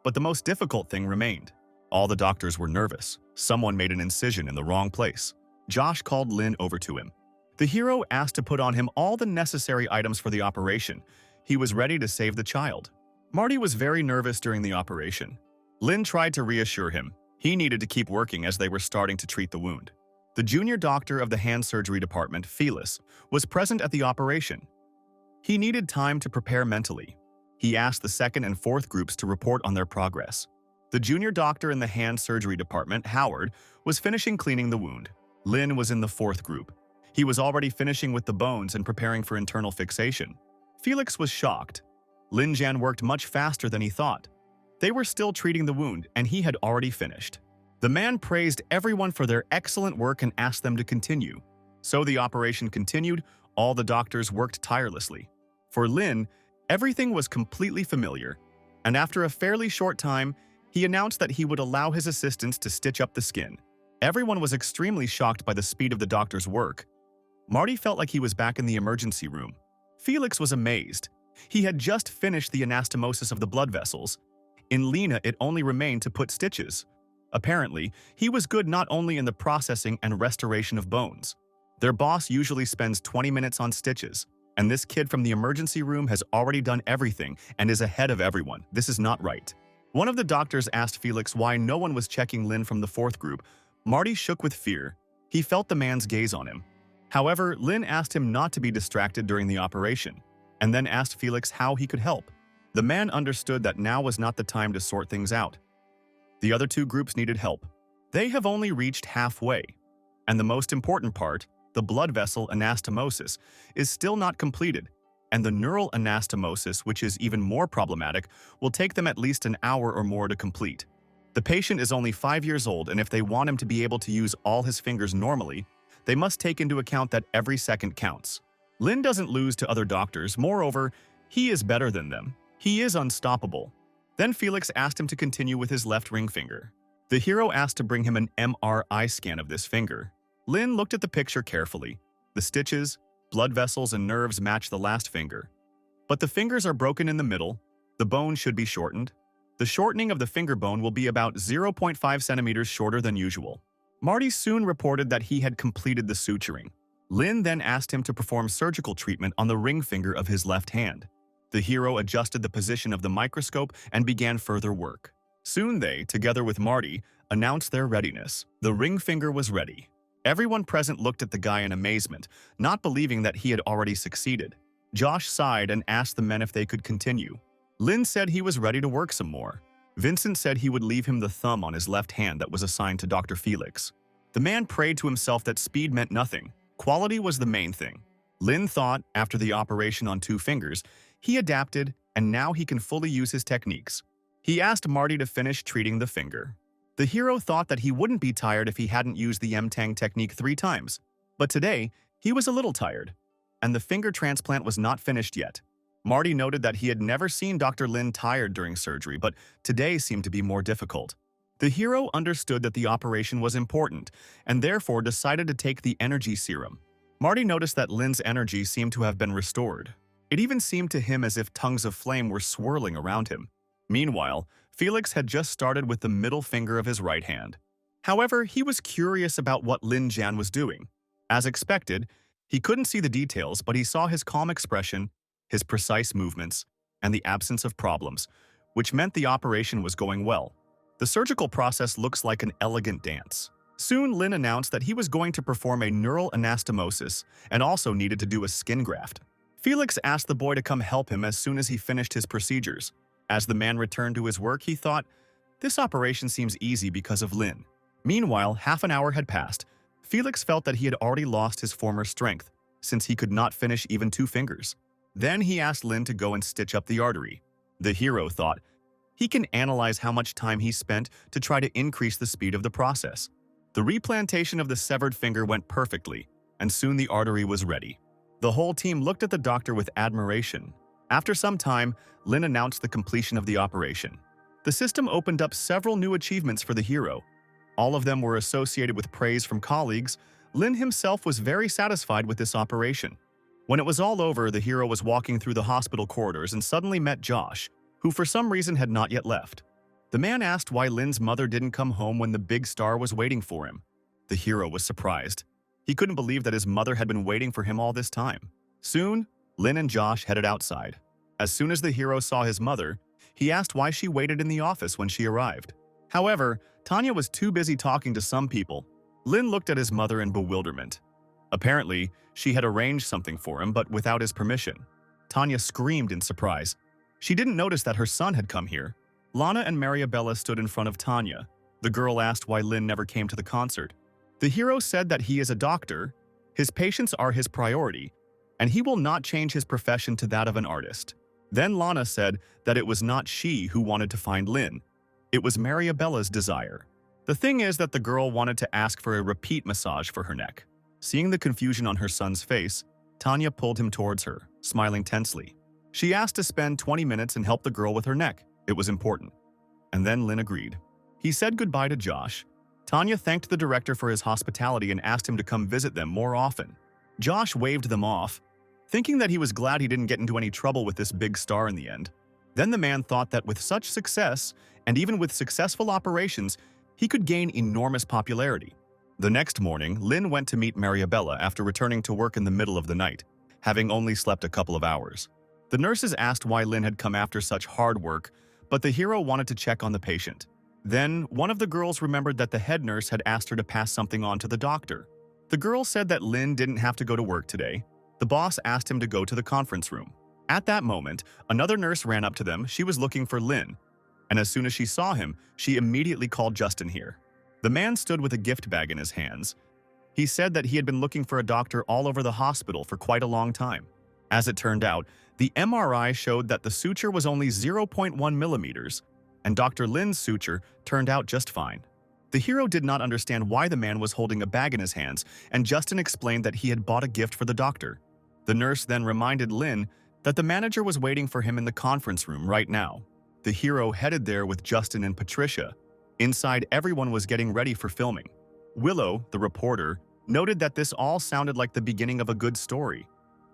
but the most difficult thing remained. All the doctors were nervous. Someone made an incision in the wrong place. Josh called Lin over to him. The hero asked to put on him all the necessary items for the operation. He was ready to save the child. Marty was very nervous during the operation. Lin tried to reassure him. He needed to keep working as they were starting to treat the wound. The junior doctor of the hand surgery department, Felix, was present at the operation. He needed time to prepare mentally. He asked the second and fourth groups to report on their progress. The junior doctor in the hand surgery department, Howard, was finishing cleaning the wound. Lin was in the fourth group. He was already finishing with the bones and preparing for internal fixation. Felix was shocked. Lin Jian worked much faster than he thought. They were still treating the wound, and he had already finished. The man praised everyone for their excellent work and asked them to continue. So the operation continued. All the doctors worked tirelessly. For Lin, everything was completely familiar, and after a fairly short time, he announced that he would allow his assistants to stitch up the skin. Everyone was extremely shocked by the speed of the doctor's work. Marty felt like he was back in the emergency room. Felix was amazed. He had just finished the anastomosis of the blood vessels. In Lena, it only remained to put stitches. Apparently, he was good not only in the processing and restoration of bones. Their boss usually spends 20 minutes on stitches, and this kid from the emergency room has already done everything and is ahead of everyone. This is not right. One of the doctors asked Felix why no one was checking Lin from the fourth group. Marty shook with fear. He felt the man's gaze on him. However, Lin asked him not to be distracted during the operation, and then asked Felix how he could help. The man understood that now was not the time to sort things out. The other 2 groups needed help. They have only reached halfway, and the most important part, the blood vessel anastomosis, is still not completed, and the neural anastomosis, which is even more problematic, will take them at least an hour or more to complete. The patient is only 5 years old, and if they want him to be able to use all his fingers normally, they must take into account that every second counts. Lin doesn't lose to other doctors. Moreover, he is better than them. He is unstoppable. Then Felix asked him to continue with his left ring finger. The hero asked to bring him an MRI scan of this finger. Lin looked at the picture carefully. The stitches, blood vessels, and nerves match the last finger. But the fingers are broken in the middle. The bone should be shortened. The shortening of the finger bone will be about 0.5 centimeters shorter than usual. Marty soon reported that he had completed the suturing. Lin then asked him to perform surgical treatment on the ring finger of his left hand. The hero adjusted the position of the microscope and began further work. Soon they, together with Marty, announced their readiness. The ring finger was ready. Everyone present looked at the guy in amazement, not believing that he had already succeeded. Josh sighed and asked the men if they could continue. Lin said he was ready to work some more. Vincent said he would leave him the thumb on his left hand that was assigned to Dr. Felix. The man prayed to himself that speed meant nothing. Quality was the main thing. Lin thought, after the operation on 2 fingers, he adapted and now he can fully use his techniques. He asked Marty to finish treating the finger. The hero thought that he wouldn't be tired if he hadn't used the M-Tang technique 3 times. But today, he was a little tired. And the finger transplant was not finished yet. Marty noted that he had never seen Dr. Lin tired during surgery, but today seemed to be more difficult. The hero understood that the operation was important, and therefore decided to take the energy serum. Marty noticed that Lin's energy seemed to have been restored. It even seemed to him as if tongues of flame were swirling around him. Meanwhile, Felix had just started with the middle finger of his right hand. However, he was curious about what Lin Jian was doing. As expected, he couldn't see the details, but he saw his calm expression, his precise movements, and the absence of problems, which meant the operation was going well. The surgical process looks like an elegant dance. Soon, Lin announced that he was going to perform a neural anastomosis and also needed to do a skin graft. Felix asked the boy to come help him as soon as he finished his procedures. As the man returned to his work, he thought, "This operation seems easy because of Lin." Meanwhile, half an hour had passed. Felix felt that he had already lost his former strength, since he could not finish even 2 fingers. Then he asked Lin to go and stitch up the artery. The hero thought, he can analyze how much time he spent to try to increase the speed of the process. The replantation of the severed finger went perfectly, and soon the artery was ready. The whole team looked at the doctor with admiration. After some time, Lin announced the completion of the operation. The system opened up several new achievements for the hero. All of them were associated with praise from colleagues. Lin himself was very satisfied with this operation. When it was all over, the hero was walking through the hospital corridors and suddenly met Josh, who for some reason had not yet left. The man asked why Lin's mother didn't come home when the big star was waiting for him. The hero was surprised. He couldn't believe that his mother had been waiting for him all this time. Soon, Lin and Josh headed outside. As soon as the hero saw his mother, he asked why she waited in the office when she arrived. However, Tanya was too busy talking to some people. Lin looked at his mother in bewilderment. Apparently, she had arranged something for him, but without his permission. Tanya screamed in surprise. She didn't notice that her son had come here. Lana and Mariabella stood in front of Tanya. The girl asked why Lin never came to the concert. The hero said that he is a doctor, his patients are his priority, and he will not change his profession to that of an artist. Then Lana said that it was not she who wanted to find Lin. It was Mariabella's desire. The thing is that the girl wanted to ask for a repeat massage for her neck. Seeing the confusion on her son's face, Tanya pulled him towards her, smiling tensely. She asked to spend 20 minutes and help the girl with her neck. It was important. And then Lin agreed. He said goodbye to Josh. Tanya thanked the director for his hospitality and asked him to come visit them more often. Josh waved them off, thinking that he was glad he didn't get into any trouble with this big star in the end. Then the man thought that with such success, and even with successful operations, he could gain enormous popularity. The next morning, Lin went to meet Mariabella after returning to work in the middle of the night, having only slept a couple of hours. The nurses asked why Lin had come after such hard work, but the hero wanted to check on the patient. Then, one of the girls remembered that the head nurse had asked her to pass something on to the doctor. The girl said that Lin didn't have to go to work today. The boss asked him to go to the conference room. At that moment, another nurse ran up to them. She was looking for Lin, and as soon as she saw him, she immediately called Justin here. The man stood with a gift bag in his hands. He said that he had been looking for a doctor all over the hospital for quite a long time. As it turned out, the MRI showed that the suture was only 0.1 millimeters, and Dr. Lin's suture turned out just fine. The hero did not understand why the man was holding a bag in his hands, and Justin explained that he had bought a gift for the doctor. The nurse then reminded Lin that the manager was waiting for him in the conference room right now. The hero headed there with Justin and Patricia. Inside, everyone was getting ready for filming. Willow, the reporter, noted that this all sounded like the beginning of a good story,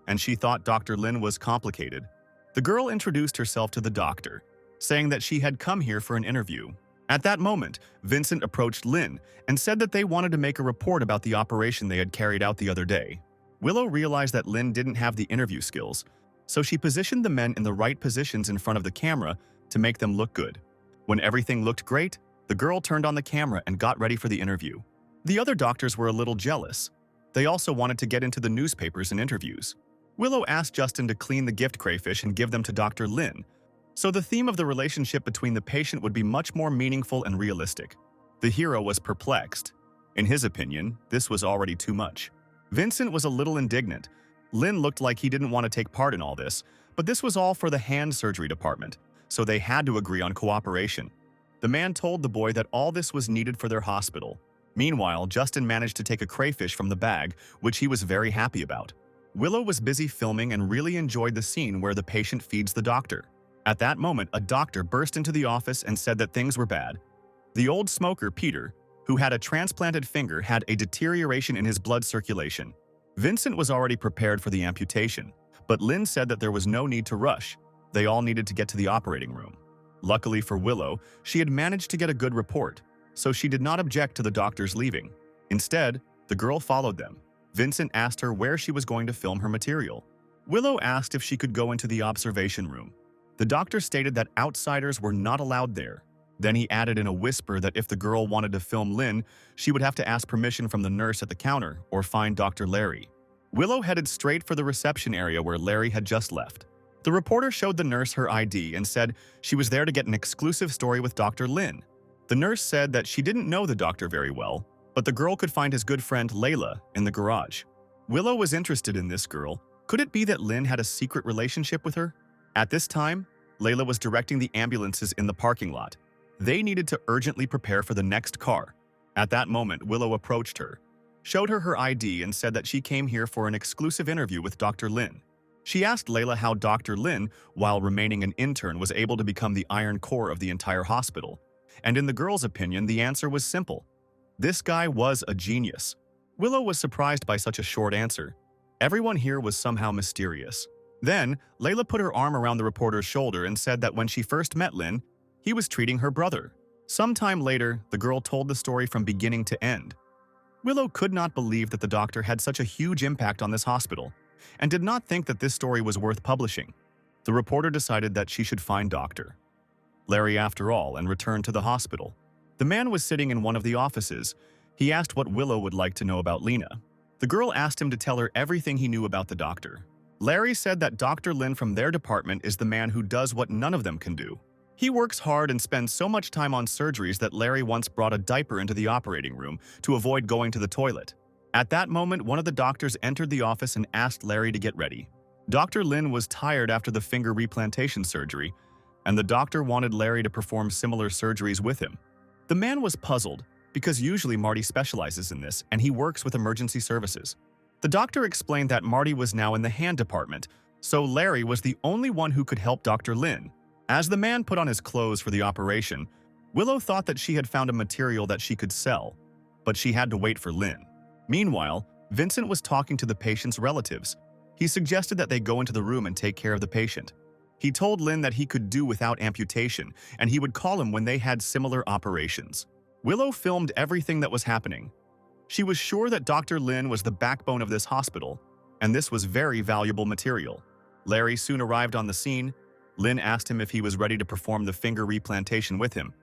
and she thought Dr. Lin was complicated. The girl introduced herself to the doctor, saying that she had come here for an interview. At that moment, Vincent approached Lin and said that they wanted to make a report about the operation they had carried out the other day. Willow realized that Lin didn't have the interview skills, so she positioned the men in the right positions in front of the camera to make them look good. When everything looked great, The girl turned on the camera and got ready for the interview. The other doctors were a little jealous. They also wanted to get into the newspapers and interviews. Willow asked Justin to clean the gift crayfish and give them to Dr. Lin, so the theme of the relationship between the patient would be much more meaningful and realistic. The hero was perplexed. In his opinion, this was already too much. Vincent was a little indignant. Lin looked like he didn't want to take part in all this, but this was all for the hand surgery department, so they had to agree on cooperation. The man told the boy that all this was needed for their hospital. Meanwhile, Justin managed to take a crayfish from the bag, which he was very happy about. Willow was busy filming and really enjoyed the scene where the patient feeds the doctor. At that moment, a doctor burst into the office and said that things were bad. The old smoker, Peter, who had a transplanted finger, had a deterioration in his blood circulation. Vincent was already prepared for the amputation, but Lin said that there was no need to rush. They all needed to get to the operating room. Luckily for Willow, she had managed to get a good report, so she did not object to the doctors leaving. Instead, the girl followed them. Vincent asked her where she was going to film her material. Willow asked if she could go into the observation room. The doctor stated that outsiders were not allowed there. Then he added in a whisper that if the girl wanted to film Lin, she would have to ask permission from the nurse at the counter or find Dr. Larry. Willow headed straight for the reception area where Larry had just left. The reporter showed the nurse her ID and said she was there to get an exclusive story with Dr. Lin. The nurse said that she didn't know the doctor very well, but the girl could find his good friend Layla in the garage. Willow was interested in this girl. Could it be that Lin had a secret relationship with her? At this time, Layla was directing the ambulances in the parking lot. They needed to urgently prepare for the next car. At that moment, Willow approached her, showed her her ID, and said that she came here for an exclusive interview with Dr. Lin. She asked Layla how Dr. Lin, while remaining an intern, was able to become the iron core of the entire hospital. And in the girl's opinion, the answer was simple. This guy was a genius. Willow was surprised by such a short answer. Everyone here was somehow mysterious. Then, Layla put her arm around the reporter's shoulder and said that when she first met Lin, he was treating her brother. Sometime later, the girl told the story from beginning to end. Willow could not believe that the doctor had such a huge impact on this hospital, and did not think that this story was worth publishing. The reporter decided that she should find Dr. Larry after all and returned to the hospital. The man was sitting in one of the offices. He asked what Willow would like to know about Lena. The girl asked him to tell her everything he knew about the doctor. Larry said that Dr. Lin from their department is the man who does what none of them can do. He works hard and spends so much time on surgeries that Larry once brought a diaper into the operating room to avoid going to the toilet. At that moment, one of the doctors entered the office and asked Larry to get ready. Dr. Lin was tired after the finger replantation surgery, and the doctor wanted Larry to perform similar surgeries with him. The man was puzzled, because usually Marty specializes in this and he works with emergency services. The doctor explained that Marty was now in the hand department, so Larry was the only one who could help Dr. Lin. As the man put on his clothes for the operation, Willow thought that she had found a material that she could sell, but she had to wait for Lin. Meanwhile, Vincent was talking to the patient's relatives. He suggested that they go into the room and take care of the patient. He told Lin that he could do without amputation, and he would call him when they had similar operations. Willow filmed everything that was happening. She was sure that Dr. Lin was the backbone of this hospital, and this was very valuable material. Larry soon arrived on the scene. Lin asked him if he was ready to perform the finger replantation with him.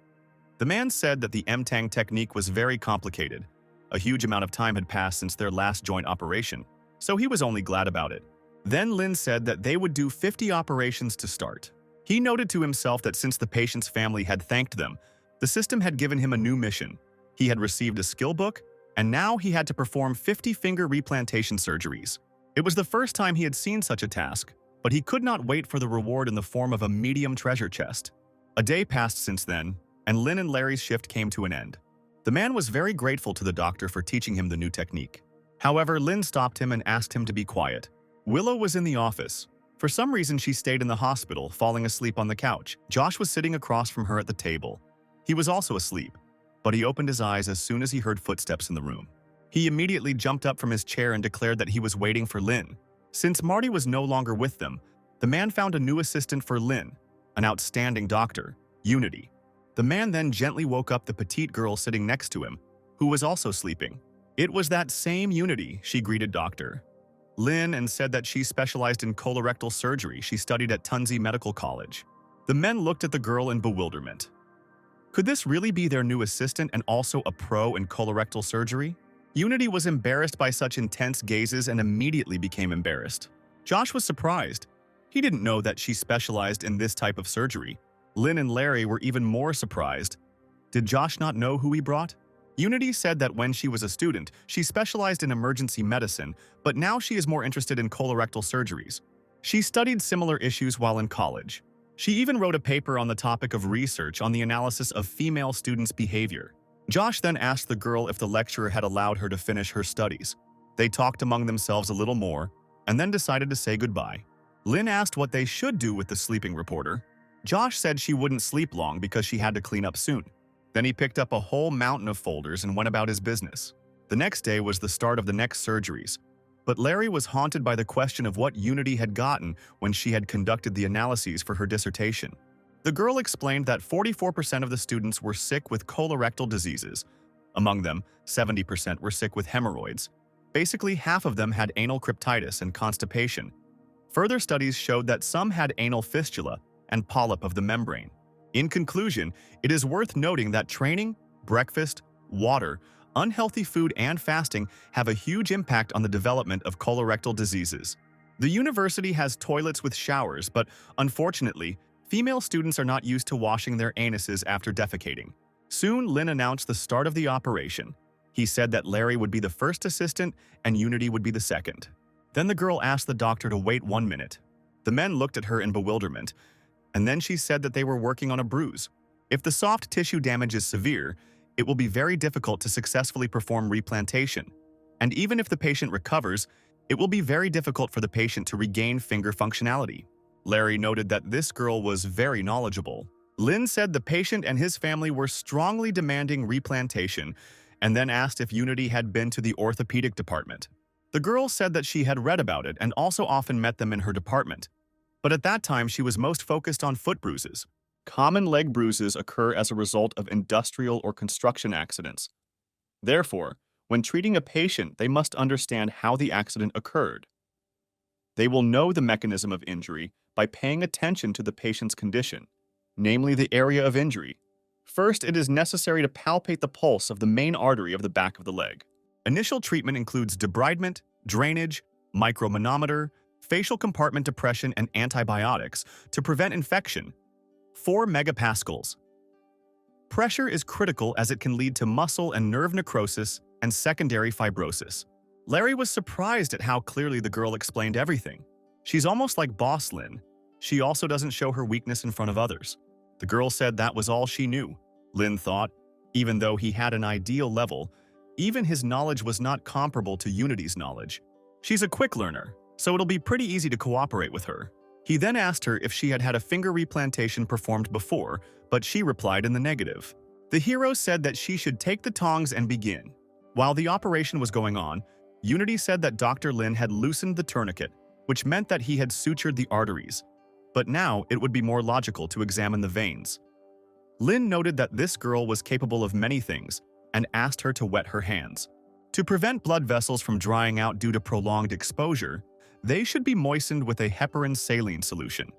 The man said that the M-Tang technique was very complicated. A huge amount of time had passed since their last joint operation, so he was only glad about it. Then Lin said that they would do 50 operations to start. He noted to himself that since the patient's family had thanked them, the system had given him a new mission. He had received a skill book, and now he had to perform 50 finger replantation surgeries. It was the first time he had seen such a task, but he could not wait for the reward in the form of a medium treasure chest. A day passed since then, and Lin and Larry's shift came to an end. The man was very grateful to the doctor for teaching him the new technique. However, Lin stopped him and asked him to be quiet. Willow was in the office. For some reason, she stayed in the hospital, falling asleep on the couch. Josh was sitting across from her at the table. He was also asleep, but he opened his eyes as soon as he heard footsteps in the room. He immediately jumped up from his chair and declared that he was waiting for Lin. Since Marty was no longer with them, the man found a new assistant for Lin, an outstanding doctor, Unity. The man then gently woke up the petite girl sitting next to him, who was also sleeping. It was that same Unity, she greeted Dr. Lin and said that she specialized in colorectal surgery. She studied at Tunzi Medical College. The men looked at the girl in bewilderment. Could this really be their new assistant and also a pro in colorectal surgery? Unity was embarrassed by such intense gazes and immediately became embarrassed. Josh was surprised. He didn't know that she specialized in this type of surgery. Lynn and Larry were even more surprised. Did Josh not know who he brought? Unity said that when she was a student, she specialized in emergency medicine, but now she is more interested in colorectal surgeries. She studied similar issues while in college. She even wrote a paper on the topic of research on the analysis of female students' behavior. Josh then asked the girl if the lecturer had allowed her to finish her studies. They talked among themselves a little more, and then decided to say goodbye. Lynn asked what they should do with the sleeping reporter. Josh said she wouldn't sleep long because she had to clean up soon. Then he picked up a whole mountain of folders and went about his business. The next day was the start of the next surgeries. But Larry was haunted by the question of what Unity had gotten when she had conducted the analyses for her dissertation. The girl explained that 44% of the students were sick with colorectal diseases. Among them, 70% were sick with hemorrhoids. Basically, half of them had anal cryptitis and constipation. Further studies showed that some had anal fistula and polyp of the membrane. In conclusion, it is worth noting that training, breakfast, water, unhealthy food, and fasting have a huge impact on the development of colorectal diseases. The university has toilets with showers, but unfortunately, female students are not used to washing their anuses after defecating. Soon, Lynn announced the start of the operation. He said that Larry would be the first assistant and Unity would be the second. Then the girl asked the doctor to wait 1 minute. The men looked at her in bewilderment, and then she said that they were working on a bruise. If the soft tissue damage is severe, it will be very difficult to successfully perform replantation. And even if the patient recovers, it will be very difficult for the patient to regain finger functionality. Larry noted that this girl was very knowledgeable. Lynn said the patient and his family were strongly demanding replantation, and then asked if Unity had been to the orthopedic department. The girl said that she had read about it and also often met them in her department. But at that time, she was most focused on foot bruises. Common leg bruises occur as a result of industrial or construction accidents. Therefore, when treating a patient, they must understand how the accident occurred. They will know the mechanism of injury by paying attention to the patient's condition, namely the area of injury. First, it is necessary to palpate the pulse of the main artery of the back of the leg. Initial treatment includes debridement, drainage, micromanometer, facial compartment depression, and antibiotics to prevent infection. 4 megapascals. Pressure is critical as it can lead to muscle and nerve necrosis and secondary fibrosis. Larry was surprised at how clearly the girl explained everything. She's almost like Boss Lynn. She also doesn't show her weakness in front of others. The girl said that was all she knew. Lynn thought, even though he had an ideal level, even his knowledge was not comparable to Unity's knowledge. She's a quick learner, so it'll be pretty easy to cooperate with her. He then asked her if she had had a finger replantation performed before, but she replied in the negative. The hero said that she should take the tongs and begin. While the operation was going on, Unity said that Dr. Lin had loosened the tourniquet, which meant that he had sutured the arteries. But now it would be more logical to examine the veins. Lin noted that this girl was capable of many things and asked her to wet her hands. To prevent blood vessels from drying out due to prolonged exposure, they should be moistened with a heparin saline solution.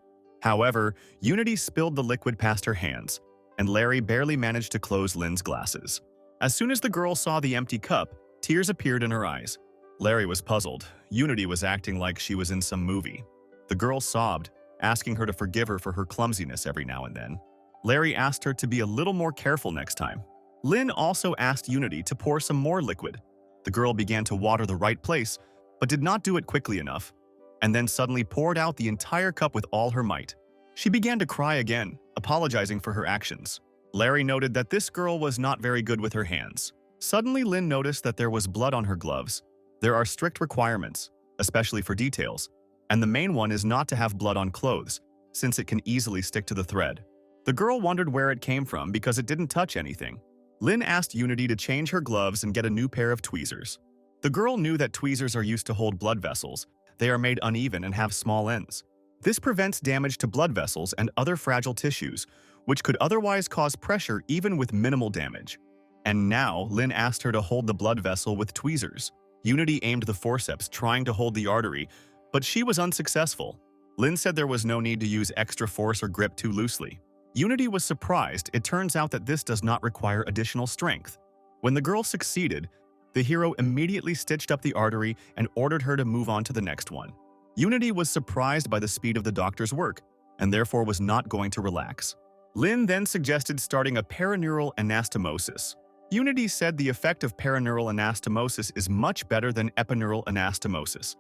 However, Unity spilled the liquid past her hands, and Larry barely managed to close Lin's glasses. As soon as the girl saw the empty cup, tears appeared in her eyes. Larry was puzzled. Unity was acting like she was in some movie. The girl sobbed, asking her to forgive her for her clumsiness every now and then. Larry asked her to be a little more careful next time. Lin also asked Unity to pour some more liquid. The girl began to water the right place, but did not do it quickly enough, and then suddenly poured out the entire cup with all her might. She began to cry again, apologizing for her actions. Larry noted that this girl was not very good with her hands. Suddenly, Lin noticed that there was blood on her gloves. There are strict requirements, especially for details, and the main one is not to have blood on clothes, since it can easily stick to the thread. The girl wondered where it came from because it didn't touch anything. Lin asked Unity to change her gloves and get a new pair of tweezers. The girl knew that tweezers are used to hold blood vessels. They are made uneven and have small ends. This prevents damage to blood vessels and other fragile tissues, which could otherwise cause pressure even with minimal damage. And now, Lin asked her to hold the blood vessel with tweezers. Unity aimed the forceps, trying to hold the artery, but she was unsuccessful. Lin said there was no need to use extra force or grip too loosely. Unity was surprised. It turns out that this does not require additional strength. When the girl succeeded, the hero immediately stitched up the artery and ordered her to move on to the next one. Unity was surprised by the speed of the doctor's work, and therefore was not going to relax. Lin then suggested starting a paraneural anastomosis. Unity said the effect of paraneural anastomosis is much better than epidural anastomosis,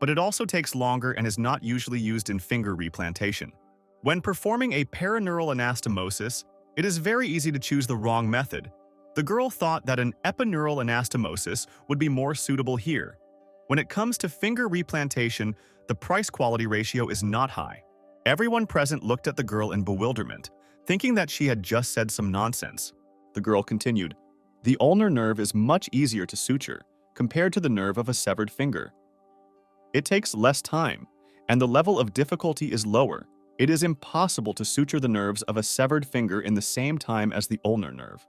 but it also takes longer and is not usually used in finger replantation. When performing a paraneural anastomosis, it is very easy to choose the wrong method. The girl thought that an epidural anastomosis would be more suitable here. When it comes to finger replantation, the price-quality ratio is not high. Everyone present looked at the girl in bewilderment, thinking that she had just said some nonsense. The girl continued, "The ulnar nerve is much easier to suture compared to the nerve of a severed finger. It takes less time, and the level of difficulty is lower. It is impossible to suture the nerves of a severed finger in the same time as the ulnar nerve."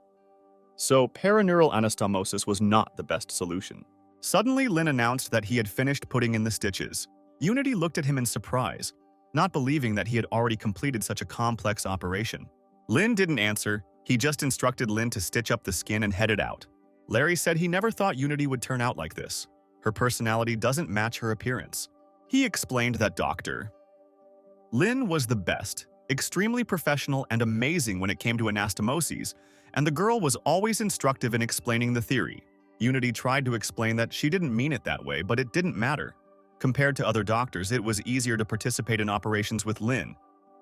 So, paraneural anastomosis was not the best solution. Suddenly, Lin announced that he had finished putting in the stitches. Unity looked at him in surprise, not believing that he had already completed such a complex operation. Lin didn't answer. He just instructed Lin to stitch up the skin and headed out. Larry said he never thought Unity would turn out like this. Her personality doesn't match her appearance. He explained that Dr. Lin was the best, extremely professional and amazing when it came to anastomoses, and the girl was always instructive in explaining the theory. Unity tried to explain that she didn't mean it that way, but it didn't matter. Compared to other doctors, it was easier to participate in operations with Lin.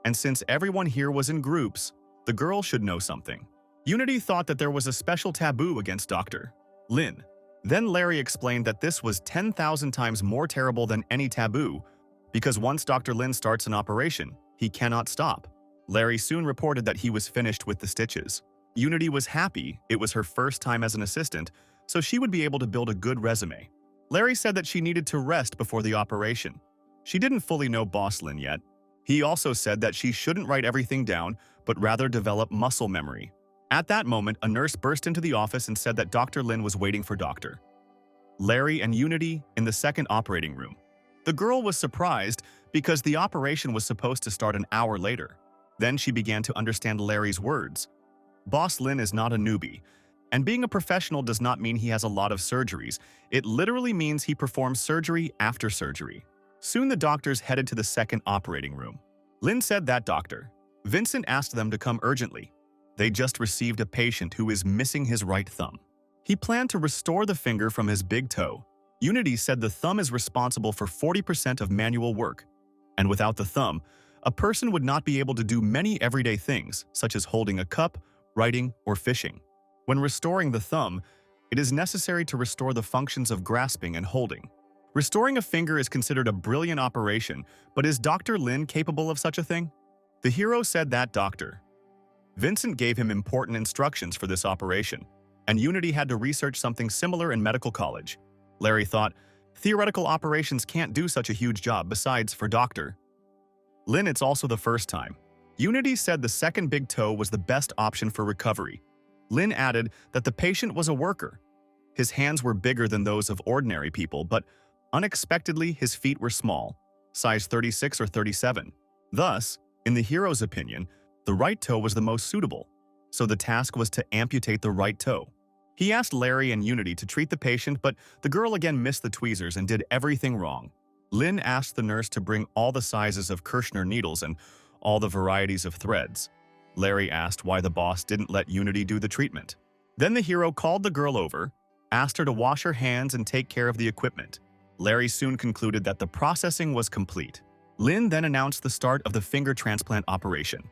And since everyone here was in groups, the girl should know something. Unity thought that there was a special taboo against Dr. Lin. Then Larry explained that this was 10,000 times more terrible than any taboo, because once Dr. Lin starts an operation, he cannot stop. Larry soon reported that he was finished with the stitches. Unity was happy. It was her first time as an assistant, so she would be able to build a good resume. Larry said that she needed to rest before the operation. She didn't fully know Boss Lin yet. He also said that she shouldn't write everything down, but rather develop muscle memory. At that moment, a nurse burst into the office and said that Dr. Lin was waiting for Dr. Larry and Unity in the second operating room. The girl was surprised because the operation was supposed to start an hour later. Then she began to understand Larry's words. Boss Lin is not a newbie, and being a professional does not mean he has a lot of surgeries. It literally means he performs surgery after surgery. Soon the doctors headed to the second operating room. Lin said that Dr. Vincent asked them to come urgently. They just received a patient who is missing his right thumb. He planned to restore the finger from his big toe. Unity said the thumb is responsible for 40% of manual work, and without the thumb, a person would not be able to do many everyday things, such as holding a cup, writing, or fishing. When restoring the thumb, it is necessary to restore the functions of grasping and holding. Restoring a finger is considered a brilliant operation, but is Dr. Lin capable of such a thing? The hero said that Dr. Vincent gave him important instructions for this operation, and Unity had to research something similar in medical college. Larry thought, theoretical operations can't do such a huge job. Besides, for Dr. Lin, it's also the first time. Unity said the second big toe was the best option for recovery. Lin added that the patient was a worker. His hands were bigger than those of ordinary people, but unexpectedly his feet were small, size 36 or 37. Thus, in the hero's opinion, the right toe was the most suitable, so the task was to amputate the right toe. He asked Larry and Unity to treat the patient, but the girl again missed the tweezers and did everything wrong. Lin asked the nurse to bring all the sizes of Kirschner needles and all the varieties of threads. Larry asked why the boss didn't let Unity do the treatment. Then the hero called the girl over, asked her to wash her hands and take care of the equipment. Larry soon concluded that the processing was complete. Lin then announced the start of the finger transplant operation.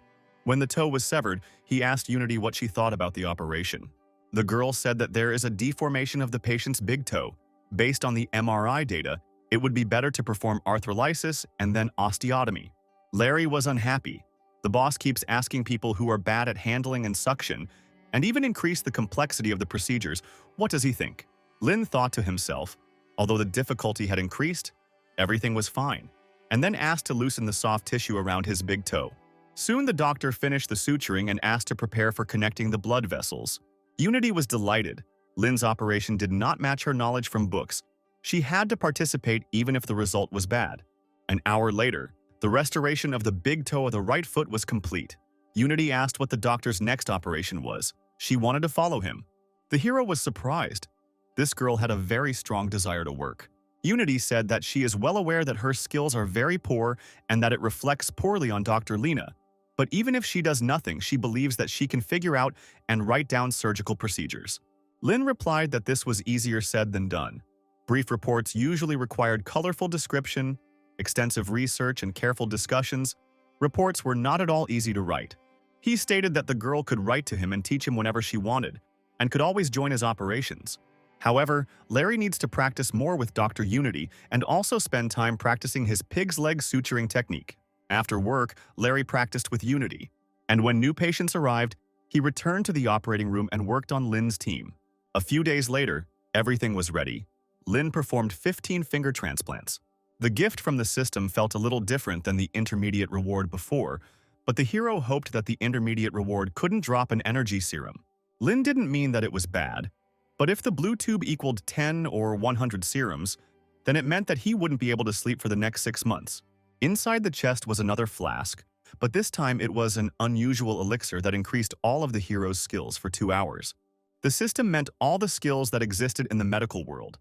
When the toe was severed, he asked Unity what she thought about the operation. The girl said that there is a deformation of the patient's big toe. Based on the MRI data, it would be better to perform arthrolysis and then osteotomy. Larry was unhappy. The boss keeps asking people who are bad at handling and suction, and even increase the complexity of the procedures. What does he think? Lin thought to himself, although the difficulty had increased, everything was fine, and then asked to loosen the soft tissue around his big toe. Soon the doctor finished the suturing and asked to prepare for connecting the blood vessels. Unity was delighted. Lin's operation did not match her knowledge from books. She had to participate even if the result was bad. An hour later, the restoration of the big toe of the right foot was complete. Unity asked what the doctor's next operation was. She wanted to follow him. The hero was surprised. This girl had a very strong desire to work. Unity said that she is well aware that her skills are very poor and that it reflects poorly on Dr. Lena. But even if she does nothing, she believes that she can figure out and write down surgical procedures. Lin replied that this was easier said than done. Brief reports usually required colorful description, extensive research, and careful discussions. Reports were not at all easy to write. He stated that the girl could write to him and teach him whenever she wanted, and could always join his operations. However, Larry needs to practice more with Dr. Unity and also spend time practicing his pig's leg suturing technique. After work, Larry practiced with Unity, and when new patients arrived, he returned to the operating room and worked on Lin's team. A few days later, everything was ready. Lin performed 15 finger transplants. The gift from the system felt a little different than the intermediate reward before, but the hero hoped that the intermediate reward couldn't drop an energy serum. Lin didn't mean that it was bad, but if the blue tube equaled 10 or 100 serums, then it meant that he wouldn't be able to sleep for the next 6 months. Inside the chest was another flask, but this time it was an unusual elixir that increased all of the hero's skills for 2 hours. The system meant all the skills that existed in the medical world,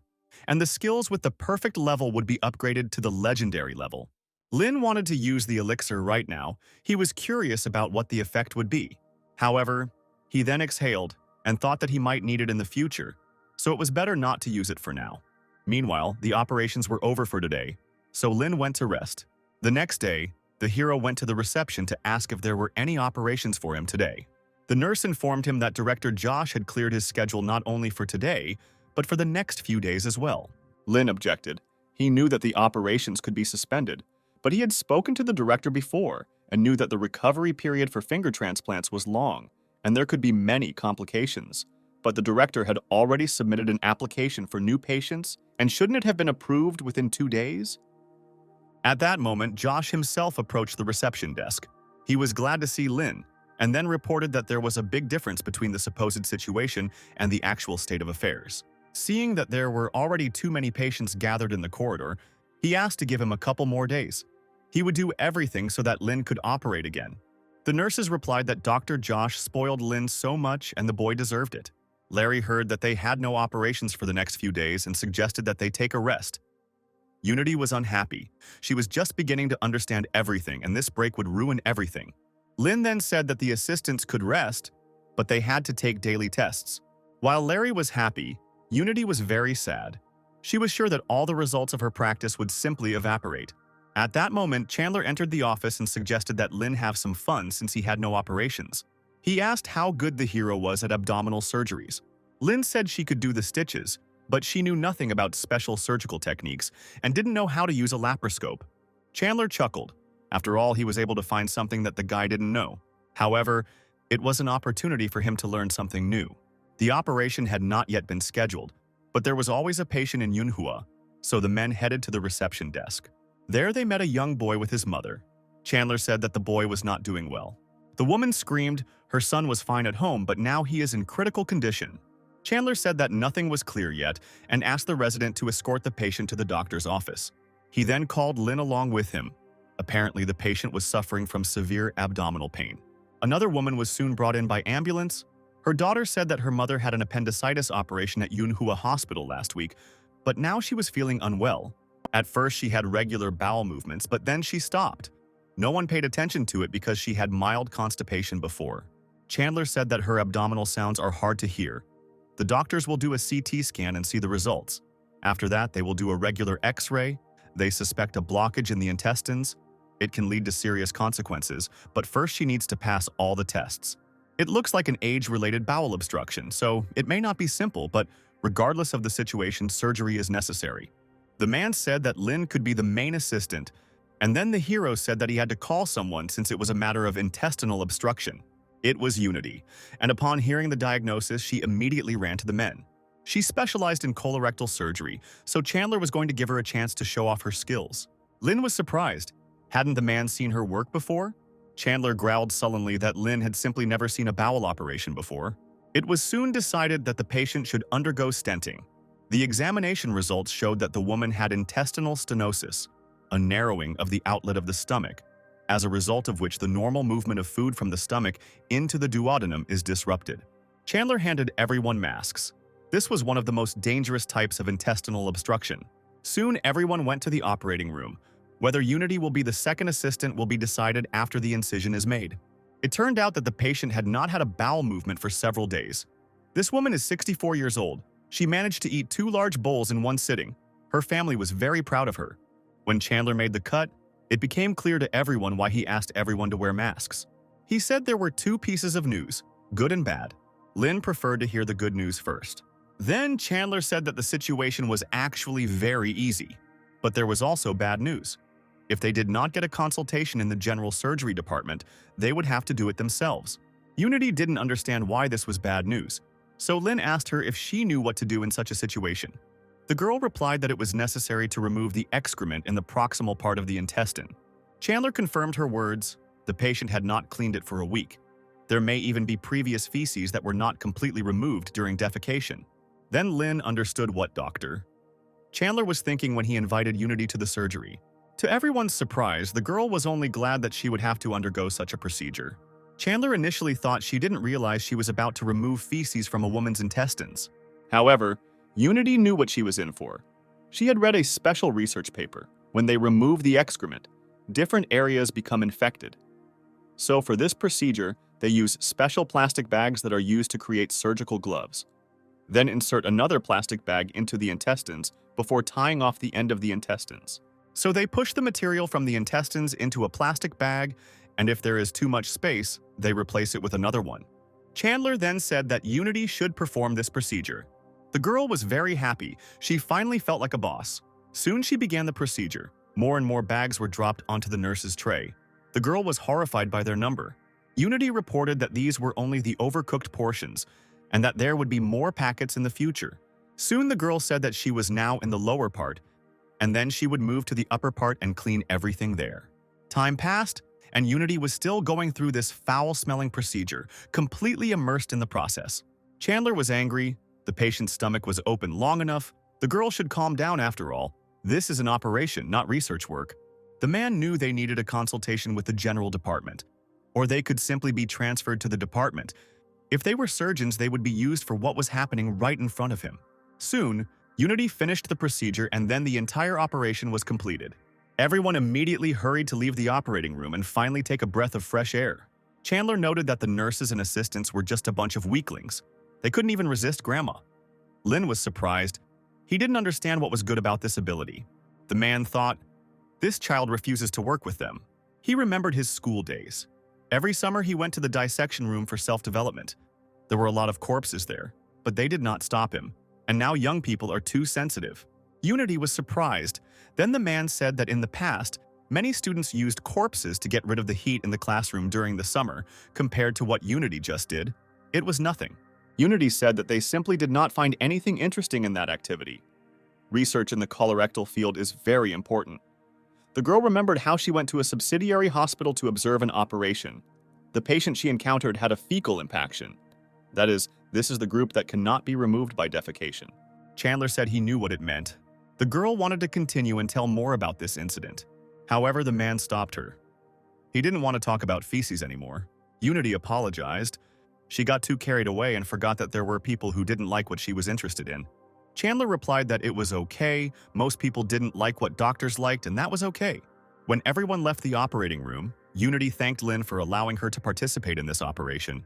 and the skills with the perfect level would be upgraded to the legendary level. Lin wanted to use the elixir right now. He was curious about what the effect would be. However, he then exhaled and thought that he might need it in the future, so it was better not to use it for now. Meanwhile, the operations were over for today, so Lin went to rest. The next day, the hero went to the reception to ask if there were any operations for him today. The nurse informed him that Director Josh had cleared his schedule not only for today, but for the next few days as well. Lin objected. He knew that the operations could be suspended, but he had spoken to the director before and knew that the recovery period for finger transplants was long, and there could be many complications. But the director had already submitted an application for new patients, and shouldn't it have been approved within 2 days? At that moment, Josh himself approached the reception desk. He was glad to see Lin, and then reported that there was a big difference between the supposed situation and the actual state of affairs. Seeing that there were already too many patients gathered in the corridor, he asked to give him a couple more days. He would do everything so that Lin could operate again. The nurses replied that Dr. Josh spoiled Lin so much and the boy deserved it. Larry heard that they had no operations for the next few days and suggested that they take a rest. Unity was unhappy. She was just beginning to understand everything, and this break would ruin everything. Lin then said that the assistants could rest, but they had to take daily tests. While Larry was happy, Unity was very sad. She was sure that all the results of her practice would simply evaporate. At that moment, Chandler entered the office and suggested that Lin have some fun since he had no operations. He asked how good the hero was at abdominal surgeries. Lin said she could do the stitches, but she knew nothing about special surgical techniques and didn't know how to use a laparoscope. Chandler chuckled. After all, he was able to find something that the guy didn't know. However, it was an opportunity for him to learn something new. The operation had not yet been scheduled, but there was always a patient in MANHUA, so the men headed to the reception desk. There they met a young boy with his mother. Chandler said that the boy was not doing well. The woman screamed her son was fine at home, but now he is in critical condition. Chandler said that nothing was clear yet and asked the resident to escort the patient to the doctor's office. He then called Lin along with him. Apparently, the patient was suffering from severe abdominal pain. Another woman was soon brought in by ambulance. Her daughter said that her mother had an appendicitis operation at Yunhua Hospital last week, but now she was feeling unwell. At first, she had regular bowel movements, but then she stopped. No one paid attention to it because she had mild constipation before. Chandler said that her abdominal sounds are hard to hear. The doctors will do a CT scan and see the results. After that, they will do a regular X-ray. They suspect a blockage in the intestines. It can lead to serious consequences, but first she needs to pass all the tests. It looks like an age-related bowel obstruction, so it may not be simple, but regardless of the situation, surgery is necessary. The man said that Lin could be the main assistant, and then the hero said that he had to call someone since it was a matter of intestinal obstruction. It was Unity, and upon hearing the diagnosis, she immediately ran to the men. She specialized in colorectal surgery, so Chandler was going to give her a chance to show off her skills. Lin was surprised. Hadn't the man seen her work before? Chandler growled sullenly that Lin had simply never seen a bowel operation before. It was soon decided that the patient should undergo stenting. The examination results showed that the woman had intestinal stenosis, a narrowing of the outlet of the stomach. as a result of which the normal movement of food from the stomach into the duodenum is disrupted. Chandler handed everyone masks. This was one of the most dangerous types of intestinal obstruction. Soon, everyone went to the operating room. Whether Unity will be the second assistant will be decided after the incision is made. It turned out that the patient had not had a bowel movement for several days. This woman is 64 years old. She managed to eat 2 large bowls in one sitting. Her family was very proud of her. When Chandler made the cut, it became clear to everyone why he asked everyone to wear masks. He said there were 2 pieces of news, good and bad. Lynn preferred to hear the good news first. Then Chandler said that the situation was actually very easy. But there was also bad news. If they did not get a consultation in the general surgery department, they would have to do it themselves. Unity didn't understand why this was bad news, so Lynn asked her if she knew what to do in such a situation. The girl replied that it was necessary to remove the excrement in the proximal part of the intestine. Chandler confirmed her words. The patient had not cleaned it for a week. There may even be previous feces that were not completely removed during defecation. Then Lynn understood what doctor Chandler was thinking when he invited Unity to the surgery. To everyone's surprise, the girl was only glad that she would have to undergo such a procedure. Chandler initially thought she didn't realize she was about to remove feces from a woman's intestines. However, Unity knew what she was in for. She had read a special research paper. When they remove the excrement, different areas become infected. So for this procedure, they use special plastic bags that are used to create surgical gloves. Then insert another plastic bag into the intestines before tying off the end of the intestines. So they push the material from the intestines into a plastic bag, and if there is too much space, they replace it with another one. Chandler then said that Unity should perform this procedure. The girl was very happy. She finally felt like a boss. Soon she began the procedure. More and more bags were dropped onto the nurse's tray. The girl was horrified by their number. Unity reported that these were only the overcooked portions, and that there would be more packets in the future. Soon the girl said that she was now in the lower part, and then she would move to the upper part and clean everything there. Time passed, and Unity was still going through this foul-smelling procedure, completely immersed in the process. Chandler was angry. The patient's stomach was open long enough. The girl should calm down after all. This is an operation, not research work. The man knew they needed a consultation with the general department, or they could simply be transferred to the department. If they were surgeons, they would be used for what was happening right in front of him. Soon, Unity finished the procedure and then the entire operation was completed. Everyone immediately hurried to leave the operating room and finally take a breath of fresh air. Chandler noted that the nurses and assistants were just a bunch of weaklings. They couldn't even resist Grandma. Lynn was surprised. He didn't understand what was good about this ability. The man thought, this child refuses to work with them. He remembered his school days. Every summer he went to the dissection room for self-development. There were a lot of corpses there, but they did not stop him. And now young people are too sensitive. Unity was surprised. Then the man said that in the past, many students used corpses to get rid of the heat in the classroom during the summer. Compared to what Unity just did, it was nothing. Unity said that they simply did not find anything interesting in that activity. Research in the colorectal field is very important. The girl remembered how she went to a subsidiary hospital to observe an operation. The patient she encountered had a fecal impaction. That is, this is the group that cannot be removed by defecation. Chandler said he knew what it meant. The girl wanted to continue and tell more about this incident. However, the man stopped her. He didn't want to talk about feces anymore. Unity apologized. She got too carried away and forgot that there were people who didn't like what she was interested in. Chandler replied that it was okay. Most people didn't like what doctors liked, and that was okay. When everyone left the operating room, Unity thanked Lynn for allowing her to participate in this operation.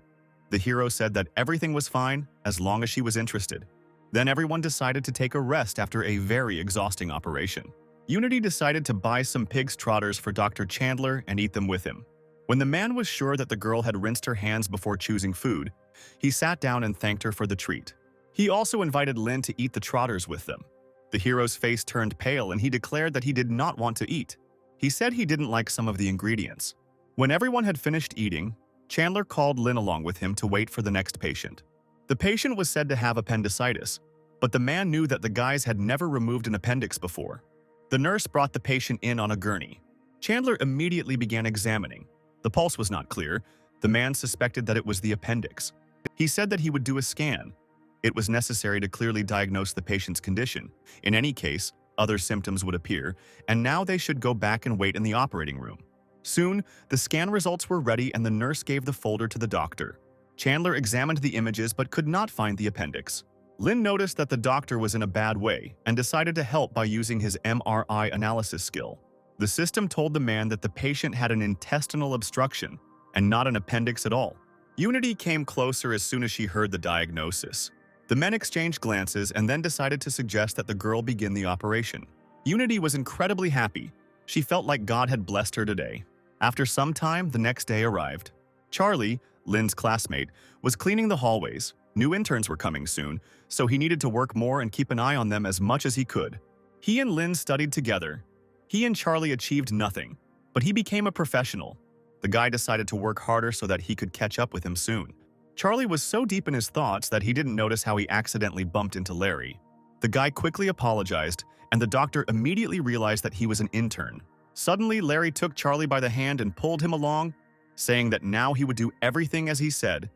The hero said that everything was fine as long as she was interested. Then everyone decided to take a rest after a very exhausting operation. Unity decided to buy some pig's trotters for Dr. Chandler and eat them with him. When the man was sure that the girl had rinsed her hands before choosing food, he sat down and thanked her for the treat. He also invited Lynn to eat the trotters with them. The hero's face turned pale and he declared that he did not want to eat. He said he didn't like some of the ingredients. When everyone had finished eating, Chandler called Lynn along with him to wait for the next patient. The patient was said to have appendicitis, but the man knew that the guys had never removed an appendix before. The nurse brought the patient in on a gurney. Chandler immediately began examining. The pulse was not clear. The man suspected that it was the appendix. He said that he would do a scan. It was necessary to clearly diagnose the patient's condition. In any case, other symptoms would appear, and now they should go back and wait in the operating room. Soon, the scan results were ready and the nurse gave the folder to the doctor. Chandler examined the images but could not find the appendix. Lin noticed that the doctor was in a bad way and decided to help by using his MRI analysis skill. The system told the man that the patient had an intestinal obstruction and not an appendix at all. Unity came closer as soon as she heard the diagnosis. The men exchanged glances and then decided to suggest that the girl begin the operation. Unity was incredibly happy. She felt like God had blessed her today. After some time, the next day arrived. Charlie, Lin's classmate, was cleaning the hallways. New interns were coming soon, so he needed to work more and keep an eye on them as much as he could. He and Lin studied together. He and Charlie achieved nothing, but he became a professional. The guy decided to work harder so that he could catch up with him soon. Charlie was so deep in his thoughts that he didn't notice how he accidentally bumped into Larry. The guy quickly apologized, and the doctor immediately realized that he was an intern. Suddenly, Larry took Charlie by the hand and pulled him along, saying that now he would do everything as he said,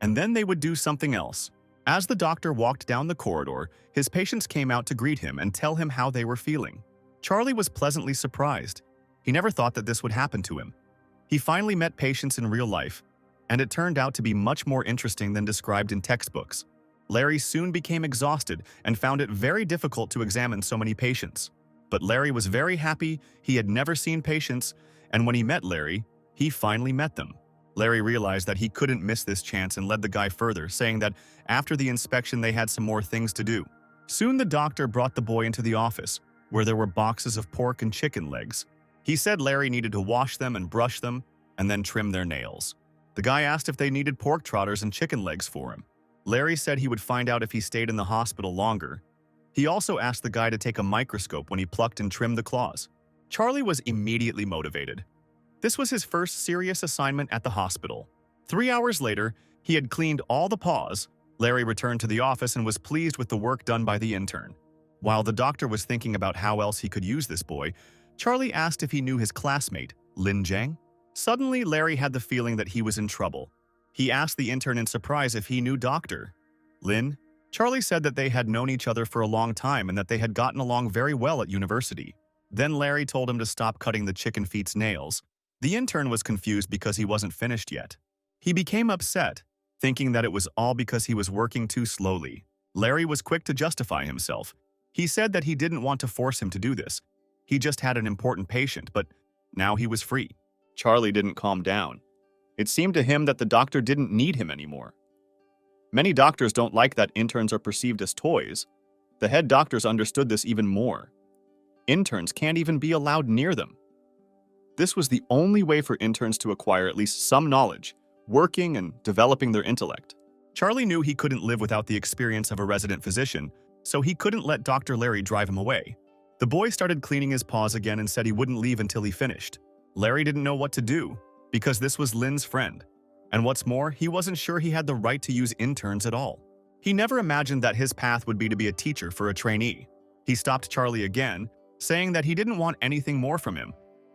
and then they would do something else. As the doctor walked down the corridor, his patients came out to greet him and tell him how they were feeling. Charlie was pleasantly surprised. He never thought that this would happen to him. He finally met patients in real life, and it turned out to be much more interesting than described in textbooks. Larry soon became exhausted and found it very difficult to examine so many patients. But Larry was very happy. He had never seen patients, and when he met Larry, he finally met them. Larry realized that he couldn't miss this chance and led the guy further, saying that after the inspection they had some more things to do. Soon the doctor brought the boy into the office, where there were boxes of pork and chicken legs. He said Larry needed to wash them and brush them, and then trim their nails. The guy asked if they needed pork trotters and chicken legs for him. Larry said he would find out if he stayed in the hospital longer. He also asked the guy to take a microscope when he plucked and trimmed the claws. Charlie was immediately motivated. This was his first serious assignment at the hospital. 3 hours later, he had cleaned all the paws. Larry returned to the office and was pleased with the work done by the intern. While the doctor was thinking about how else he could use this boy, Charlie asked if he knew his classmate, Lin Jiang. Suddenly, Larry had the feeling that he was in trouble. He asked the intern in surprise if he knew Dr. Lin. Charlie said that they had known each other for a long time and that they had gotten along very well at university. Then Larry told him to stop cutting the chicken feet's nails. The intern was confused because he wasn't finished yet. He became upset, thinking that it was all because he was working too slowly. Larry was quick to justify himself. He said that he didn't want to force him to do this. He just had an important patient, but now he was free. Charlie didn't calm down. It seemed to him that the doctor didn't need him anymore. Many doctors don't like that interns are perceived as toys. The head doctors understood this even more. Interns can't even be allowed near them. This was the only way for interns to acquire at least some knowledge, working and developing their intellect. Charlie knew he couldn't live without the experience of a resident physician, so he couldn't let Dr. Larry drive him away. The boy started cleaning his paws again and said he wouldn't leave until he finished. Larry didn't know what to do, because this was Lin's friend. And what's more, he wasn't sure he had the right to use interns at all. He never imagined that his path would be to be a teacher for a trainee. He stopped Charlie again, saying that he didn't want anything more from him.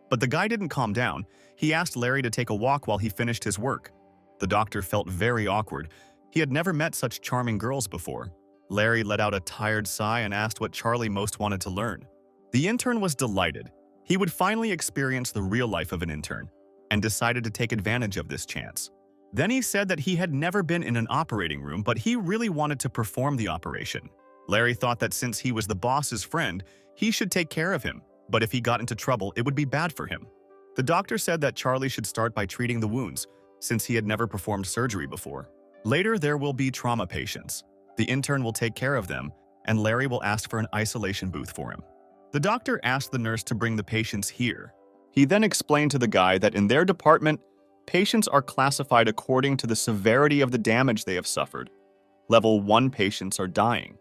But the guy didn't calm down. He asked Larry to take a walk while he finished his work. The doctor felt very awkward. He had never met such charming girls before. Larry let out a tired sigh and asked what Charlie most wanted to learn. The intern was delighted. He would finally experience the real life of an intern, and decided to take advantage of this chance. Then he said that he had never been in an operating room, but he really wanted to perform the operation. Larry thought that since he was the boss's friend, he should take care of him, but if he got into trouble, it would be bad for him. The doctor said that Charlie should start by treating the wounds, since he had never performed surgery before. Later, there will be trauma patients. The intern will take care of them, and Larry will ask for an isolation booth for him. The doctor asked the nurse to bring the patients here. He then explained to the guy that in their department, patients are classified according to the severity of the damage they have suffered. Level 1 patients are dying.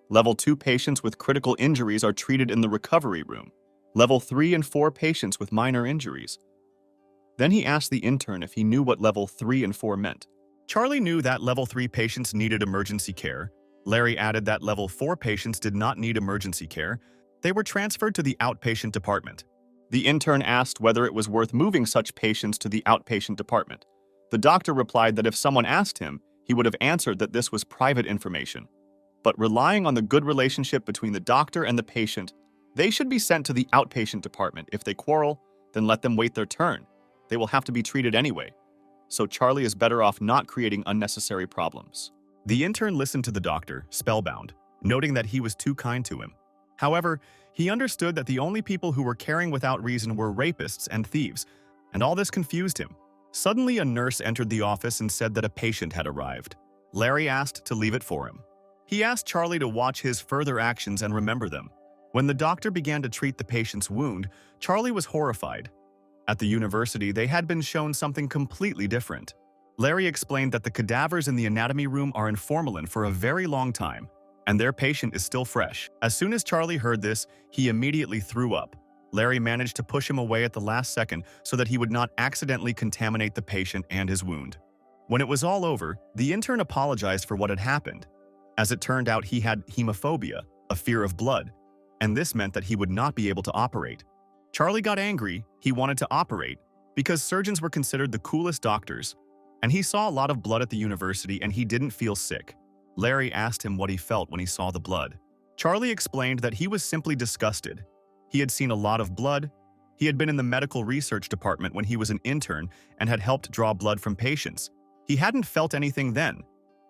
Level 2 patients with critical injuries are treated in the recovery room. Level 3 and 4 patients with minor injuries. Then he asked the intern if he knew what level 3 and 4 meant. Charlie knew that level 3 patients needed emergency care. Larry added that level 4 patients did not need emergency care. They were transferred to the outpatient department. The intern asked whether it was worth moving such patients to the outpatient department. The doctor replied that if someone asked him, he would have answered that this was private information. But relying on the good relationship between the doctor and the patient, they should be sent to the outpatient department. If they quarrel, then let them wait their turn. they will have to be treated anyway. So Charlie is better off not creating unnecessary problems. The intern listened to the doctor, spellbound, noting that he was too kind to him. However, he understood that the only people who were caring without reason were rapists and thieves, and all this confused him. Suddenly, a nurse entered the office and said that a patient had arrived. Larry asked to leave it for him. He asked Charlie to watch his further actions and remember them. When the doctor began to treat the patient's wound, Charlie was horrified. At the university, they had been shown something completely different. Larry explained that the cadavers in the anatomy room are in formalin for a very long time, and their patient is still fresh. As soon as Charlie heard this, he immediately threw up. Larry managed to push him away at the last second so that he would not accidentally contaminate the patient and his wound. When it was all over, the intern apologized for what had happened. As it turned out, he had hemophobia, a fear of blood, and this meant that he would not be able to operate. Charlie got angry. He wanted to operate because surgeons were considered the coolest doctors, and he saw a lot of blood at the university and he didn't feel sick. Larry asked him what he felt when he saw the blood. Charlie explained that he was simply disgusted. He had seen a lot of blood. He had been in the medical research department when he was an intern and had helped draw blood from patients. He hadn't felt anything then,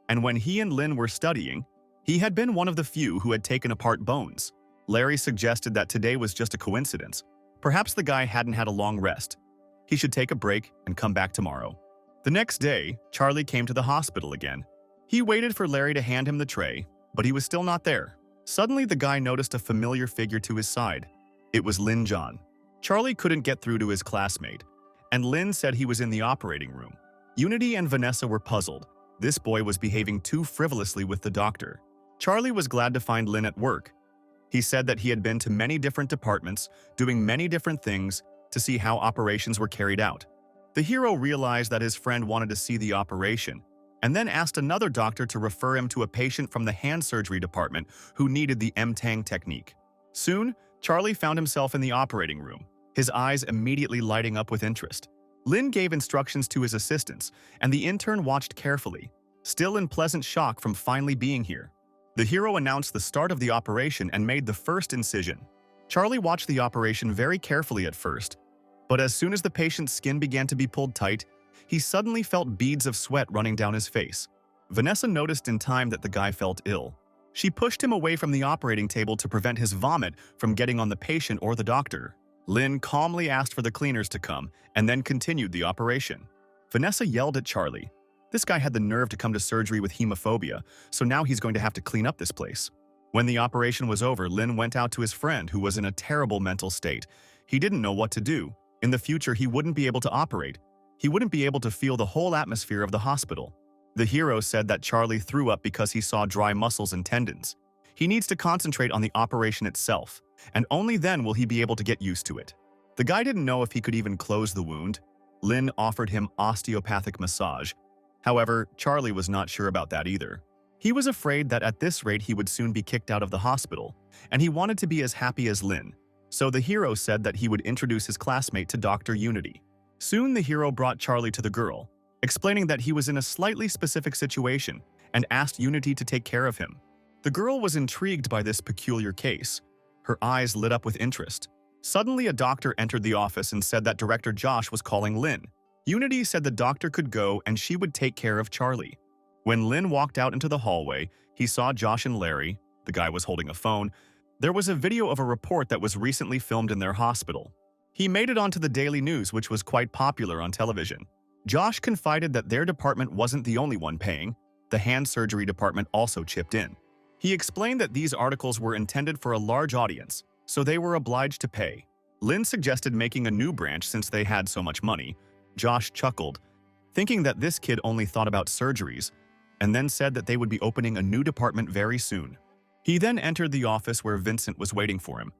and when he and Lynn were studying, he had been one of the few who had taken apart bones. Larry suggested that today was just a coincidence. Perhaps the guy hadn't had a long rest. He should take a break and come back tomorrow. The next day, Charlie came to the hospital again. He waited for Larry to hand him the tray, but he was still not there. Suddenly, the guy noticed a familiar figure to his side. It was Lin John. Charlie couldn't get through to his classmate, and Lin said he was in the operating room. Unity and Vanessa were puzzled. This boy was behaving too frivolously with the doctor. Charlie was glad to find Lin at work. He said that he had been to many different departments, doing many different things to see how operations were carried out. The hero realized that his friend wanted to see the operation, and then asked another doctor to refer him to a patient from the hand surgery department who needed the M-Tang technique. Soon, Charlie found himself in the operating room, his eyes immediately lighting up with interest. Lin gave instructions to his assistants, and the intern watched carefully, still in pleasant shock from finally being here. The hero announced the start of the operation and made the first incision. Charlie watched the operation very carefully at first, but as soon as the patient's skin began to be pulled tight, he suddenly felt beads of sweat running down his face. Vanessa noticed in time that the guy felt ill. She pushed him away from the operating table to prevent his vomit from getting on the patient or the doctor. Lin calmly asked for the cleaners to come and then continued the operation. Vanessa yelled at Charlie. This guy had the nerve to come to surgery with hemophobia, so now he's going to have to clean up this place. When the operation was over, Lin went out to his friend who was in a terrible mental state. He didn't know what to do. In the future, he wouldn't be able to operate. He wouldn't be able to feel the whole atmosphere of the hospital. The hero said that Charlie threw up because he saw dry muscles and tendons. He needs to concentrate on the operation itself, and only then will he be able to get used to it. The guy didn't know if he could even close the wound. Lin offered him osteopathic massage. However, Charlie was not sure about that either. He was afraid that at this rate he would soon be kicked out of the hospital, and he wanted to be as happy as Lin. So the hero said that he would introduce his classmate to Dr. Unity. Soon the hero brought Charlie to the girl, explaining that he was in a slightly specific situation and asked Unity to take care of him. The girl was intrigued by this peculiar case. Her eyes lit up with interest. Suddenly, a doctor entered the office and said that Director Josh was calling Lin. Unity said the doctor could go and she would take care of Charlie. When Lin walked out into the hallway, he saw Josh and Larry. The guy was holding a phone. There was a video of a report that was recently filmed in their hospital. He made it onto the Daily News, which was quite popular on television. Josh confided that their department wasn't the only one paying. The hand surgery department also chipped in. He explained that these articles were intended for a large audience, so they were obliged to pay. Lin suggested making a new branch since they had so much money. Josh chuckled, thinking that this kid only thought about surgeries, and then said that they would be opening a new department very soon. He then entered the office where Vincent was waiting for him.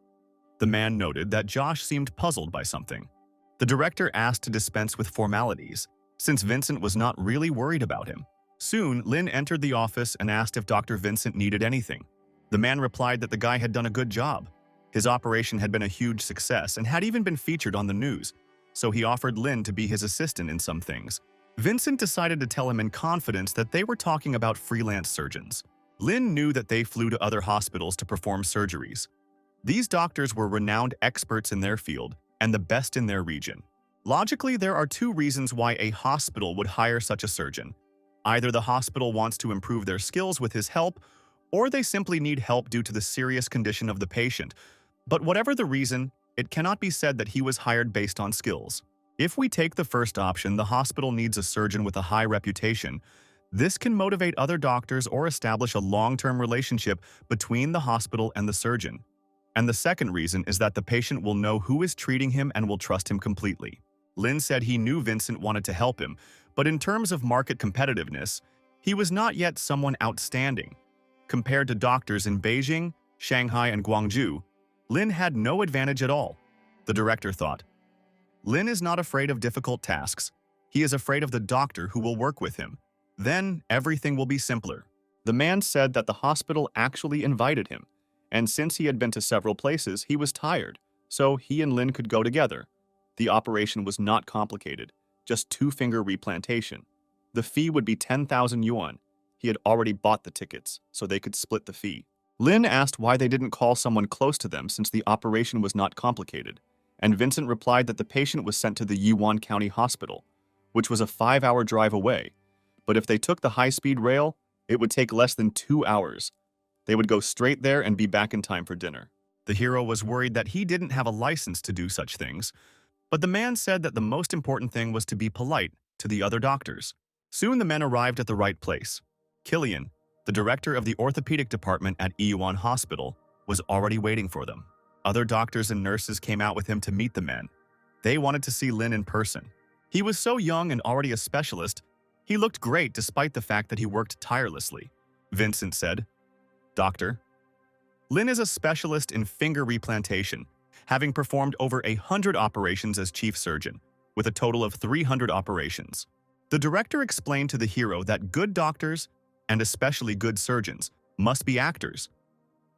The man noted that Josh seemed puzzled by something. The director asked to dispense with formalities, since Vincent was not really worried about him. Soon, Lin entered the office and asked if Dr. Vincent needed anything. The man replied that the guy had done a good job. His operation had been a huge success and had even been featured on the news, so he offered Lin to be his assistant in some things. Vincent decided to tell him in confidence that they were talking about freelance surgeons. Lin knew that they flew to other hospitals to perform surgeries. These doctors were renowned experts in their field and the best in their region. Logically, there are two reasons why a hospital would hire such a surgeon. Either the hospital wants to improve their skills with his help, or they simply need help due to the serious condition of the patient. But whatever the reason, it cannot be said that he was hired based on skills. If we take the first option, the hospital needs a surgeon with a high reputation. This can motivate other doctors or establish a long-term relationship between the hospital and the surgeon. And the second reason is that the patient will know who is treating him and will trust him completely. Lin said he knew Vincent wanted to help him, but in terms of market competitiveness, he was not yet someone outstanding. Compared to doctors in Beijing, Shanghai, and Guangzhou, Lin had no advantage at all. The director thought. Lin is not afraid of difficult tasks. He is afraid of the doctor who will work with him. Then everything will be simpler. The man said that the hospital actually invited him, and since he had been to several places, he was tired, so he and Lin could go together. The operation was not complicated, just two-finger replantation. The fee would be 10,000 yuan. He had already bought the tickets, so they could split the fee. Lin asked why they didn't call someone close to them since the operation was not complicated, and Vincent replied that the patient was sent to the Yiwan County Hospital, which was a 5-hour drive away. But if they took the high-speed rail, it would take less than 2 hours. They would go straight there and be back in time for dinner. The hero was worried that he didn't have a license to do such things, but the man said that the most important thing was to be polite to the other doctors. Soon the men arrived at the right place. Killian, the director of the orthopedic department at Yiwan Hospital, was already waiting for them. Other doctors and nurses came out with him to meet the men. They wanted to see Lin in person. He was so young and already a specialist, he looked great despite the fact that he worked tirelessly. Vincent said, "Doctor, Lin is a specialist in finger replantation, having performed over 100 operations as chief surgeon, with a total of 300 operations." The director explained to the hero that good doctors, and especially good surgeons, must be actors.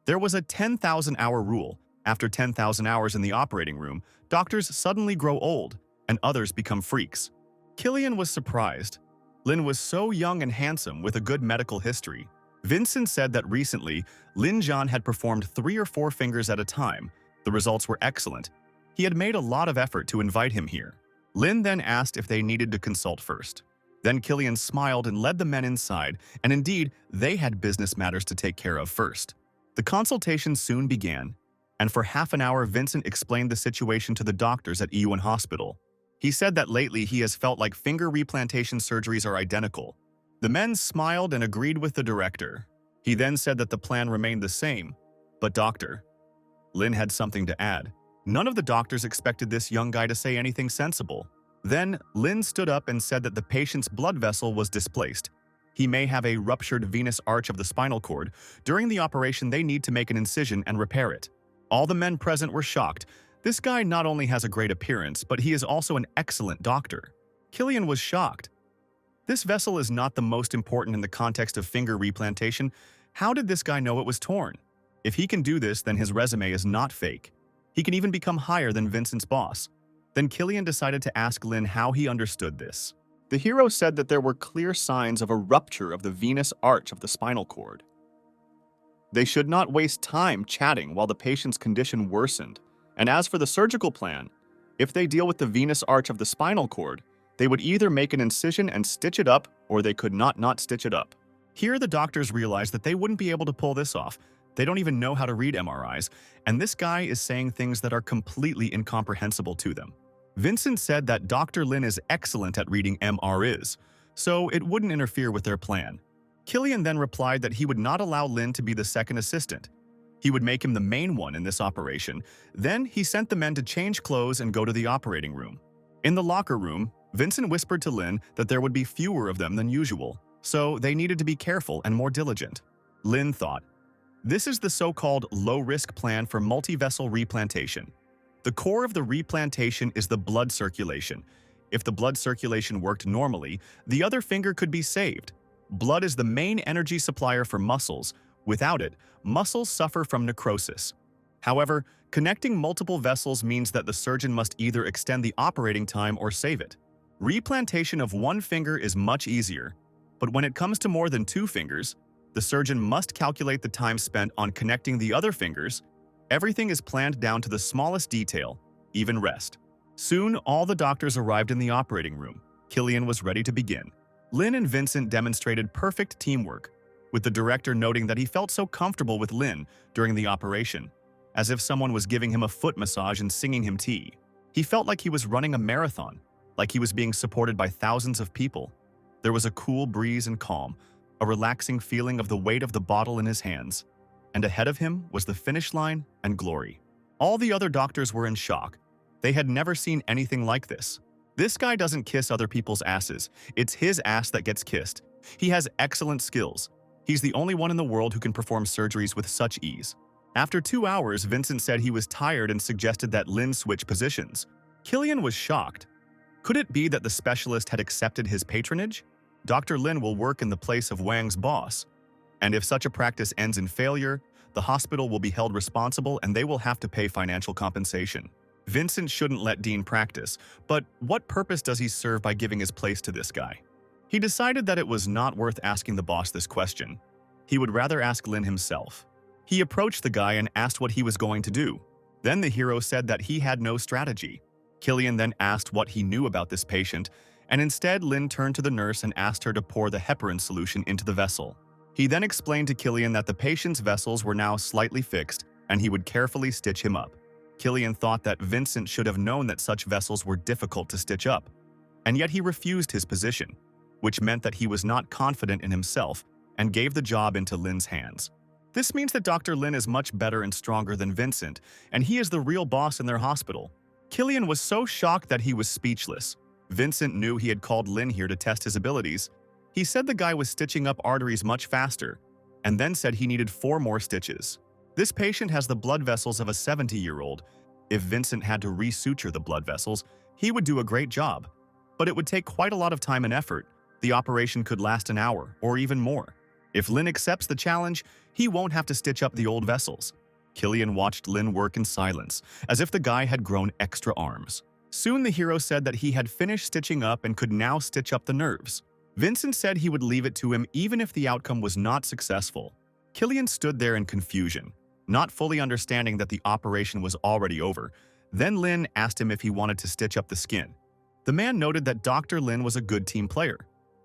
There was a 10,000-hour rule. After 10,000 hours in the operating room, doctors suddenly grow old, and others become freaks. Killian was surprised. Lin was so young and handsome with a good medical history. Vincent said that recently, Lin Zhan had performed 3 or 4 fingers at a time. The results were excellent. He had made a lot of effort to invite him here. Lin then asked if they needed to consult first. Then Killian smiled and led the men inside, and indeed, they had business matters to take care of first. The consultation soon began, and for half an hour Vincent explained the situation to the doctors at Yiwan Hospital. He said that lately he has felt like finger replantation surgeries are identical. The men smiled and agreed with the director. He then said that the plan remained the same. But doctor, Lin had something to add. None of the doctors expected this young guy to say anything sensible. Then, Lin stood up and said that the patient's blood vessel was displaced. He may have a ruptured venous arch of the spinal cord. During the operation, they need to make an incision and repair it. All the men present were shocked. This guy not only has a great appearance, but he is also an excellent doctor. Killian was shocked. This vessel is not the most important in the context of finger replantation. How did this guy know it was torn? If he can do this, then his resume is not fake. He can even become higher than Vincent's boss. Then Killian decided to ask Lin how he understood this. The hero said that there were clear signs of a rupture of the venous arch of the spinal cord. They should not waste time chatting while the patient's condition worsened. And as for the surgical plan, if they deal with the venous arch of the spinal cord, they would either make an incision and stitch it up, or they could not stitch it up. Here the doctors realized that they wouldn't be able to pull this off. They don't even know how to read MRIs, and this guy is saying things that are completely incomprehensible to them. Vincent said that Dr. Lin is excellent at reading MRIs, so it wouldn't interfere with their plan. Killian then replied that he would not allow Lin to be the second assistant. He would make him the main one in this operation. Then he sent the men to change clothes and go to the operating room. In the locker room, Vincent whispered to Lin that there would be fewer of them than usual, so they needed to be careful and more diligent. Lin thought, this is the so-called low-risk plan for multi-vessel replantation. The core of the replantation is the blood circulation. If the blood circulation worked normally, the other finger could be saved. Blood is the main energy supplier for muscles. Without it, muscles suffer from necrosis. However, connecting multiple vessels means that the surgeon must either extend the operating time or save it. Replantation of one finger is much easier, but when it comes to more than 2 fingers, the surgeon must calculate the time spent on connecting the other fingers. Everything is planned down to the smallest detail, even rest. Soon, all the doctors arrived in the operating room. Killian was ready to begin. Lin and Vincent demonstrated perfect teamwork, with the director noting that he felt so comfortable with Lin during the operation, as if someone was giving him a foot massage and singing him tea. He felt like he was running a marathon, like he was being supported by thousands of people. There was a cool breeze and calm, a relaxing feeling of the weight of the bottle in his hands, and ahead of him was the finish line and glory. All the other doctors were in shock. They had never seen anything like this. This guy doesn't kiss other people's asses. It's his ass that gets kissed. He has excellent skills. He's the only one in the world who can perform surgeries with such ease. After 2 hours, Vincent said he was tired and suggested that Lin switch positions. Killian was shocked. Could it be that the specialist had accepted his patronage? Dr. Lin will work in the place of Wang's boss. And if such a practice ends in failure, the hospital will be held responsible and they will have to pay financial compensation. Vincent shouldn't let Dean practice, but what purpose does he serve by giving his place to this guy? He decided that it was not worth asking the boss this question. He would rather ask Lin himself. He approached the guy and asked what he was going to do. Then the hero said that he had no strategy. Killian then asked what he knew about this patient, and instead Lin turned to the nurse and asked her to pour the heparin solution into the vessel. He then explained to Killian that the patient's vessels were now slightly fixed, and he would carefully stitch him up. Killian thought that Vincent should have known that such vessels were difficult to stitch up, and yet he refused his position, which meant that he was not confident in himself and gave the job into Lin's hands. This means that Dr. Lin is much better and stronger than Vincent, and he is the real boss in their hospital. Killian was so shocked that he was speechless. Vincent knew he had called Lin here to test his abilities. He said the guy was stitching up arteries much faster, and then said he needed 4 more stitches. This patient has the blood vessels of a 70-year-old. If Vincent had to resuture the blood vessels, he would do a great job. But it would take quite a lot of time and effort. The operation could last an hour, or even more. If Lin accepts the challenge, he won't have to stitch up the old vessels. Killian watched Lin work in silence, as if the guy had grown extra arms. Soon the hero said that he had finished stitching up and could now stitch up the nerves. Vincent said he would leave it to him even if the outcome was not successful. Killian stood there in confusion, not fully understanding that the operation was already over. Then Lin asked him if he wanted to stitch up the skin. The man noted that Dr. Lin was a good team player,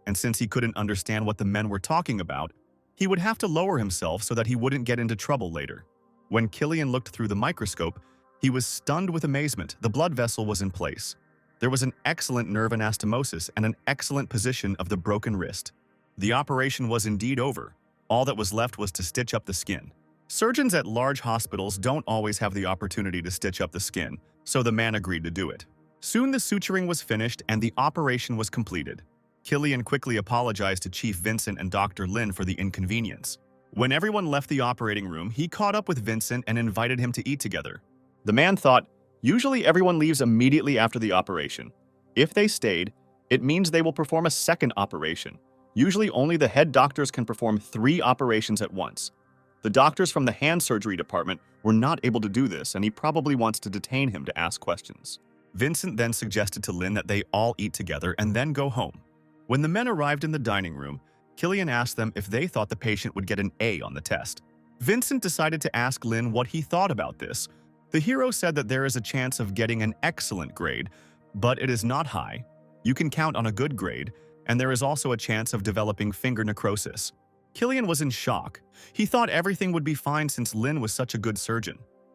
and since he couldn't understand what the men were talking about, he would have to lower himself so that he wouldn't get into trouble later. When Killian looked through the microscope, he was stunned with amazement. The blood vessel was in place. There was an excellent nerve anastomosis and an excellent position of the broken wrist. The operation was indeed over. All that was left was to stitch up the skin. Surgeons at large hospitals don't always have the opportunity to stitch up the skin, so the man agreed to do it. Soon the suturing was finished and the operation was completed. Killian quickly apologized to Chief Vincent and Dr. Lin for the inconvenience. When everyone left the operating room, he caught up with Vincent and invited him to eat together. The man thought, usually everyone leaves immediately after the operation. If they stayed, it means they will perform a second operation. Usually only the head doctors can perform 3 operations at once. The doctors from the hand surgery department were not able to do this, and he probably wants to detain him to ask questions. Vincent then suggested to Lin that they all eat together and then go home. When the men arrived in the dining room, Killian asked them if they thought the patient would get an A on the test. Vincent decided to ask Lin what he thought about this. The hero said that there is a chance of getting an excellent grade, but it is not high. You can count on a good grade, and there is also a chance of developing finger necrosis. Killian was in shock. He thought everything would be fine since Lin was such a good surgeon.